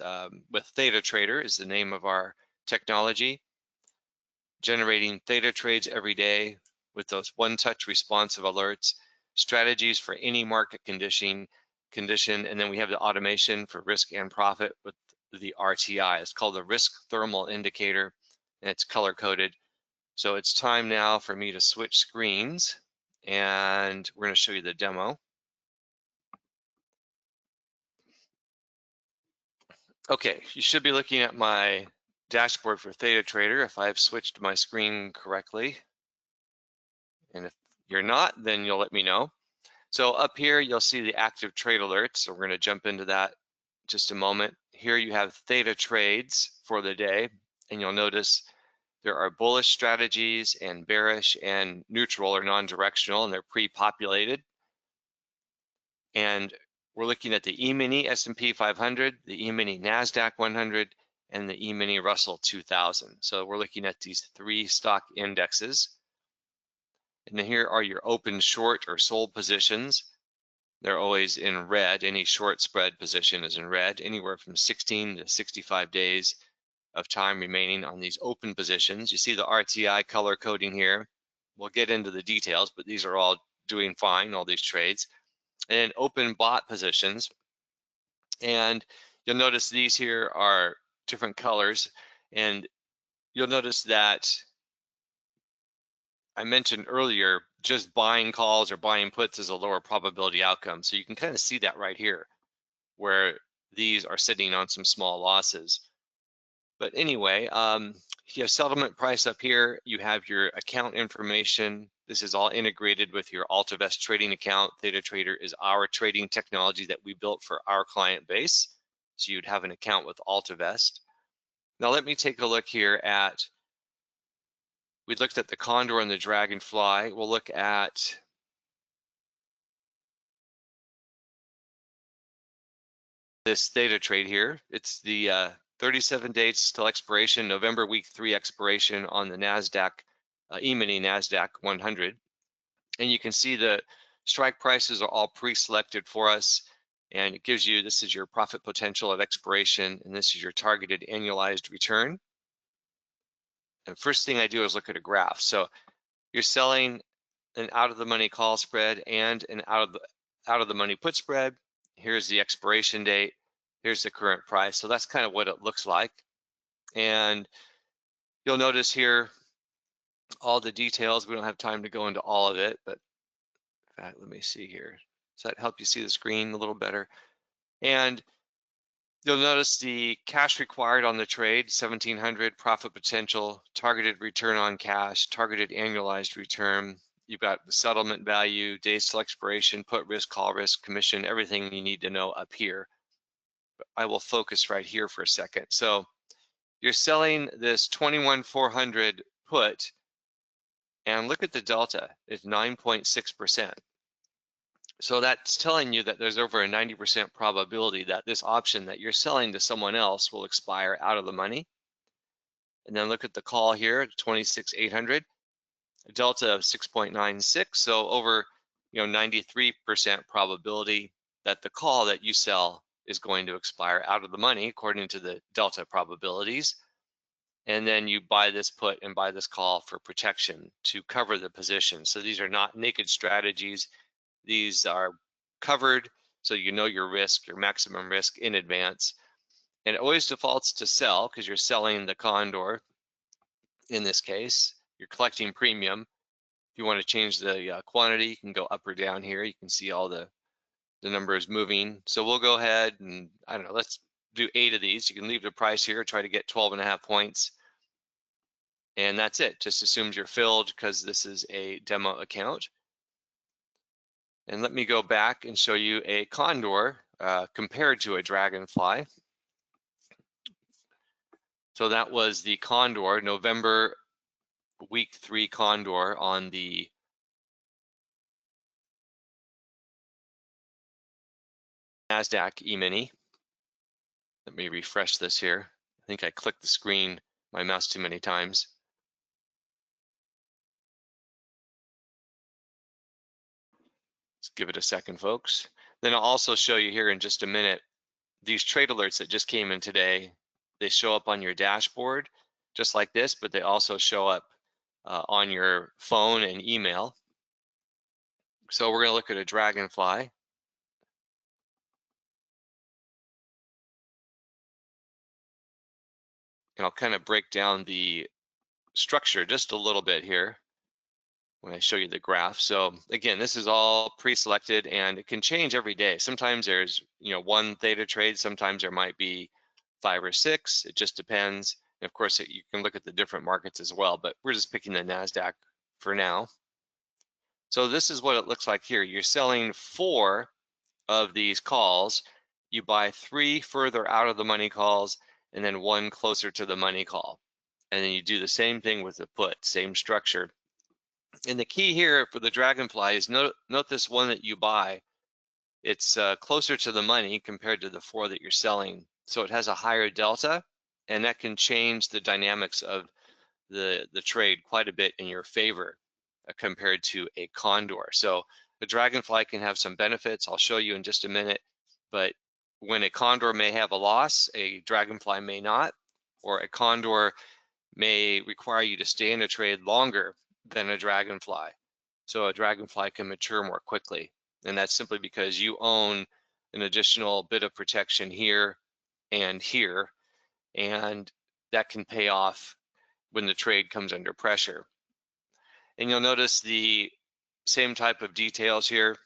Speaker 7: with Theta Trader is the name of our technology, generating theta trades every day with those one-touch responsive alerts, strategies for any market condition, and then we have the automation for risk and profit with the RTI. It's called the Risk Thermal Indicator, and it's color-coded. So it's time now for me to switch screens, and we're going to show you the demo. Okay, you should be looking at my dashboard for Theta Trader if I've switched my screen correctly. And if you're not, then you'll let me know. So up here, you'll see the active trade alerts. So we're going to jump into that in just a moment. Here you have Theta trades for the day, and you'll notice there are bullish strategies and bearish and neutral or non-directional, and they're pre-populated. And we're looking at the E-mini S&P 500, the E-mini NASDAQ 100, and the E-mini Russell 2000. So we're looking at these three stock indexes. And then here are your open short or sold positions. They're always in red. Any short spread position is in red, anywhere from 16 to 65 days of time remaining on these open positions. You see the RTI color coding here. We'll get into the details, but these are all doing fine, all these trades. And open bot positions. And you'll notice these here are different colors. And you'll notice that I mentioned earlier, just buying calls or buying puts is a lower probability outcome. So you can kind of see that right here, where these are sitting on some small losses. But anyway, you have settlement price up here. You have your account information. This is all integrated with your Altavest trading account. Theta Trader is our trading technology that we built for our client base. So you'd have an account with Altavest. Now let me take a look here at, we looked at the Condor and the Dragonfly. We'll look at this Theta trade here. It's the 37 days till expiration, November week 3 expiration on the NASDAQ, E-mini NASDAQ 100. And you can see the strike prices are all pre-selected for us. And it gives you, this is your profit potential at expiration, and this is your targeted annualized return. And first thing I do is look at a graph. So you're selling an out of the money call spread and an out of the money put spread. Here's the expiration date. Here's the current price. So that's kind of what it looks like. And you'll notice here all the details. We don't have time to go into all of it, but in fact, let me see here. Does that help you see the screen a little better? And you'll notice the cash required on the trade, 1,700, profit potential, targeted return on cash, targeted annualized return. You've got the settlement value, days till expiration, put risk, call risk, commission, everything you need to know up here. But I will focus right here for a second. So you're selling this 21,400 put, and look at the delta, it's 9.6%. So that's telling you that there's over a 90% probability that this option that you're selling to someone else will expire out of the money. And then look at the call here, 26,800, a delta of 6.96. So over 93% probability that the call that you sell is going to expire out of the money according to the delta probabilities. And then you buy this put and buy this call for protection to cover the position. So these are not naked strategies. These are covered, so you know your risk, your maximum risk in advance. And it always defaults to sell because you're selling the Condor. In this case, you're collecting premium. If you want to change the quantity, you can go up or down here. You can see all the numbers moving. So we'll go ahead and, I don't know, let's do 8 of these. You can leave the price here, try to get 12.5 points. And that's it. Just assumes you're filled because this is a demo account. And let me go back and show you a condor compared to a dragonfly. So that was the condor, November week 3 condor on the NASDAQ E-mini. Let me refresh this here. I think I clicked the screen, my mouse too many times. Let's give it a second, folks. Then I'll also show you here in just a minute, these trade alerts that just came in today, they show up on your dashboard just like this, but they also show up on your phone and email. So we're gonna look at a dragonfly. And I'll kind of break down the structure just a little bit here when I show you the graph. So again, this is all pre-selected and it can change every day. Sometimes there's, you know, 1 theta trade, sometimes there might be 5 or 6, it just depends. And of course, you can look at the different markets as well, but we're just picking the NASDAQ for now. So this is what it looks like here. You're selling 4 of these calls. You buy 3 further out of the money calls and then 1 closer to the money call. And then you do the same thing with the put, same structure. And the key here for the dragonfly is note this one that you buy. It's closer to the money compared to the 4 that you're selling. So it has a higher delta, and that can change the dynamics of the trade quite a bit in your favor compared to a condor. So the dragonfly can have some benefits. I'll show you in just a minute. But when a condor may have a loss, a dragonfly may not, or a condor may require you to stay in a trade longer than a dragonfly. So a dragonfly can mature more quickly. And that's simply because you own an additional bit of protection here and here, and that can pay off when the trade comes under pressure. And you'll notice the same type of details here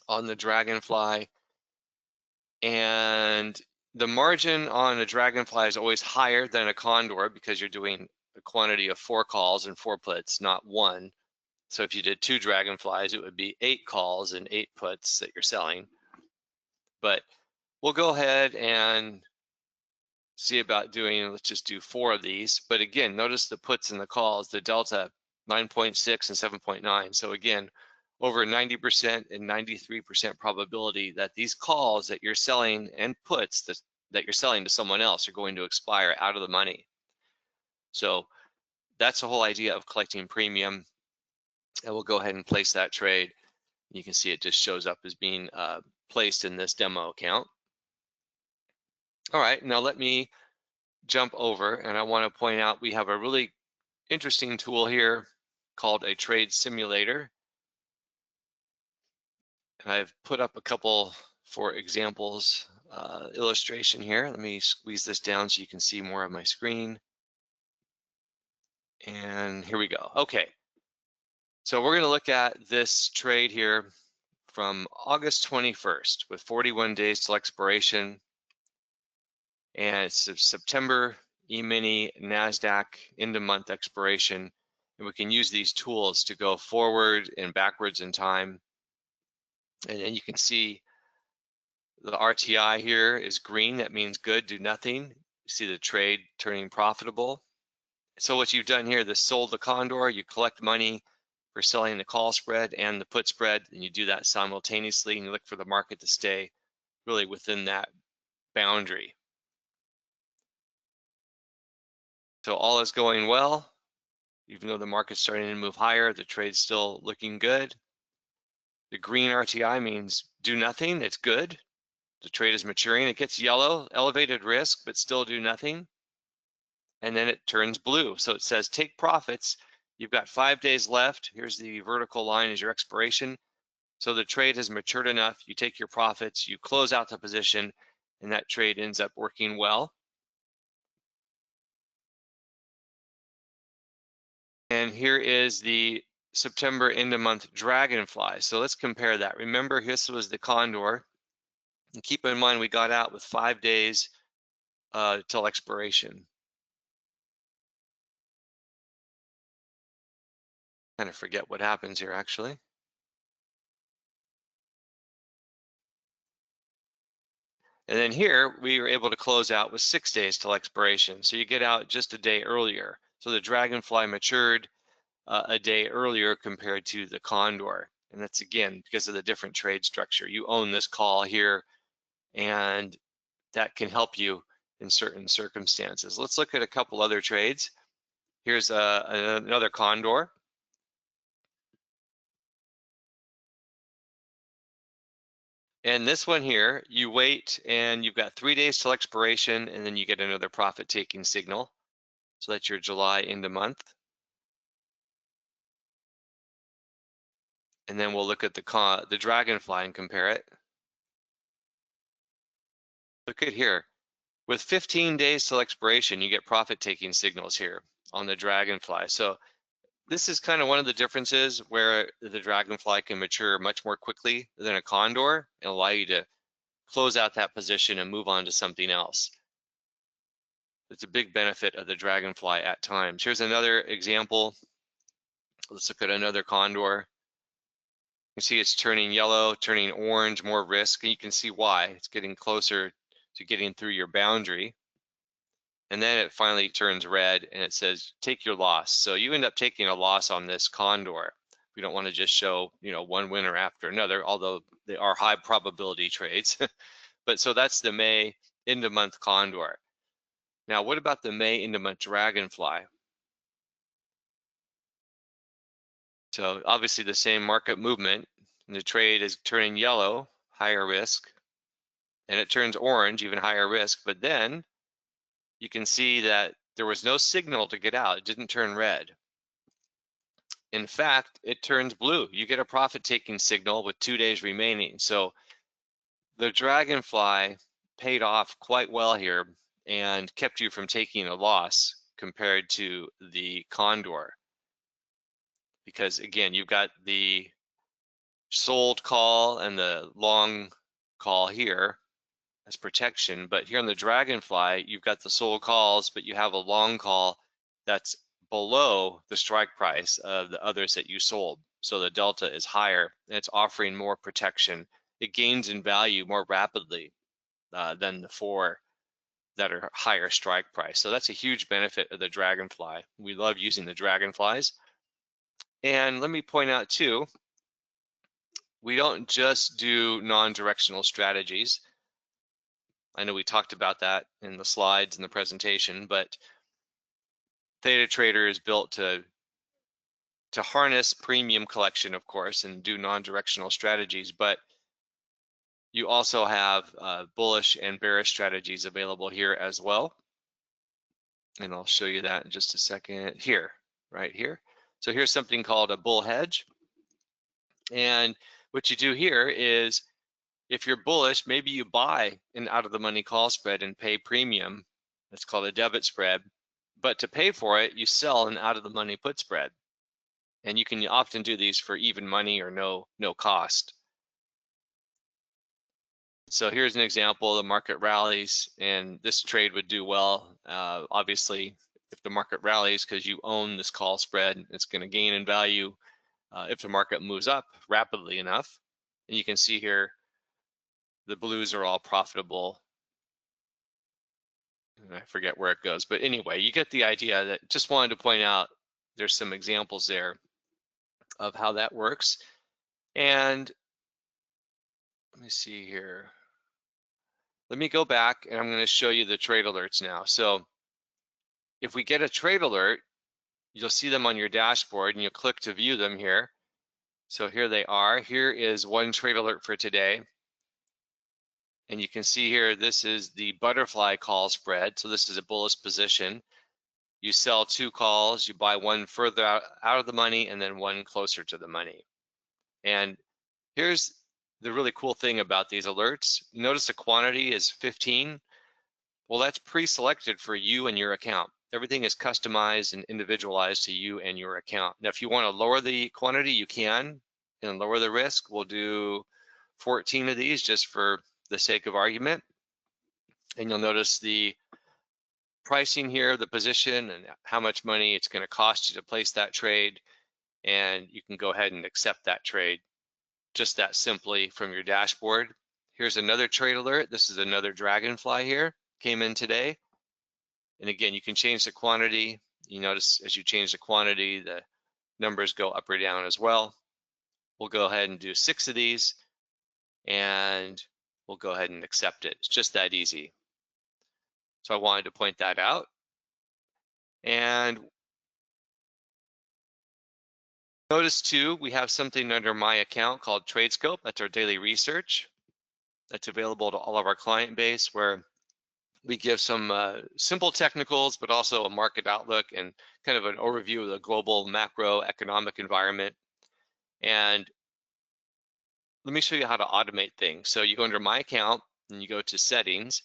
Speaker 7: on the dragonfly. And the margin on a dragonfly is always higher than a condor because you're doing a quantity of 4 calls and 4 puts, not 1. So if you did 2 dragonflies, it would be 8 calls and 8 puts that you're selling. But we'll go ahead and see about doing, let's just do 4 of these. But again, notice the puts and the calls, the delta 9.6 and 7.9. So again, over 90% and 93% probability that these calls that you're selling and puts that you're selling to someone else are going to expire out of the money. So that's the whole idea of collecting premium. And we'll go ahead and place that trade. You can see it just shows up as being placed in this demo account. All right, now let me jump over, and I want to point out we have a really interesting tool here called a trade simulator. And I've put up a couple for examples illustration here. Let me squeeze this down so you can see more of my screen. And here we go. Okay. So we're going to look at this trade here from August 21st with 41 days till expiration. And it's a September E-mini NASDAQ end of month expiration. And we can use these tools to go forward and backwards in time. And you can see the RTI here is green. That means good, do nothing. You see the trade turning profitable. So what you've done here, this sold the condor, you collect money for selling the call spread and the put spread, and you do that simultaneously, and you look for the market to stay really within that boundary. So all is going well. Even though the market's starting to move higher, the trade's still looking good. The green RTI means do nothing, it's good. The trade is maturing, it gets yellow, elevated risk, but still do nothing. And then it turns blue. So it says take profits. You've got 5 days left. Here's the vertical line is your expiration. So the trade has matured enough. You take your profits, you close out the position, and that trade ends up working well. And here is the September end of month dragonfly. So let's compare that. Remember, this was the condor. And keep in mind, we got out with 5 days till expiration. Kind of forget what happens here, actually. And then here, we were able to close out with 6 days till expiration. So you get out just a day earlier. So the dragonfly matured a day earlier compared to the condor. And that's, again, because of the different trade structure. You own this call here, and that can help you in certain circumstances. Let's look at a couple other trades. Here's another condor. And this one here, you wait and you've got 3 days till expiration, and then you get another profit taking signal. So that's your July end of month. And then we'll look at the dragonfly and compare it. Look at here. With 15 days till expiration, you get profit taking signals here on the dragonfly. So this is kind of one of the differences where the dragonfly can mature much more quickly than a condor and allow you to close out that position and move on to something else. It's a big benefit of the dragonfly at times. Here's another example. Let's look at another condor. You see it's turning yellow, turning orange, more risk, and you can see why. It's getting closer to getting through your boundary. And then it finally turns red and it says, take your loss. So you end up taking a loss on this condor. We don't want to just show, one winner after another, although they are high probability trades. But so that's the May end of month condor. Now, what about the May end of month dragonfly? So obviously the same market movement, and the trade is turning yellow, higher risk, and it turns orange, even higher risk, but then you can see that there was no signal to get out. It didn't turn red. In fact, it turns blue. You get a profit-taking signal with 2 days remaining. So the dragonfly paid off quite well here and kept you from taking a loss compared to the condor. Because again, you've got the sold call and the long call here as protection, but here on the dragonfly, you've got the sold calls, but you have a long call that's below the strike price of the others that you sold. So the delta is higher and it's offering more protection. It gains in value more rapidly than the 4 that are higher strike price. So that's a huge benefit of the dragonfly. We love using the dragonflies. And let me point out too, we don't just do non-directional strategies. I know we talked about that in the slides in the presentation, but Theta Trader is built to harness premium collection, of course, and do non-directional strategies, but you also have bullish and bearish strategies available here as well. And I'll show you that in just a second here, right here. So here's something called a bull hedge. And what you do here is, if you're bullish, maybe you buy an out of the money call spread and pay premium. That's called a debit spread. But to pay for it, you sell an out of the money put spread. And you can often do these for even money or no cost. So here's an example. The market rallies, and this trade would do well. Obviously, if the market rallies, because you own this call spread, it's going to gain in value if the market moves up rapidly enough. And you can see here, the blues are all profitable. I forget where it goes, but anyway, you get the idea. That just wanted to point out there's some examples there of how that works. And let me see here. Let me go back and I'm going to show you the trade alerts now. So if we get a trade alert, you'll see them on your dashboard and you'll click to view them here. So here they are. Here is one trade alert for today. And you can see here, this is the butterfly call spread. So this is a bullish position. You sell 2 calls, you buy one further out of the money and then one closer to the money. And here's the really cool thing about these alerts. Notice the quantity is 15. Well, that's pre-selected for you and your account. everything is customized and individualized to you and your account. Now, if you want to lower the quantity, you can, and lower the risk. We'll do 14 of these just for the sake of argument. And you'll notice the pricing here, the position, and how much money it's going to cost you to place that trade. And you can go ahead and accept that trade just that simply from your dashboard. Here's another trade alert. This is another dragonfly here, came in today. And again, you can change the quantity. You notice as you change the quantity, the numbers go up or down as well. We'll go ahead and do 6 of these, and we'll go ahead and accept it. It's just that easy. So I wanted to point that out. And notice too, we have something under my account called TradeScope. That's our daily research. That's available to all of our client base, where we give some simple technicals, but also a market outlook and kind of an overview of the global macroeconomic environment. And let me show you how to automate things. So you go under My Account and you go to Settings,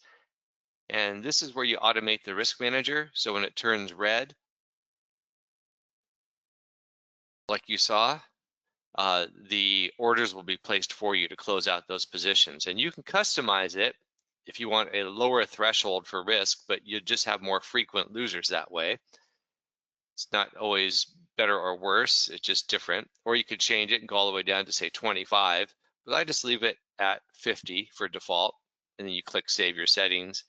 Speaker 7: and this is where you automate the risk manager. So when it turns red, like you saw, the orders will be placed for you to close out those positions. And you can customize it if you want a lower threshold for risk, but you just have more frequent losers that way. It's not always better or worse, it's just different. Or you could change it and go all the way down to say 25, but I just leave it at 50 for default, and then you click Save Your Settings.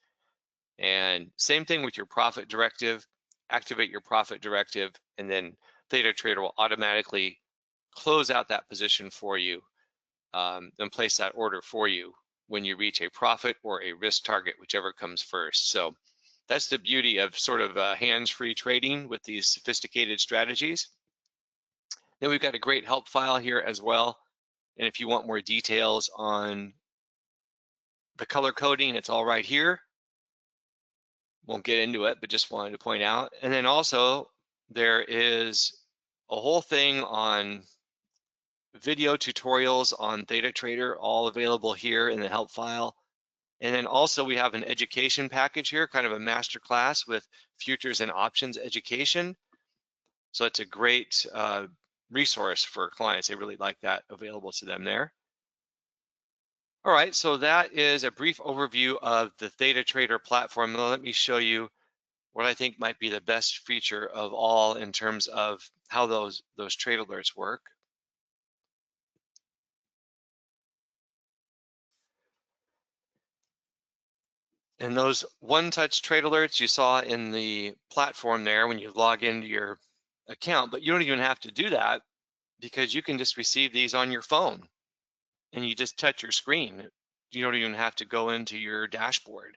Speaker 7: And same thing with your profit directive. Activate your profit directive, and then TradeOutLoud will automatically close out that position for you, and place that order for you when you reach a profit or a risk target, whichever comes first. So that's the beauty of sort of hands-free trading with these sophisticated strategies. Then we've got a great help file here as well. And if you want more details on the color coding, it's all right here. Won't get into it, but just wanted to point out. And then also there is a whole thing on video tutorials on TradeOutLoud, all available here in the help file. And then also we have an education package here, kind of a master class with futures and options education. So it's a great resource for clients. They really like that available to them there. All right, so that is a brief overview of the TradeOutLoud platform. Now let me show you what I think might be the best feature of all in terms of how those trade alerts work. And those one-touch trade alerts you saw in the platform there when you log into your account, but you don't even have to do that because you can just receive these on your phone and you just touch your screen. You don't even have to go into your dashboard.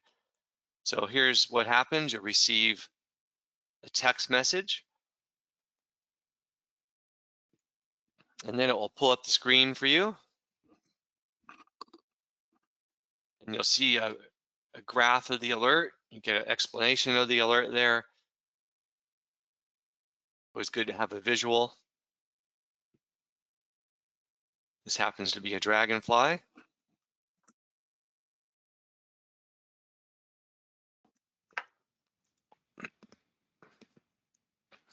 Speaker 7: So here's what happens. You'll receive a text message, and then it will pull up the screen for you. And you'll see a graph of the alert. You get an explanation of the alert there. Always good to have a visual. This happens to be a dragonfly.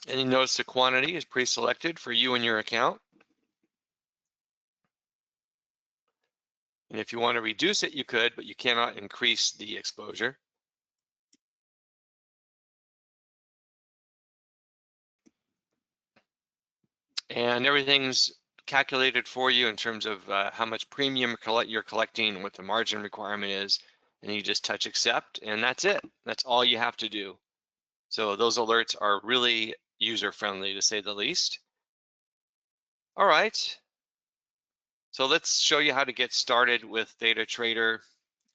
Speaker 7: And you notice the quantity is pre-selected for you and your account. And if you want to reduce it, you could, but you cannot increase the exposure. And everything's calculated for you in terms of how much premium you're collecting and what the margin requirement is. And you just touch accept, and that's it. That's all you have to do. So those alerts are really user-friendly, to say the least. All right. So let's show you how to get started with TradeOutLoud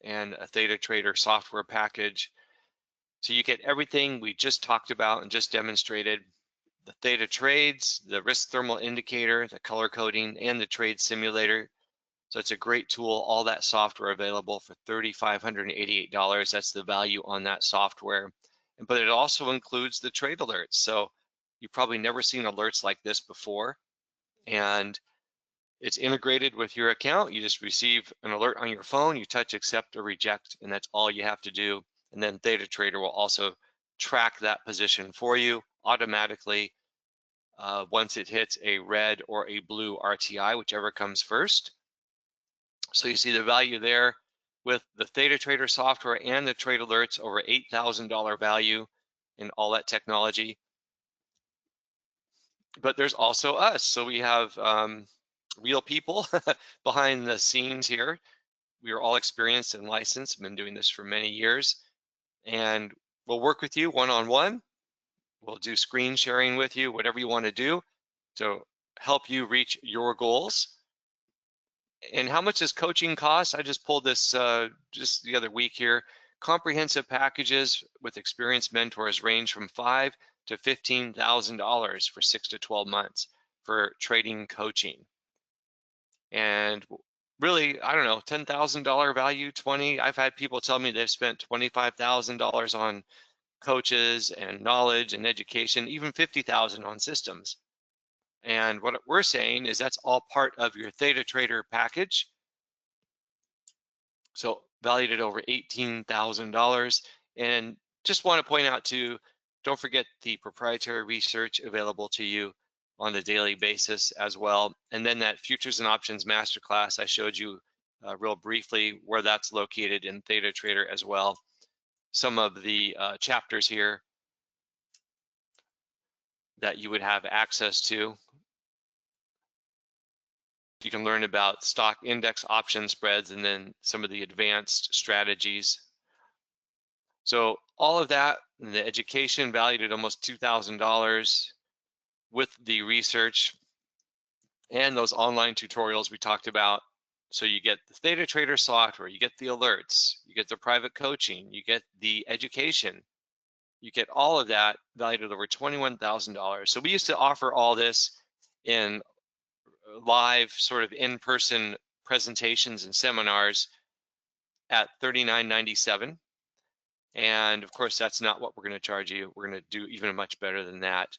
Speaker 7: and a TradeOutLoud software package. So you get everything we just talked about and just demonstrated: the theta trades, the risk thermal indicator, the color coding, and the trade simulator. So it's a great tool. All that software available for $3,588. That's the value on that software. But it also includes the trade alerts. So you've probably never seen alerts like this before. And it's integrated with your account. You just receive an alert on your phone, you touch accept or reject, and that's all you have to do. And then TradeOutLoud will also track that position for you automatically once it hits a red or a blue RTI, whichever comes first. So you see the value there with the Theta Trader software and the trade alerts, over $8,000 value in all that technology. But there's also us. So we have real people behind the scenes here. We are all experienced and licensed, been doing this for many years, and we'll work with you one-on-one. We'll do screen sharing with you, whatever you want to do to help you reach your goals. And how much does coaching cost? I just pulled this just the other week here. Comprehensive packages with experienced mentors range from $5,000 to $15,000 for 6 to 12 months for trading coaching. And really, I don't know, $10,000 value, 20. I've had people tell me they've spent $25,000 on coaches and knowledge and education, even $50,000 on systems. And what we're saying is that's all part of your Theta Trader package. So valued at over $18,000. And just want to point out too, don't forget the proprietary research available to you on a daily basis as well. And then that Futures and Options Masterclass, I showed you real briefly where that's located in Theta Trader as well. Some of the chapters here that you would have access to. You can learn about stock index option spreads and then some of the advanced strategies. So all of that, the education valued at almost $2,000 with the research and those online tutorials we talked about. So you get the Theta Trader software, you get the alerts, you get the private coaching, you get the education, you get all of that valued at over $21,000. So we used to offer all this in live sort of in-person presentations and seminars at $39.97. And of course, that's not what we're going to charge you. We're going to do even much better than that.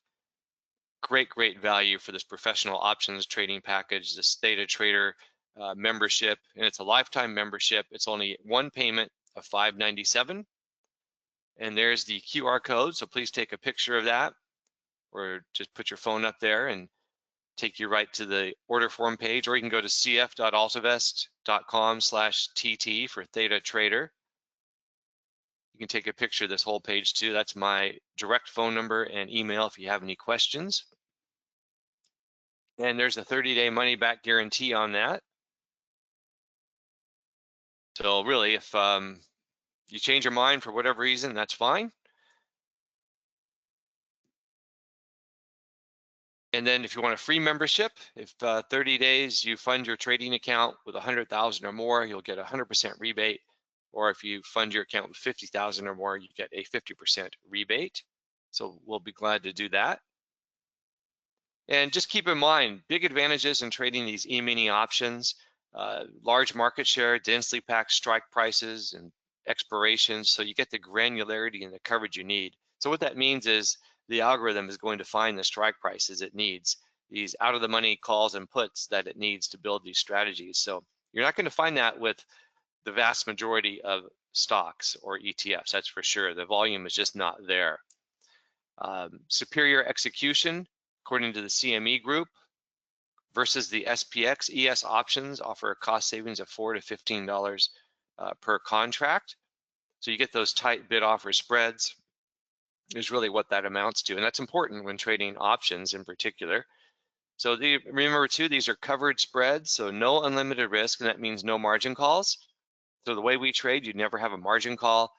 Speaker 7: Great, great value for this professional options trading package, this Theta Trader membership, and it's a lifetime membership. It's only one payment of $597. And there's the QR code. So please take a picture of that or just put your phone up there and take you right to the order form page, or you can go to cf.altavest.com/TT for Theta Trader. You can take a picture of this whole page too. That's my direct phone number and email if you have any questions. And there's a 30-day money back guarantee on that. So really, if you change your mind for whatever reason, that's fine. And then if you want a free membership, if 30 days you fund your trading account with 100,000 or more, you'll get a 100% rebate. Or if you fund your account with 50,000 or more, you get a 50% rebate. So we'll be glad to do that. And just keep in mind, big advantages in trading these E-mini options, large market share, densely packed strike prices and expirations. So you get the granularity and the coverage you need. So what that means is the algorithm is going to find the strike prices it needs, these out of the money calls and puts that it needs to build these strategies. So you're not going to find that with the vast majority of stocks or ETFs, that's for sure. The volume is just not there. Superior execution, according to the CME group, versus the SPX. ES options offer a cost savings of $4 to $15 per contract. So you get those tight bid offer spreads is really what that amounts to. And that's important when trading options in particular. So remember too, these are covered spreads, so no unlimited risk, and that means no margin calls. So the way we trade, you'd never have a margin call.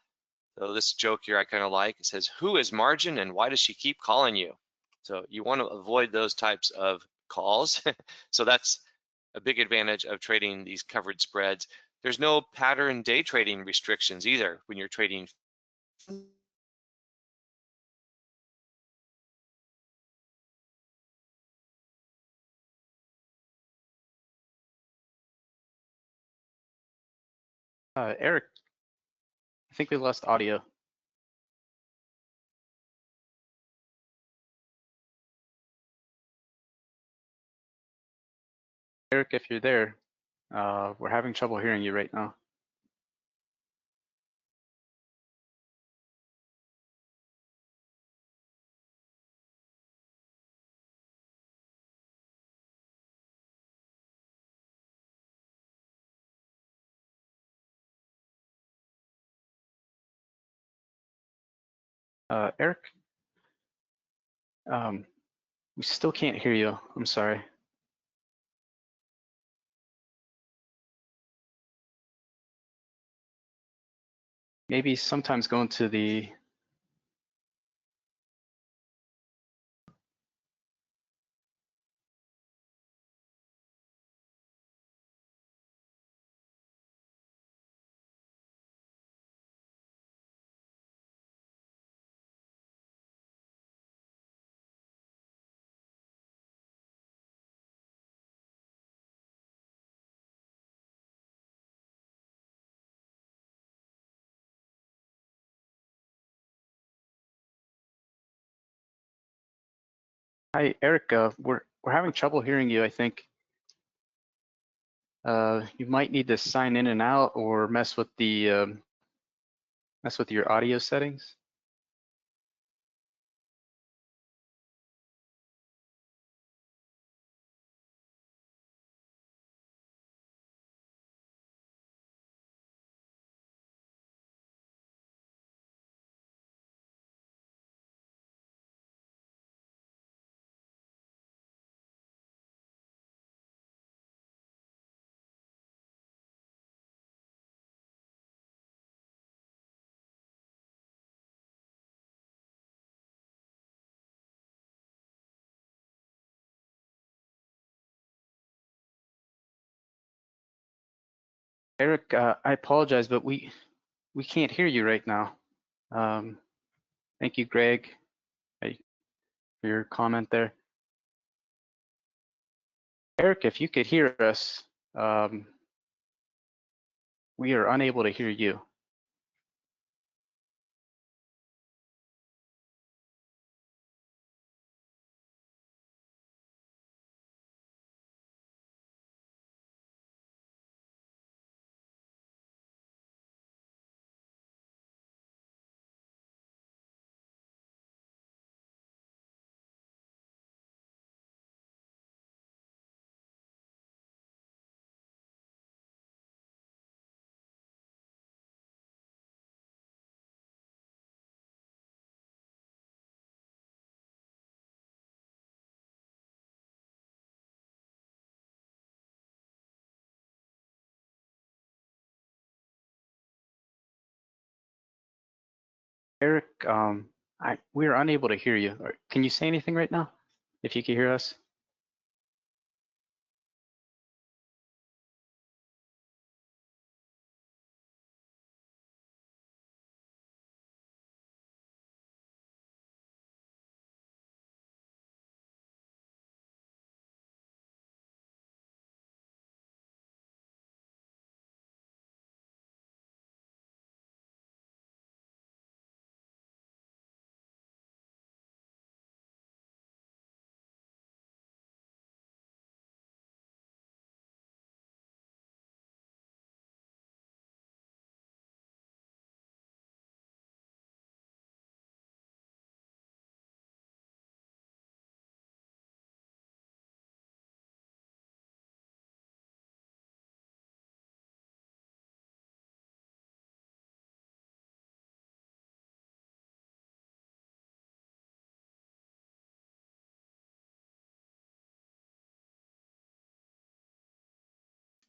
Speaker 7: So this joke here I kind of like, it says, who is margin and why does she keep calling you? So you want to avoid those types of calls. So that's a big advantage of trading these covered spreads. There's no pattern day trading restrictions either when you're trading.
Speaker 2: Erik, I think we lost audio. Erik, if you're there, we're having trouble hearing you right now. Erik, we still can't hear you. I'm sorry. Maybe sometimes going to the Hi, Erik. We're having trouble hearing you, I think. You might need to sign in and out or mess with the your audio settings. Erik, I apologize, but we can't hear you right now. Thank you, Greg, for your comment there. Erik, if you could hear us, we are unable to hear you. Erik, we are unable to hear you. Can you say anything right now, if you can hear us?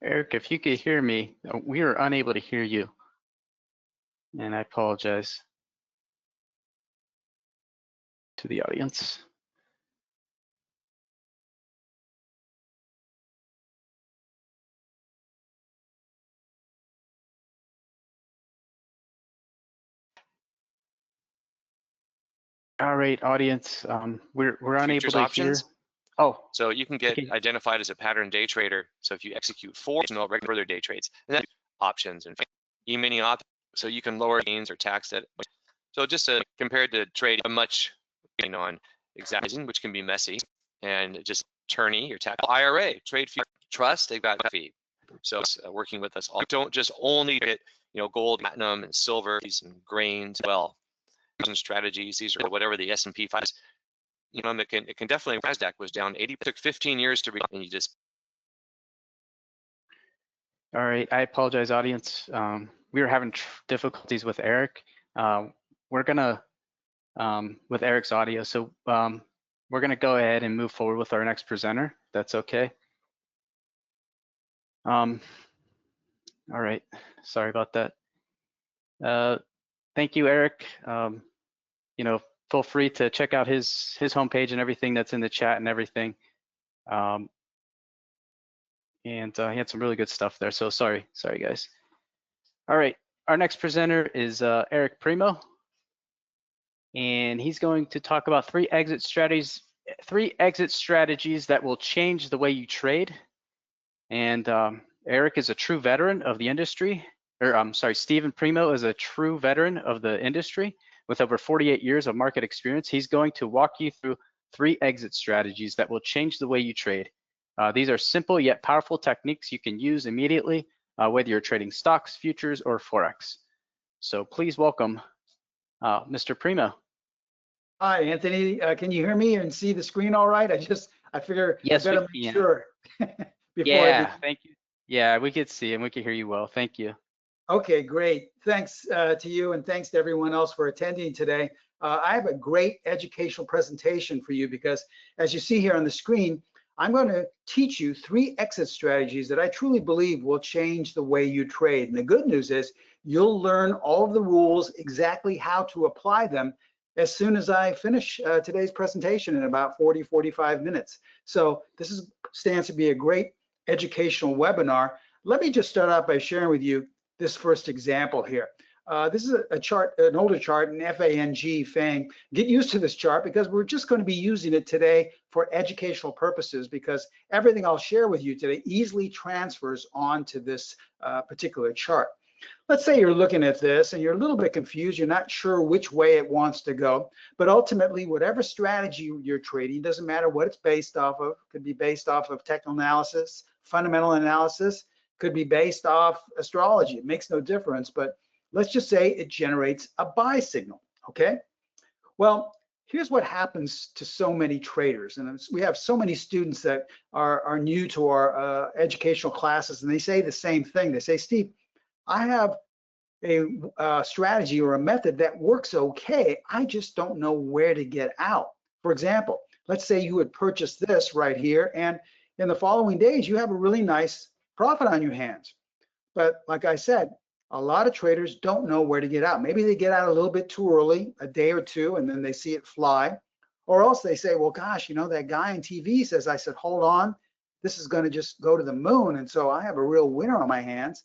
Speaker 2: Erik, if you could hear me, we are unable to hear you, and I apologize to the audience. All right, audience, we're unable
Speaker 7: Futures
Speaker 2: to
Speaker 7: options.
Speaker 2: hear. Oh,
Speaker 7: So you can get
Speaker 2: okay.
Speaker 7: identified as a pattern day trader. So if you execute 4 regular day trades, and then options and e-mini options, so you can lower gains or tax it. So just compared to trade, much on exacting, which can be messy, and just tourney your tax IRA trade fee trust. They've got a fee. So working with us all. Don't just only get gold, platinum, and silver, and grains. Well, strategies. These are whatever the S&P 5. It can definitely. Nasdaq was down 80. It took 15 years to reach, and you just.
Speaker 2: All right, I apologize, audience. We were having difficulties with Erik. We're gonna with Erik's audio. So we're going to go ahead and move forward with our next presenter. That's okay. All right. Sorry about that. Thank you, Erik. You know, feel free to check out his homepage and everything that's in the chat and everything. And he had some really good stuff there. So sorry guys. All right, our next presenter is Erik Primo, and he's going to talk about three exit strategies that will change the way you trade. And Erik is a true veteran of the industry, or I'm sorry, Stephen Primo is a true veteran of the industry with over 48 years of market experience. He's going to walk you through three exit strategies that will change the way you trade. These are simple yet powerful techniques you can use immediately, whether you're trading stocks, futures, or Forex. So please welcome Mr. Primo.
Speaker 8: Hi, Anthony. Can you hear me and see the screen all right? I figure
Speaker 2: yes,
Speaker 8: I better make sure.
Speaker 2: Yeah, thank you. Yeah, we could see and we could hear you well. Thank you.
Speaker 8: Okay, great. Thanks to you and thanks to everyone else for attending today. I have a great educational presentation for you because as you see here on the screen, I'm going to teach you three exit strategies that I truly believe will change the way you trade. And the good news is you'll learn all of the rules, exactly how to apply them as soon as I finish today's presentation in about 45 minutes. So this stands to be a great educational webinar. Let me just start out by sharing with you this first example here. This is a chart, an older chart, an FANG. Get used to this chart because we're just going to be using it today for educational purposes because everything I'll share with you today easily transfers onto this particular chart. Let's say you're looking at this and you're a little bit confused, you're not sure which way it wants to go, but ultimately whatever strategy you're trading, doesn't matter what it's based off of, could be based off of technical analysis, fundamental analysis, could be based off astrology, it makes no difference, but let's just say it generates a buy signal, okay? Well, here's what happens to so many traders, and we have so many students that are new to our educational classes, and they say the same thing. They say, Steve, I have a strategy or a method that works okay, I just don't know where to get out. For example, let's say you would purchase this right here, and in the following days, you have a really nice profit on your hands. But like I said, a lot of traders don't know where to get out. Maybe they get out a little bit too early, a day or two, and then they see it fly. Or else they say, well, gosh, you know, that guy on TV says, I said, hold on, this is going to just go to the moon. And so I have a real winner on my hands.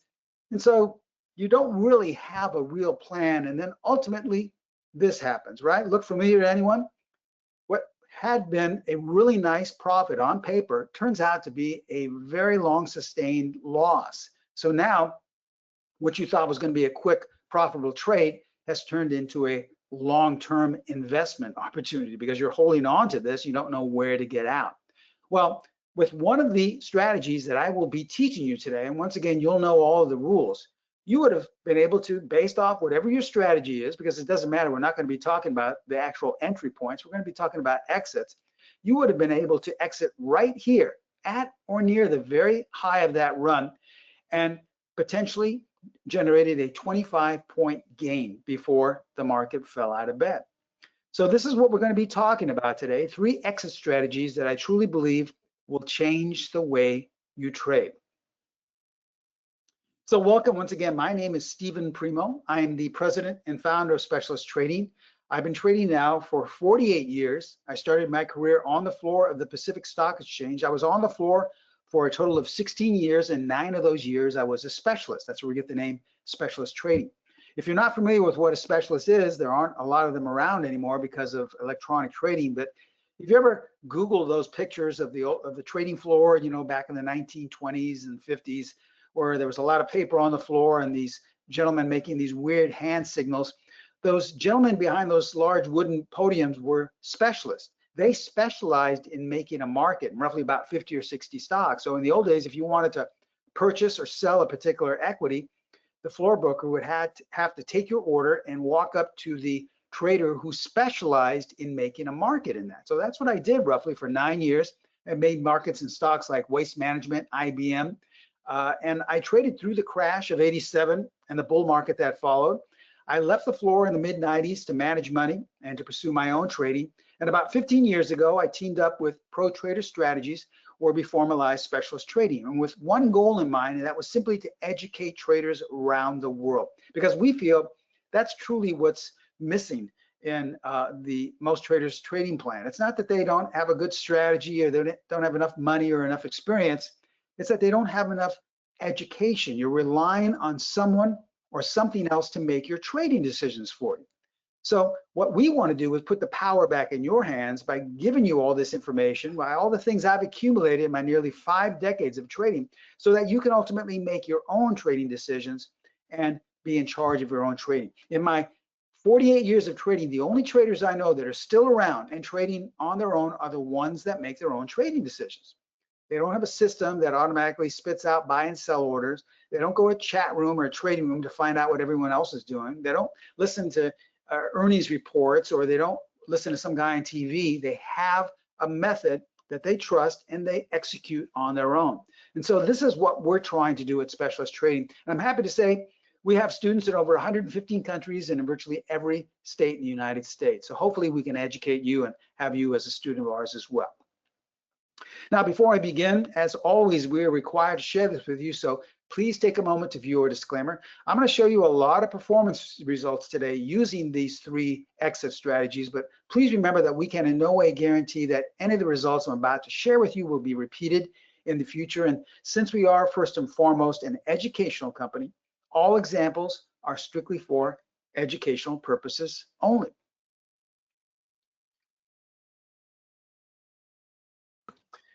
Speaker 8: And so you don't really have a real plan. And then ultimately this happens, right? Look familiar to anyone? What had been a really nice profit on paper turns out to be a very long sustained loss. So now what you thought was going to be a quick profitable trade has turned into a long-term investment opportunity because you're holding on to this, you don't know where to get out. Well, with one of the strategies that I will be teaching you today, and once again, you'll know all of the rules, you would have been able to, based off whatever your strategy is, because it doesn't matter, we're not going to be talking about the actual entry points, we're going to be talking about exits, you would have been able to exit right here at or near the very high of that run and potentially generated a 25-point gain before the market fell out of bed. So this is what we're going to be talking about today, three exit strategies that I truly believe will change the way you trade. So welcome once again. My name is Stephen Primo. I am the president and founder of Specialist Trading. I've been trading now for 48 years. I started my career on the floor of the Pacific Stock Exchange. I was on the floor for a total of 16 years, and 9 of those years I was a specialist. That's where we get the name Specialist Trading. If you're not familiar with what a specialist is, there aren't a lot of them around anymore because of electronic trading, but if you ever Google those pictures of the trading floor, you know, back in the 1920s and 50s, where there was a lot of paper on the floor and these gentlemen making these weird hand signals, those gentlemen behind those large wooden podiums were specialists. They specialized in making a market, roughly about 50 or 60 stocks. So in the old days, if you wanted to purchase or sell a particular equity, the floor broker would have to take your order and walk up to the trader who specialized in making a market in that. So that's what I did roughly for 9 years. I made markets in stocks like Wyse Management, IBM, and I traded through the crash of '87 and the bull market that followed. I left the floor in the mid-90s to manage money and to pursue my own trading. And about 15 years ago, I teamed up with Pro Trader Strategies, where we formalized specialist trading, and with one goal in mind, and that was simply to educate traders around the world, because we feel that's truly what's missing in the most traders trading plan. It's not that they don't have a good strategy or they don't have enough money or enough experience. It's that they don't have enough education. You're relying on someone or something else to make your trading decisions for you. So what we want to do is put the power back in your hands by giving you all this information, by all the things I've accumulated in my nearly 5 decades of trading, so that you can ultimately make your own trading decisions and be in charge of your own trading. In my 48 years of trading, the only traders I know that are still around and trading on their own are the ones that make their own trading decisions. They don't have a system that automatically spits out buy and sell orders. They don't go to a chat room or a trading room to find out what everyone else is doing. They don't listen to earnings reports, or they don't listen to some guy on TV. They have a method that they trust and they execute on their own. And so this is what we're trying to do at Specialist Trading. And I'm happy to say we have students in over 115 countries and in virtually every state in the United States. So hopefully we can educate you and have you as a student of ours as well. Now, before I begin, as always, we are required to share this with you, so please take a moment to view our disclaimer. I'm going to show you a lot of performance results today using these 3 exit strategies, but please remember that we can in no way guarantee that any of the results I'm about to share with you will be repeated in the future. And since we are first and foremost an educational company, all examples are strictly for educational purposes only.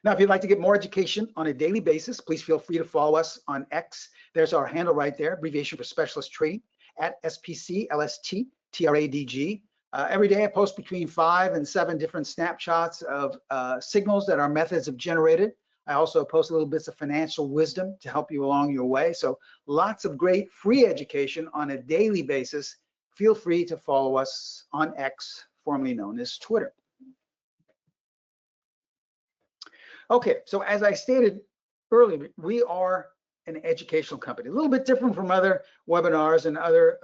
Speaker 8: Now, if you'd like to get more education on a daily basis, please feel free to follow us on X. There's our handle right there, abbreviation for Specialist Trading, at SPCLSTTRADG. Every day I post between 5 and 7 different snapshots of signals that our methods have generated. I also post little bits of financial wisdom to help you along your way. So lots of great free education on a daily basis. Feel free to follow us on X, formerly known as Twitter. Okay, so as I stated earlier, we are an educational company, a little bit different from other webinars and other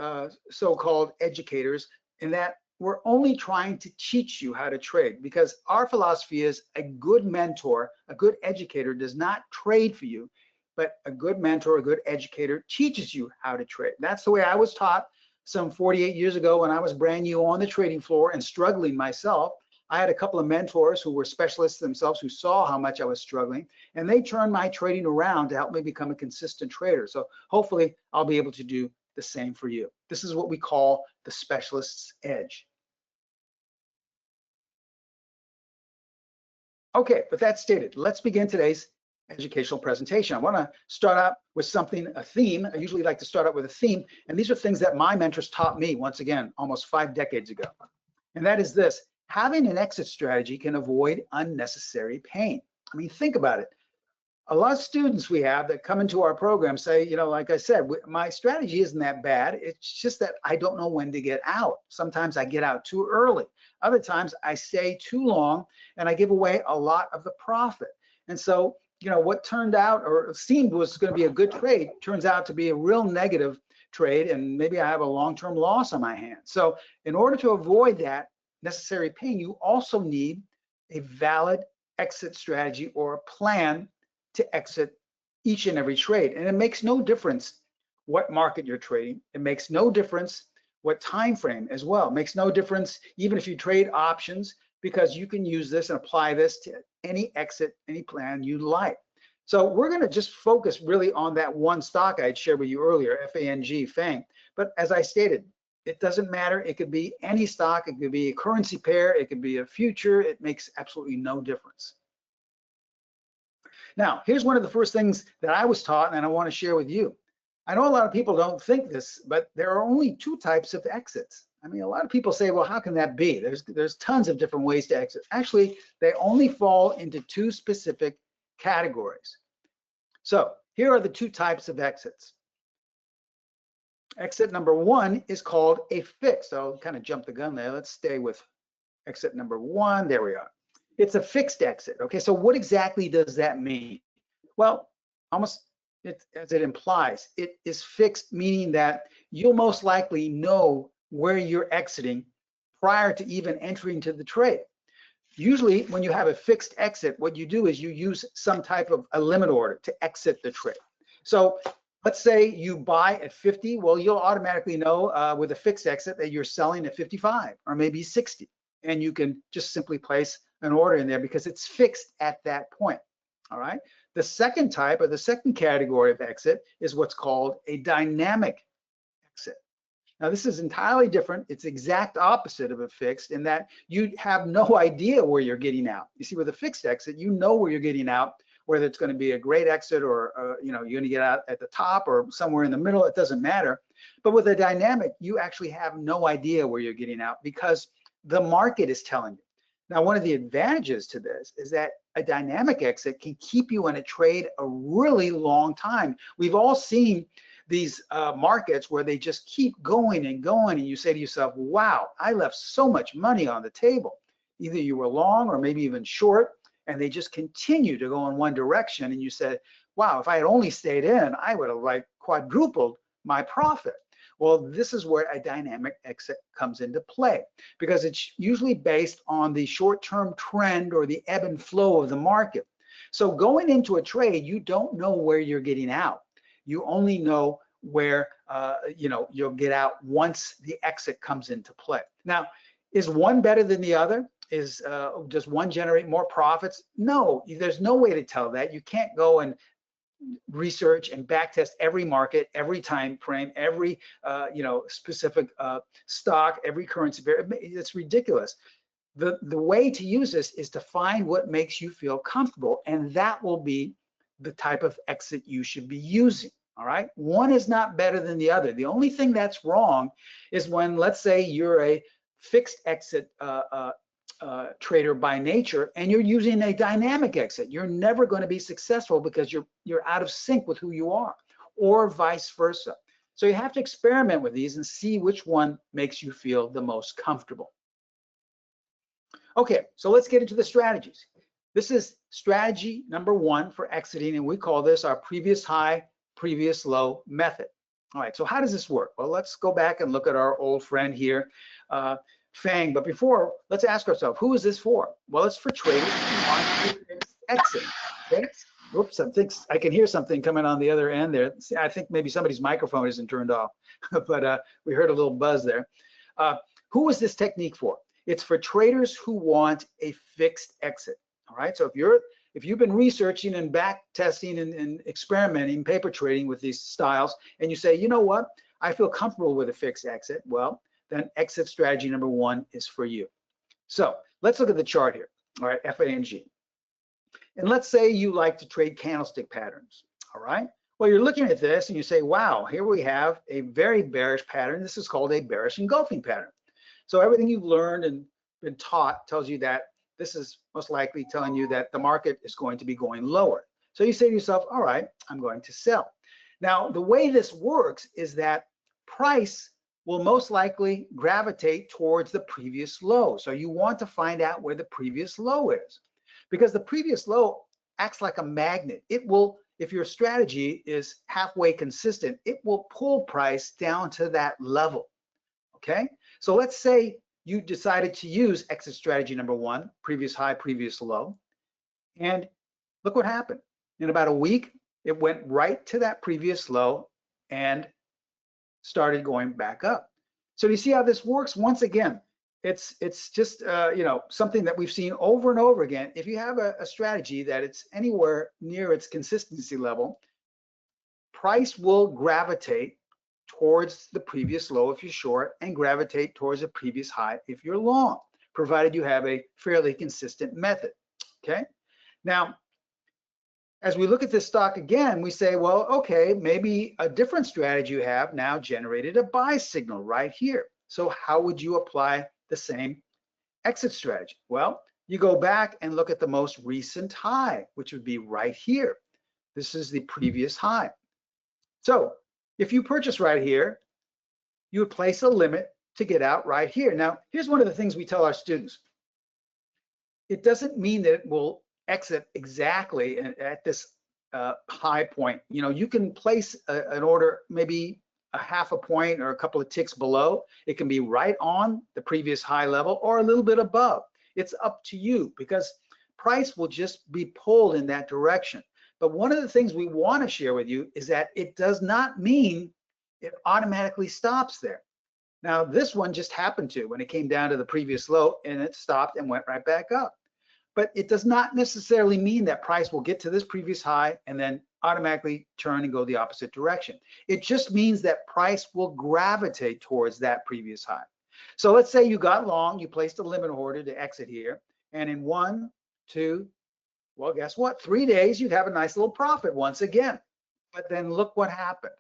Speaker 8: so-called educators, in that we're only trying to teach you how to trade, because our philosophy is a good mentor, a good educator does not trade for you, but a good mentor, a good educator teaches you how to trade. That's the way I was taught some 48 years ago when I was brand new on the trading floor and struggling myself. I had a couple of mentors who were specialists themselves who saw how much I was struggling, and they turned my trading around to help me become a consistent trader. So hopefully I'll be able to do the same for you. This is what we call the specialist's edge. Okay, with that stated, let's begin today's educational presentation. I want to start out with something, a theme. I usually like to start out with a theme, and these are things that my mentors taught me, once again, almost 5 decades ago. And that is this: having an exit strategy can avoid unnecessary pain. I mean, think about it. A lot of students we have that come into our program say, you know, like I said, my strategy isn't that bad. It's just that I don't know when to get out. Sometimes I get out too early. Other times I stay too long and I give away a lot of the profit. And so, you know, what turned out or seemed was going to be a good trade turns out to be a real negative trade, and maybe I have a long-term loss on my hands. So in order to avoid that necessary pain, you also need a valid exit strategy or a plan to exit each and every trade. And it makes no difference what market you're trading. It makes no difference what time frame as well. It makes no difference even if you trade options, because you can use this and apply this to any exit, any plan you like. So we're going to just focus really on that one stock I had shared with you earlier, FANG. But as I stated, it doesn't matter. It could be any stock. It could be a currency pair. It could be a future. It makes absolutely no difference. Now, here's one of the first things that I was taught and I want to share with you. I know a lot of people don't think this, but there are only 2 types of exits. I mean, a lot of people say, well, how can that be? There's tons of different ways to exit. Actually, they only fall into 2 specific categories. So here are the 2 types of exits. Exit number 1 is called a fixed. So I'll kind of jump the gun there. Let's stay with exit number 1. There we are. It's a fixed exit. Okay, so what exactly does that mean? Well, almost as it implies, it is fixed, meaning that you'll most likely know where you're exiting prior to even entering to the trade. Usually when you have a fixed exit, what you do is you use some type of a limit order to exit the trade. So let's say you buy at 50, well, you'll automatically know with a fixed exit that you're selling at 55 or maybe 60. And you can just simply place an order in there because it's fixed at that point, all right? The second type, or the second category of exit, is what's called a dynamic exit. Now, this is entirely different. It's the exact opposite of a fixed in that you have no idea where you're getting out. You see, with a fixed exit, you know where you're getting out, whether it's going to be a great exit or you know, you're going to get out at the top or somewhere in the middle. It doesn't matter. But with a dynamic, you actually have no idea where you're getting out because the market is telling you. Now, one of the advantages to this is that a dynamic exit can keep you in a trade a really long time. We've all seen these markets where they just keep going and going, and you say to yourself, wow, I left so much money on the table. Either you were long or maybe even short, and they just continue to go in one direction, and you said, wow, if I had only stayed in, I would have like quadrupled my profit. Well, this is where a dynamic exit comes into play because it's usually based on the short-term trend or the ebb and flow of the market. So going into a trade, you don't know where you're getting out. You only know where you know, you'll get out once the exit comes into play. Now, is one better than the other? Does one generate more profits? No, there's no way to tell that. You can't go and research and backtest every market, every time frame, every you know, specific stock, every currency. It's ridiculous. The way to use this is to find what makes you feel comfortable, and that will be the type of exit you should be using. All right, one is not better than the other. The only thing that's wrong is when, let's say, you're a fixed exit trader by nature and you're using a dynamic exit. You're never going to be successful because you're out of sync with who you are, or vice versa. So you have to experiment with these and see which one makes you feel the most comfortable. Okay, so let's get into the strategies. This is strategy number one for exiting, and we call this our previous high, previous low method. All right, so how does this work? Well, let's go back and look at our old friend here, Fang. But before, let's ask ourselves, who is this for? Well, it's for traders who want to exit. Okay. Oops, I can hear something coming on the other end there. See, I think maybe somebody's microphone isn't turned off, but we heard a little buzz there. Who is this technique for? It's for traders who want a fixed exit. All right, so if you've been researching and back testing and experimenting paper trading with these styles, and you say, you know what, I feel comfortable with a fixed exit, well, then exit strategy number one is for you. So let's look at the chart here. All right, FANG. And let's say you like to trade candlestick patterns. All right, well, you're looking at this and you say, wow, here we have a very bearish pattern. This is called a bearish engulfing pattern. So everything you've learned and been taught tells you that this is most likely telling you that the market is going to be going lower. So you say to yourself, all right, I'm going to sell. Now, the way this works is that price will most likely gravitate towards the previous low. So you want to find out where the previous low is, because the previous low acts like a magnet. It will, if your strategy is halfway consistent, it will pull price down to that level. Okay, so let's say you decided to use exit strategy number one, previous high, previous low, and look what happened. In about a week, it went right to that previous low and started going back up. So do you see how this works? Once again, it's just you know, something that we've seen over and over again. If you have a strategy that it's anywhere near its consistency level, price will gravitate towards the previous low if you're short and gravitate towards the previous high if you're long, provided you have a fairly consistent method. Okay, now as we look at this stock again, we say, well, okay, maybe a different strategy you have now generated a buy signal right here. So how would you apply the same exit strategy? Well, you go back and look at the most recent high, which would be right here. This is the previous high. So if you purchase right here, you would place a limit to get out right here. Now, here's one of the things we tell our students. It doesn't mean that it will exit exactly at this high point. You know, you can place an order maybe a half a point or a couple of ticks below. It can be right on the previous high level or a little bit above. It's up to you because price will just be pulled in that direction. But one of the things we want to share with you is that it does not mean it automatically stops there. Now, this one just happened to when it came down to the previous low and it stopped and went right back up. But it does not necessarily mean that price will get to this previous high and then automatically turn and go the opposite direction. It just means that price will gravitate towards that previous high. So let's say you got long, you placed a limit order to exit here, and in 1, 2, well, guess what? 3 days, you'd have a nice little profit once again. But then look what happened.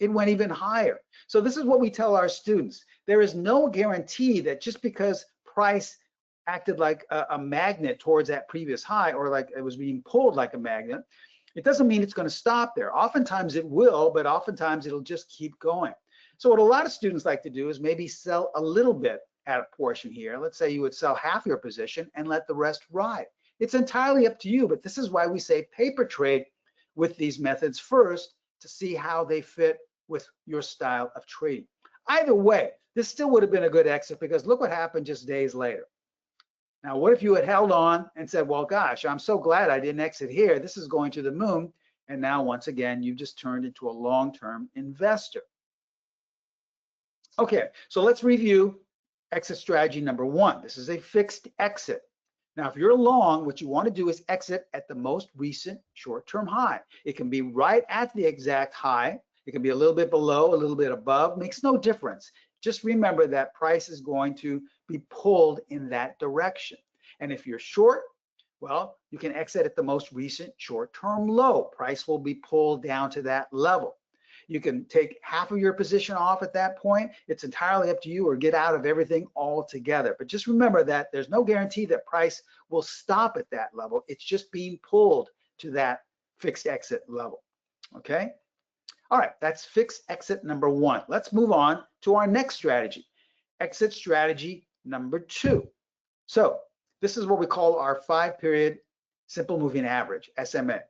Speaker 8: It went even higher. So this is what we tell our students. There is no guarantee that just because price acted like a magnet towards that previous high, or like it was being pulled like a magnet, it doesn't mean it's going to stop there. Oftentimes it will, but oftentimes it'll just keep going. So what a lot of students like to do is maybe sell a little bit at a portion here. Let's say you would sell half your position and let the rest ride. It's entirely up to you, but this is why we say paper trade with these methods first to see how they fit with your style of trading. Either way, this still would have been a good exit because look what happened just days later. Now, what if you had held on and said, well, gosh, I'm so glad I didn't exit here. This is going to the moon. And now, once again, you've just turned into a long-term investor. Okay, so let's review exit strategy number 1. This is a fixed exit. Now, if you're long, what you want to do is exit at the most recent short-term high. It can be right at the exact high. It can be a little bit below, a little bit above. Makes no difference. Just remember that price is going to be pulled in that direction. And if you're short, well, you can exit at the most recent short-term low. Price will be pulled down to that level. You can take half of your position off at that point. It's entirely up to you, or get out of everything altogether. But just remember that there's no guarantee that price will stop at that level. It's just being pulled to that fixed exit level. Okay? All right, that's fixed exit number 1. Let's move on to our next strategy, exit strategy number 2. So this is what we call our 5-period simple moving average, SMA.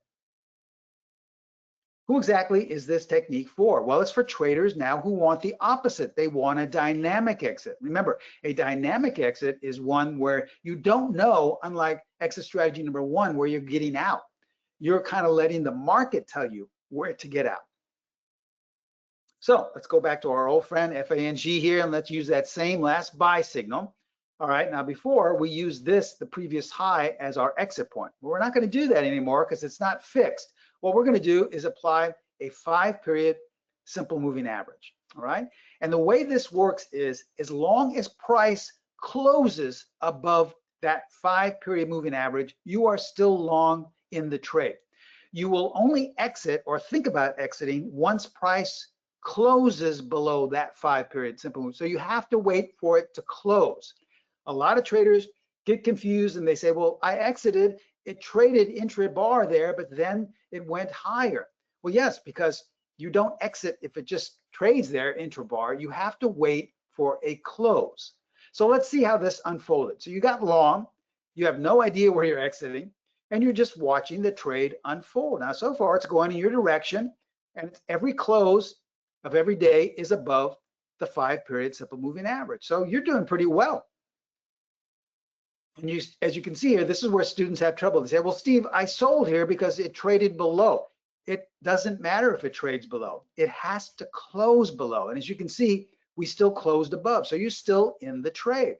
Speaker 8: Who exactly is this technique for? Well, it's for traders now who want the opposite. They want a dynamic exit. Remember, a dynamic exit is one where you don't know, unlike exit strategy number 1, where you're getting out. You're kind of letting the market tell you where to get out. So let's go back to our old friend FANG here, and let's use that same last buy signal. All right, now before we use this, the previous high, as our exit point. Well, we're not going to do that anymore because it's not fixed. What we're going to do is apply a 5-period simple moving average. All right, and the way this works is as long as price closes above that 5-period moving average, you are still long in the trade. You will only exit or think about exiting once price closes below that 5-period simple move. So you have to wait for it to close. A lot of traders get confused and they say, well, I exited, it traded intra-bar there, but then it went higher. Well, yes, because you don't exit if it just trades there intra-bar. You have to wait for a close. So let's see how this unfolded. So you got long, you have no idea where you're exiting, and you're just watching the trade unfold. Now, so far it's going in your direction, and every close of every day is above the 5-period simple moving average. So you're doing pretty well. And as you can see here, this is where students have trouble. They say, well, Steve, I sold here because it traded below. It doesn't matter if it trades below. It has to close below. And as you can see, we still closed above. So you're still in the trade.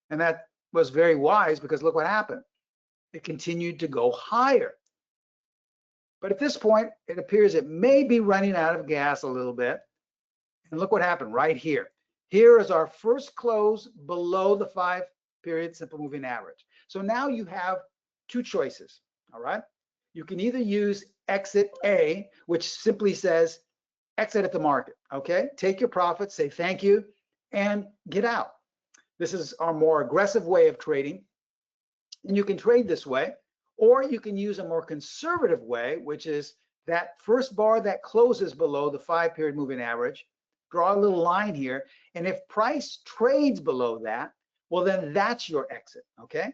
Speaker 8: And that was very wise because look what happened. It continued to go higher. But at this point, it appears it may be running out of gas a little bit. And look what happened right here. Here is our first close below the 5-period simple moving average. So now you have two choices, all right? You can either use exit A, which simply says exit at the market, okay? Take your profits, say thank you, and get out. This is our more aggressive way of trading. And you can trade this way, or you can use a more conservative way, which is that first bar that closes below the 5-period moving average, draw a little line here, and if price trades below that, well, then that's your exit, okay?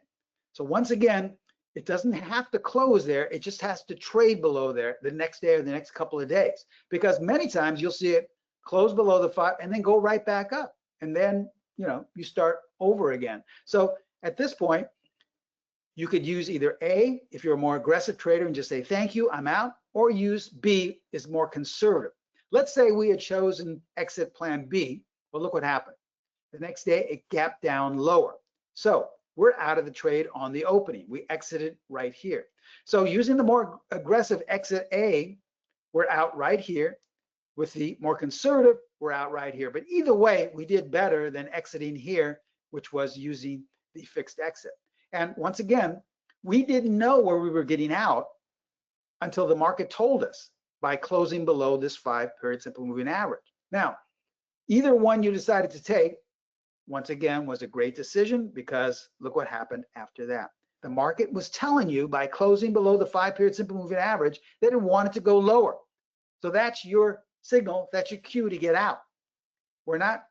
Speaker 8: So once again, it doesn't have to close there, it just has to trade below there the next day or the next couple of days, because many times you'll see it close below the 5, and then go right back up. And then, you know, you start over again. So at this point, you could use either A, if you're a more aggressive trader, and just say, thank you, I'm out, or use B, is more conservative. Let's say we had chosen exit plan B. Well, look what happened. The next day, it gapped down lower. So we're out of the trade on the opening. We exited right here. So using the more aggressive exit A, we're out right here. With the more conservative, we're out right here. But either way, we did better than exiting here, which was using the fixed exit. And once again, we didn't know where we were getting out until the market told us by closing below this 5-period simple moving average. Now, either one you decided to take, once again, was a great decision, because look what happened after that. The market was telling you by closing below the 5-period simple moving average that it wanted to go lower. So that's your signal, that's your cue to get out. We're not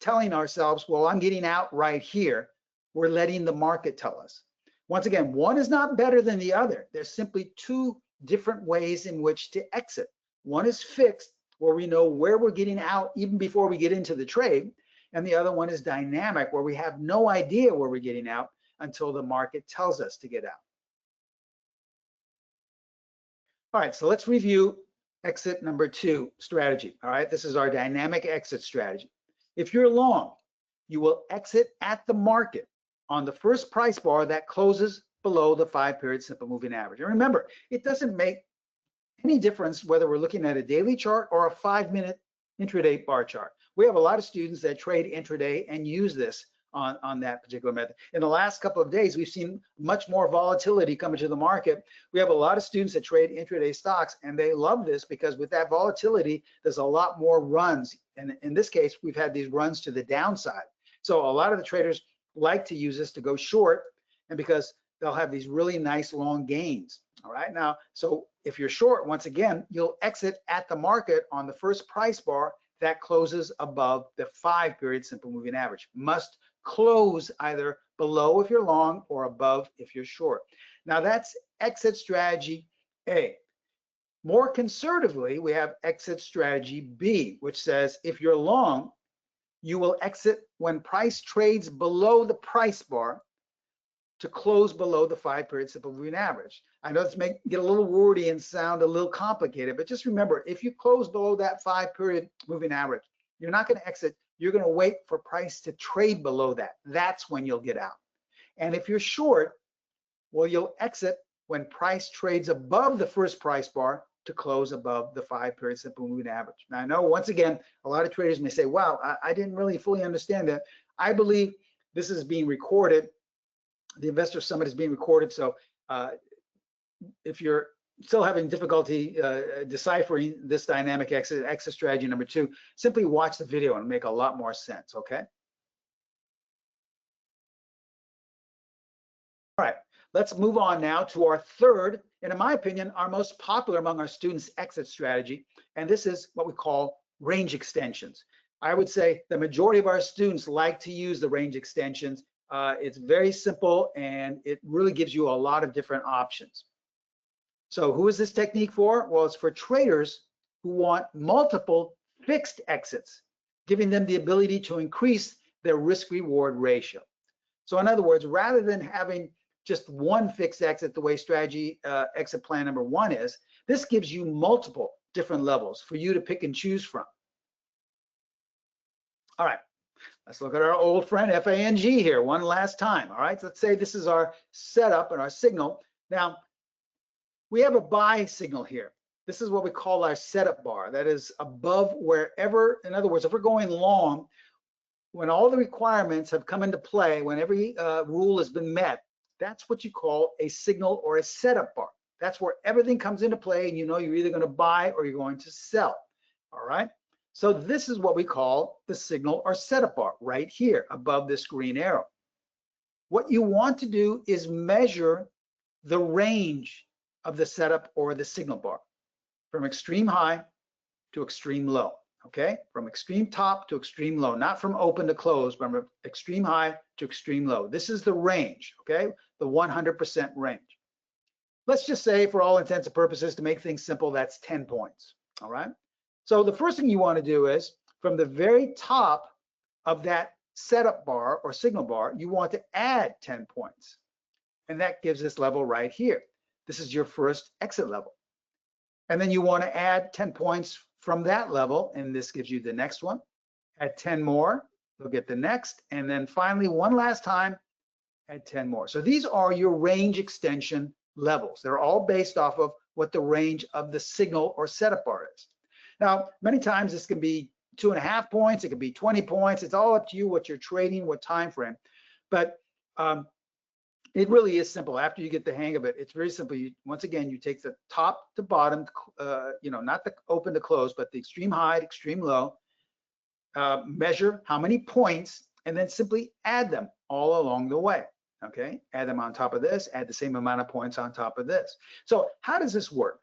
Speaker 8: telling ourselves, well, I'm getting out right here. We're letting the market tell us. Once again, one is not better than the other. There's simply two different ways in which to exit. One is fixed, where we know where we're getting out even before we get into the trade. And the other one is dynamic, where we have no idea where we're getting out until the market tells us to get out. All right, so let's review exit number 2 strategy. All right, this is our dynamic exit strategy. If you're long, you will exit at the market on the first price bar that closes below the 5-period simple moving average. And remember, it doesn't make any difference whether we're looking at a daily chart or a 5-minute intraday bar chart. We have a lot of students that trade intraday and use this on that particular method. In the last couple of days, we've seen much more volatility come into the market. We have a lot of students that trade intraday stocks, and they love this because with that volatility, there's a lot more runs. And in this case, we've had these runs to the downside. So a lot of the traders like to use this to go short, and because they'll have these really nice long gains. All right, now, so if you're short, once again, you'll exit at the market on the first price bar that closes above the 5-period simple moving average. Must close either below if you're long or above if you're short. Now that's exit strategy A. More conservatively, we have exit strategy B, which says if you're long, you will exit when price trades below the price bar to close below the 5-period simple moving average. I know this may get a little wordy and sound a little complicated, but just remember, if you close below that 5-period moving average, you're not going to exit. You're going to wait for price to trade below that. That's when you'll get out. And if you're short, well, you'll exit when price trades above the first price bar to close above the 5-period simple moving average. Now, I know, once again, a lot of traders may say, wow, I didn't really fully understand that. I believe this is being recorded. The Investor Summit is being recorded. So if you're still having difficulty deciphering this dynamic exit strategy number 2, simply watch the video and make a lot more sense, okay? All right, let's move on now to our third, and in my opinion, our most popular among our students' exit strategy, and this is what we call range extensions. I would say the majority of our students like to use the range extensions. It's very simple, and it really gives you a lot of different options. So who is this technique for? Well, it's for traders who want multiple fixed exits, giving them the ability to increase their risk-reward ratio. So in other words, rather than having just one fixed exit the way strategy exit plan number 1 is, this gives you multiple different levels for you to pick and choose from. All right, let's look at our old friend FANG here one last time. All right, so let's say this is our setup and our signal. Now, we have a buy signal here. This is what we call our setup bar. That is above wherever, in other words, if we're going long, when all the requirements have come into play, when every rule has been met, that's what you call a signal or a setup bar. That's where everything comes into play and you know you're either going to buy or you're going to sell. All right. So this is what we call the signal or setup bar right here above this green arrow. What you want to do is measure the range of the setup or the signal bar from extreme high to extreme low. Okay, from extreme top to extreme low, not from open to close, but from extreme high to extreme low. This is the range, okay, the 100% range. Let's just say, for all intents and purposes, to make things simple, that's 10 points, all right? So the first thing you want to do is from the very top of that setup bar or signal bar, you want to add 10 points. And that gives this level right here. This is your first exit level. And then you want to add 10 points from that level, and this gives you the next one. Add 10 more, you'll get the next. And then finally, one last time, add 10 more. So these are your range extension levels. They're all based off of what the range of the signal or setup bar is. Now, many times this can be 2.5 points, it could be 20 points. It's all up to you what you're trading, what time frame. But it really is simple. After you get the hang of it, it's very simple. Once again, you take the top to bottom, not the open to close, but the extreme high, extreme low, measure how many points, and then simply add them all along the way. Okay, add them on top of this, add the same amount of points on top of this. So how does this work?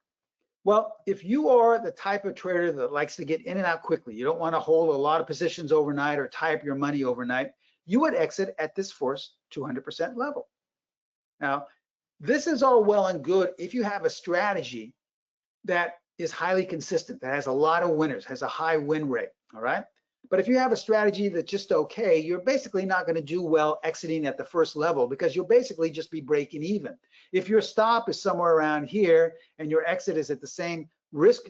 Speaker 8: Well, if you are the type of trader that likes to get in and out quickly, you don't want to hold a lot of positions overnight or tie up your money overnight, you would exit at this first 200% level. Now, this is all well and good if you have a strategy that is highly consistent, that has a lot of winners, has a high win rate, all right? But if you have a strategy that's just okay, you're basically not going to do well exiting at the first level because you'll basically just be breaking even. If your stop is somewhere around here and your exit is at the same risk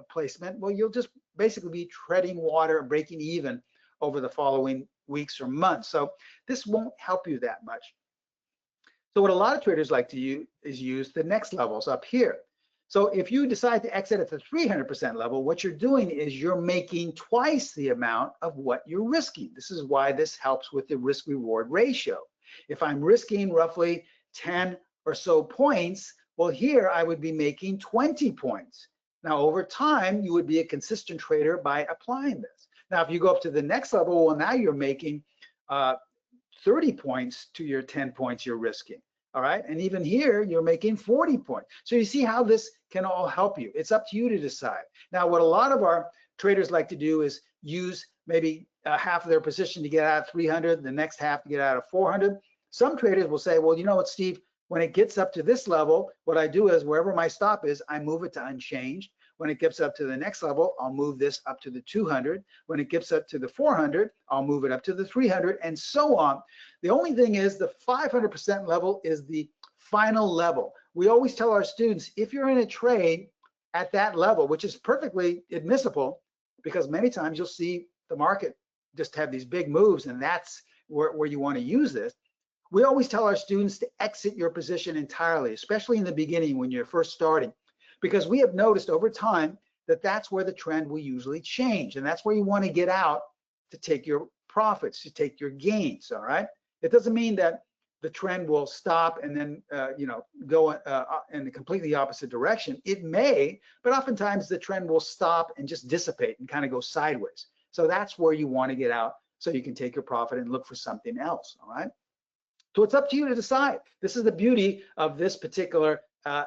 Speaker 8: placement, well, you'll just basically be treading water and breaking even over the following weeks or months. So this won't help you that much. So what a lot of traders like to use is use the next levels up here. So if you decide to exit at the 300% level, what you're doing is you're making twice the amount of what you're risking. This is why this helps with the risk reward ratio. If I'm risking roughly 10 or so points, well, here I would be making 20 points. Now, over time, you would be a consistent trader by applying this. Now, if you go up to the next level, well, now you're making 30 points to your 10 points you're risking. All right, and even here, you're making 40 points. So you see how this can all help you. It's up to you to decide. Now, what a lot of our traders like to do is use maybe half of their position to get out of 300, the next half to get out of 400. Some traders will say, well, you know what, Steve, when it gets up to this level, what I do is wherever my stop is, I move it to unchanged. When it gets up to the next level, I'll move this up to the 200. When it gets up to the 400, I'll move it up to the 300, and so on. The only thing is the 500% level is the final level. We always tell our students, if you're in a trade at that level, which is perfectly admissible, because many times you'll see the market just have these big moves, and that's where you want to use this. We always tell our students to exit your position entirely, especially in the beginning when you're first starting. Because we have noticed over time that that's where the trend will usually change. And that's where you want to get out to take your profits, to take your gains, all right? It doesn't mean that the trend will stop and then, go in the completely opposite direction. It may, but oftentimes the trend will stop and just dissipate and kind of go sideways. So that's where you want to get out so you can take your profit and look for something else, all right? So it's up to you to decide. This is the beauty of this particular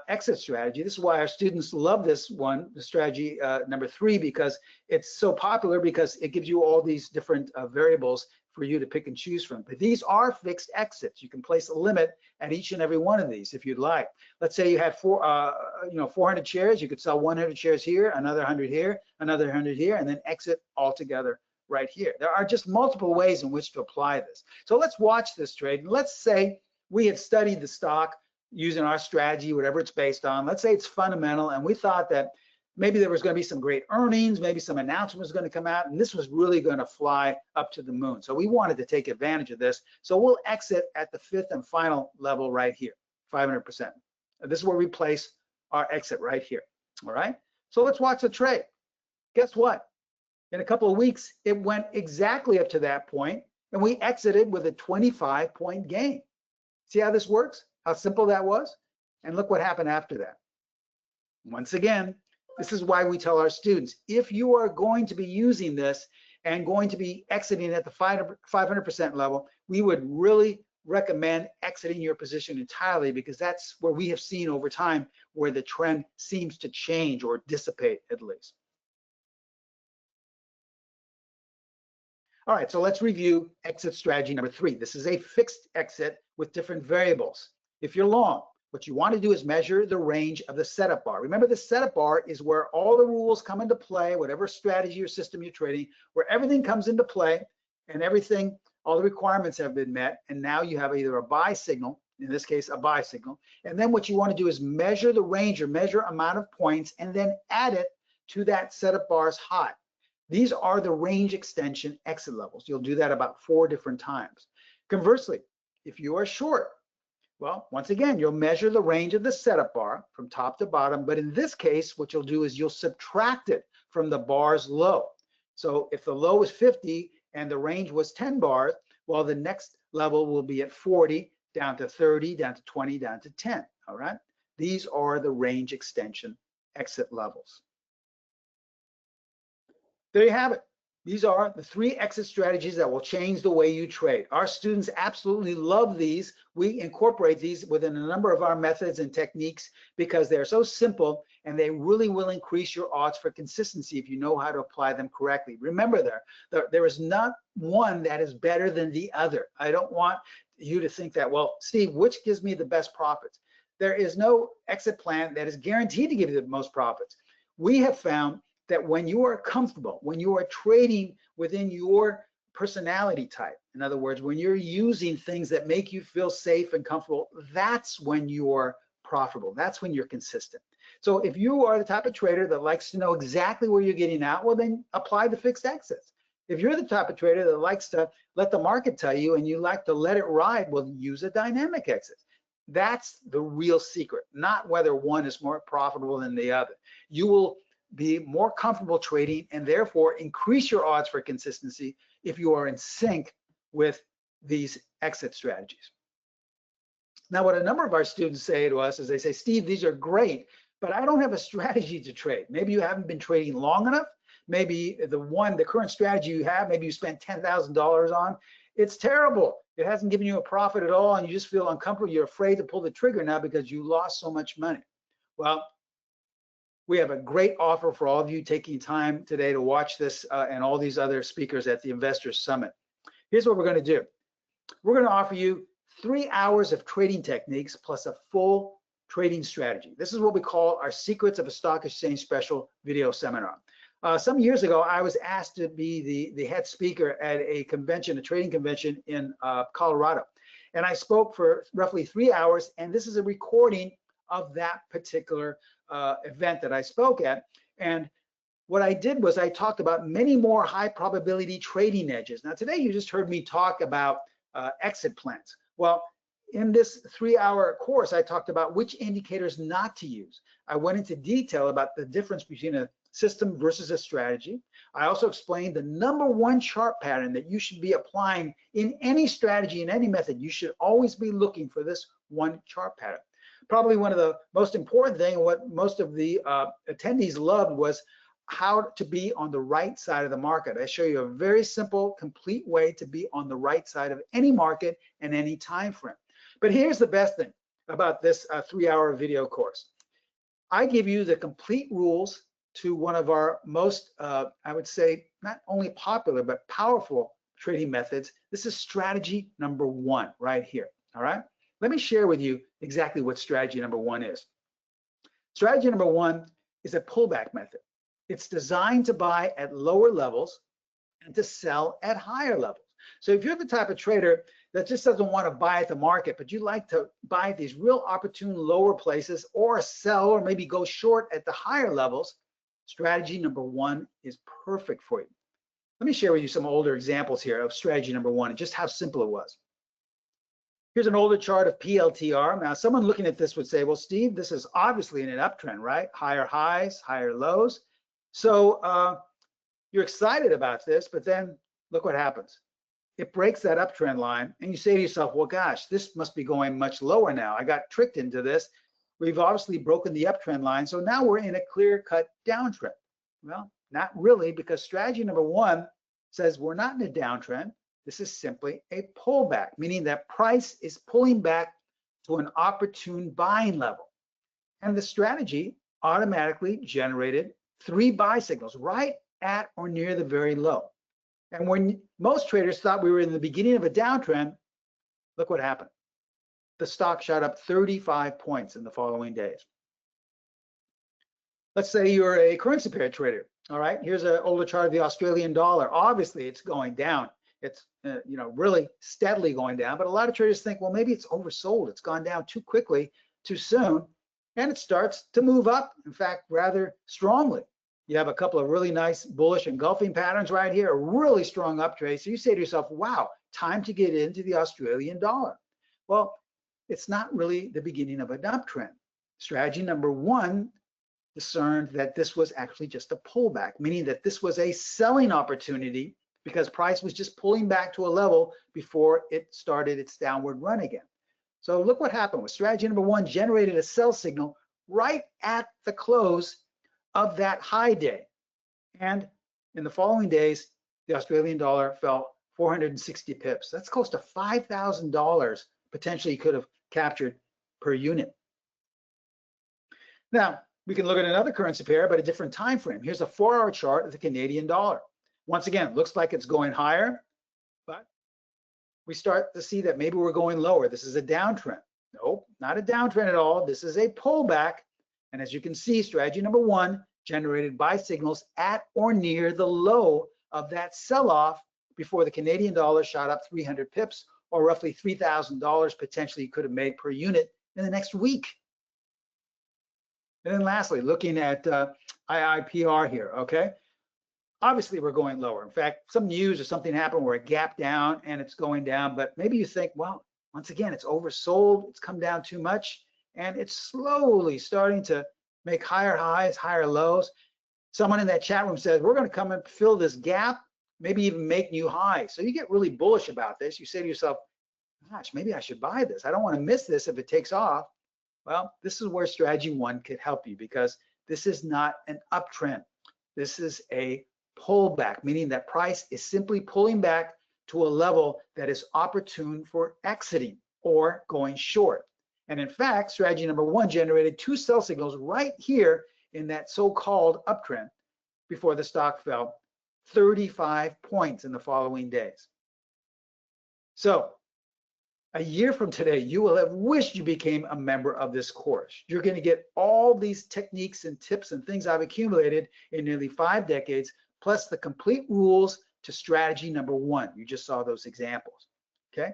Speaker 8: exit strategy. This is why our students love this one, the strategy number 3, because it's so popular because it gives you all these different variables for you to pick and choose from. But these are fixed exits. You can place a limit at each and every one of these if you'd like. Let's say you had 400 shares. You could sell 100 shares here, another 100 here, another 100 here, and then exit altogether right here. There are just multiple ways in which to apply this. So let's watch this trade. And let's say we had studied the stock using our strategy, whatever it's based on. Let's say it's fundamental, and we thought that maybe there was going to be some great earnings, maybe some announcement was going to come out, and this was really going to fly up to the moon. So we wanted to take advantage of this. So we'll exit at the 5th and final level right here, 500%. This is where we place our exit right here, all right? So let's watch the trade. Guess what? In a couple of weeks, it went exactly up to that point, and we exited with a 25-point gain. See how this works? How simple that was? And look what happened after that. Once again, this is why we tell our students, if you are going to be using this and going to be exiting at the 500% level, we would really recommend exiting your position entirely, because that's where we have seen over time where the trend seems to change or dissipate at least. All right, so let's review exit strategy number 3. This is a fixed exit with different variables. If you're long, what you want to do is measure the range of the setup bar. Remember, the setup bar is where all the rules come into play, whatever strategy or system you're trading, where everything comes into play and everything, all the requirements have been met. And now you have either a buy signal, in this case, a buy signal. And then what you want to do is measure the range or measure amount of points and then add it to that setup bar's high. These are the range extension exit levels. You'll do that about 4 different times. Conversely, if you are short, well, once again, you'll measure the range of the setup bar from top to bottom. But in this case, what you'll do is you'll subtract it from the bar's low. So if the low is 50 and the range was 10 bars, well, the next level will be at 40, down to 30, down to 20, down to 10, all right? These are the range extension exit levels. There you have it. These are the 3 exit strategies that will change the way you trade. Our students absolutely love these. We incorporate these within a number of our methods and techniques because they're so simple and they really will increase your odds for consistency if you know how to apply them correctly. Remember, there is not one that is better than the other. I don't want you to think that, well, Steve, which gives me the best profits? There is no exit plan that is guaranteed to give you the most profits. We have found that when you are comfortable, when you are trading within your personality type, in other words, when you're using things that make you feel safe and comfortable, that's when you're profitable. That's when you're consistent. So if you are the type of trader that likes to know exactly where you're getting out, well, then apply the fixed exits. If you're the type of trader that likes to let the market tell you and you like to let it ride, well, use a dynamic exit. That's the real secret, not whether one is more profitable than the other. You will be more comfortable trading and therefore increase your odds for consistency if you are in sync with these exit strategies. Now, what a number of our students say to us is they say, Steve, these are great, but I don't have a strategy to trade. Maybe you haven't been trading long enough. Maybe the current strategy you have, maybe you spent $10,000 on, it's terrible. It hasn't given you a profit at all and you just feel uncomfortable. You're afraid to pull the trigger now because you lost so much money. Well, we have a great offer for all of you taking time today to watch this and all these other speakers at the Investors Summit. Here's what we're going to do. We're going to offer you 3 hours of trading techniques plus a full trading strategy. This is what we call our Secrets of a Stock Exchange Special video seminar. Some years ago, I was asked to be the head speaker at a convention, a trading convention in Colorado. And I spoke for roughly 3 hours, and this is a recording of that particular event that I spoke at. And what I did was I talked about many more high probability trading edges. Now today you just heard me talk about exit plans. Well, in this 3-hour course, I talked about which indicators not to use. I went into detail about the difference between a system versus a strategy. I also explained the #1 chart pattern that you should be applying in any strategy, in any method. You should always be looking for this one chart pattern. Probably one of the most important things, what most of the attendees loved, was how to be on the right side of the market. I show you a very simple, complete way to be on the right side of any market and any time frame. But here's the best thing about this 3-hour video course. I give you the complete rules to one of our most, I would say, not only popular, but powerful trading methods. This is strategy #1 right here, all right? Let me share with you exactly what strategy #1 is. Strategy #1 is a pullback method. It's designed to buy at lower levels and to sell at higher levels. So if you're the type of trader that just doesn't want to buy at the market, but you like to buy at these real opportune lower places or sell or maybe go short at the higher levels, strategy #1 is perfect for you. Let me share with you some older examples here of strategy #1 and just how simple it was. Here's an older chart of PLTR. Now, someone looking at this would say, well, Steve, this is obviously in an uptrend, right? Higher highs, higher lows. So you're excited about this, but then look what happens. It breaks that uptrend line, and you say to yourself, well, gosh, this must be going much lower now. I got tricked into this. We've obviously broken the uptrend line, so now we're in a clear-cut downtrend. Well, not really, because strategy #1 says we're not in a downtrend. This is simply a pullback, meaning that price is pulling back to an opportune buying level. And the strategy automatically generated 3 buy signals right at or near the very low. And when most traders thought we were in the beginning of a downtrend, look what happened. the stock shot up 35 points in the following days. Let's say you're a currency pair trader. All right, here's an older chart of the Australian dollar. Obviously, it's going down. It's really steadily going down. But a lot of traders think, well, maybe it's oversold. It's gone down too quickly, too soon, and it starts to move up. In fact, rather strongly. You have a couple of really nice bullish engulfing patterns right here, a really strong up trade. So you say to yourself, wow, time to get into the Australian dollar. Well, it's not really the beginning of an uptrend. Strategy number one discerned that this was actually just a pullback, meaning that this was a selling opportunity because price was just pulling back to a level before it started its downward run again. So look what happened with strategy number one, generated a sell signal right at the close of that high day. And in the following days, the Australian dollar fell 460 pips. That's close to $5,000 potentially you could have captured per unit. Now, we can look at another currency pair, but a different time frame. Here's a 4-hour chart of the Canadian dollar. Once again, looks like it's going higher, but we start to see that maybe we're going lower. This is a downtrend. Nope, not a downtrend at all. This is a pullback. And as you can see, strategy number one generated buy signals at or near the low of that sell-off before the Canadian dollar shot up 300 pips, or roughly $3,000 potentially you could have made per unit in the next week. And then lastly, looking at IIPR here, okay? Obviously, we're going lower. In fact, some news or something happened where it gapped down and it's going down, but maybe you think, well, once again, it's oversold, it's come down too much, and it's slowly starting to make higher highs, higher lows. Someone in that chat room says, we're gonna come and fill this gap, maybe even make new highs. So you get really bullish about this. You say to yourself, gosh, maybe I should buy this. I don't wanna miss this if it takes off. Well, this is where strategy one could help you, because this is not an uptrend. This is a pullback, meaning that price is simply pulling back to a level that is opportune for exiting or going short. And in fact, strategy number one generated 2 sell signals right here in that so-called uptrend before the stock fell 35 points in the following days. So a year from today, you will have wished you became a member of this course. You're going to get all these techniques and tips and things I've accumulated in nearly 5 decades, plus the complete rules to strategy number one. You just saw those examples, okay?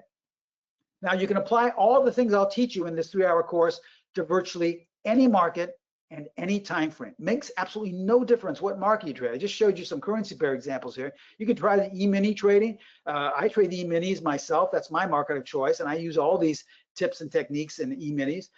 Speaker 8: Now you can apply all the things I'll teach you in this 3-hour course to virtually any market and any time frame. Makes absolutely no difference what market you trade. I just showed you some currency pair examples here. You can try the E-mini trading. I trade the E-minis myself. That's my market of choice, and I use all these tips and techniques in E-minis.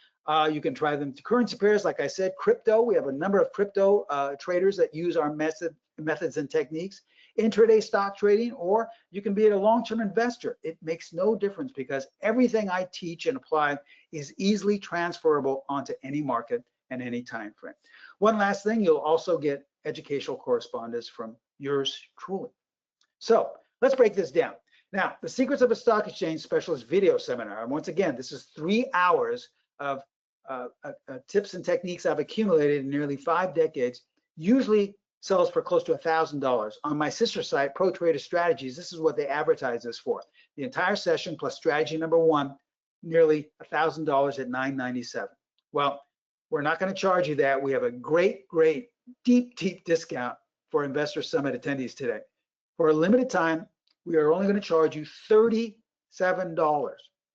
Speaker 8: You can try them to currency pairs, like I said, crypto. We have a number of crypto traders that use our methods and techniques. Intraday stock trading, or you can be a long-term investor. It makes no difference because everything I teach and apply is easily transferable onto any market and any time frame. One last thing, you'll also get educational correspondence from yours truly. So let's break this down. Now, the Secrets of a Stock Exchange Specialist video seminar. And once again, this is 3 hours of tips and techniques I've accumulated in nearly 5 decades, usually sells for close to $1,000. On my sister site, Pro Trader Strategies, this is what they advertise this for. The entire session plus strategy number one, nearly $1,000 at $997. Well, we're not going to charge you that. We have a great, deep discount for Investor Summit attendees today. For a limited time, we are only going to charge you $37,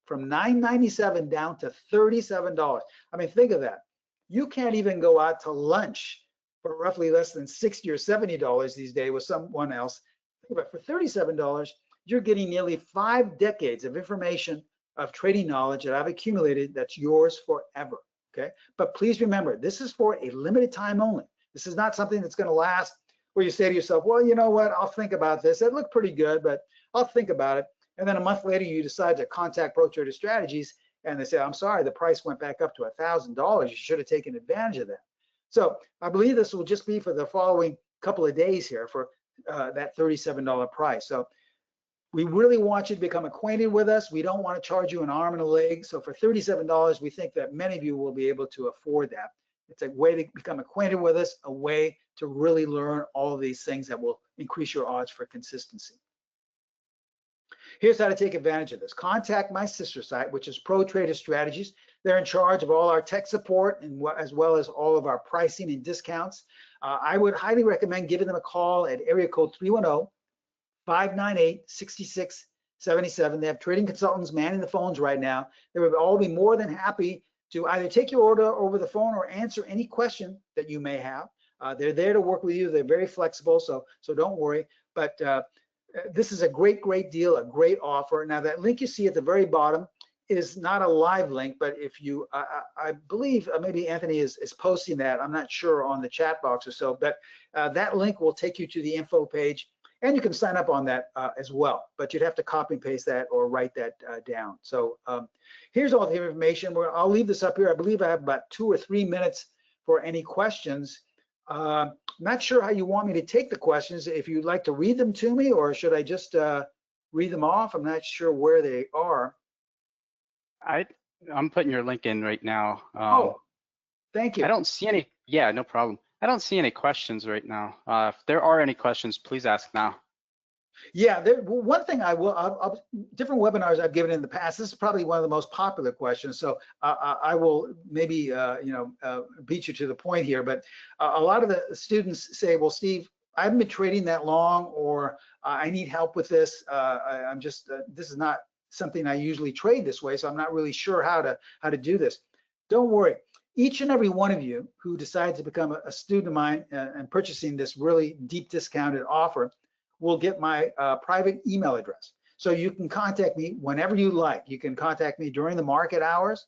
Speaker 8: from $997 down to $37. I mean, think of that. You can't even go out to lunch for roughly less than $60 or $70 these days with someone else. But for $37, you're getting nearly 5 decades of information, of trading knowledge that I've accumulated that's yours forever, okay? But please remember, this is for a limited time only. This is not something that's gonna last where you say to yourself, well, you know what, I'll think about this. It looked pretty good, but I'll think about it. And then a month later, you decide to contact Pro Trader Strategies and they say, I'm sorry, the price went back up to $1,000. You should have taken advantage of that. So I believe this will just be for the following couple of days here for that $37 price. So we really want you to become acquainted with us. We don't want to charge you an arm and a leg. So for $37, we think that many of you will be able to afford that. It's a way to become acquainted with us, a way to really learn all of these things that will increase your odds for consistency. Here's how to take advantage of this. Contact my sister site, which is Pro Trader Strategies. They're in charge of all our tech support and as well as all of our pricing and discounts. I would highly recommend giving them a call at area code 310-598-6677. They have trading consultants manning the phones right now. They would all be more than happy to either take your order over the phone or answer any question that you may have. They're there to work with you. They're very flexible, so don't worry. But this is a great deal, a great offer. Now that link you see at the very bottom is not a live link, but if you, I believe maybe Anthony is posting that. I'm not sure on the chat box or so, but that link will take you to the info page, and you can sign up on that as well. But you'd have to copy and paste that or write that down. So here's all the information. I'll leave this up here. I believe I have about 2 or 3 minutes for any questions. Not sure how you want me to take the questions. If you'd like to read them to me, or should I just read them off? I'm not sure where they are.
Speaker 2: I'm putting your link in right now.
Speaker 8: Oh, thank you.
Speaker 2: I don't see any. Yeah, no problem. I don't see any questions right now. If there are any questions, please ask now.
Speaker 8: Yeah, one thing different webinars I've given in the past, this is probably one of the most popular questions, so I will maybe beat you to the point here, but a lot of the students say, well, Steve, I haven't been trading that long, or I need help with this. I'm just, this is not something I usually trade this way, so I'm not really sure how to do this. Don't worry. Each and every one of you who decides to become a student of mine and purchasing this really deep discounted offer will get my private email address. So you can contact me whenever you like. You can contact me during the market hours,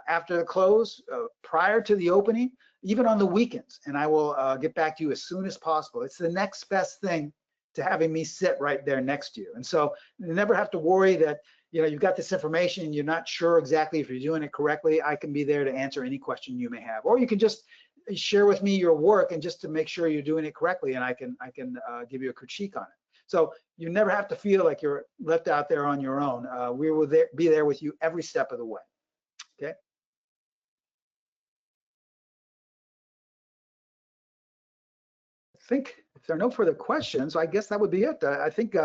Speaker 8: after the close, prior to the opening, even on the weekends, and I will get back to you as soon as possible. It's the next best thing to having me sit right there next to you. And so you never have to worry that you've got this information and you're not sure exactly if you're doing it correctly. I can be there to answer any question you may have, or you can just share with me your work and just to make sure you're doing it correctly, and I can give you a critique on it. So you never have to feel like you're left out there on your own. We will be there with you every step of the way. Okay. I think if there are no further questions, I guess that would be it. I think,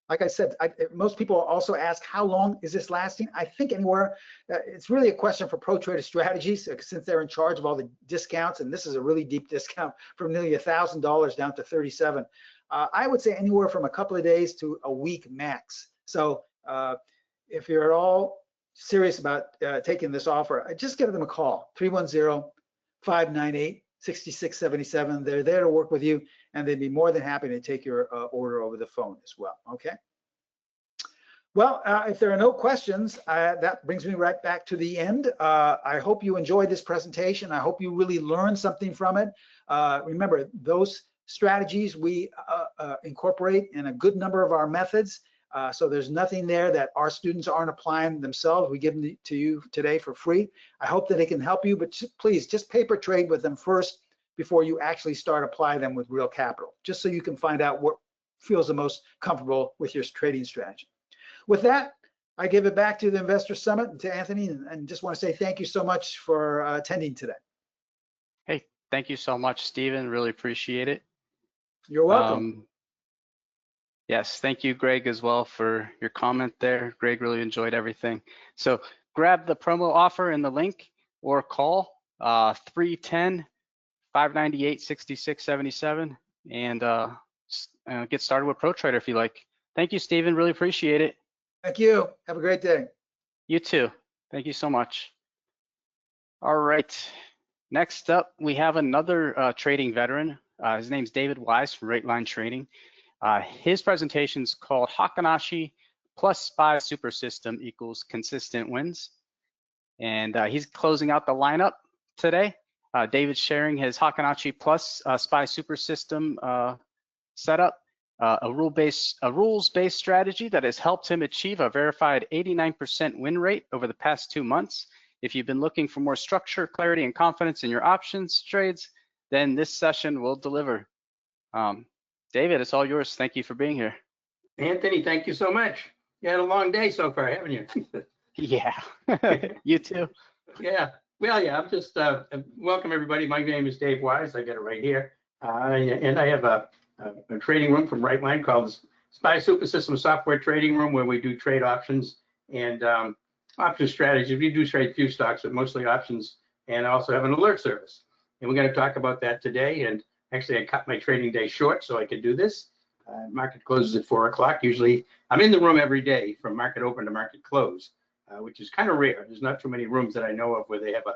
Speaker 8: like I said, most people also ask, how long is this lasting? I think anywhere, it's really a question for Pro Trader Strategies, since they're in charge of all the discounts, and this is a really deep discount from nearly $1,000 down to $37. I would say anywhere from a couple of days to a week max. So if you're at all serious about taking this offer, just give them a call, 310-598-6677. They're there to work with you, and they'd be more than happy to take your order over the phone as well, okay? Well, if there are no questions, that brings me right back to the end. I hope you enjoyed this presentation. I hope you really learned something from it. Remember, those strategies we incorporate in a good number of our methods. So there's nothing there that our students aren't applying themselves. We give them to you today for free. I hope that it can help you, but please just paper trade with them first before you actually start applying them with real capital, just so you can find out what feels the most comfortable with your trading strategy. With that, I give it back to the Investor Summit and to Anthony, and just want to say thank you so much for attending today.
Speaker 2: Hey, thank you so much, Stephen. Really appreciate it.
Speaker 8: You're welcome.
Speaker 2: Yes, thank you, Greg, as well, for your comment there. Greg really enjoyed everything. So grab the promo offer in the link or call 310-598-6677 and get started with Pro Trader if you like. Thank you, Stephen. Really appreciate it.
Speaker 8: Thank you. Have a great day.
Speaker 2: You too. Thank you so much. All right. Next up, we have another trading veteran. His name's David Wyse from Rateline Trading. His presentation is called Heiken-Ashi plus SPY super system equals consistent wins. And he's closing out the lineup today. David's sharing his Heiken-Ashi plus SPY super system setup, a rules-based strategy that has helped him achieve a verified 89% win rate over the past 2 months. If you've been looking for more structure, clarity, and confidence in your options trades, then this session will deliver. David, it's all yours. Thank you for being here.
Speaker 9: Anthony, thank you so much. You had a long day so far, haven't you?
Speaker 2: Yeah, you too.
Speaker 9: Yeah, well, yeah, I'm just, welcome everybody. My name is Dave Wyse. I got it right here. And I have a trading room from Rateline called SPY Super System software trading room where we do trade options and option strategies. We do trade few stocks, but mostly options, and also have an alert service. And we're going to talk about that today. And actually, I cut my trading day short so I could do this. Market closes at 4 o'clock. Usually, I'm in the room every day from market open to market close, which is kind of rare. There's not too many rooms that I know of where they have a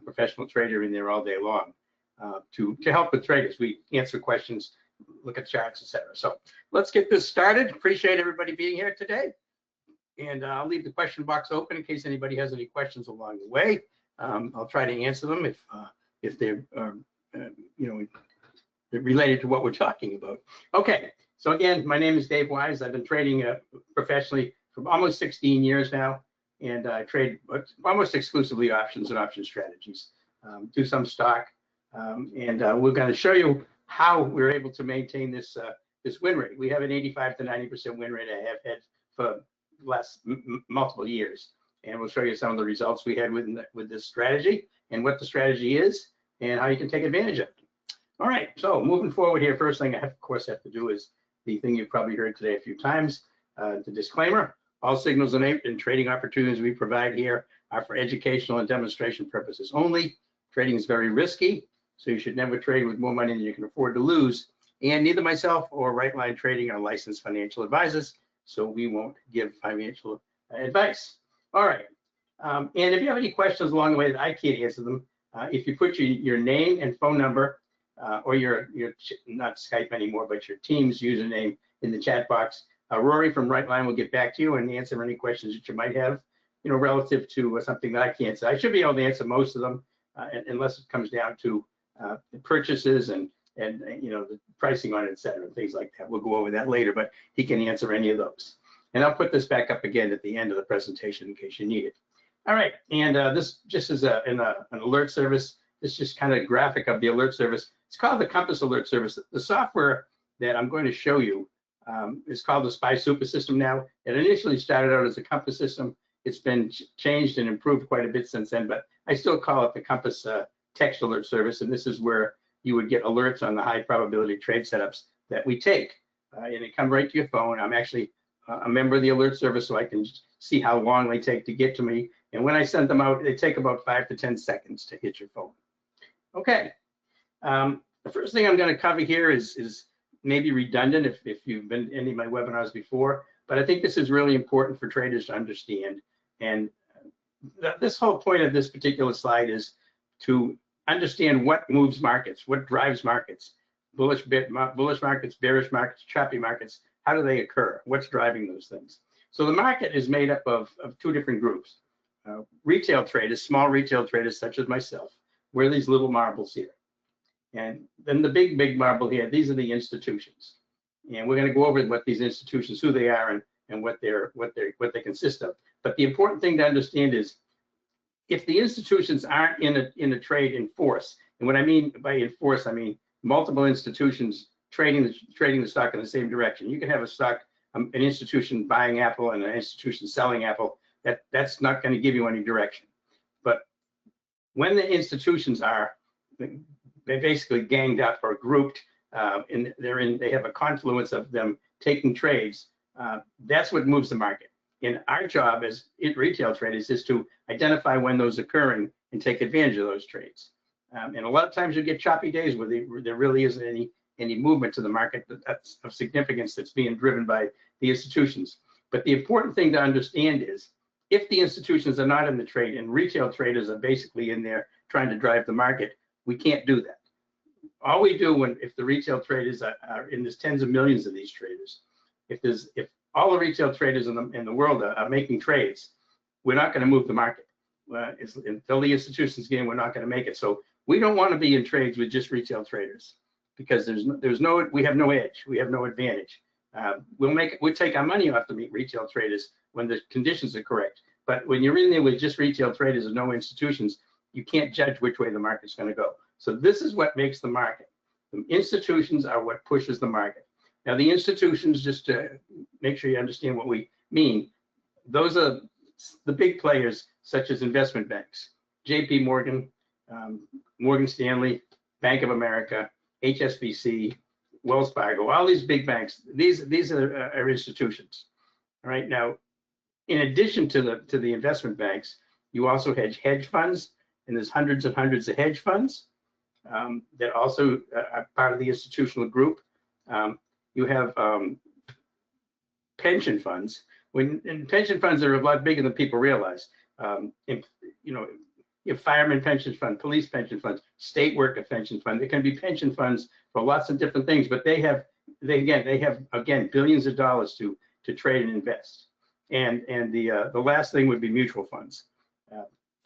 Speaker 9: professional trader in there all day long to help with traders. We answer questions, look at charts, etc. So let's get this started. Appreciate everybody being here today. And I'll leave the question box open in case anybody has any questions along the way. I'll try to answer them if they're they're related to what we're talking about. Okay, so again, my name is Dave Wyse. I've been trading professionally for almost 16 years now, and I trade almost exclusively options and option strategies. Do some stock, and we're going to show you how we're able to maintain this this win rate. We have an 85 to 90% win rate I have had for the last multiple years, and we'll show you some of the results we had with this strategy and what the strategy is and how you can take advantage of it. All right, so moving forward here, first thing I have to do is the thing you've probably heard today a few times, the disclaimer. All signals and trading opportunities we provide here are for educational and demonstration purposes only. Trading is very risky, so you should never trade with more money than you can afford to lose. And neither myself or Right Line Trading are licensed financial advisors, so we won't give financial advice. All right, and if you have any questions along the way that I can't answer them, if you put your name and phone number or your not Skype anymore, but your Teams username in the chat box, Rory from Right Line will get back to you and answer any questions that you might have, relative to something that I can't say. I should be able to answer most of them, unless it comes down to purchases and the pricing on it, et cetera, things like that. We'll go over that later, but he can answer any of those. And I'll put this back up again at the end of the presentation in case you need it. All right, and this just is an alert service. This is just kind of a graphic of the alert service. It's called the Compass Alert Service. The software that I'm going to show you is called the SPY Super System now. It initially started out as a Compass system. It's been changed and improved quite a bit since then, but I still call it the Compass Text Alert Service, and this is where you would get alerts on the high probability trade setups that we take, and they come right to your phone. I'm actually a member of the alert service, so I can see how long they take to get to me. And when I send them out, they take about 5 to 10 seconds to hit your phone. Okay, the first thing I'm going to cover here is maybe redundant if you've been in any of my webinars before, but I think this is really important for traders to understand. And this whole point of this particular slide is to understand what moves markets, what drives markets, bullish markets, bearish markets, choppy markets. How do they occur? What's driving those things? So the market is made up of two different groups. Retail traders, small retail traders such as myself. We're these little marbles here. And then the big marble here, these are the institutions. And we're going to go over what these institutions, who they are and what they consist of. But the important thing to understand is if the institutions aren't in a trade in force, and what I mean by in force, I mean multiple institutions trading the stock in the same direction. You can have a stock, an institution buying Apple and an institution selling Apple. That's not going to give you any direction. But when the institutions are basically ganged up or grouped, and they have a confluence of them taking trades, that's what moves the market. And our job as retail traders is to identify when those are occurring and take advantage of those trades. And a lot of times you get choppy days where there really isn't any movement to the market that's of significance that's being driven by the institutions. But the important thing to understand is if the institutions are not in the trade and retail traders are basically in there trying to drive the market, we can't do that. All we do if the retail traders are in this tens of millions of these traders, if all the retail traders in the world are making trades, we're not going to move the market. Until the institutions get in, we're not going to make it. So we don't want to be in trades with just retail traders because we have no edge, we have no advantage. We'll take our money off the retail traders when the conditions are correct. But when you're in there with just retail traders and no institutions, you can't judge which way the market's going to go. So this is what makes the market. The institutions are what pushes the market. Now the institutions, just to make sure you understand what we mean, those are the big players such as investment banks, JP Morgan, Morgan Stanley, Bank of America, HSBC, Wells Fargo, all these big banks, these are institutions. All right, now, in addition to the investment banks, you also hedge funds, and there's hundreds and hundreds of hedge funds that also are part of the institutional group. You have pension funds. And pension funds are a lot bigger than people realize. You have fireman pension fund, police pension funds, state worker pension fund. There can be pension funds for lots of different things, but they have billions of dollars to trade and invest. And the last thing would be mutual funds.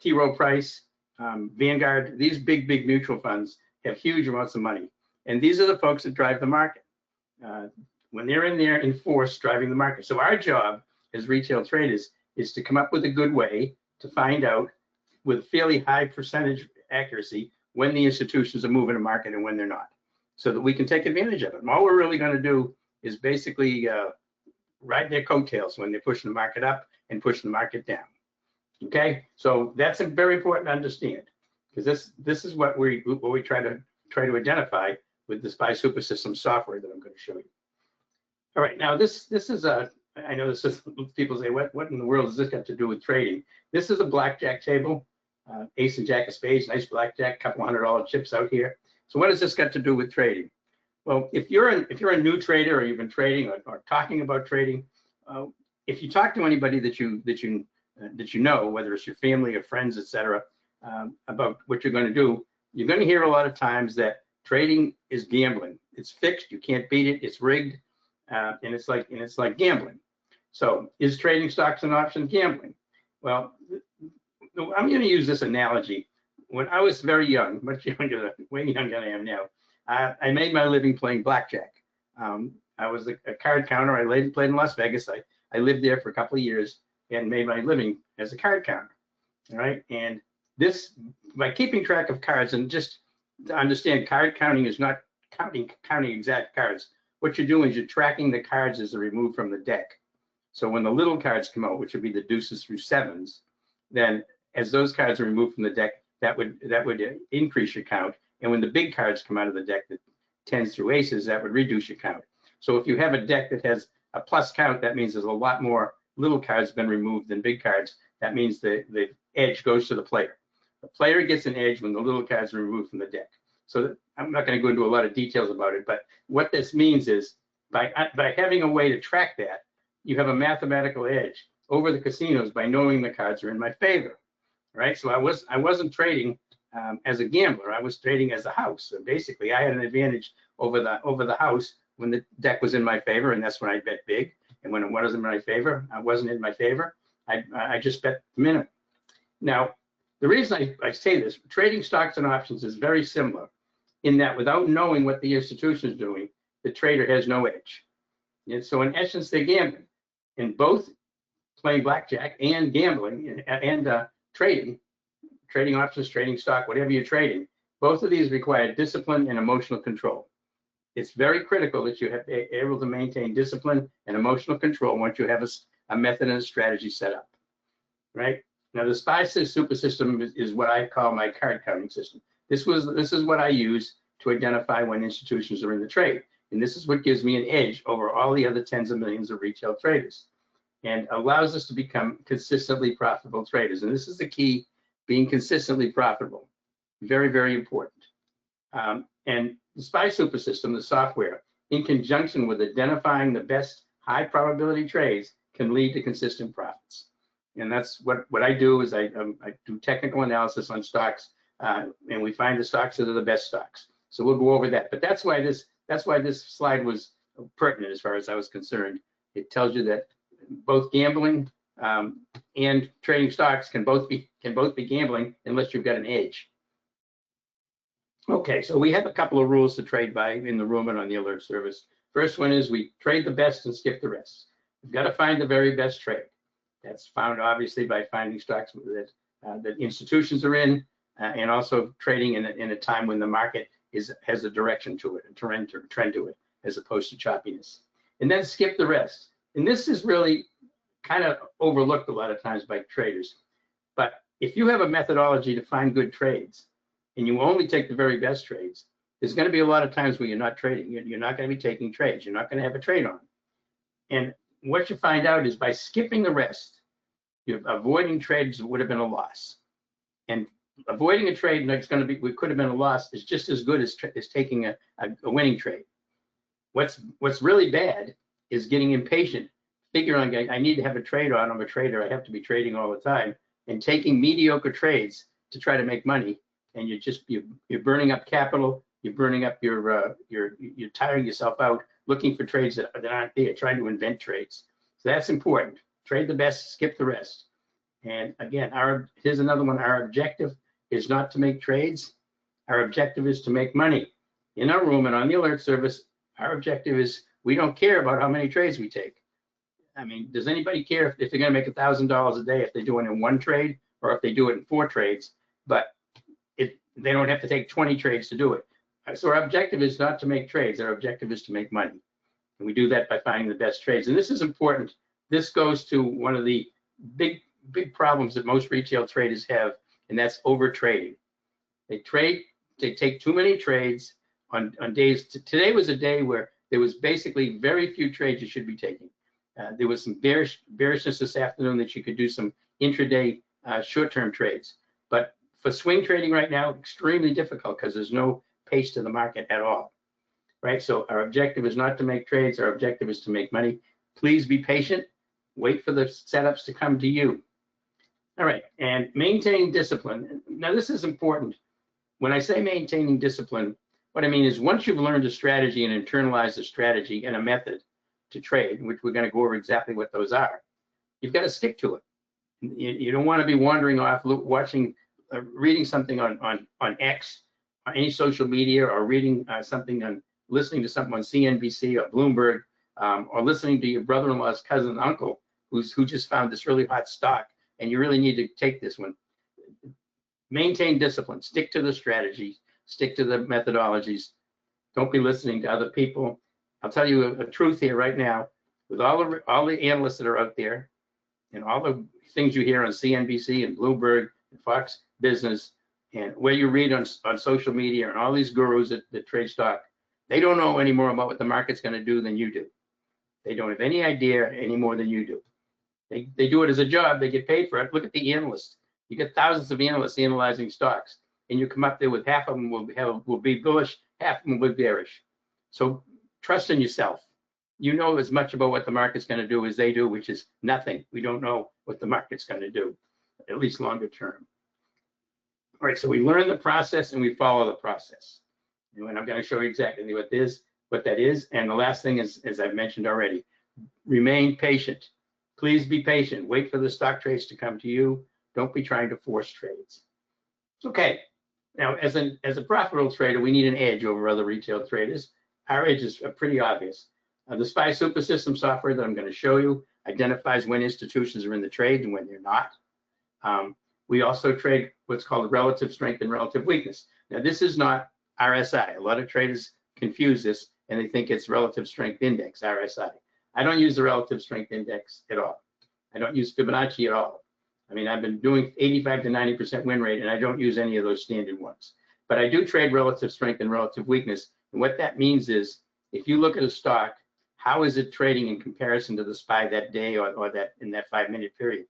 Speaker 9: T. Rowe Price, Vanguard, these big mutual funds have huge amounts of money. And these are the folks that drive the market. When they're in there in force driving the market. So our job as retail traders is to come up with a good way to find out with fairly high percentage accuracy when the institutions are moving a market and when they're not, so that we can take advantage of it. And all we're really going to do is basically ride their coattails when they're pushing the market up and pushing the market down. Okay, so that's very important to understand, because this is what we try to identify with the SPY Super System software that I'm going to show you. All right, now this is I know this is, people say, what in the world does this got to do with trading? This is a blackjack table, ace and jack of spades, nice blackjack, couple $100 chips out here. So what has this got to do with trading? Well, if you're a new trader, or you've been trading or talking about trading, if you talk to anybody that you know, whether it's your family or friends, etc., about what you're going to do, you're going to hear a lot of times that trading is gambling. It's fixed, you can't beat it, it's rigged, and it's like gambling. So is trading stocks and options gambling? Well, I'm going to use this analogy. When I was very young, much younger, way younger than I am now, I made my living playing blackjack. I was a card counter. I played in Las Vegas. I lived there for a couple of years and made my living as a card counter. All right, and this, by keeping track of cards, and just to understand, card counting is not counting exact cards. What you're doing is you're tracking the cards as they're removed from the deck. So when the little cards come out, which would be the deuces through sevens, then as those cards are removed from the deck, that would increase your count. And when the big cards come out of the deck, the tens through aces, that would reduce your count. So if you have a deck that has a plus count, that means there's a lot more little cards been removed than big cards. That means the edge goes to the player. The player gets an edge when the little cards are removed from the deck. So I'm not going to go into a lot of details about it, but what this means is by having a way to track that, you have a mathematical edge over the casinos by knowing the cards are in my favor, right? So I wasn't trading as a gambler. I was trading as a house. So basically, I had an advantage over the house when the deck was in my favor, and that's when I bet big. And when it wasn't in my favor, I just bet the minimum. Now, the reason I say this, trading stocks and options is very similar in that without knowing what the institution is doing, the trader has no edge. And so in essence, they're gambling. In both playing blackjack and gambling and trading options, trading stock, whatever you're trading, both of these require discipline and emotional control. It's very critical that you have able to maintain discipline and emotional control once you have a method and a strategy set up, right? Now the SPY Super System is what I call my card counting system. This is what I use to identify when institutions are in the trade. And this is what gives me an edge over all the other tens of millions of retail traders and allows us to become consistently profitable traders. And this is the key, being consistently profitable. Very, very important. And the SPY Super System, the software, in conjunction with identifying the best high probability trades, can lead to consistent profits. And that's what I do is I do technical analysis on stocks, and we find the stocks that are the best stocks. So we'll go over that. But that's why this slide was pertinent as far as I was concerned. It tells you that both gambling and trading stocks can both be gambling unless you've got an edge. Okay, so we have a couple of rules to trade by in the room and on the alert service. First one is we trade the best and skip the rest. We've got to find the very best trade. That's found obviously by finding stocks that institutions are in, and also trading in a time when the market has a direction to it, a trend to it, as opposed to choppiness. And then skip the rest. And this is really kind of overlooked a lot of times by traders. But if you have a methodology to find good trades, and you only take the very best trades, there's going to be a lot of times where you're not trading. You're not going to be taking trades. You're not going to have a trade on. And what you find out is by skipping the rest, you're avoiding trades that would have been a loss. And avoiding a trade that's going to be, we could have been a loss, is just as good as taking a winning trade. What's really bad is getting impatient, figuring I need to have a trade on. I'm a trader. I have to be trading all the time, and taking mediocre trades to try to make money. And you're burning up capital. You're burning up you're tiring yourself out looking for trades that aren't there, trying to invent trades. So that's important. Trade the best, skip the rest. And again, here's another one. Our objective is not to make trades. Our objective is to make money. In our room and on the alert service, our objective is we don't care about how many trades we take. I mean, does anybody care if they're going to make $1,000 a day if they do it in one trade or if they do it in 4 trades? But they don't have to take 20 trades to do it. So our objective is not to make trades. Our objective is to make money. And we do that by finding the best trades. And this is important. This goes to one of the big problems that most retail traders have, and that's over trading. They take too many trades on days. Today was a day where there was basically very few trades you should be taking. There was some bearishness this afternoon that you could do some intraday short-term trades. But for swing trading right now, extremely difficult because there's no pace to the market at all, right? So our objective is not to make trades. Our objective is to make money. Please be patient. Wait for the setups to come to you. All right, and maintain discipline. Now this is important. When I say maintaining discipline, what I mean is once you've learned a strategy and internalized a strategy and a method to trade, which we're going to go over exactly what those are, you've got to stick to it. You don't want to be wandering off, watching, reading something on X, on any social media, or reading listening to something on CNBC or Bloomberg, or listening to your brother-in-law's cousin, uncle, who just found this really hot stock, and you really need to take this one. Maintain discipline. Stick to the strategies. Stick to the methodologies. Don't be listening to other people. I'll tell you a truth here right now. With all the analysts that are out there, and all the things you hear on CNBC and Bloomberg and Fox Business, and where you read on social media and all these gurus that trade stock, they don't know any more about what the market's going to do than you do. They don't have any idea any more than you do. They do it as a job. They get paid for it. Look at the analysts. You get thousands of analysts analyzing stocks, and you come up there with half of them will be bullish, half of them will be bearish. So trust in yourself. You know as much about what the market's going to do as they do, which is nothing. We don't know what the market's going to do, at least longer term. All right, so we learn the process and we follow the process. And I'm going to show you exactly what that is. And the last thing is, as I've mentioned already, remain patient. Please be patient. Wait for the stock trades to come to you. Don't be trying to force trades. Okay. Now, as a profitable trader, we need an edge over other retail traders. Our edge is pretty obvious. The SPY Super System software that I'm going to show you identifies when institutions are in the trade and when they're not. We also trade what's called relative strength and relative weakness. Now, this is not RSI. A lot of traders confuse this and they think it's relative strength index, RSI. I don't use the relative strength index at all. I don't use Fibonacci at all. I mean, I've been doing 85 to 90% win rate, and I don't use any of those standard ones. But I do trade relative strength and relative weakness. And what that means is, if you look at a stock, how is it trading in comparison to the SPY that day or that in that 5-minute period?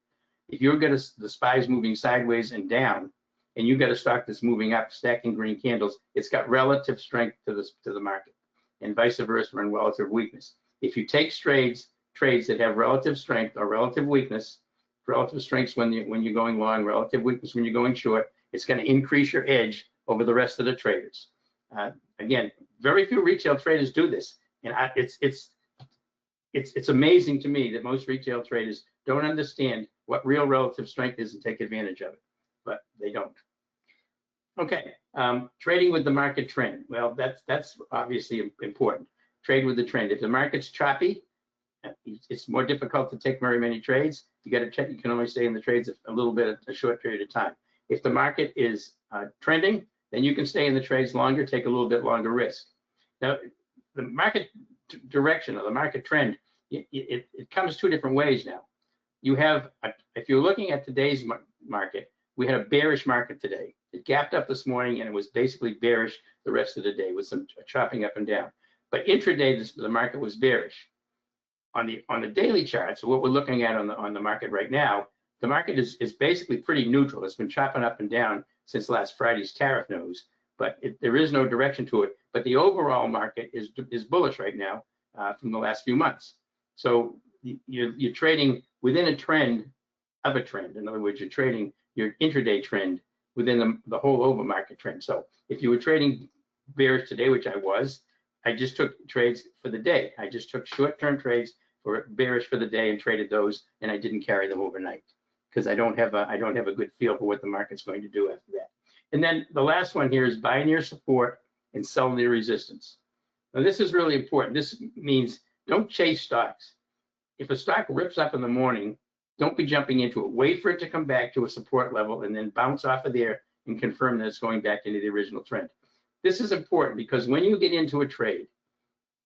Speaker 9: If you've got the SPY's moving sideways and down, and you've got a stock that's moving up, stacking green candles, it's got relative strength to the market, and vice versa in relative weakness. If you take trades that have relative strength or relative weakness, relative strengths when you're going long, relative weakness when you're going short, it's going to increase your edge over the rest of the traders. Again, very few retail traders do this, and it's amazing to me that most retail traders don't understand what real relative strength is and take advantage of it, but they don't. Okay, trading with the market trend. Well, that's obviously important. Trade with the trend. If the market's choppy, it's more difficult to take very many trades. You got to check. You can only stay in the trades a little bit, a short period of time. If the market is trending, then you can stay in the trades longer, take a little bit longer risk. Now, the market direction or the market trend, it comes 2 different ways now. You have, if you're looking at today's market, we had a bearish market today. It gapped up this morning and it was basically bearish the rest of the day with some chopping up and down. But intraday, the market was bearish. On the daily chart, so what we're looking at on the market right now, the market is basically pretty neutral. It's been chopping up and down since last Friday's tariff news, but there is no direction to it. But the overall market is bullish right now from the last few months. So you're trading within a trend of a trend. In other words, you're trading your intraday trend within the whole over market trend. So if you were trading bearish today, which I just took trades for the day. I just took short-term trades for bearish for the day and traded those, and I didn't carry them overnight because I don't have a good feel for what the market's going to do after that. And then the last one here is buy near support and sell near resistance. Now this is really important. This means don't chase stocks. If a stock rips up in the morning, don't be jumping into it. Wait for it to come back to a support level and then bounce off of there and confirm that it's going back into the original trend. This is important because when you get into a trade,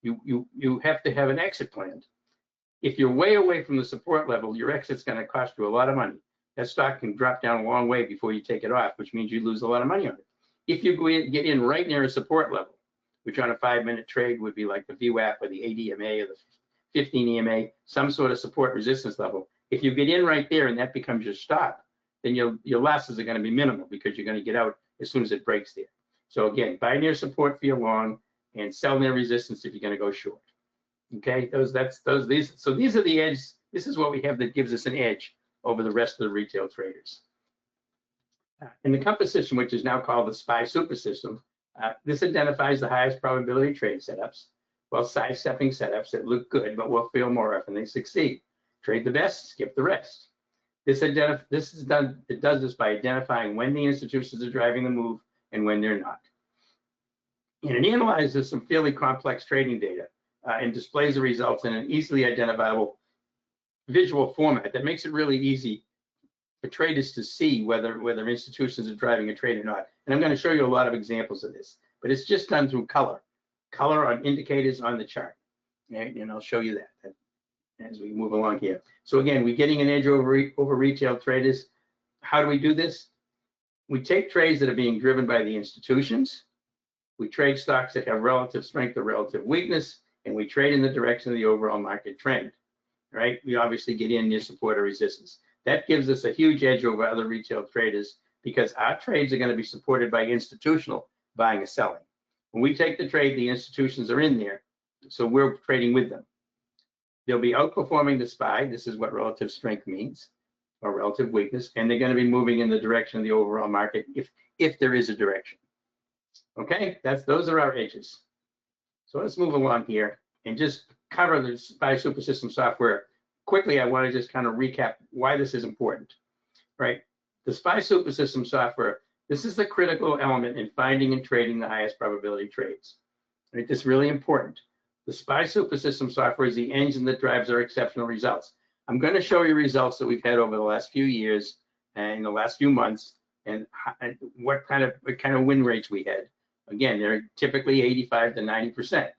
Speaker 9: you have to have an exit plan. If you're way away from the support level, your exit's going to cost you a lot of money. That stock can drop down a long way before you take it off, which means you lose a lot of money on it. If you get in right near a support level, which on a 5-minute trade would be like the VWAP or the 8 EMA or the 15 EMA, some sort of support resistance level. If you get in right there and that becomes your stop, then your losses are going to be minimal because you're going to get out as soon as it breaks there. So again, buy near support for your long and sell near resistance if you're going to go short. Okay, so these are the edges. This is what we have that gives us an edge over the rest of the retail traders. In the compass system, which is now called the SPY super system, this identifies the highest probability trade setups, while sidestepping setups that look good but will fail more often they succeed. Trade the best, skip the rest. It does this by identifying when the institutions are driving the move and when they're not. And it analyzes some fairly complex trading data and displays the results in an easily identifiable visual format that makes it really easy for traders to see whether institutions are driving a trade or not. And I'm going to show you a lot of examples of this, but it's just done through color on indicators on the chart. And I'll show you that as we move along here. So again, we're getting an edge over retail traders. How do we do this? We take trades that are being driven by the institutions. We trade stocks that have relative strength or relative weakness, and we trade in the direction of the overall market trend, right? We obviously get in near support or resistance. That gives us a huge edge over other retail traders because our trades are going to be supported by institutional buying and selling. When we take the trade, the institutions are in there, so we're trading with them. They'll be outperforming the SPY. This is what relative strength means, or relative weakness, and they're going to be moving in the direction of the overall market if there is a direction. Okay, those are our edges. So let's move along here and just cover the SPY super system software. Quickly, I want to just kind of recap why this is important, right? The SPY super system software, this is the critical element in finding and trading the highest probability trades. Right? This is really important. The SPY super system software is the engine that drives our exceptional results. I'm going to show you results that we've had over the last few years and the last few months and what kind of win rates we had. Again, they're typically 85 to 90%.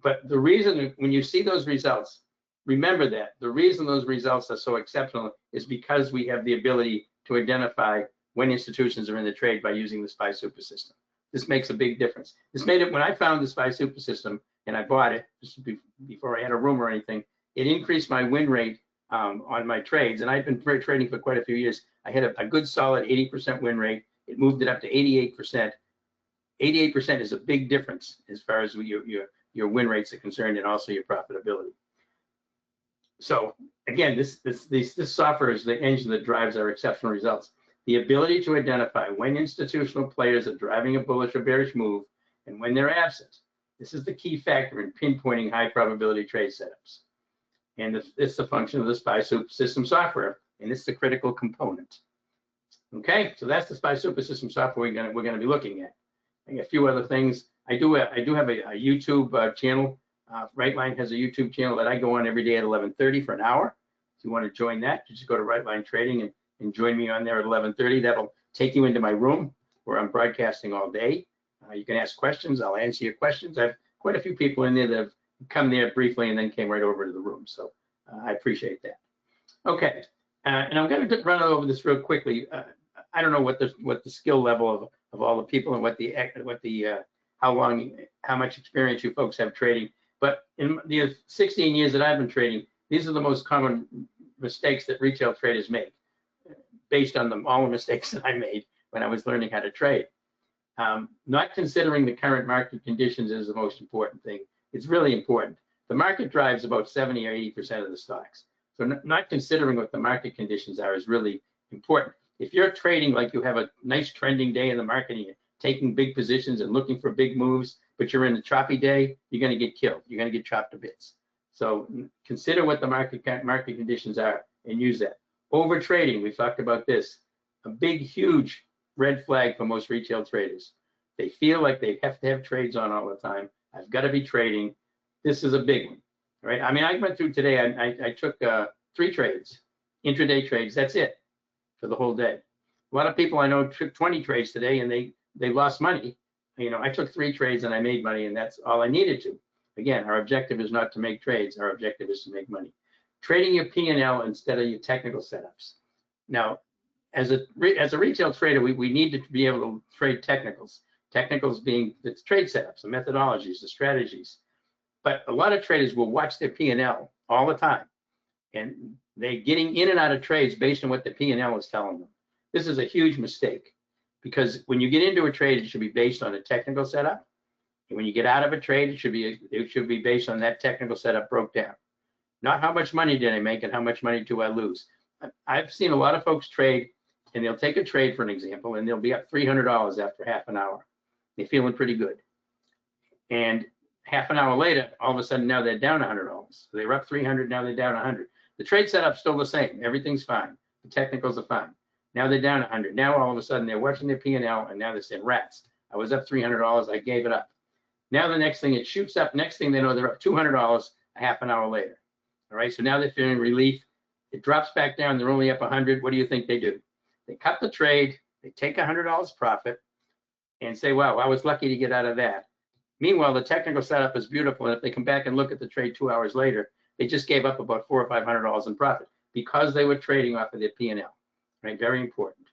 Speaker 9: But the reason, when you see those results, remember that the reason those results are so exceptional is because we have the ability to identify when institutions are in the trade by using the SPY super system. This makes a big difference. This made it, when I found the SPY super system and I bought it, just before I had a room or anything, it increased my win rate on my trades. And I've been trading for quite a few years. I had a good solid 80% win rate. It moved it up to 88%. 88% is a big difference as far as your win rates are concerned and also your profitability. So again, this software is the engine that drives our exceptional results. The ability to identify when institutional players are driving a bullish or bearish move and when they're absent. This is the key factor in pinpointing high probability trade setups. And it's the function of the SPY super system software, and it's the critical component. Okay, so that's the SPY super system software we're going to be looking at. And a few other things. I do have a YouTube channel. Rightline has a YouTube channel that I go on every day at 11:30 for an hour. If you want to join that, just go to Rightline Trading and join me on there at 11:30. That'll take you into my room where I'm broadcasting all day. You can ask questions. I'll answer your questions. I have quite a few people in there that have come there briefly and then came right over to the room. So I appreciate that. Okay, and I'm going to run over this real quickly. I don't know what the skill level of all the people and how much experience you folks have trading. But in the 16 years that I've been trading, these are the most common mistakes that retail traders make, based on all the mistakes that I made when I was learning how to trade. Not considering the current market conditions is the most important thing. It's really important. The market drives about 70 or 80% of the stocks. So not considering what the market conditions are is really important. If you're trading like you have a nice trending day in the market and you're taking big positions and looking for big moves, but you're in a choppy day, you're going to get killed. You're going to get chopped to bits. So consider what the market conditions are and use that. Over trading, we talked about this. A big, huge red flag for most retail traders. They feel like they have to have trades on all the time. I've got to be trading. This is a big one, right? I mean, I went through today, I took 3 trades, intraday trades, that's it for the whole day. A lot of people I know took 20 trades today and they lost money. You know, I took 3 trades and I made money, and that's all I needed to. Again, our objective is not to make trades. Our objective is to make money. Trading your P&L instead of your technical setups. Now, as a retail trader, we need to be able to trade technicals. Technicals being the trade setups, the methodologies, the strategies. But a lot of traders will watch their P&L all the time, and they're getting in and out of trades based on what the P&L is telling them. This is a huge mistake, because when you get into a trade, it should be based on a technical setup. And when you get out of a trade, it should be based on that technical setup broke down. Not how much money did I make and how much money do I lose. I've seen a lot of folks trade, and they'll take a trade, for an example, and they'll be up $300 after half an hour. They're feeling pretty good. And half an hour later, all of a sudden now they're down $100. So they were up 300, now they're down 100. The trade setup's still the same. Everything's fine. The technicals are fine. Now they're down 100. Now all of a sudden they're watching their P&L, and now they're saying, rats, I was up $300, I gave it up. Now the next thing, it shoots up. Next thing they know, they're up $200 a half an hour later. All right, so now they're feeling relief. It drops back down. They're only up 100. What do you think they do? They cut the trade. They take $100 profit and say, wow, I was lucky to get out of that. Meanwhile, the technical setup is beautiful. And if they come back and look at the trade 2 hours later, they just gave up about $400 or $500 in profit because they were trading off of their P&L. Right, very important.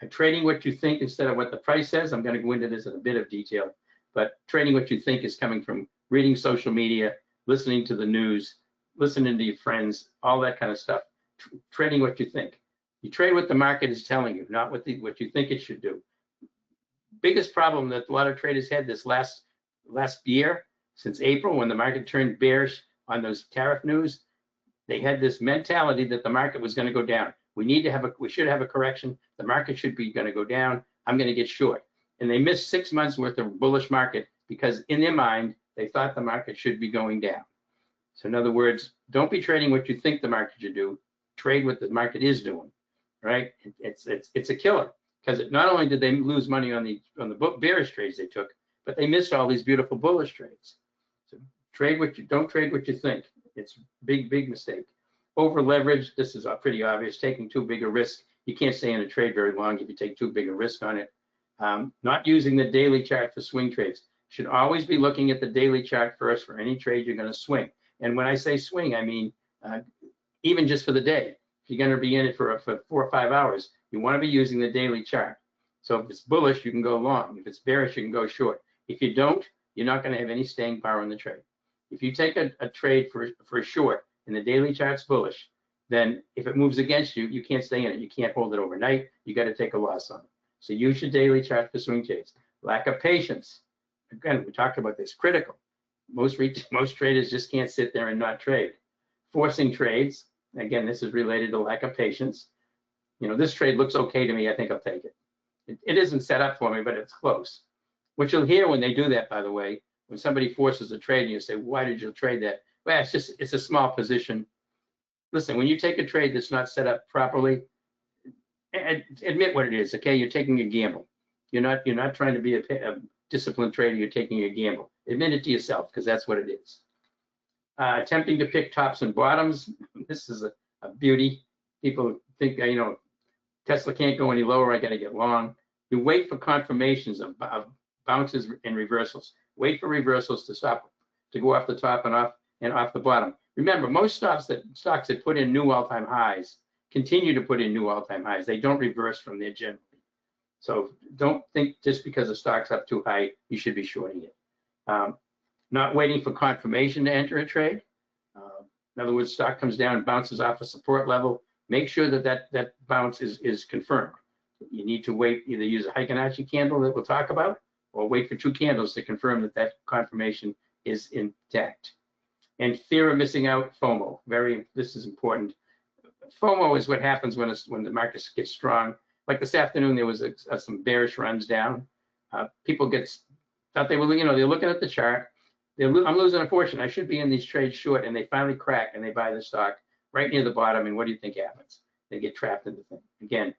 Speaker 9: And trading what you think instead of what the price says. I'm going to go into this in a bit of detail, but trading what you think is coming from reading social media, listening to the news, listening to your friends, all that kind of stuff. Trading what you think. You trade what the market is telling you, not what you think it should do. Biggest problem that a lot of traders had this last year, since April, when the market turned bearish on those tariff news, they had this mentality that the market was going to go down. We should have a correction. The market should be going to go down. I'm going to get short. And they missed 6 months worth of bullish market because in their mind, they thought the market should be going down. So in other words, don't be trading what you think the market should do. Trade what the market is doing, right? It's a killer, because not only did they lose money on the bearish trades they took, but they missed all these beautiful bullish trades. So don't trade what you think. It's big mistake. Over leverage, this is pretty obvious. Taking too big a risk. You can't stay in a trade very long if you take too big a risk on it. Not using the daily chart for swing trades. Should always be looking at the daily chart first for any trade you're going to swing. And when I say swing, I mean even just for the day. If you're going to be in it for 4 or 5 hours, you want to be using the daily chart. So if it's bullish, you can go long. If it's bearish, you can go short. If you don't, you're not going to have any staying power in the trade. If you take a trade for a short and the daily chart's bullish, then if it moves against you, you can't stay in it. You can't hold it overnight. You got to take a loss on it. So use your daily chart for swing trades. Lack of patience. Again, we talked about this, critical. Most traders just can't sit there and not trade. Forcing trades. Again, this is related to lack of patience. You know, this trade looks okay to me. I think I'll take it. It isn't set up for me, but it's close. What you'll hear when they do that, by the way, when somebody forces a trade and you say, why did you trade that? Well, it's a small position. Listen, when you take a trade that's not set up properly, admit what it is, okay? You're taking a gamble. You're not trying to be a disciplined trader. You're taking a gamble. Admit it to yourself, because that's what it is. Attempting to pick tops and bottoms. This is a beauty. People think, Tesla can't go any lower. I got to get long. You wait for confirmations of bounces and reversals. Wait for reversals to go off the top and off the bottom. Remember, most stocks that put in new all-time highs continue to put in new all-time highs. They don't reverse from there generally. So don't think just because the stock's up too high, you should be shorting it. Not waiting for confirmation to enter a trade. In other words, stock comes down, bounces off a support level. Make sure that that bounce is confirmed. You need to wait, either use a Heiken-Ashi candle that we'll talk about, or wait for 2 candles to confirm that confirmation is intact. And fear of missing out, FOMO. This is important. FOMO is what happens when the markets get strong. Like this afternoon, there was some bearish runs down. People thought they were, they're looking at the chart. I'm losing a fortune. I should be in these trades short, and they finally crack and they buy the stock right near the bottom. And what do you think happens? They get trapped in the thing. Again,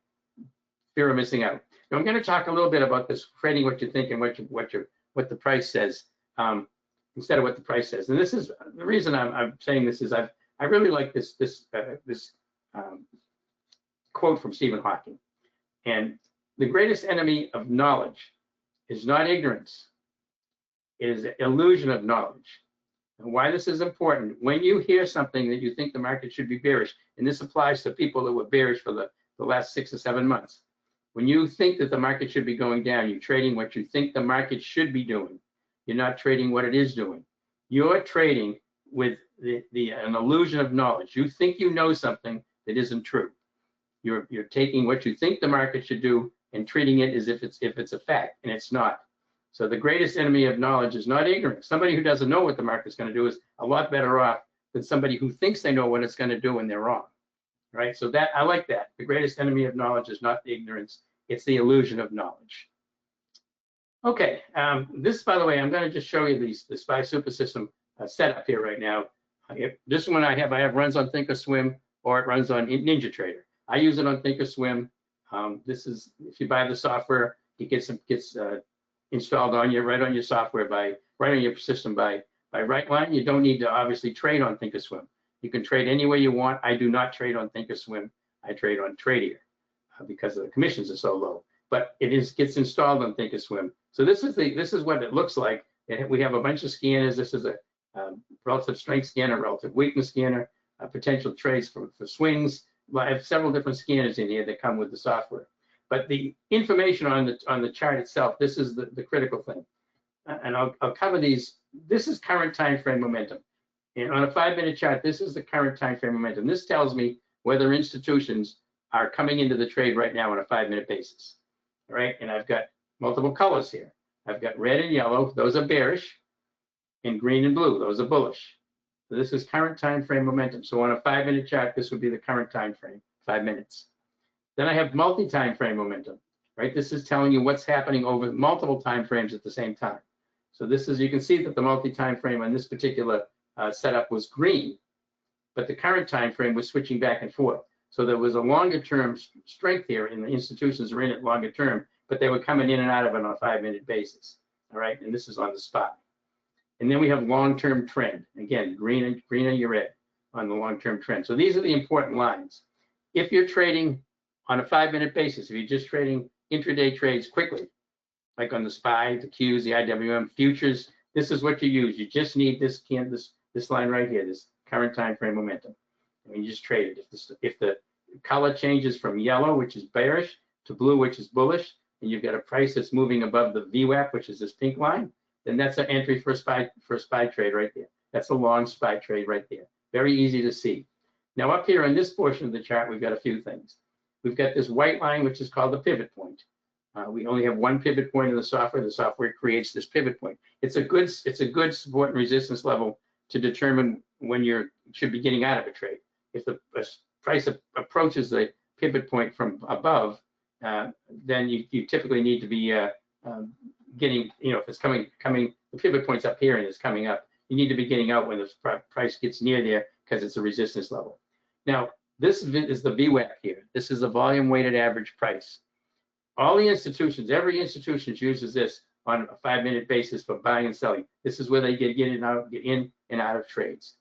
Speaker 9: fear of missing out. Now I'm going to talk a little bit about this trading what you think and what the price says instead of what the price says. And this is the reason I'm saying this is I really like this quote from Stephen Hawking. And the greatest enemy of knowledge is not ignorance. It is the illusion of knowledge. And why this is important, when you hear something that you think the market should be bearish, and this applies to people that were bearish for the last 6 or 7 months, when you think that the market should be going down, you're trading what you think the market should be doing. You're not trading what it is doing. You're trading with an illusion of knowledge. You think you know something that isn't true. You're taking what you think the market should do and treating it as if it's a fact, and it's not. So the greatest enemy of knowledge is not ignorance. Somebody who doesn't know what the market's going to do is a lot better off than somebody who thinks they know what it's going to do and they're wrong. Right? So that I like that. The greatest enemy of knowledge is not the ignorance, it's the illusion of knowledge. Okay, this, by the way, I'm going to just show you the SPY Super System setup here right now. This one I have runs on Thinkorswim or it runs on NinjaTrader. I use it on Thinkorswim. This is, if you buy the software, it gets installed on you right on your software right on your system by Rightline. You don't need to obviously trade on Thinkorswim. You can trade any way you want. I do not trade on Thinkorswim. I trade on Tradier because the commissions are so low. But it gets installed on Thinkorswim. So this is what it looks like. We have a bunch of scanners. This is a relative strength scanner, relative weakness scanner, potential trades for swings. I have several different scanners in here that come with the software. But the information on the chart itself, this is the critical thing. And I'll cover these. This is current time frame momentum. And on a 5-minute chart, this is the current time frame momentum. This tells me whether institutions are coming into the trade right now on a 5-minute basis. All right, and I've got multiple colors here. I've got red and yellow, those are bearish, and green and blue, those are bullish. So this is current time frame momentum. So on a 5-minute chart, this would be the current time frame, 5 minutes. Then I have multi-time frame momentum, right? This is telling you what's happening over multiple time frames at the same time. So this is, you can see that the multi-time frame on this particular setup was green, but the current time frame was switching back and forth. So there was a longer term strength here, and the institutions are in it longer term, but they were coming in and out of it on a 5-minute basis. All right, and this is on the spot. And then we have long-term trend. Again, green and your red on the long-term trend. So these are the important lines. If you're trading on a 5-minute basis, if you're just trading intraday trades quickly, like on the SPY, the Qs, the IWM futures, this is what you use. You just need this line right here, this current time frame momentum. And you just trade it. If the color changes from yellow, which is bearish, to blue, which is bullish, and you've got a price that's moving above the VWAP, which is this pink line, then that's an entry for a SPY trade right there. That's a long SPY trade right there. Very easy to see. Now up here in this portion of the chart, we've got a few things. We've got this white line, which is called the pivot point. We only have one pivot point in the software. The software creates this pivot point. It's a good support and resistance level to determine when you should be getting out of a trade. If the price approaches the pivot point from above, then you typically need to be getting, if it's coming, the pivot point's up here and it's coming up, you need to be getting out when the price gets near there because it's a resistance level. Now, this is the VWAP here. This is the volume weighted average price. All the institutions, every institution uses this on a 5-minute basis for buying and selling. This is where they get in and out of trades.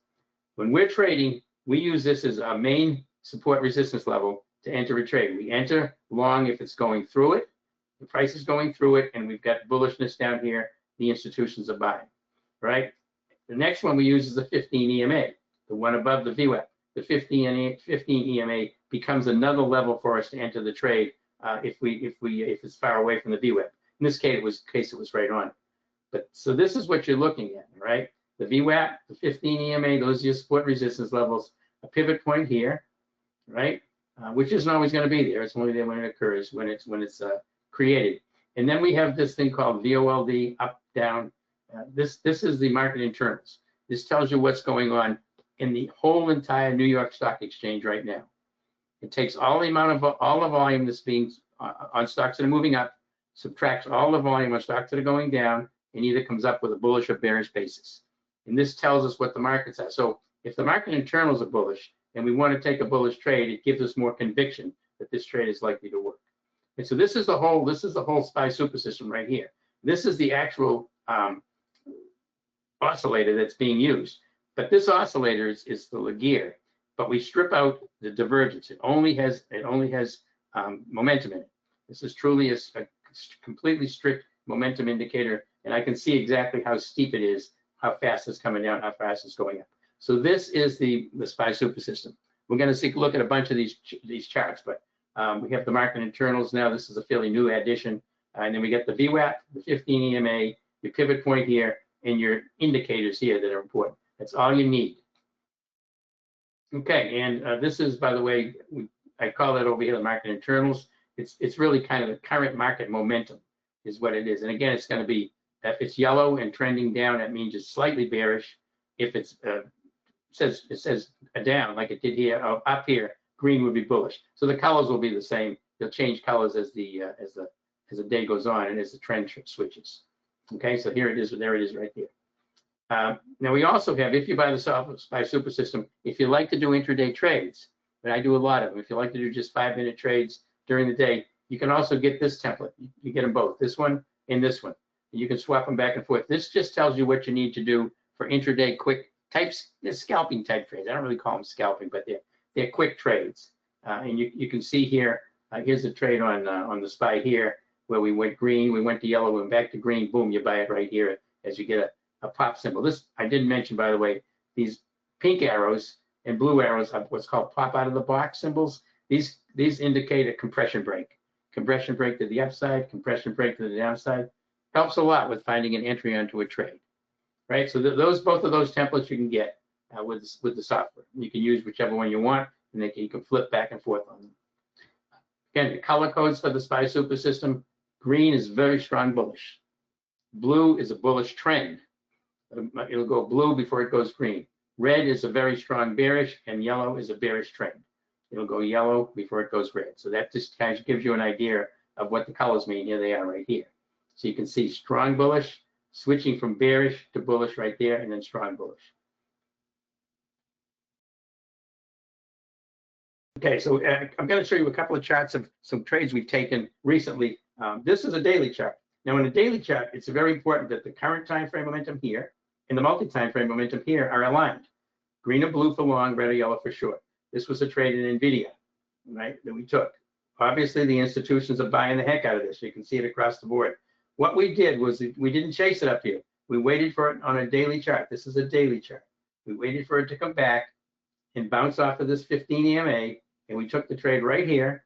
Speaker 9: When we're trading, we use this as our main support resistance level to enter a trade. We enter long if it's going through it, the price is going through it, and we've got bullishness down here, the institutions are buying, right? The next one we use is the 15 EMA, the one above the VWAP. The 15 EMA becomes another level for us to enter the trade if it's far away from the VWAP. In this case, it was right on. But so this is what you're looking at, right? The VWAP, the 15 EMA, those are your support resistance levels. A pivot point here, right? Which isn't always going to be there. It's only there when it occurs, when it's created. And then we have this thing called VOLD, up, down. This is the market internals. This tells you what's going on in the whole entire New York Stock Exchange right now. It takes all the volume that's being on stocks that are moving up, subtracts all the volume on stocks that are going down, and either comes up with a bullish or bearish basis. And this tells us what the markets are. So if the market internals are bullish and we want to take a bullish trade, it gives us more conviction that this trade is likely to work. And so this is the whole SPY super system right here. This is the actual oscillator that's being used. But this oscillator is the Laguerre. But we strip out the divergence. It only has momentum in it. This is truly a completely strict momentum indicator, and I can see exactly how steep it is, how fast it's coming down, how fast it's going up. So this is the SPY super system. We're going to look at a bunch of these charts, but we have the market internals now. This is a fairly new addition, and then we get the VWAP, the 15 EMA, your pivot point here, and your indicators here that are important. That's all you need. Okay, and this is, by the way, I call that over here the market internals. It's really kind of the current market momentum is what it is. And again, it's going to be, if it's yellow and trending down, that means it's slightly bearish. If it says down like it did here, up here, green would be bullish. So the colors will be the same. They'll change colors as the day goes on and as the trend switches. Okay, so here it is, there it is right here. Now we also have, if you buy the SPY super system, if you like to do intraday trades, and I do a lot of them, if you like to do just 5-minute trades during the day, you can also get this template. You get them both, this one and this one. And you can swap them back and forth. This just tells you what you need to do for intraday quick types, they're scalping type trades. I don't really call them scalping, but they're quick trades. And you can see here, here's the trade on the SPY here, where we went green, we went to yellow, we went back to green, boom, you buy it right here as you get a pop symbol. This, I didn't mention, by the way, these pink arrows and blue arrows are what's called pop out of the box symbols. These indicate a compression break. Compression break to the upside, compression break to the downside. Helps a lot with finding an entry onto a trade, right? So both of those templates you can get with the software. You can use whichever one you want, and you can flip back and forth on them. Again, the color codes for the SPY super system. Green is very strong bullish. Blue is a bullish trend. It'll go blue before it goes green. Red is a very strong bearish, and yellow is a bearish trend. It'll go yellow before it goes red. So that just kind of gives you an idea of what the colors mean. Here they are right here. So you can see strong bullish, switching from bearish to bullish right there, and then strong bullish. Okay, so I'm going to show you a couple of charts of some trades we've taken recently. This is a daily chart. Now, in a daily chart, it's very important that the current time frame momentum here and the multi-time frame momentum here are aligned. Green or blue for long, red or yellow for short. This was a trade in NVDA, right, that we took. Obviously, the institutions are buying the heck out of this. You can see it across the board. What we did was we didn't chase it up here. We waited for it on a daily chart. This is a daily chart. We waited for it to come back and bounce off of this 15 EMA, and we took the trade right here,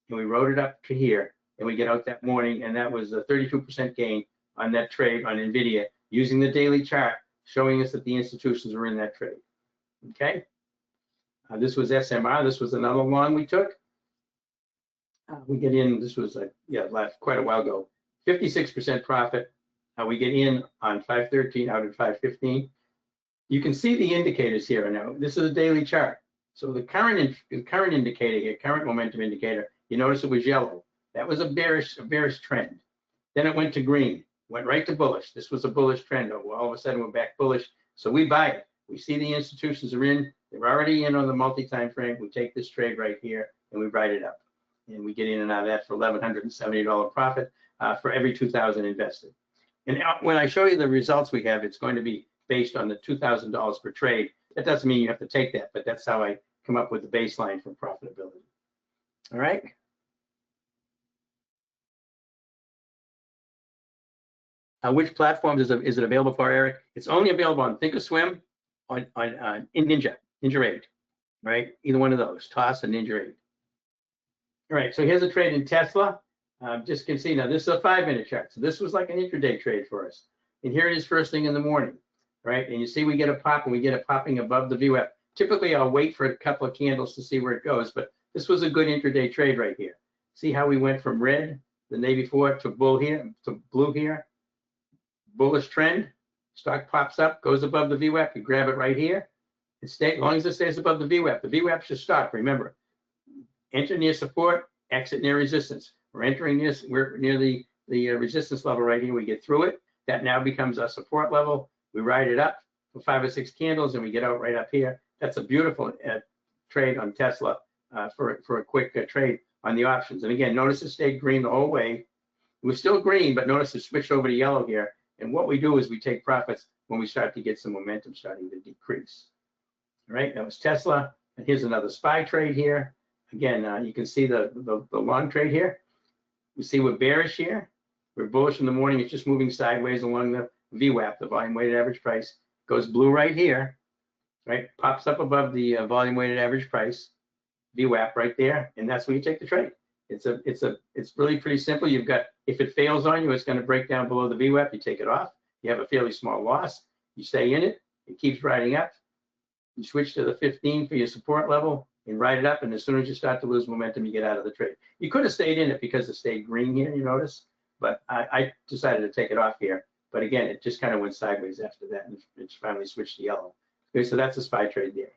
Speaker 9: and we wrote it up to here, and we get out that morning, and that was a 32% gain on that trade on NVIDIA using the daily chart, showing us that the institutions were in that trade. Okay? This was SMR. This was another long we took. We get in, this was quite a while ago, 56% profit. We get in on 513 out of 515. You can see the indicators here now. This is a daily chart. So the current indicator here, current momentum indicator, you notice it was yellow. That was a bearish trend. Then it went to green, went right to bullish. This was a bullish trend. All of a sudden we're back bullish. So we buy it. We see the institutions are in. They're already in on the multi-time frame. We take this trade right here and we write it up. And we get in and out of that for $1,170 profit for every 2,000 invested. And when I show you the results we have, it's going to be based on the $2,000 per trade. That doesn't mean you have to take that, but that's how I come up with the baseline for profitability. All right. Which platforms is it available for, Erik? It's only available on Thinkorswim, in Ninja 8, right? Either one of those, Toss and Ninja 8. All right, so here's a trade in Tesla. Just can see now, this is a 5-minute chart. So this was like an intraday trade for us. And here it is first thing in the morning, right? And you see we get a pop and we get it popping above the VWAP. Typically, I'll wait for a couple of candles to see where it goes, but this was a good intraday trade right here. See how we went from red the day before to blue here, bullish trend. Stock pops up, goes above the VWAP. You grab it right here. As long as it stays above the VWAP should stop. Remember, enter near support, exit near resistance. We're entering this, we're near the resistance level right here. We get through it. That now becomes our support level. We ride it up for 5 or 6 candles and we get out right up here. That's a beautiful trade on Tesla for a quick trade on the options. And again, notice it stayed green the whole way. It was still green, but notice it switched over to yellow here. And what we do is we take profits when we start to get some momentum starting to decrease. All right, that was Tesla. And here's another SPY trade here. Again, you can see the long trade here. We see we're bearish here. We're bullish in the morning. It's just moving sideways along the VWAP, the volume weighted average price. Goes blue right here, right? Pops up above the volume weighted average price, VWAP right there, and that's when you take the trade. It's really pretty simple. You've got, if it fails on you, it's going to break down below the VWAP. You take it off. You have a fairly small loss. You stay in it. It keeps riding up. You switch to the 15 for your support level and ride it up. And as soon as you start to lose momentum, you get out of the trade. You could have stayed in it because it stayed green here, you notice, but I decided to take it off here. But again, it just kind of went sideways after that, and it's finally switched to yellow. Okay, so that's a SPY trade there.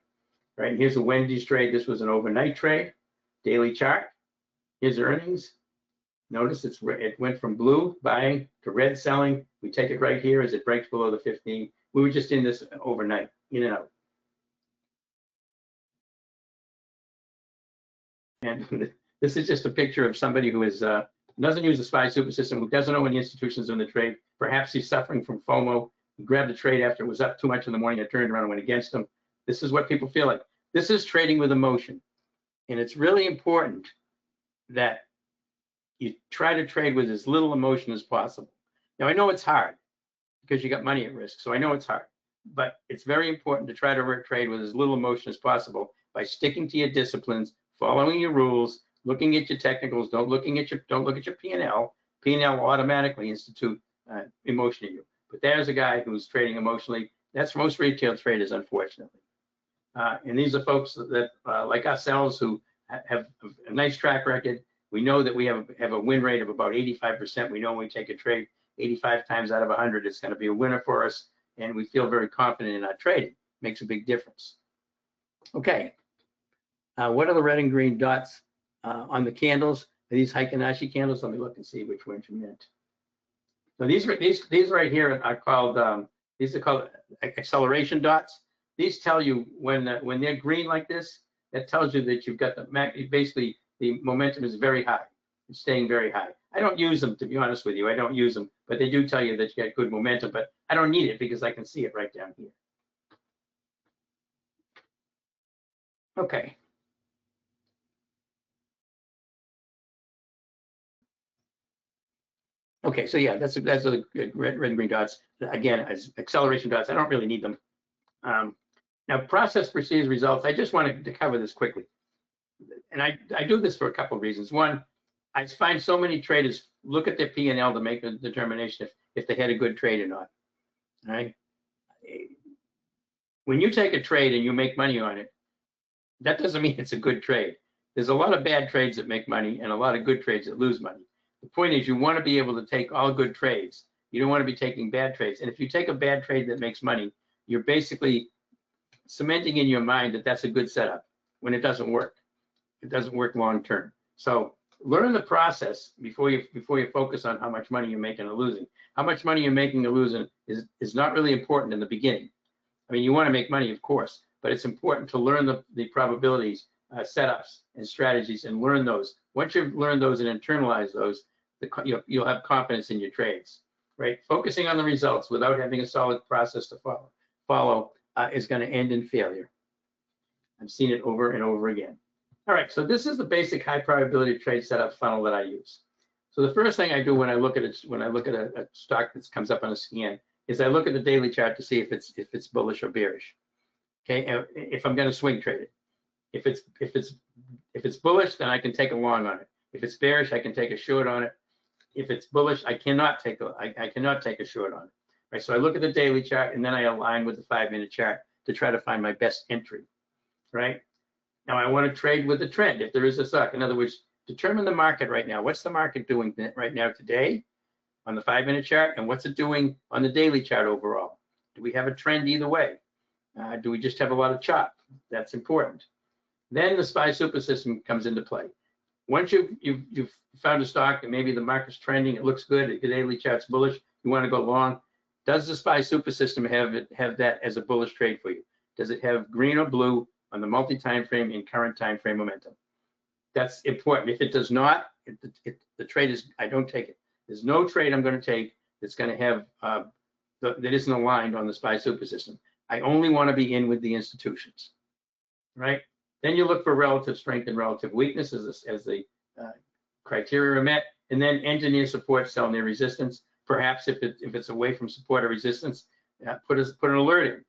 Speaker 9: Right, and here's a Wendy's trade. This was an overnight trade, daily chart. Here's earnings. Notice it went from blue buying to red selling. We take it right here as it breaks below the 15. We were just in this overnight, in and out. And this is just a picture of somebody who is doesn't use the SPY super system, who doesn't know any institutions in the trade. Perhaps he's suffering from FOMO. He grabbed the trade after it was up too much in the morning. It turned around and went against him. This is what people feel like. This is trading with emotion. And it's really important that you try to trade with as little emotion as possible. Now, I know it's hard because you got money at risk, so I know it's hard. But it's very important to try to trade with as little emotion as possible by sticking to your disciplines, following your rules, looking at your technicals. Don't look at your P&L. P&L will automatically institute emotion in you. But there's a guy who's trading emotionally. That's most retail traders, unfortunately. And these are folks that, like ourselves, who have a nice track record. We know that we have a win rate of about 85%. We know when we take a trade 85 times out of 100, it's going to be a winner for us. And we feel very confident in our trading. Makes a big difference. Okay. What are the red and green dots on the candles? Are these Heiken-Ashi candles? Let me look and see which ones you meant. So these right here are called acceleration dots. These tell you when they're green like this, that tells you that you've got basically the momentum is very high. It's staying very high. I don't use them, to be honest with you. I don't use them, but they do tell you that you get good momentum, but I don't need it because I can see it right down here. Okay. Okay, so yeah, that's a red and green dots. Again, as acceleration dots, I don't really need them. Now, process precedes results. I just wanted to cover this quickly. And I do this for a couple of reasons. One, I find so many traders look at their P&L to make a determination if they had a good trade or not. All right. When you take a trade and you make money on it, that doesn't mean it's a good trade. There's a lot of bad trades that make money and a lot of good trades that lose money. The point is you want to be able to take all good trades. You don't want to be taking bad trades. And if you take a bad trade that makes money, you're basically cementing in your mind that that's a good setup when it doesn't work. It doesn't work long term. So learn the process before you focus on how much money you're making or losing. How much money you're making or losing is not really important in the beginning. I mean, you want to make money, of course, but it's important to learn the probabilities, setups, and strategies, and learn those. Once you've learned those and internalize those, you'll have confidence in your trades, right? Focusing on the results without having a solid process to follow is going to end in failure. I've seen it over and over again. All right, so this is the basic high probability trade setup funnel that I use. So the first thing I do when I look at a stock that comes up on a scan is I look at the daily chart to see if it's bullish or bearish. Okay, if I'm going to swing trade it. If it's bullish, then I can take a long on it. If it's bearish, I can take a short on it. If it's bullish, I cannot take a short on it. Right. So I look at the daily chart and then I align with the 5-minute chart to try to find my best entry. Right. Now I want to trade with the trend if there is a stock. In other words, determine the market right now. What's the market doing right now today on the 5-minute chart, and what's it doing on the daily chart overall? Do we have a trend either way? Do we just have a lot of chop? That's important. Then the SPY super system comes into play. Once you've found a stock and maybe the market's trending, it looks good, the daily chart's bullish, you want to go long. Does the SPY super system have that as a bullish trade for you? Does it have green or blue on the multi-time frame and current time frame momentum? That's important. If it does not, the trade is, I don't take it. There's no trade I'm going to take that's going to have that isn't aligned on the SPY super system. I only want to be in with the institutions, right? Then you look for relative strength and relative weakness as the criteria are met, and then engineer support, sell near resistance. Perhaps if it's away from support or resistance, put an alert in.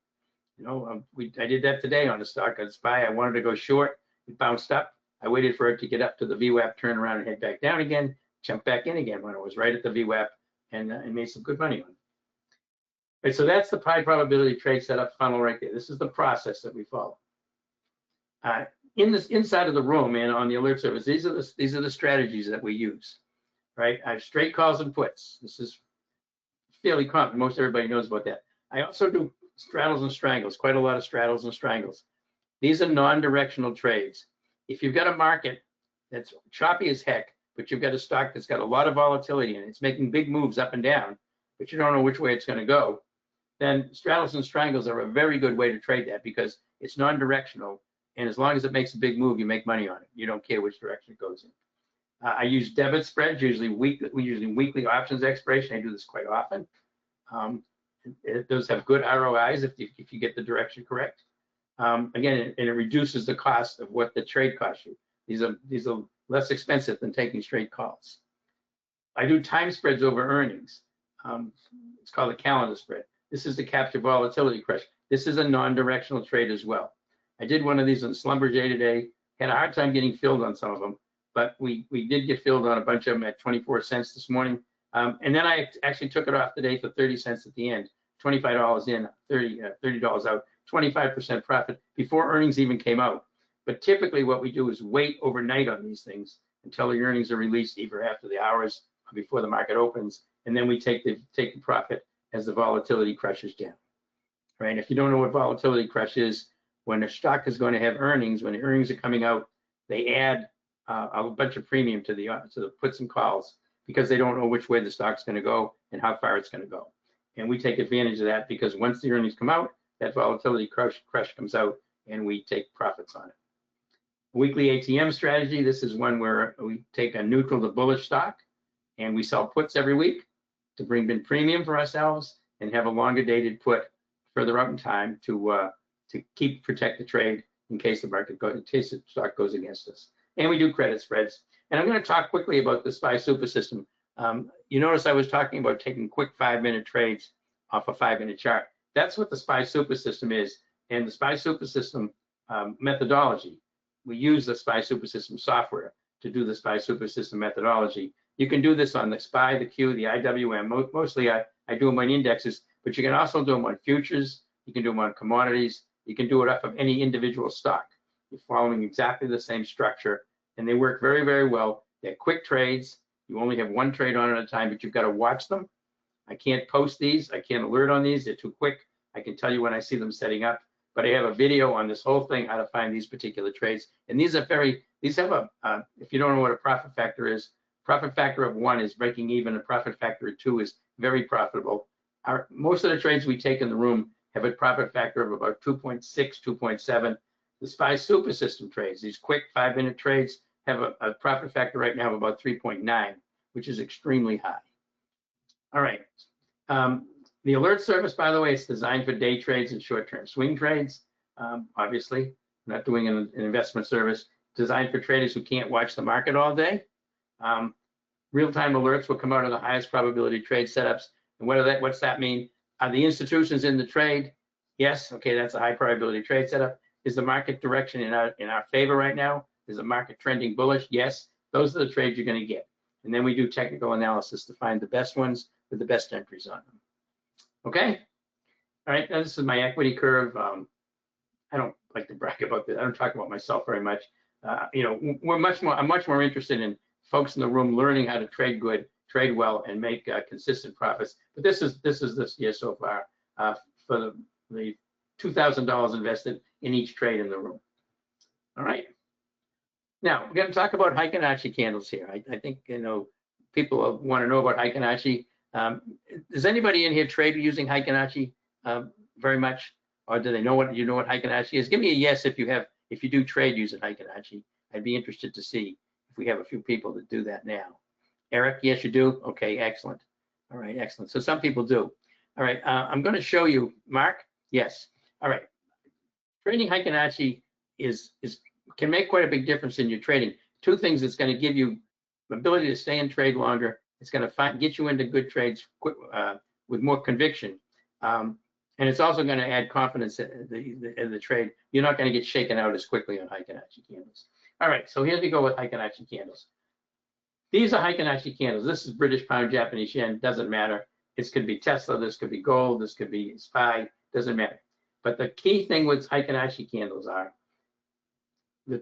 Speaker 9: You know, I did that today on the stock on SPY. I wanted to go short. It bounced up. I waited for it to get up to the VWAP, turn around and head back down again, jump back in again when it was right at the VWAP, and made some good money on it. Right, so that's the high probability trade setup funnel right there. This is the process that we follow. Inside of the room and on the alert service, these are the strategies that we use. Right, I have straight calls and puts. This is fairly common. Most everybody knows about that. I also do straddles and strangles, quite a lot of straddles and strangles. These are non-directional trades. If you've got a market that's choppy as heck, but you've got a stock that's got a lot of volatility and it's making big moves up and down, but you don't know which way it's going to go, then straddles and strangles are a very good way to trade that because it's non-directional. And as long as it makes a big move, you make money on it. You don't care which direction it goes in. I use debit spreads, usually weekly options expiration. I do this quite often. Those have good ROIs if you get the direction correct. Again, and it reduces the cost of what the trade costs you. These are less expensive than taking straight calls. I do time spreads over earnings. It's called a calendar spread. This is to capture volatility crush. This is a non-directional trade as well. I did one of these on Slumberjay today. Had a hard time getting filled on some of them, but we did get filled on a bunch of them at 24 cents this morning. And then I actually took it off today for 30 cents at the end. $25 in, $30 out, 25% profit before earnings even came out. But typically what we do is wait overnight on these things until the earnings are released, either after the hours or before the market opens, and then we take the profit as the volatility crushes down. Right? If you don't know what volatility crush is, when a stock is going to have earnings, when the earnings are coming out, they add a bunch of premium to the puts and calls because they don't know which way the stock's going to go and how far it's going to go. And we take advantage of that because once the earnings come out, that volatility crush comes out and we take profits on it. Weekly ATM strategy, this is one where we take a neutral to bullish stock and we sell puts every week to bring in premium for ourselves and have a longer dated put further up in time to protect the trade in case the stock goes against us. And we do credit spreads. And I'm going to talk quickly about the SPY super system. You notice I was talking about taking quick 5-minute trades off a 5-minute chart. That's what the SPY super system is. And the SPY super system methodology, we use the SPY super system software to do the SPY super system methodology. You can do this on the SPY, the Q, the IWM. Mostly I do them on indexes, but you can also do them on futures. You can do them on commodities. You can do it off of any individual stock. You're following exactly the same structure, and they work very, very well. They're quick trades. You only have one trade on at a time, but you've got to watch them. I can't post these. I can't alert on these. They're too quick. I can tell you when I see them setting up, but I have a video on this whole thing, how to find these particular trades. And these have if you don't know what a profit factor is, profit factor of 1 is breaking even. A profit factor of 2 is very profitable. Most of the trades we take in the room have a profit factor of about 2.6, 2.7. The SPY super system trades, these quick 5-minute trades, have a profit factor right now of about 3.9, which is extremely high. All right. The alert service, by the way, it's designed for day trades and short-term swing trades. Obviously, we're not doing an investment service. Designed for traders who can't watch the market all day. Real-time alerts will come out of the highest probability trade setups. And what's that mean? Are the institutions in the trade? Yes. Okay, that's a high probability trade setup. Is the market direction in our favor right now? Is the market trending bullish? Yes. Those are the trades you're going to get. And then we do technical analysis to find the best ones with the best entries on them. Okay. All right. Now this is my equity curve. I don't like to brag about this. I don't talk about myself very much. You know, I'm much more interested in folks in the room learning how to trade good, trade well, and make consistent profits. But this is this year so far for the $2,000 invested in each trade in the room. All right. Now we're going to talk about Heiken-Ashi candles here. I think, you know, people want to know about Heiken-Ashi. Does anybody in here trade using Heiken-Ashi very much, or do they know what Heiken-Ashi is? Give me a yes if you do trade using Heiken-Ashi. I'd be interested to see if we have a few people that do that now. Erik, yes, you do. Okay, excellent. All right, excellent. So some people do. All right, I'm going to show you. Mark, yes. All right. Trading Heiken-Ashi can make quite a big difference in your trading. Two things: it's going to give you the ability to stay in trade longer. It's going to get you into good trades with more conviction, and it's also going to add confidence in the trade. You're not going to get shaken out as quickly on Heiken-Ashi candles. All right, so here we go with Heiken-Ashi candles. These are Heiken-Ashi candles. This is British pound, Japanese yen. Doesn't matter. This could be Tesla. This could be gold. This could be SPY. Doesn't matter. But the key thing with Heiken-Ashi candles are the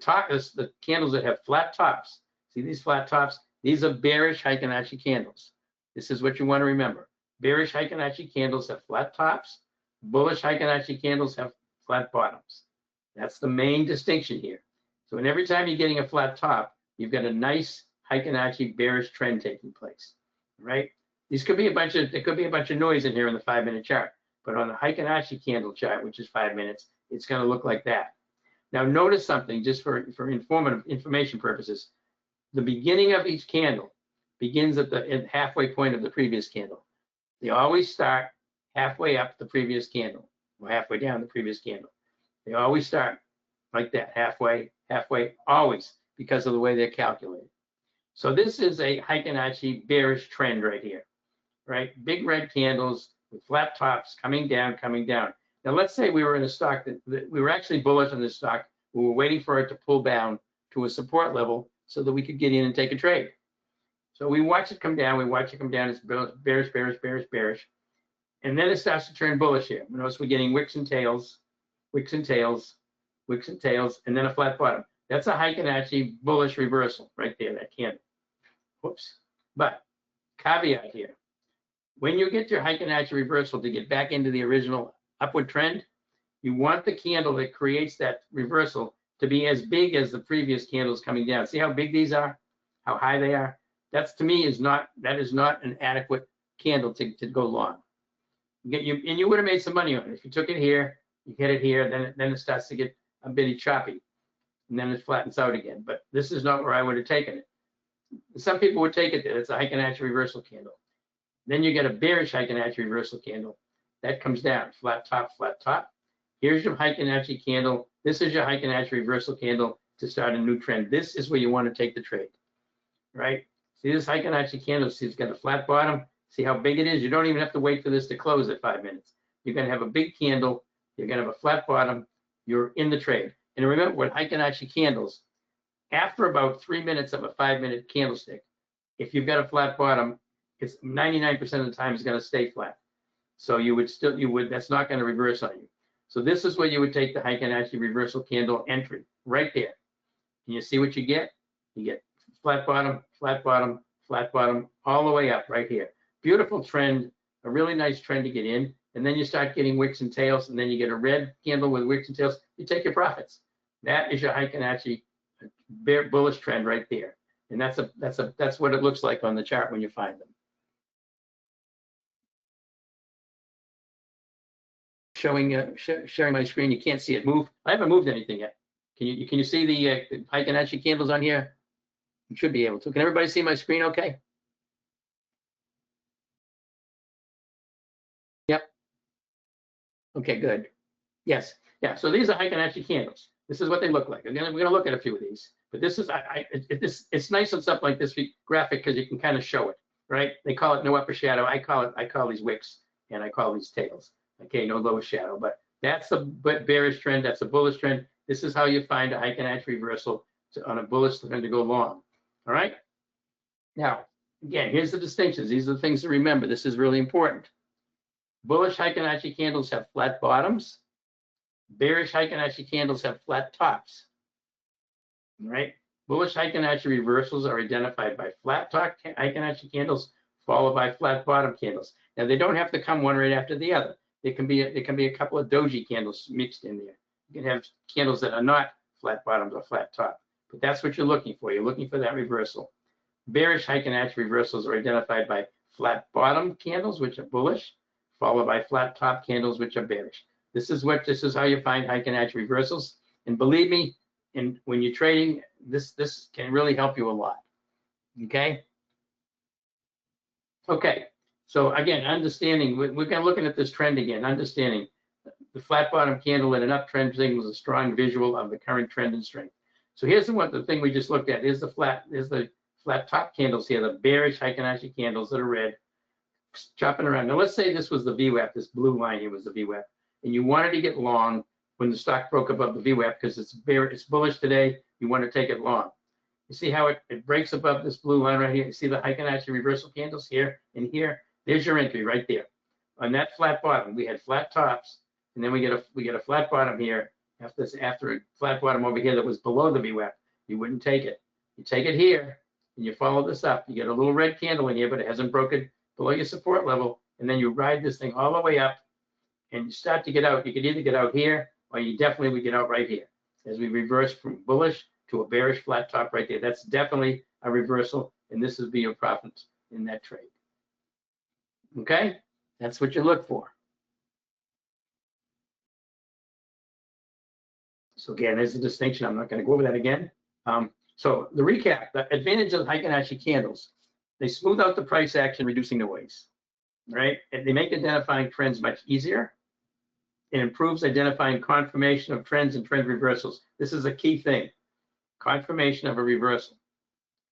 Speaker 9: candles that have flat tops. See these flat tops? These are bearish Heiken-Ashi candles. This is what you want to remember. Bearish Heiken-Ashi candles have flat tops. Bullish Heiken-Ashi candles have flat bottoms. That's the main distinction here. So and every time you're getting a flat top, you've got a nice Heiken-Ashi bearish trend taking place, right? There could be a bunch of noise in here in the 5-minute chart, but on the Heiken-Ashi candle chart, which is 5 minutes, it's going to look like that. Now notice something, just for information purposes. The beginning of each candle begins at the halfway point of the previous candle. They always start halfway up the previous candle, or halfway down the previous candle. They always start like that, halfway, always, because of the way they're calculated. So this is a Heiken-Ashi bearish trend right here, right? Big red candles with flat tops coming down, coming down. Now let's say we were in a stock that we were actually bullish on this stock. We were waiting for it to pull down to a support level so that we could get in and take a trade. So we watch it come down. We watch it come down. It's bearish, bearish, bearish, bearish. And then it starts to turn bullish here. Notice we're getting wicks and tails, wicks and tails, wicks and tails, and then a flat bottom. That's a Heiken-Ashi bullish reversal right there, that candle. Whoops. But caveat here, when you get your Heiken-Ashi reversal to get back into the original upward trend, you want the candle that creates that reversal to be as big as the previous candles coming down. See how big these are, how high they are? That's, to me, that is not an adequate candle to go long. And you would have made some money on it. If you took it here, you hit it here, then it starts to get a bit choppy, and then it flattens out again. But this is not where I would have taken it. Some people would take it there. It's a Heiken-Ashi reversal candle. Then you get a bearish Heiken-Ashi reversal candle. That comes down, flat top, flat top. Here's your Heiken-Ashi candle. This is your Heiken-Ashi reversal candle to start a new trend. This is where you want to take the trade, right? See this Heiken-Ashi candle, see it's got a flat bottom. See how big it is? You don't even have to wait for this to close at 5 minutes. You're going to have a big candle. You're going to have a flat bottom. You're in the trade. And remember, with Heiken-Ashi candles, after about 3 minutes of a 5-minute candlestick, if you've got a flat bottom, it's 99% of the time it's going to stay flat. So that's not going to reverse on you. So this is where you would take the Heiken-Ashi reversal candle entry right there. And you see what you get? You get flat bottom, flat bottom, flat bottom, all the way up right here. Beautiful trend, a really nice trend to get in. And then you start getting wicks and tails, and then you get a red candle with wicks and tails. You take your profits. That is your Heiken-Ashi bullish trend right there. And that's what it looks like on the chart when you find them. Sharing my screen, you can't see it move. I haven't moved anything yet. Can you see the Heiken-Ashi candles on here? You should be able to. Can everybody see my screen okay? Yep. Okay, good. Yes. Yeah, so these are Heiken-Ashi candles. This is what they look like. We're going to look at a few of these. But this is, it's nice on stuff like this graphic because you can kind of show it, right? They call it no upper shadow. I call these wicks, and I call these tails. Okay, no lower shadow. But that's a bearish trend. That's a bullish trend. This is how you find a Heiken-Ashi reversal on a bullish trend to go long. All right. Now, again, here's the distinctions. These are the things to remember. This is really important. Bullish Heiken-Ashi candles have flat bottoms. Bearish Heiken-Ashi candles have flat tops. All right. Bullish Heiken-Ashi reversals are identified by flat top Heiken-Ashi candles followed by flat bottom candles. Now, they don't have to come one right after the other. There can be a couple of doji candles mixed in there. You can have candles that are not flat bottoms or flat top, but that's what you're looking for. You're looking for that reversal. Bearish Heiken-Ashi reversals are identified by flat bottom candles, which are bullish, followed by flat top candles, which are bearish. This is how you find Heiken-Ashi reversals. And believe me, when you're trading, this can really help you a lot. Okay. Okay. So again, understanding, we're kind of looking at this trend again, understanding the flat bottom candle and an uptrend signals a strong visual of the current trend and strength. So here's the thing we just looked at. Here's the flat top candles here, the bearish Heiken-Ashi candles that are red, chopping around. Now let's say this was the VWAP, this blue line here was the VWAP, and you wanted to get long when the stock broke above the VWAP because it's bullish today, you want to take it long. You see how it breaks above this blue line right here? You see the Heiken-Ashi reversal candles here and here? There's your entry right there. On that flat bottom, we had flat tops, and then we get a flat bottom here. After a flat bottom over here that was below the VWAP, you wouldn't take it. You take it here, and you follow this up. You get a little red candle in here, but it hasn't broken below your support level, and then you ride this thing all the way up, and you start to get out. You could either get out here, or you definitely would get out right here. As we reverse from bullish to a bearish flat top right there. That's definitely a reversal, and this would be your profit in that trade. Okay, that's what you look for. So again, there's a distinction. I'm not going to go over that again. So the recap, the advantage of Heiken-Ashi candles, they smooth out the price action, reducing noise, right? And they make identifying trends much easier. It improves identifying confirmation of trends and trend reversals. This is a key thing, confirmation of a reversal,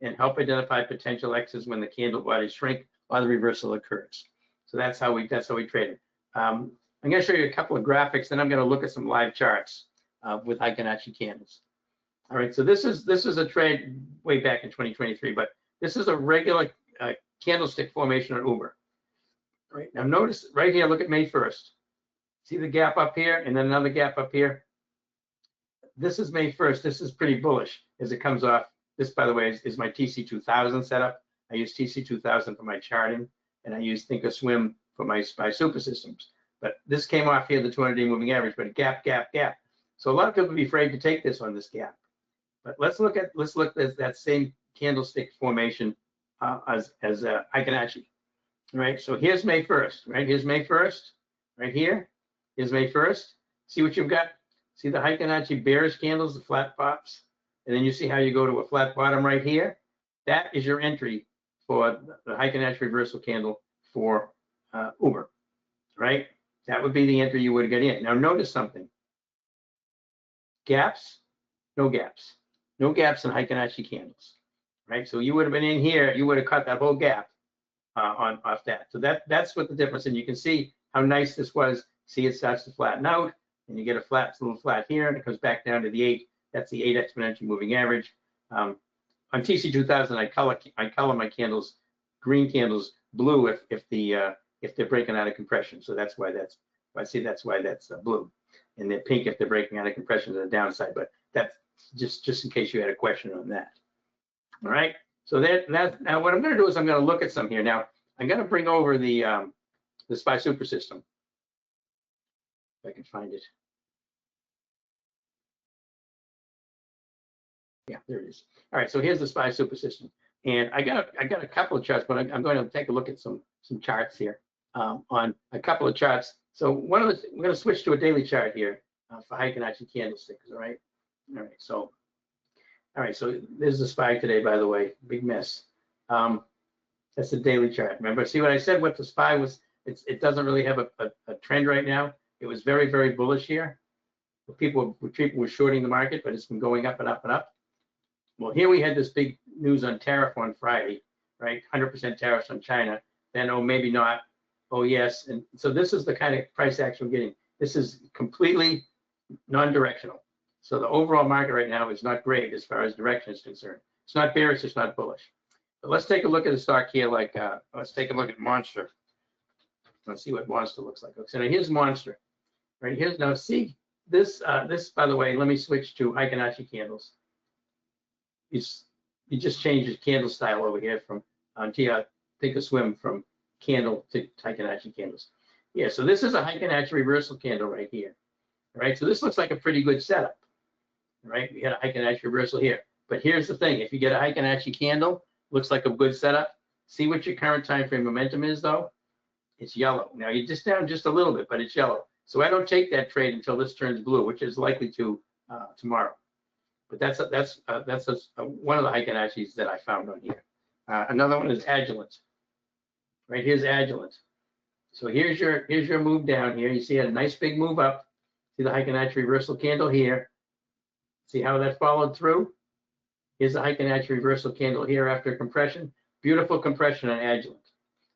Speaker 9: and help identify potential X's when the candle bodies shrink or the reversal occurs. So that's how we trade it. I'm going to show you a couple of graphics, then I'm going to look at some live charts with Heiken-Ashi candles. All right, so this is a trade way back in 2023, but this is a regular candlestick formation on Uber. All right, now notice right here, look at May 1st. See the gap up here and then another gap up here? This is May 1st. This is pretty bullish as it comes off. This, by the way, is my TC2000 setup. I use TC2000 for my charting, and I use Thinkorswim for my super systems. But this came off here, the 200-day moving average, but a gap, gap, gap. So a lot of people would be afraid to take this on this gap. But let's look at that same candlestick formation as Heiken-Ashi. Right. So here's May 1st. Right. Here's May 1st. Right here. Here's May 1st. See what you've got. See the Heiken-Ashi bearish candles, the flat tops, and then you see how you go to a flat bottom right here. That is your entry for the Heiken-Ashi reversal candle for Uber. Right. That would be the entry you would get in. Now notice something. Gaps, no gaps. No gaps in Heiken-Ashi candles, right? So you would have been in here, you would have cut that whole gap off that. So that's what the difference, and you can see how nice this was. See, it starts to flatten out, and you get a little flat here, and it comes back down to the 8. That's the 8 exponential moving average. On TC2000, I color my candles, green candles, blue if they're breaking out of compression. So that's why that's blue, and they're pink if they're breaking out of compression to the downside. But that's just in case you had a question on that. All right. So now what I'm going to do is I'm going to look at some here. Now I'm going to bring over the SPY super system. If I can find it. Yeah, there it is. All right. So here's the SPY super system, and I got a couple of charts, but I'm going to take a look at some charts here on a couple of charts. So we're going to switch to a daily chart here for Heiken-Ashi candlesticks. All right. All right, so there's the SPY today, by the way, big mess. That's the daily chart. Remember, see what I said, what the SPY was, it doesn't really have a trend right now. It was very, very bullish here. People were shorting the market, but it's been going up and up and up. Well, here we had this big news on tariff on Friday, right? 100% tariffs on China. Then, oh, maybe not. Oh, yes. And so this is the kind of price action we're getting. This is completely non-directional. So the overall market right now is not great as far as direction is concerned. It's not bearish, it's not bullish. But let's take a look at a stock here, like let's take a look at Monster. Let's see what Monster looks like. So now here's Monster. Right here's now see this this, by the way, let me switch to Heiken-Ashi candles. You just changed his candle style over here from take a swim from candle to Heiken-Ashi candles. Yeah, so this is a Heiken-Ashi reversal candle right here. Right, so this looks like a pretty good setup. Right, we had a Heiken-Ashi reversal here. But here's the thing, if you get a Heiken-Ashi candle, looks like a good setup. See what your current time frame momentum is though? It's yellow. Now you're just down just a little bit, but it's yellow. So I don't take that trade until this turns blue, which is likely to tomorrow. But that's one of the Heiken-Ashis that I found on here. Another one is Agilent. Right, here's Agilent. So here's your move down here. You see a nice big move up. See the Heiken-Ashi reversal candle here. See how that followed through? Here's the Heiken-Ashi reversal candle here after compression. Beautiful compression on Agilent.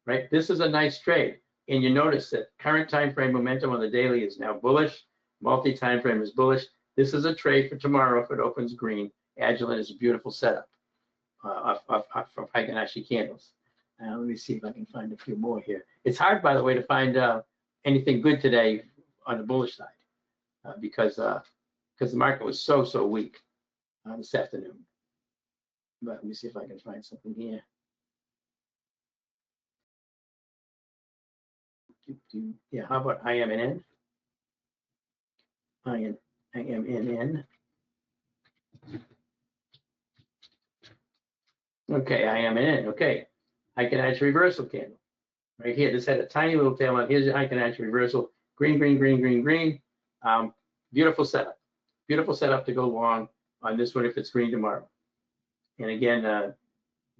Speaker 9: Right, this is a nice trade. And you notice that current time frame momentum on the daily is now bullish. Multi-time frame is bullish. This is a trade for tomorrow if it opens green. Agilent is a beautiful setup of Heiken-Ashi candles. Let me see if I can find a few more here. It's hard, by the way, to find anything good today on the bullish side because the market was so weak this afternoon. But let me see if I can find something here. Yeah, how about IMNN? IMNN. Okay, IMNN. Okay, Heiken-Ashi reversal candle. Right here, this had a tiny little tail on. Here's your Heiken-Ashi reversal. Green, green, green, green, green. Beautiful setup. Beautiful setup to go long on this one if it's green tomorrow. And again,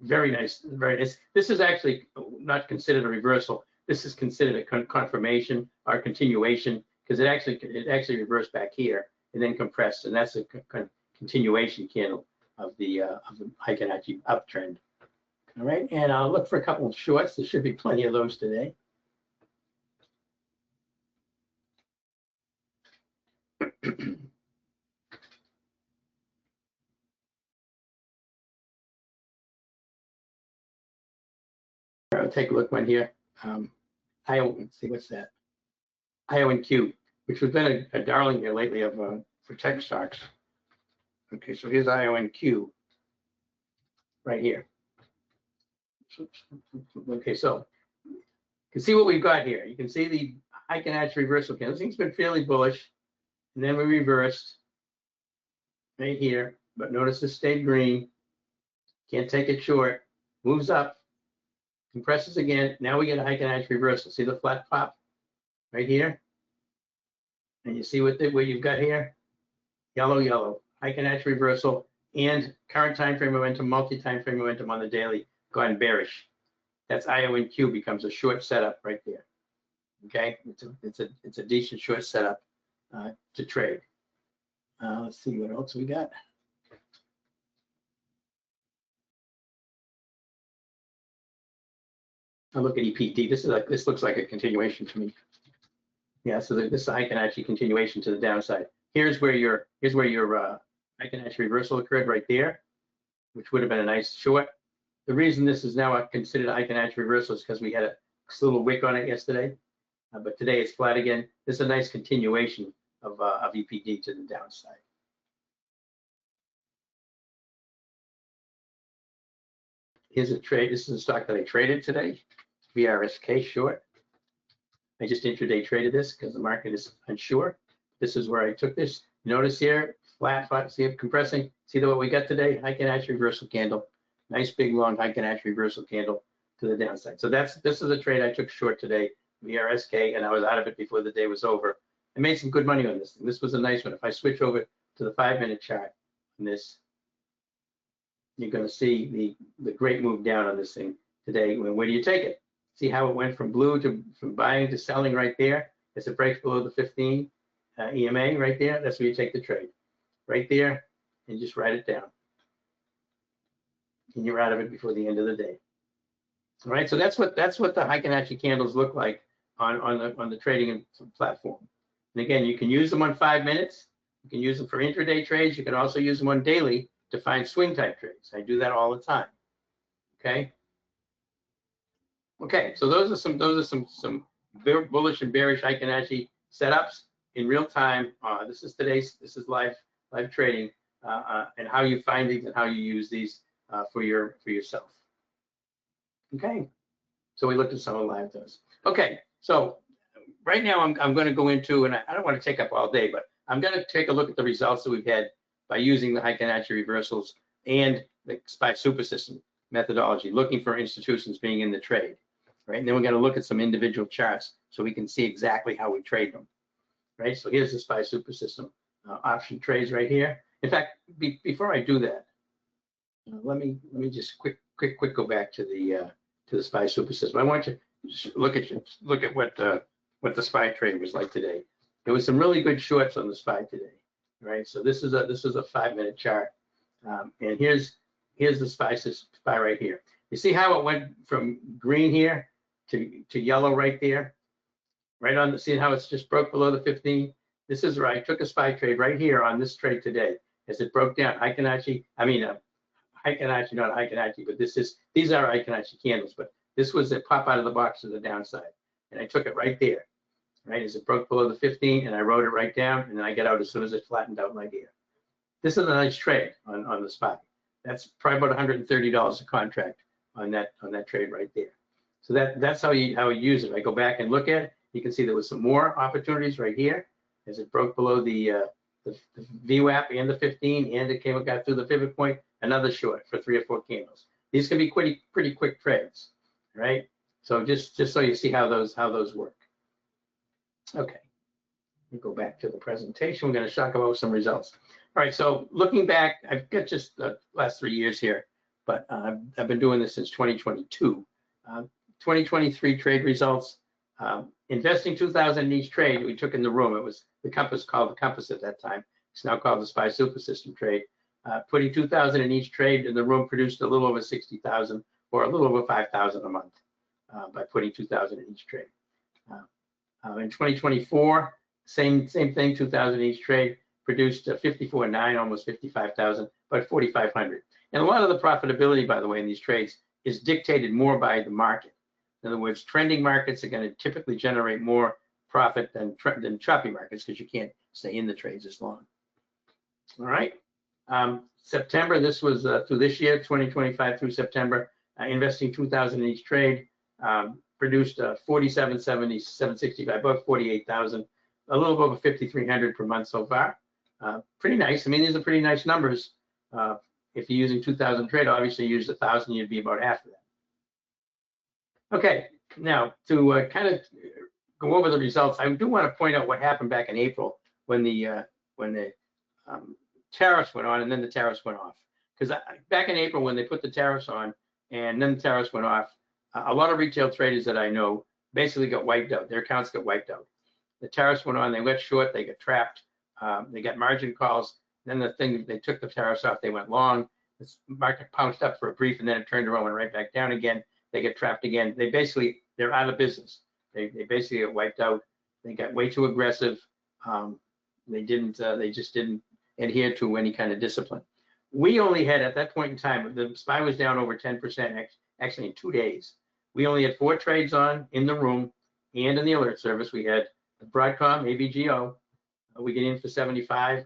Speaker 9: very nice, very nice. This is actually not considered a reversal. This is considered a confirmation or continuation because it actually reversed back here and then compressed, and that's a continuation candle of the Heiken-Ashi uptrend. All right, and I'll look for a couple of shorts. There should be plenty of those today. I'll take a look one here. Let's see, what's that? IONQ, which has been a darling here lately of for tech stocks. Okay, so here's IONQ right here. Okay, so you can see what we've got here. You can see the Heiken-Ashi reversal candle. This thing's been fairly bullish, and then we reversed right here. But notice it stayed green. Can't take it short. Moves up. Compresses again. Now we get a Heiken-Ashi reversal. See the flat pop right here? And you see what you've got here? Yellow, yellow. Heiken-Ashi reversal and current time frame momentum, multi-time frame momentum on the daily gone bearish. That's IONQ becomes a short setup right there. Okay, it's a decent short setup to trade. Let's see what else we got. I'll look at EPD. This looks like a continuation to me. Yeah, so this is a Heiken-Ashi continuation to the downside. Here's where your Heiken-Ashi reversal occurred right there, which would have been a nice short. The reason this is now considered a Heiken-Ashi reversal is because we had a little wick on it yesterday, but today it's flat again. This is a nice continuation of EPD to the downside. Here's a trade. This is a stock that I traded today, VRSK short. I just intraday traded this because the market is unsure. This is where I took this. Notice here, flat, see it compressing. See what we got today? Heiken-Ashi reversal candle. Nice big long Heiken-Ashi reversal candle to the downside. So this is a trade I took short today, VRSK, and I was out of it before the day was over. I made some good money on this thing. This was a nice one. If I switch over to the 5-minute chart on this, you're going to see the great move down on this thing today. Where do you take it? See how it went from blue from buying to selling right there? As it breaks below the 15 EMA right there, that's where you take the trade. Right there, and just write it down. And you're out of it before the end of the day. All right, so that's what the Heiken-Ashi candles look like on the trading platform. And again, you can use them on 5 minutes. You can use them for intraday trades. You can also use them on daily to find swing type trades. I do that all the time. Okay. Okay, so those are some bullish and bearish Heiken-Ashi setups in real time. This is live trading, and how you find these and how you use these for yourself. Okay, so we looked at some of the live those. Okay, so right now I'm going to go into, and I don't want to take up all day, but I'm going to take a look at the results that we've had by using the Heiken-Ashi reversals and the SPY super system methodology, looking for institutions being in the trade. Right, and then we're going to look at some individual charts so we can see exactly how we trade them. Right, so here's the SPY super system option trades right here. In fact, before I do that, let me just quick go back to the SPY super system. I want you to look at what the SPY trade was like today. There was some really good shorts on the SPY today. Right, so this is a 5-minute chart, and here's the SPY right here. You see how it went from green here to yellow right there, right on the, see how it's just broke below the 15. This is right. I took a SPY trade right here on this trade today as it broke down Heiken-Ashi. I mean, Heiken-Ashi, not Heiken-Ashi, but these are Heiken-Ashi candles. But this was a pop out of the box to the downside, and I took it right there, right as it broke below the 15, and I wrote it right down, and then I get out as soon as it flattened out right here. This is a nice trade on the SPY. That's probably about $130 a contract on that trade right there. So that's how you use it. I go back and look at it. You can see there was some more opportunities right here as it broke below the VWAP and the 15, and it got through the pivot point. Another short for 3 or 4 candles. These can be pretty quick trades, right? So just so you see how those work. Okay, we go back to the presentation. We're going to talk about some results. All right, so looking back, I've got just the last 3 years here, but I've been doing this since 2022. 2023 trade results, investing 2,000 in each trade we took in the room. It was the Compass, called the Compass at that time. It's now called the SPY Super System trade. Putting 2,000 in each trade in the room produced a little over 60,000 or a little over 5,000 a month by putting 2,000 in each trade. In 2024, same thing, 2,000 in each trade, produced 54.9, almost 55,000, but 4,500. And a lot of the profitability, by the way, in these trades is dictated more by the market. In other words, trending markets are going to typically generate more profit than choppy markets because you can't stay in the trades as long. All right. September, this was through this year, 2025 through September, investing 2,000 in each trade, produced 4770, 765, about 48,000, a little over 5,300 per month so far. Pretty nice. I mean, these are pretty nice numbers. If you're using 2,000 trade, obviously you use 1,000, you'd be about half of that. Okay, now to kind of go over the results, I do want to point out what happened back in April when the tariffs went on and then the tariffs went off. Because back in April when they put the tariffs on and then the tariffs went off, a lot of retail traders that I know basically got wiped out. Their accounts got wiped out. The tariffs went on, they went short, they got trapped, they got margin calls. Then they took the tariffs off, they went long. The market pounced up for a brief and then it turned around and right back down again. They get trapped again. They're out of business. They basically get wiped out. They got way too aggressive. They just didn't adhere to any kind of discipline. We only had, at that point in time, the SPY was down over 10%, actually in 2 days. We only had 4 trades on in the room and in the alert service. We had the Broadcom, ABGO. We get in for $75,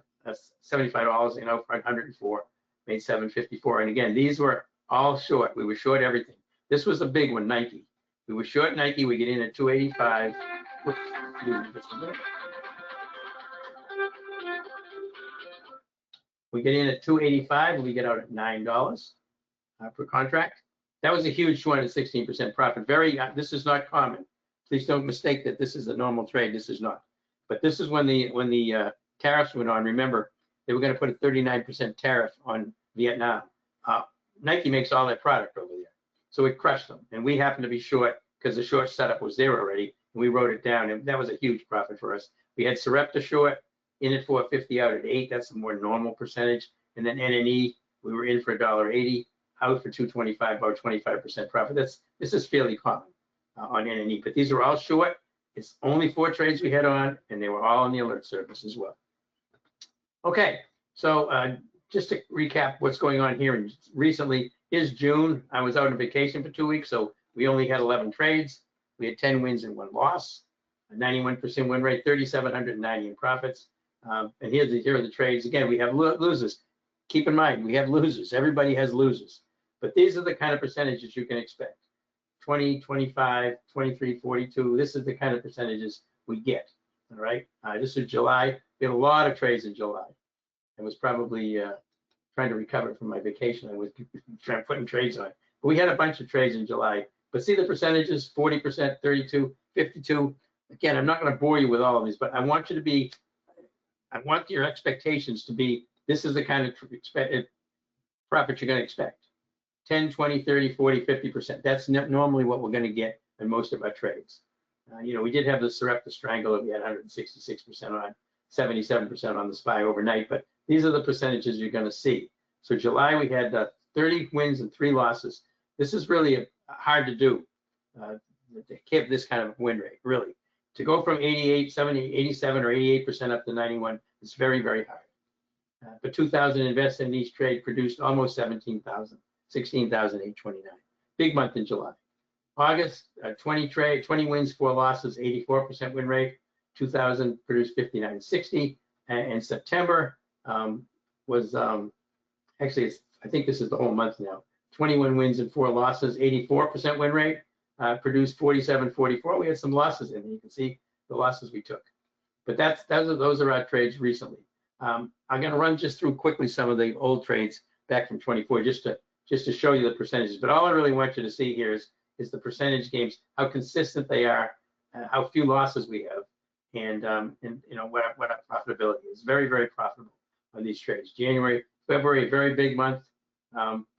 Speaker 9: you know, for 104, made 754. And again, these were all short. We were short everything. This was a big one, Nike. We were short Nike. We get in at 285. We get in at 285 and we get out at $9 per contract. That was a huge 216% profit. This is not common. Please don't mistake that this is a normal trade. This is not. But this is when the tariffs went on. Remember, they were going to put a 39% tariff on Vietnam. Nike makes all that product over there. So it crushed them. And we happened to be short because the short setup was there already. And we wrote it down. And that was a huge profit for us. We had Sarepta short, in at 450, out at 8. That's a more normal percentage. And then NNE, we were in for $1.80, out for 225, about 25% profit. This is fairly common on NNE. But these are all short. It's only 4 trades we had on, and they were all in the alert service as well. Okay, so just to recap what's going on here, and recently is June. I was out on vacation for 2 weeks, so we only had 11 trades. We had 10 wins and 1 loss, a 91% win rate, 3,790 in profits. And here are the trades. Again, we have losers. Keep in mind, we have losers. Everybody has losers. But these are the kind of percentages you can expect. 20, 25, 23, 42. This is the kind of percentages we get. All right. This is July. We had a lot of trades in July. I was probably trying to recover from my vacation. I was putting trades on. But we had a bunch of trades in July. But see the percentages, 40%, 32, 52. Again, I'm not going to bore you with all of these, but I want you to be, I want your expectations to be, this is the kind of profit you're going to expect. 10, 20, 30, 40, 50%. That's normally what we're going to get in most of our trades. You know, we did have the Sarepta Strangler. We had 166% on, 77% on the SPY overnight, but these are the percentages you're going to see. So July, we had 30 wins and 3 losses. This is really hard to do, to keep this kind of win rate, really. To go from 88, 70, 87, or 88% up to 91 is very, very hard. But 2,000 invested in each trade produced almost 17,000, 16,829. Big month in July. August, 20 wins, 4 losses, 84% win rate. 2,000 produced 5960. And September was actually, I think this is the whole month now. 21 wins and 4 losses, 84% win rate. Produced 4744. We had some losses in there. You can see the losses we took. But those are our trades recently. I'm going to run just through quickly some of the old trades back from 24 just to show you the percentages. But all I really want you to see here is the percentage games, how consistent they are, how few losses we have, and you know what our profitability is. Very, very profitable on these trades. January, February, very big month.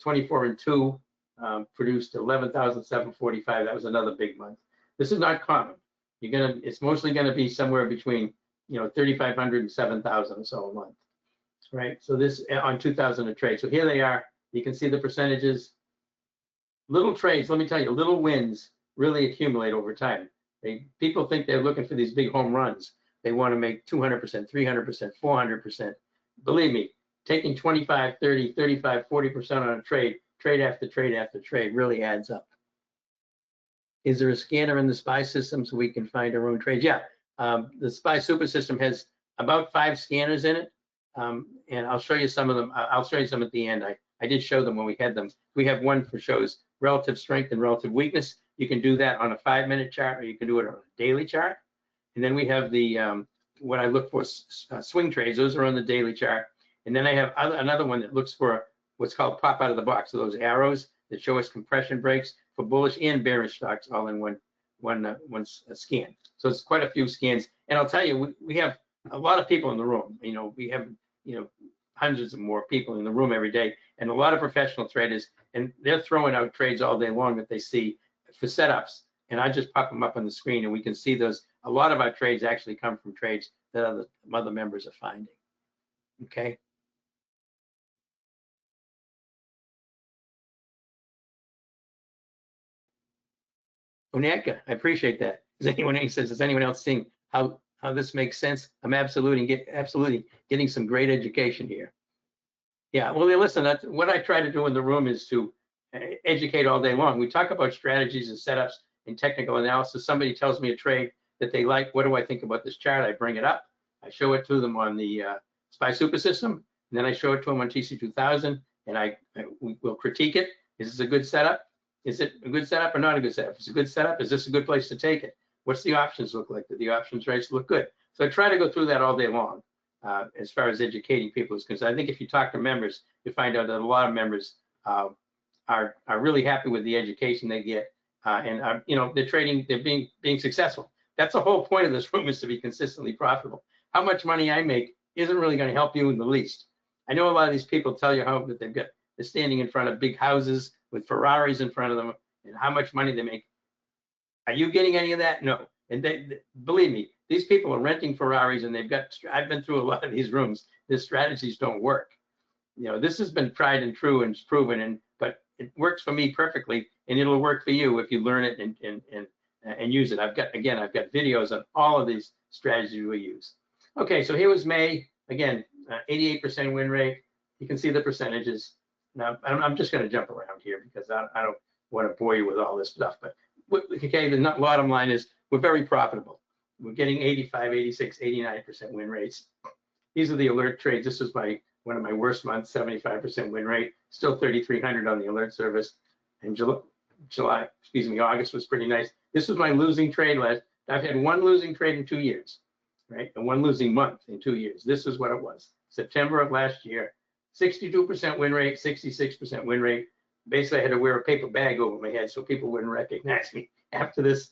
Speaker 9: 24 and 2 produced 11,745. That was another big month. This is not common. It's mostly gonna be somewhere between 3,500 and 7,000 or so a month, right? So this on 2,000 a trade. So here they are. You can see the percentages. Little trades, let me tell you, little wins really accumulate over time. People think they're looking for these big home runs. They want to make 200%, 300%, 400%. Believe me, taking 25, 30, 35, 40% on a trade after trade after trade really adds up. Is there a scanner in the SPY system so we can find our own trades? Yeah, the SPY super system has about 5 scanners in it, and I'll show you some of them. I'll show you some at the end. I did show them when we had them. We have one for shows relative strength and relative weakness. You can do that on a 5-minute chart, or you can do it on a daily chart. And then we have the what I look for swing trades. Those are on the daily chart. And then I have another one that looks for what's called pop out of the box. So those arrows that show us compression breaks for bullish and bearish stocks all in one scan. So it's quite a few scans. And I'll tell you, we have a lot of people in the room. We have hundreds of more people in the room every day, and a lot of professional traders, and they're throwing out trades all day long that they see for setups. And I just pop them up on the screen, and we can see those. A lot of our trades actually come from trades that other members are finding. Okay. Anka, I appreciate that. Does anyone else seeing how this makes sense? I'm absolutely getting some great education here. Yeah, well, listen, that's what I try to do in the room is to educate all day long. We talk about strategies and setups and technical analysis. Somebody tells me a trade that they like. What do I think about this chart? I bring it up. I show it to them on the SPY Super System, and then I show it to them on TC2000, and we'll critique it. Is this a good setup? Is it a good setup or not a good setup? If it's a good setup, is this a good place to take it? What's the options look like? Do the options rates look good? So I try to go through that all day long as far as educating people is concerned. I think if you talk to members, you find out that a lot of members are really happy with the education they get, and they're trading, they're being successful. That's the whole point of this room, is to be consistently profitable. How much money I make isn't really going to help you in the least. I know a lot of these people tell you how that they're standing in front of big houses with Ferraris in front of them and how much money they make. Are you getting any of that? No. And believe me, these people are renting Ferraris, and I've been through a lot of these rooms. Their strategies don't work. This has been tried and true and it's proven, but it works for me perfectly, and it'll work for you if you learn it and use it. I've got videos on all of these strategies we use. Okay, so here was May. Again, 88% win rate. You can see the percentages. Now, I'm just going to jump around here because I don't want to bore you with all this stuff. But okay, the bottom line is we're very profitable. We're getting 85, 86, 89% win rates. These are the alert trades. This was one of my worst months, 75% win rate, still 3,300 on the alert service. And August was pretty nice. This was my losing trade I've had one losing trade in 2 years, right? And one losing month in 2 years. This is what it was. September of last year, 62% win rate, 66% win rate. Basically, I had to wear a paper bag over my head so people wouldn't recognize me after this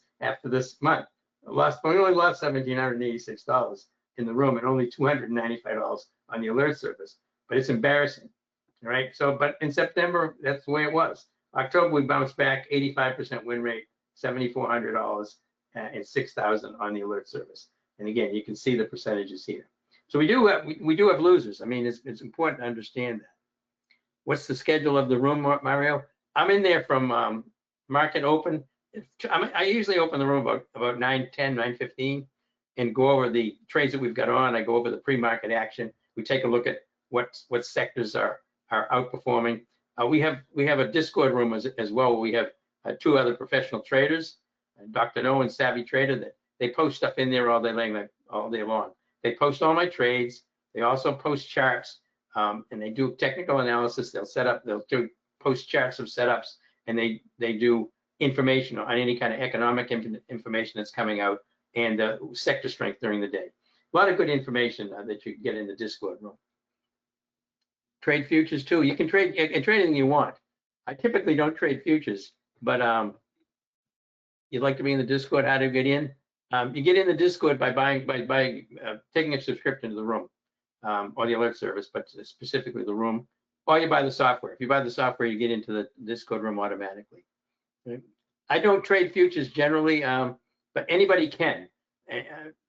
Speaker 9: month. I only lost $1,786 in the room and only $295 on the alert service. But it's embarrassing, all right? So, but in September, that's the way it was. October, we bounced back, 85% win rate, $7,400 and $6,000 on the alert service. And again, you can see the percentages here. So we do have losers. I mean, it's important to understand that. What's the schedule of the room, Mario? I'm in there from market open. I usually open the room about 9:10, 9:15, and go over the trades that we've got on. I go over the pre-market action. We take a look at what sectors are outperforming. We have a Discord room as well. Where we have 2 other professional traders, Dr. No and Savvy Trader, that they post stuff in there all day long. They post all my trades. They also post charts, and they do technical analysis. They'll do post charts of setups, and they do information on any kind of economic information that's coming out and sector strength during the day. A lot of good information that you can get in the Discord room. Trade futures too. You can trade anything you want. I typically don't trade futures, but you'd like to be in the Discord. How to get in? You get in the Discord by taking a subscription to the room or the alert service, but specifically the room, or you buy the software. If you buy the software, you get into the Discord room automatically. Okay. I don't trade futures generally, but anybody can.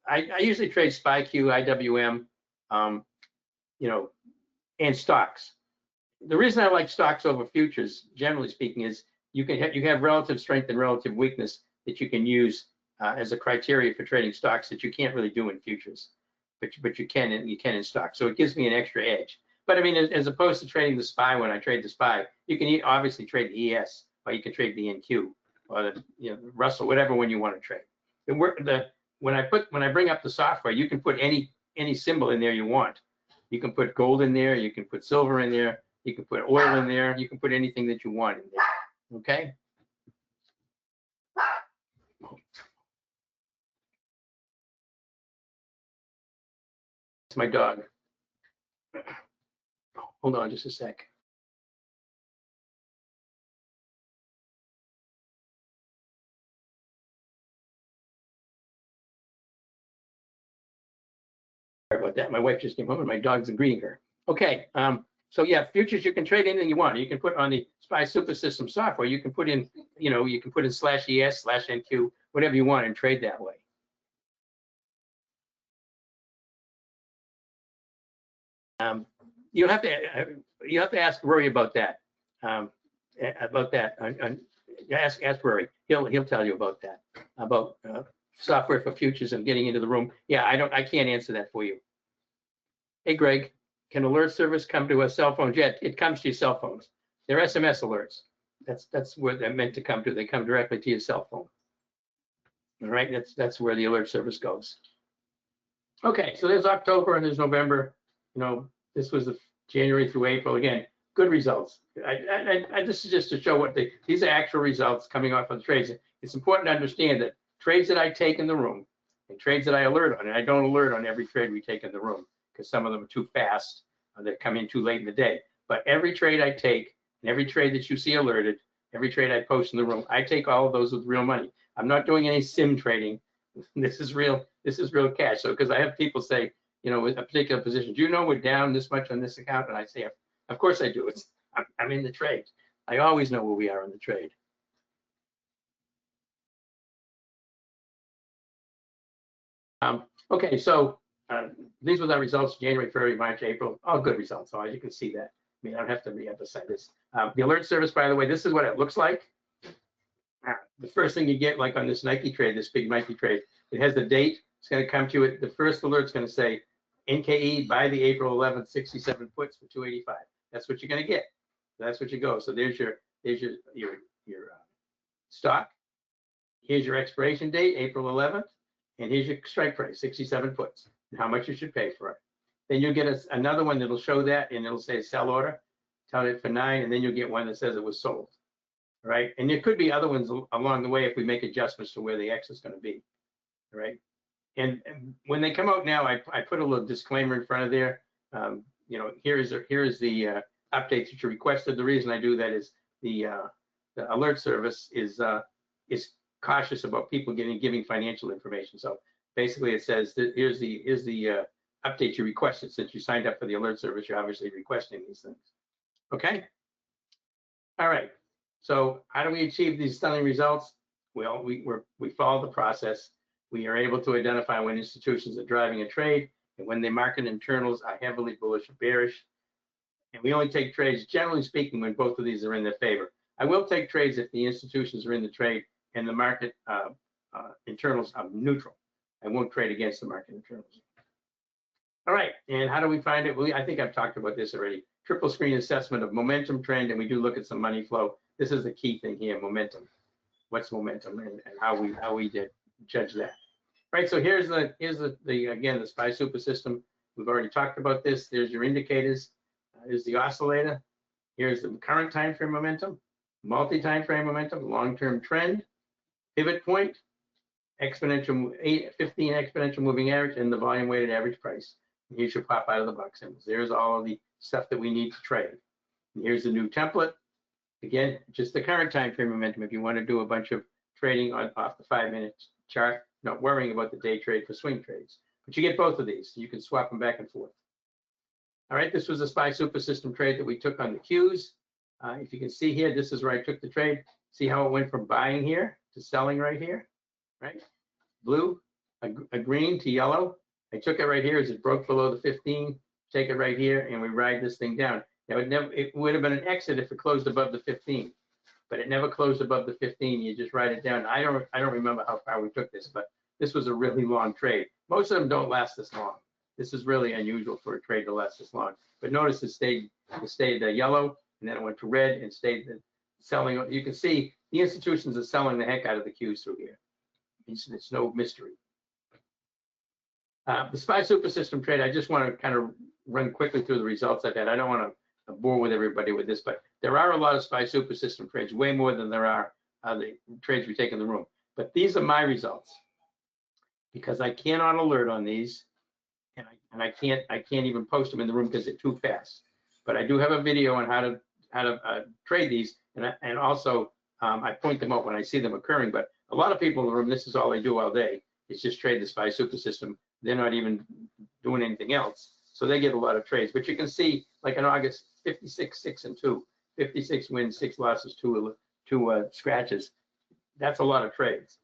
Speaker 9: I usually trade SpyQ, IWM, and stocks. The reason I like stocks over futures, generally speaking, is you have relative strength and relative weakness that you can use as a criteria for trading stocks that you can't really do in futures, but you can in stocks. So it gives me an extra edge. But I mean, as opposed to trading the SPY, when I trade the SPY, you can obviously trade the ES, or you can trade the NQ, or the Russell, whatever one you want to trade. When I bring up the software, you can put any symbol in there you want. You can put gold in there, you can put silver in there, you can put oil in there, you can put anything that you want in there. Okay. It's my dog. Hold on just a sec. Sorry about that. My wife just came home and my dog's agreeing her. Okay. So yeah, futures, you can trade anything you want. You can put on the SPY Super System software. You can put in, you can put in /ES, /NQ, whatever you want, and trade that way. You'll have to ask Rory about that. Ask Rory. He'll tell you about that. About software for futures and getting into the room. Yeah, I can't answer that for you. Hey, Greg, can alert service come to a cell phone? Yeah, it comes to your cell phones. They're SMS alerts. That's where they're meant to come to. They come directly to your cell phone. All right, that's where the alert service goes. Okay, so there's October and there's November. This was the January through April. Again, good results. This is just to show these are actual results coming off of the trades. It's important to understand that trades that I take in the room and trades that I alert on, and I don't alert on every trade we take in the room because some of them are too fast or they come in too late in the day. But every trade I take and every trade that you see alerted, every trade I post in the room, I take all of those with real money. I'm not doing any sim trading. This is real cash. So because I have people say, with a particular position, do you know we're down this much on this account? And I say, of course I do. I'm in the trade. I always know where we are in the trade. Okay, so these were the results: January, February, March, April. All good results. So you can see that. I mean, I don't have to re-emphasize this. The alert service, by the way, this is what it looks like. The first thing you get, like on this Nike trade, this big Nike trade, it has the date. It's going to come to you. The first alert's going to say NKE by the April 11th, 67 puts for 285. That's what you're going to get. That's what you go. So there's your stock. Here's your expiration date, April 11th, and here's your strike price, 67 puts, and how much you should pay for it. Then you'll get another one that'll show that, and it'll say sell order, tell it for 9, and then you'll get one that says it was sold. All right, and there could be other ones along the way if we make adjustments to where the X is going to be. All right, and when they come out now, I put a little disclaimer in front of there. You know, here is the updates that you requested. The reason I do that is the alert service is cautious about people giving financial information. So basically, it says that here's the update you requested. Since you signed up for the alert service, you're obviously requesting these things. Okay. All right. So how do we achieve these stunning results? Well, we follow the process. We are able to identify when institutions are driving a trade and when their market internals are heavily bullish or bearish. And we only take trades, generally speaking, when both of these are in their favor. I will take trades if the institutions are in the trade and the market internals are neutral. I won't trade against the market internals. All right, and how do we find it? Well, I think I've talked about this already. Triple screen assessment of momentum trend, and we do look at some money flow. This is the key thing here, momentum. What's momentum, and how we did judge that. Right, so here's the again, the SPY super system. We've already talked about this. There's your indicators. Here's the oscillator. Here's the current time frame momentum, multi-time frame momentum, long-term trend, pivot point, exponential 15 exponential moving average, and the volume weighted average price. And here should pop out of the box symbols. There's all of the stuff that we need to trade. And here's the new template. Again, just the current time frame momentum. If you want to do a bunch of trading off the 5-minute chart, not worrying about the day trade for swing trades. But you get both of these. You can swap them back and forth. All right, this was a SPY super system trade that we took on the Qs. If you can see here, this is where I took the trade. See how it went from buying here to selling right here, right? Blue, a green to yellow. I took it right here as it broke below the 15. Take it right here, and we ride this thing down. Now it would have been an exit if it closed above the 15, but it never closed above the 15. You just ride it down. I don't remember how far we took this, but this was a really long trade. Most of them don't last this long. This is really unusual for a trade to last this long. But notice it stayed yellow, and then it went to red and stayed selling. You can see the institutions are selling the heck out of the Qs through here. It's no mystery. The SPY super system trade, I just want to kind of run quickly through the results I've had. I don't want to bore with everybody with this, but there are a lot of SPY super system trades, way more than there are the trades we take in the room. But these are my results because I cannot alert on these, and I can't even post them in the room because they're too fast. But I do have a video on how to trade these, and also I point them out when I see them occurring. But a lot of people in the room, this is all they do all day. It's just trade the SPY super system. They're not even doing anything else. So they get a lot of trades. But you can see, like in August, 56, 6 and 2, 56 wins, 6 losses, 2 scratches. That's a lot of trades.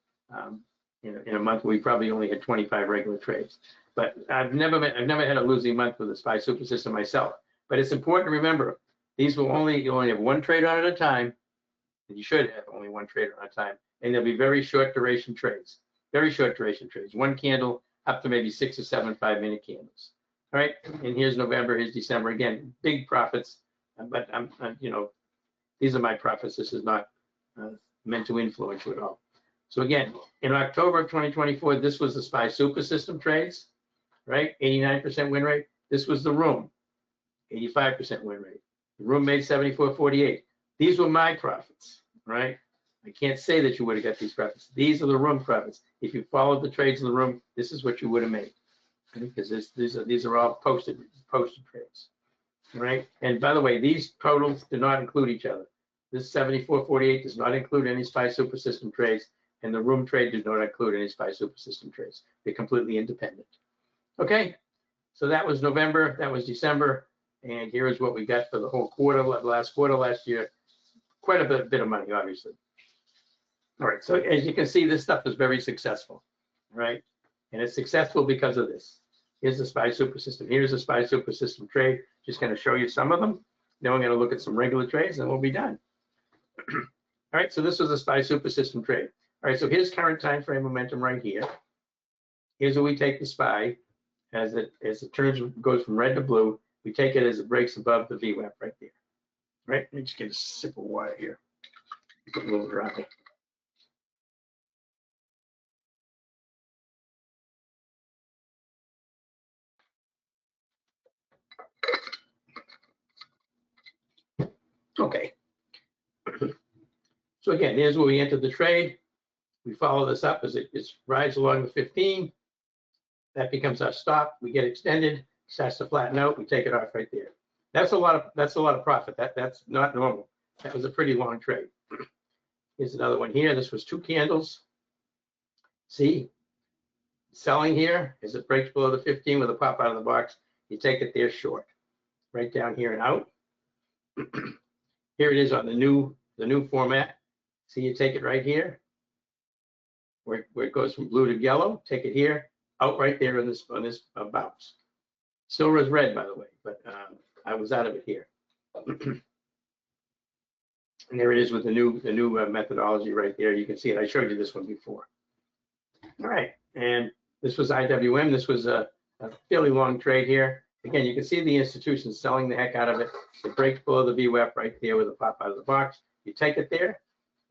Speaker 9: In a month, we probably only had 25 regular trades. But I've never had a losing month with a SPY super system myself. But it's important to remember, these will you only have one trade on at a time, and you should have only one trade on a time. And they'll be very short duration trades. Very short duration trades. One candle up to maybe 6 or 7 5-minute candles. All right, and here's November, here's December. Again, big profits, but these are my profits. This is not meant to influence you at all. So again, in October of 2024, this was the SPY super system trades, right? 89% win rate. This was the room, 85% win rate. The room made 74.48. These were my profits, right? I can't say that you would have got these profits. These are the room profits. If you followed the trades in the room, this is what you would have made, because these are all posted trades, right? And by the way, these totals do not include each other. This 74.48 does not include any SPY super system trades, and the room trade does not include any SPY super system trades. They're completely independent. Okay, so that was November, that was December, and here is what we got for the whole quarter, last quarter last year. Quite a bit of money, obviously. All right, so as you can see, this stuff is very successful, right? And it's successful because of this. Here's the SPY super system. Here's the SPY super system trade. Just going to show you some of them. Then we're going to look at some regular trades, and we'll be done. All right, so this was a SPY super system trade. All right, so here's current time frame momentum right here. Here's where we take the SPY, as it goes from red to blue. We take it as it breaks above the VWAP right there. Right, let me just get a sip of water here. Get a little dry. Okay. So again, here's where we entered the trade. We follow this up as it rides along the 15. That becomes our stop. We get extended, starts to flatten out. We take it off right there. That's a lot of profit. That's not normal. That was a pretty long trade. Here's another one here. This was 2 candles. See, selling here as it breaks below the 15 with a pop out of the box. You take it there short, right down here and out. Here it is on the new format. See, you take it right here, where it goes from blue to yellow. Take it here, out right there on this bounce. Still was red, by the way, but I was out of it here. And there it is with the new methodology right there. You can see it. I showed you this one before. All right, and this was IWM. This was a fairly long trade here. Again, you can see the institution selling the heck out of it. It breaks below the VWAP right there with a pop out of the box. You take it there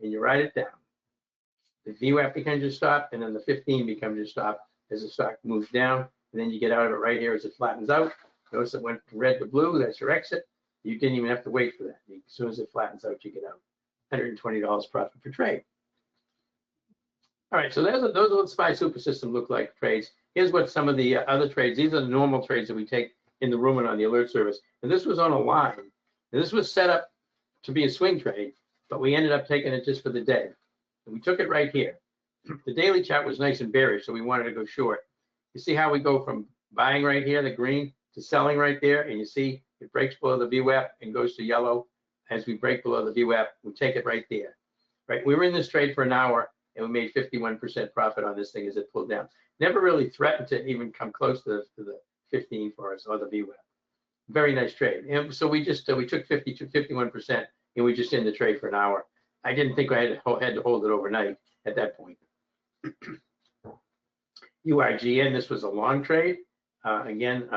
Speaker 9: and you ride it down. The VWAP becomes your stop, and then the 15 becomes your stop as the stock moves down. And then you get out of it right here as it flattens out. Notice it went from red to blue. That's your exit. You didn't even have to wait for that. As soon as it flattens out, you get out. $120 profit per trade. All right, so those are what SPY Super System look like trades. Here's what some of the other trades, these are the normal trades that we take in the room and on the alert service. And this was on a line. And this was set up to be a swing trade, but we ended up taking it just for the day. And we took it right here. The daily chart was nice and bearish, so we wanted to go short. You see how we go from buying right here, the green, to selling right there, and you see it breaks below the VWAP and goes to yellow. As we break below the VWAP, we take it right there. Right, we were in this trade for an hour, and we made 51% profit on this thing as it pulled down. Never really threatened to even come close to the 15 for us, or the VWAP. Very nice trade. And so we just we took 51%, and we just ended the trade for an hour. I didn't think I had to hold it overnight at that point. URGN, this was a long trade. Again,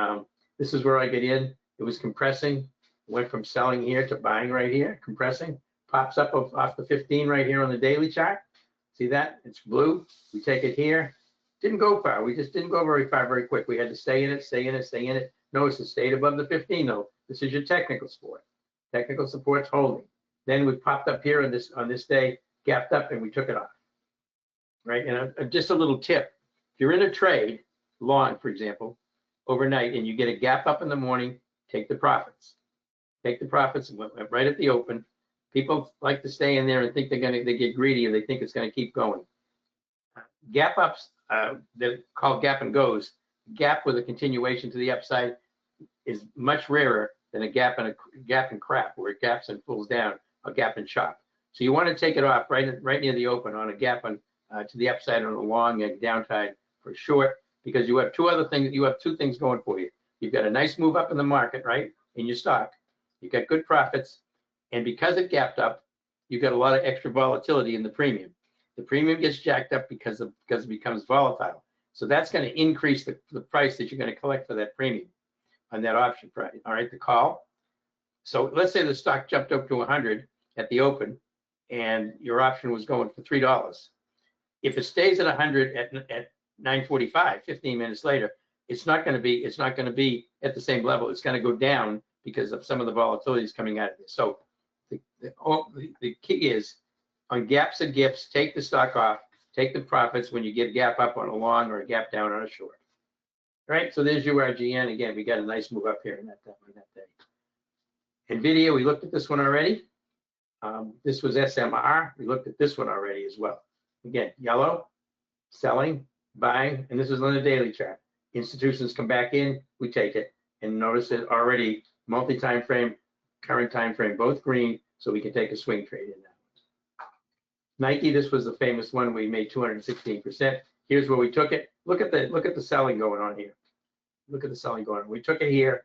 Speaker 9: this is where I get in. It was compressing. Went from selling here to buying right here, compressing. Pops up off the 15 right here on the daily chart. See that? It's blue. We take it here. Didn't go far. We just didn't go very far very quick. We had to stay in it, stay in it, stay in it. Notice it stayed above the 15 though. This is your technical support. Technical support's holding. Then we popped up here on this day, gapped up, and we took it off. Right? And just a little tip. If you're in a trade, long, for example, overnight, and you get a gap up in the morning, take the profits. Take the profits and went right at the open. People like to stay in there and think they get greedy and they think it's gonna keep going. Gap ups, they're called gap and goes. Gap with a continuation to the upside is much rarer than a gap and crap, where it gaps and pulls down, a gap and chop. So you want to take it off right near the open on a gap on to the upside on a long downside for short, because you have two things going for you. You've got a nice move up in the market, right, in your stock. You've got good profits, and because it gapped up, you've got a lot of extra volatility in the premium. The premium gets jacked up because it becomes volatile. So that's going to increase the price that you're going to collect for that premium on that option price. All right, the call. So let's say the stock jumped up to 100 at the open, and your option was going for $3. If it stays at 100 at 9:45, 15 minutes later, it's not going to be at the same level. It's going to go down because of some of the volatility is coming out of this. So the key is on gaps and gips, take the stock off, take the profits when you get a gap up on a long or a gap down on a short. All right, so there's URGN. Again, we got a nice move up here in that day. NVDA, we looked at this one already. This was SMR. We looked at this one already as well. Again, yellow, selling, buying, and this is on the daily chart. Institutions come back in, we take it, and notice it already multi-time frame, current time frame, both green, so we can take a swing trade in that. Nike, this was the famous one. We made 216%. Here's where we took it. Look at the selling going on here. Look at the selling going on. We took it here,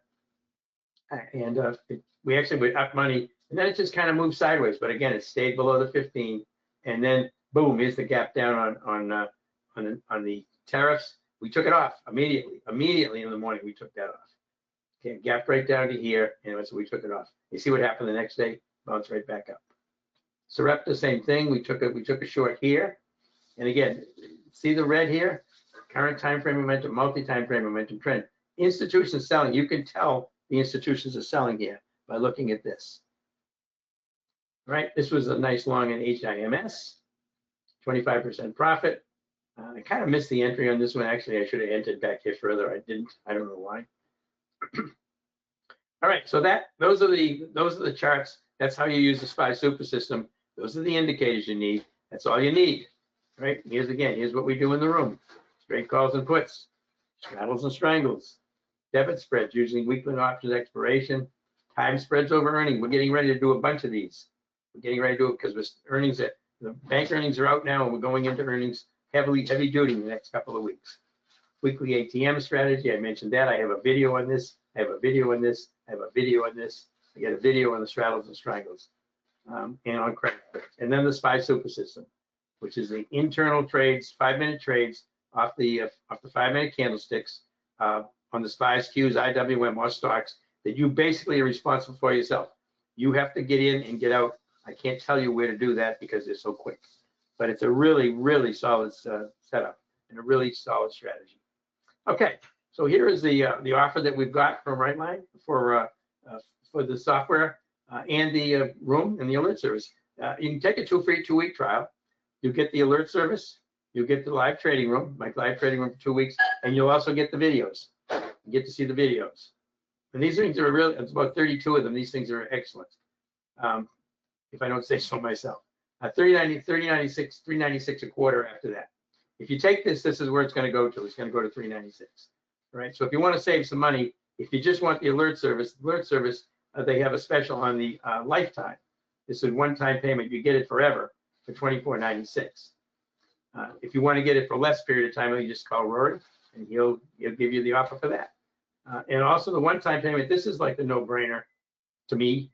Speaker 9: and we actually went up money, and then it just kind of moved sideways. But again, it stayed below the 15, and then boom, here's the gap down on the tariffs. We took it off immediately in the morning. We took that off. Okay, gap right down to here, and so we took it off. You see what happened the next day? Bounced right back up. Sarepta, same thing. We took a short here, and again, see the red here? Current time frame momentum, multi-time frame momentum trend. Institutions selling. You can tell the institutions are selling here by looking at this. Right? This was a nice long in HIMS, 25% profit. I kind of missed the entry on this one. Actually, I should have entered back here further. I didn't. I don't know why. All right, so those are the charts. That's how you use the SPY super system. Those are the indicators you need. That's all you need. Right? Here's what we do in the room. Straight calls and puts, straddles and strangles, debit spreads, usually weekly options expiration, time spreads over earning. We're getting ready to do a bunch of these. We're getting ready to do it because the bank earnings are out now, and we're going into earnings heavy duty in the next couple of weeks. Weekly ATM strategy, I mentioned that. I have a video on this. I have a video on this. I have a video on this. I got a video on the straddles and strangles, and on credit. And then the SPY super system, which is the internal trades, 5-minute trades off the 5-minute candlesticks on the SPYs, Qs, IWM, or stocks that you basically are responsible for yourself. You have to get in and get out. I can't tell you where to do that because they're so quick, but it's a really, really solid setup and a really solid strategy. Okay, so here is the offer that we've got from Rightline for the software and the room and the alert service. You can take a free 2-week trial. You get the alert service. You get the live trading room, my live trading room for 2 weeks, and you'll also get the videos. You get to see the videos. And these things are really, it's about 32 of them. These things are excellent. If I don't say so myself. $396 a quarter after that. If you take this is where it's going to go to. It's going to go to $396. All right. So if you want to save some money, if you just want the alert service, they have a special on the lifetime. This is one-time payment. You get it forever for $24.96. If you want to get it for less period of time, you just call Rory, and he'll give you the offer for that. And also the one-time payment. This is like the no-brainer to me.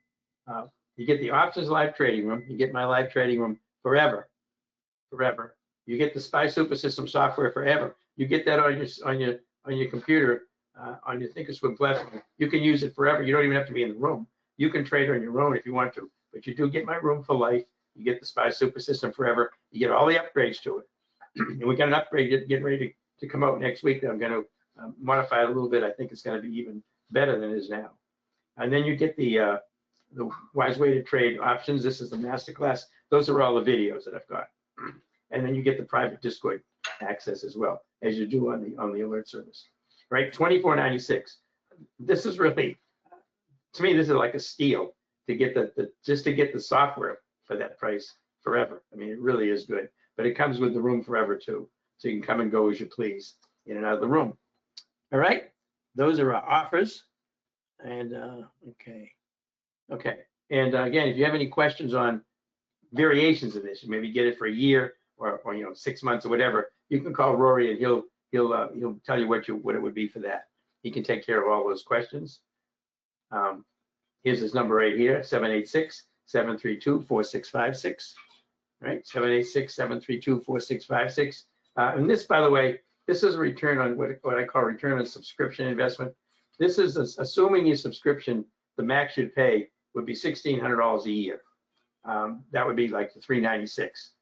Speaker 9: You get the options live trading room. You get my live trading room forever. You get the SPY super system software forever. You get that on your computer, on your Thinkorswim platform. You can use it forever. You don't even have to be in the room. You can trade on your own if you want to, but you do get my room for life. You get the SPY super system forever. You get all the upgrades to it. And we got an upgrade getting ready to come out next week that I'm going to modify it a little bit. I think it's going to be even better than it is now. And then you get the Wyse way to trade options. This is the masterclass. Those are all the videos that I've got. And then you get the private Discord access as well, as you do on the alert service. Right, $24.96. This is really, to me, this is like a steal to get just to get the software for that price forever. I mean, it really is good. But it comes with the room forever too, so you can come and go as you please in and out of the room. All right, those are our offers. And okay. And again, if you have any questions on variations of this, maybe get it for a year or 6 months or whatever, you can call Rory and he'll tell you what it would be for that. He can take care of all those questions. Here's his number right here, 786-732-4656. Right, 786-732-4656. And this, by the way, this is a return on what I call return on subscription investment. This is assuming your subscription, the max you'd pay would be $1,600 a year. That would be like the $396.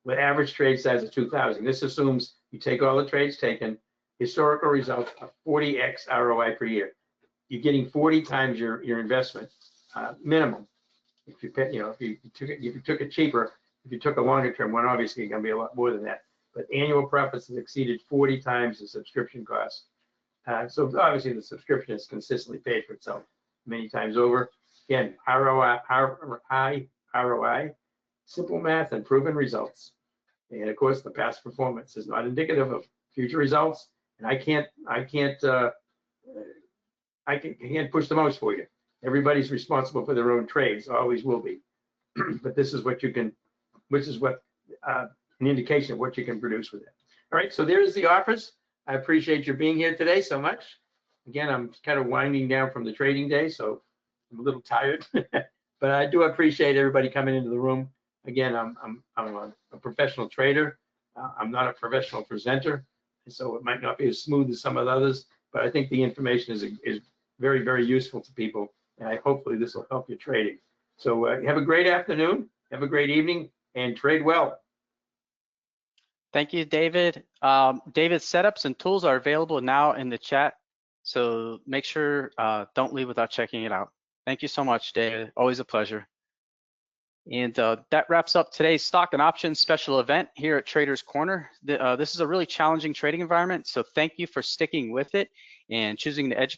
Speaker 9: With average trade size of 2,000. This assumes you take all the trades taken, historical results of 40x ROI per year. You're getting 40 times your investment minimum. If you pay, if you took it cheaper, if you took a longer term one, obviously it's going to be a lot more than that. But annual profits have exceeded 40 times the subscription cost. So obviously the subscription has consistently paid for itself many times over. Again, high ROI, simple math and proven results. And of course, the past performance is not indicative of future results. And I can't push the most for you. Everybody's responsible for their own trades, always will be. But this is what an indication of what you can produce with it. All right, so there's the offers. I appreciate your being here today so much. Again, I'm kind of winding down from the trading day, so I'm a little tired, but I do appreciate everybody coming into the room. Again, I'm a professional trader. I'm not a professional presenter. And so it might not be as smooth as some of the others, but I think the information is very, very useful to people. And hopefully this will help your trading. So have a great afternoon, have a great evening, and trade well.
Speaker 2: Thank you, David. David's setups and tools are available now in the chat. So make sure, don't leave without checking it out. Thank you so much, David. Always a pleasure. And that wraps up today's stock and options special event here at Traders Corner. This is a really challenging trading environment, so thank you for sticking with it and choosing to educate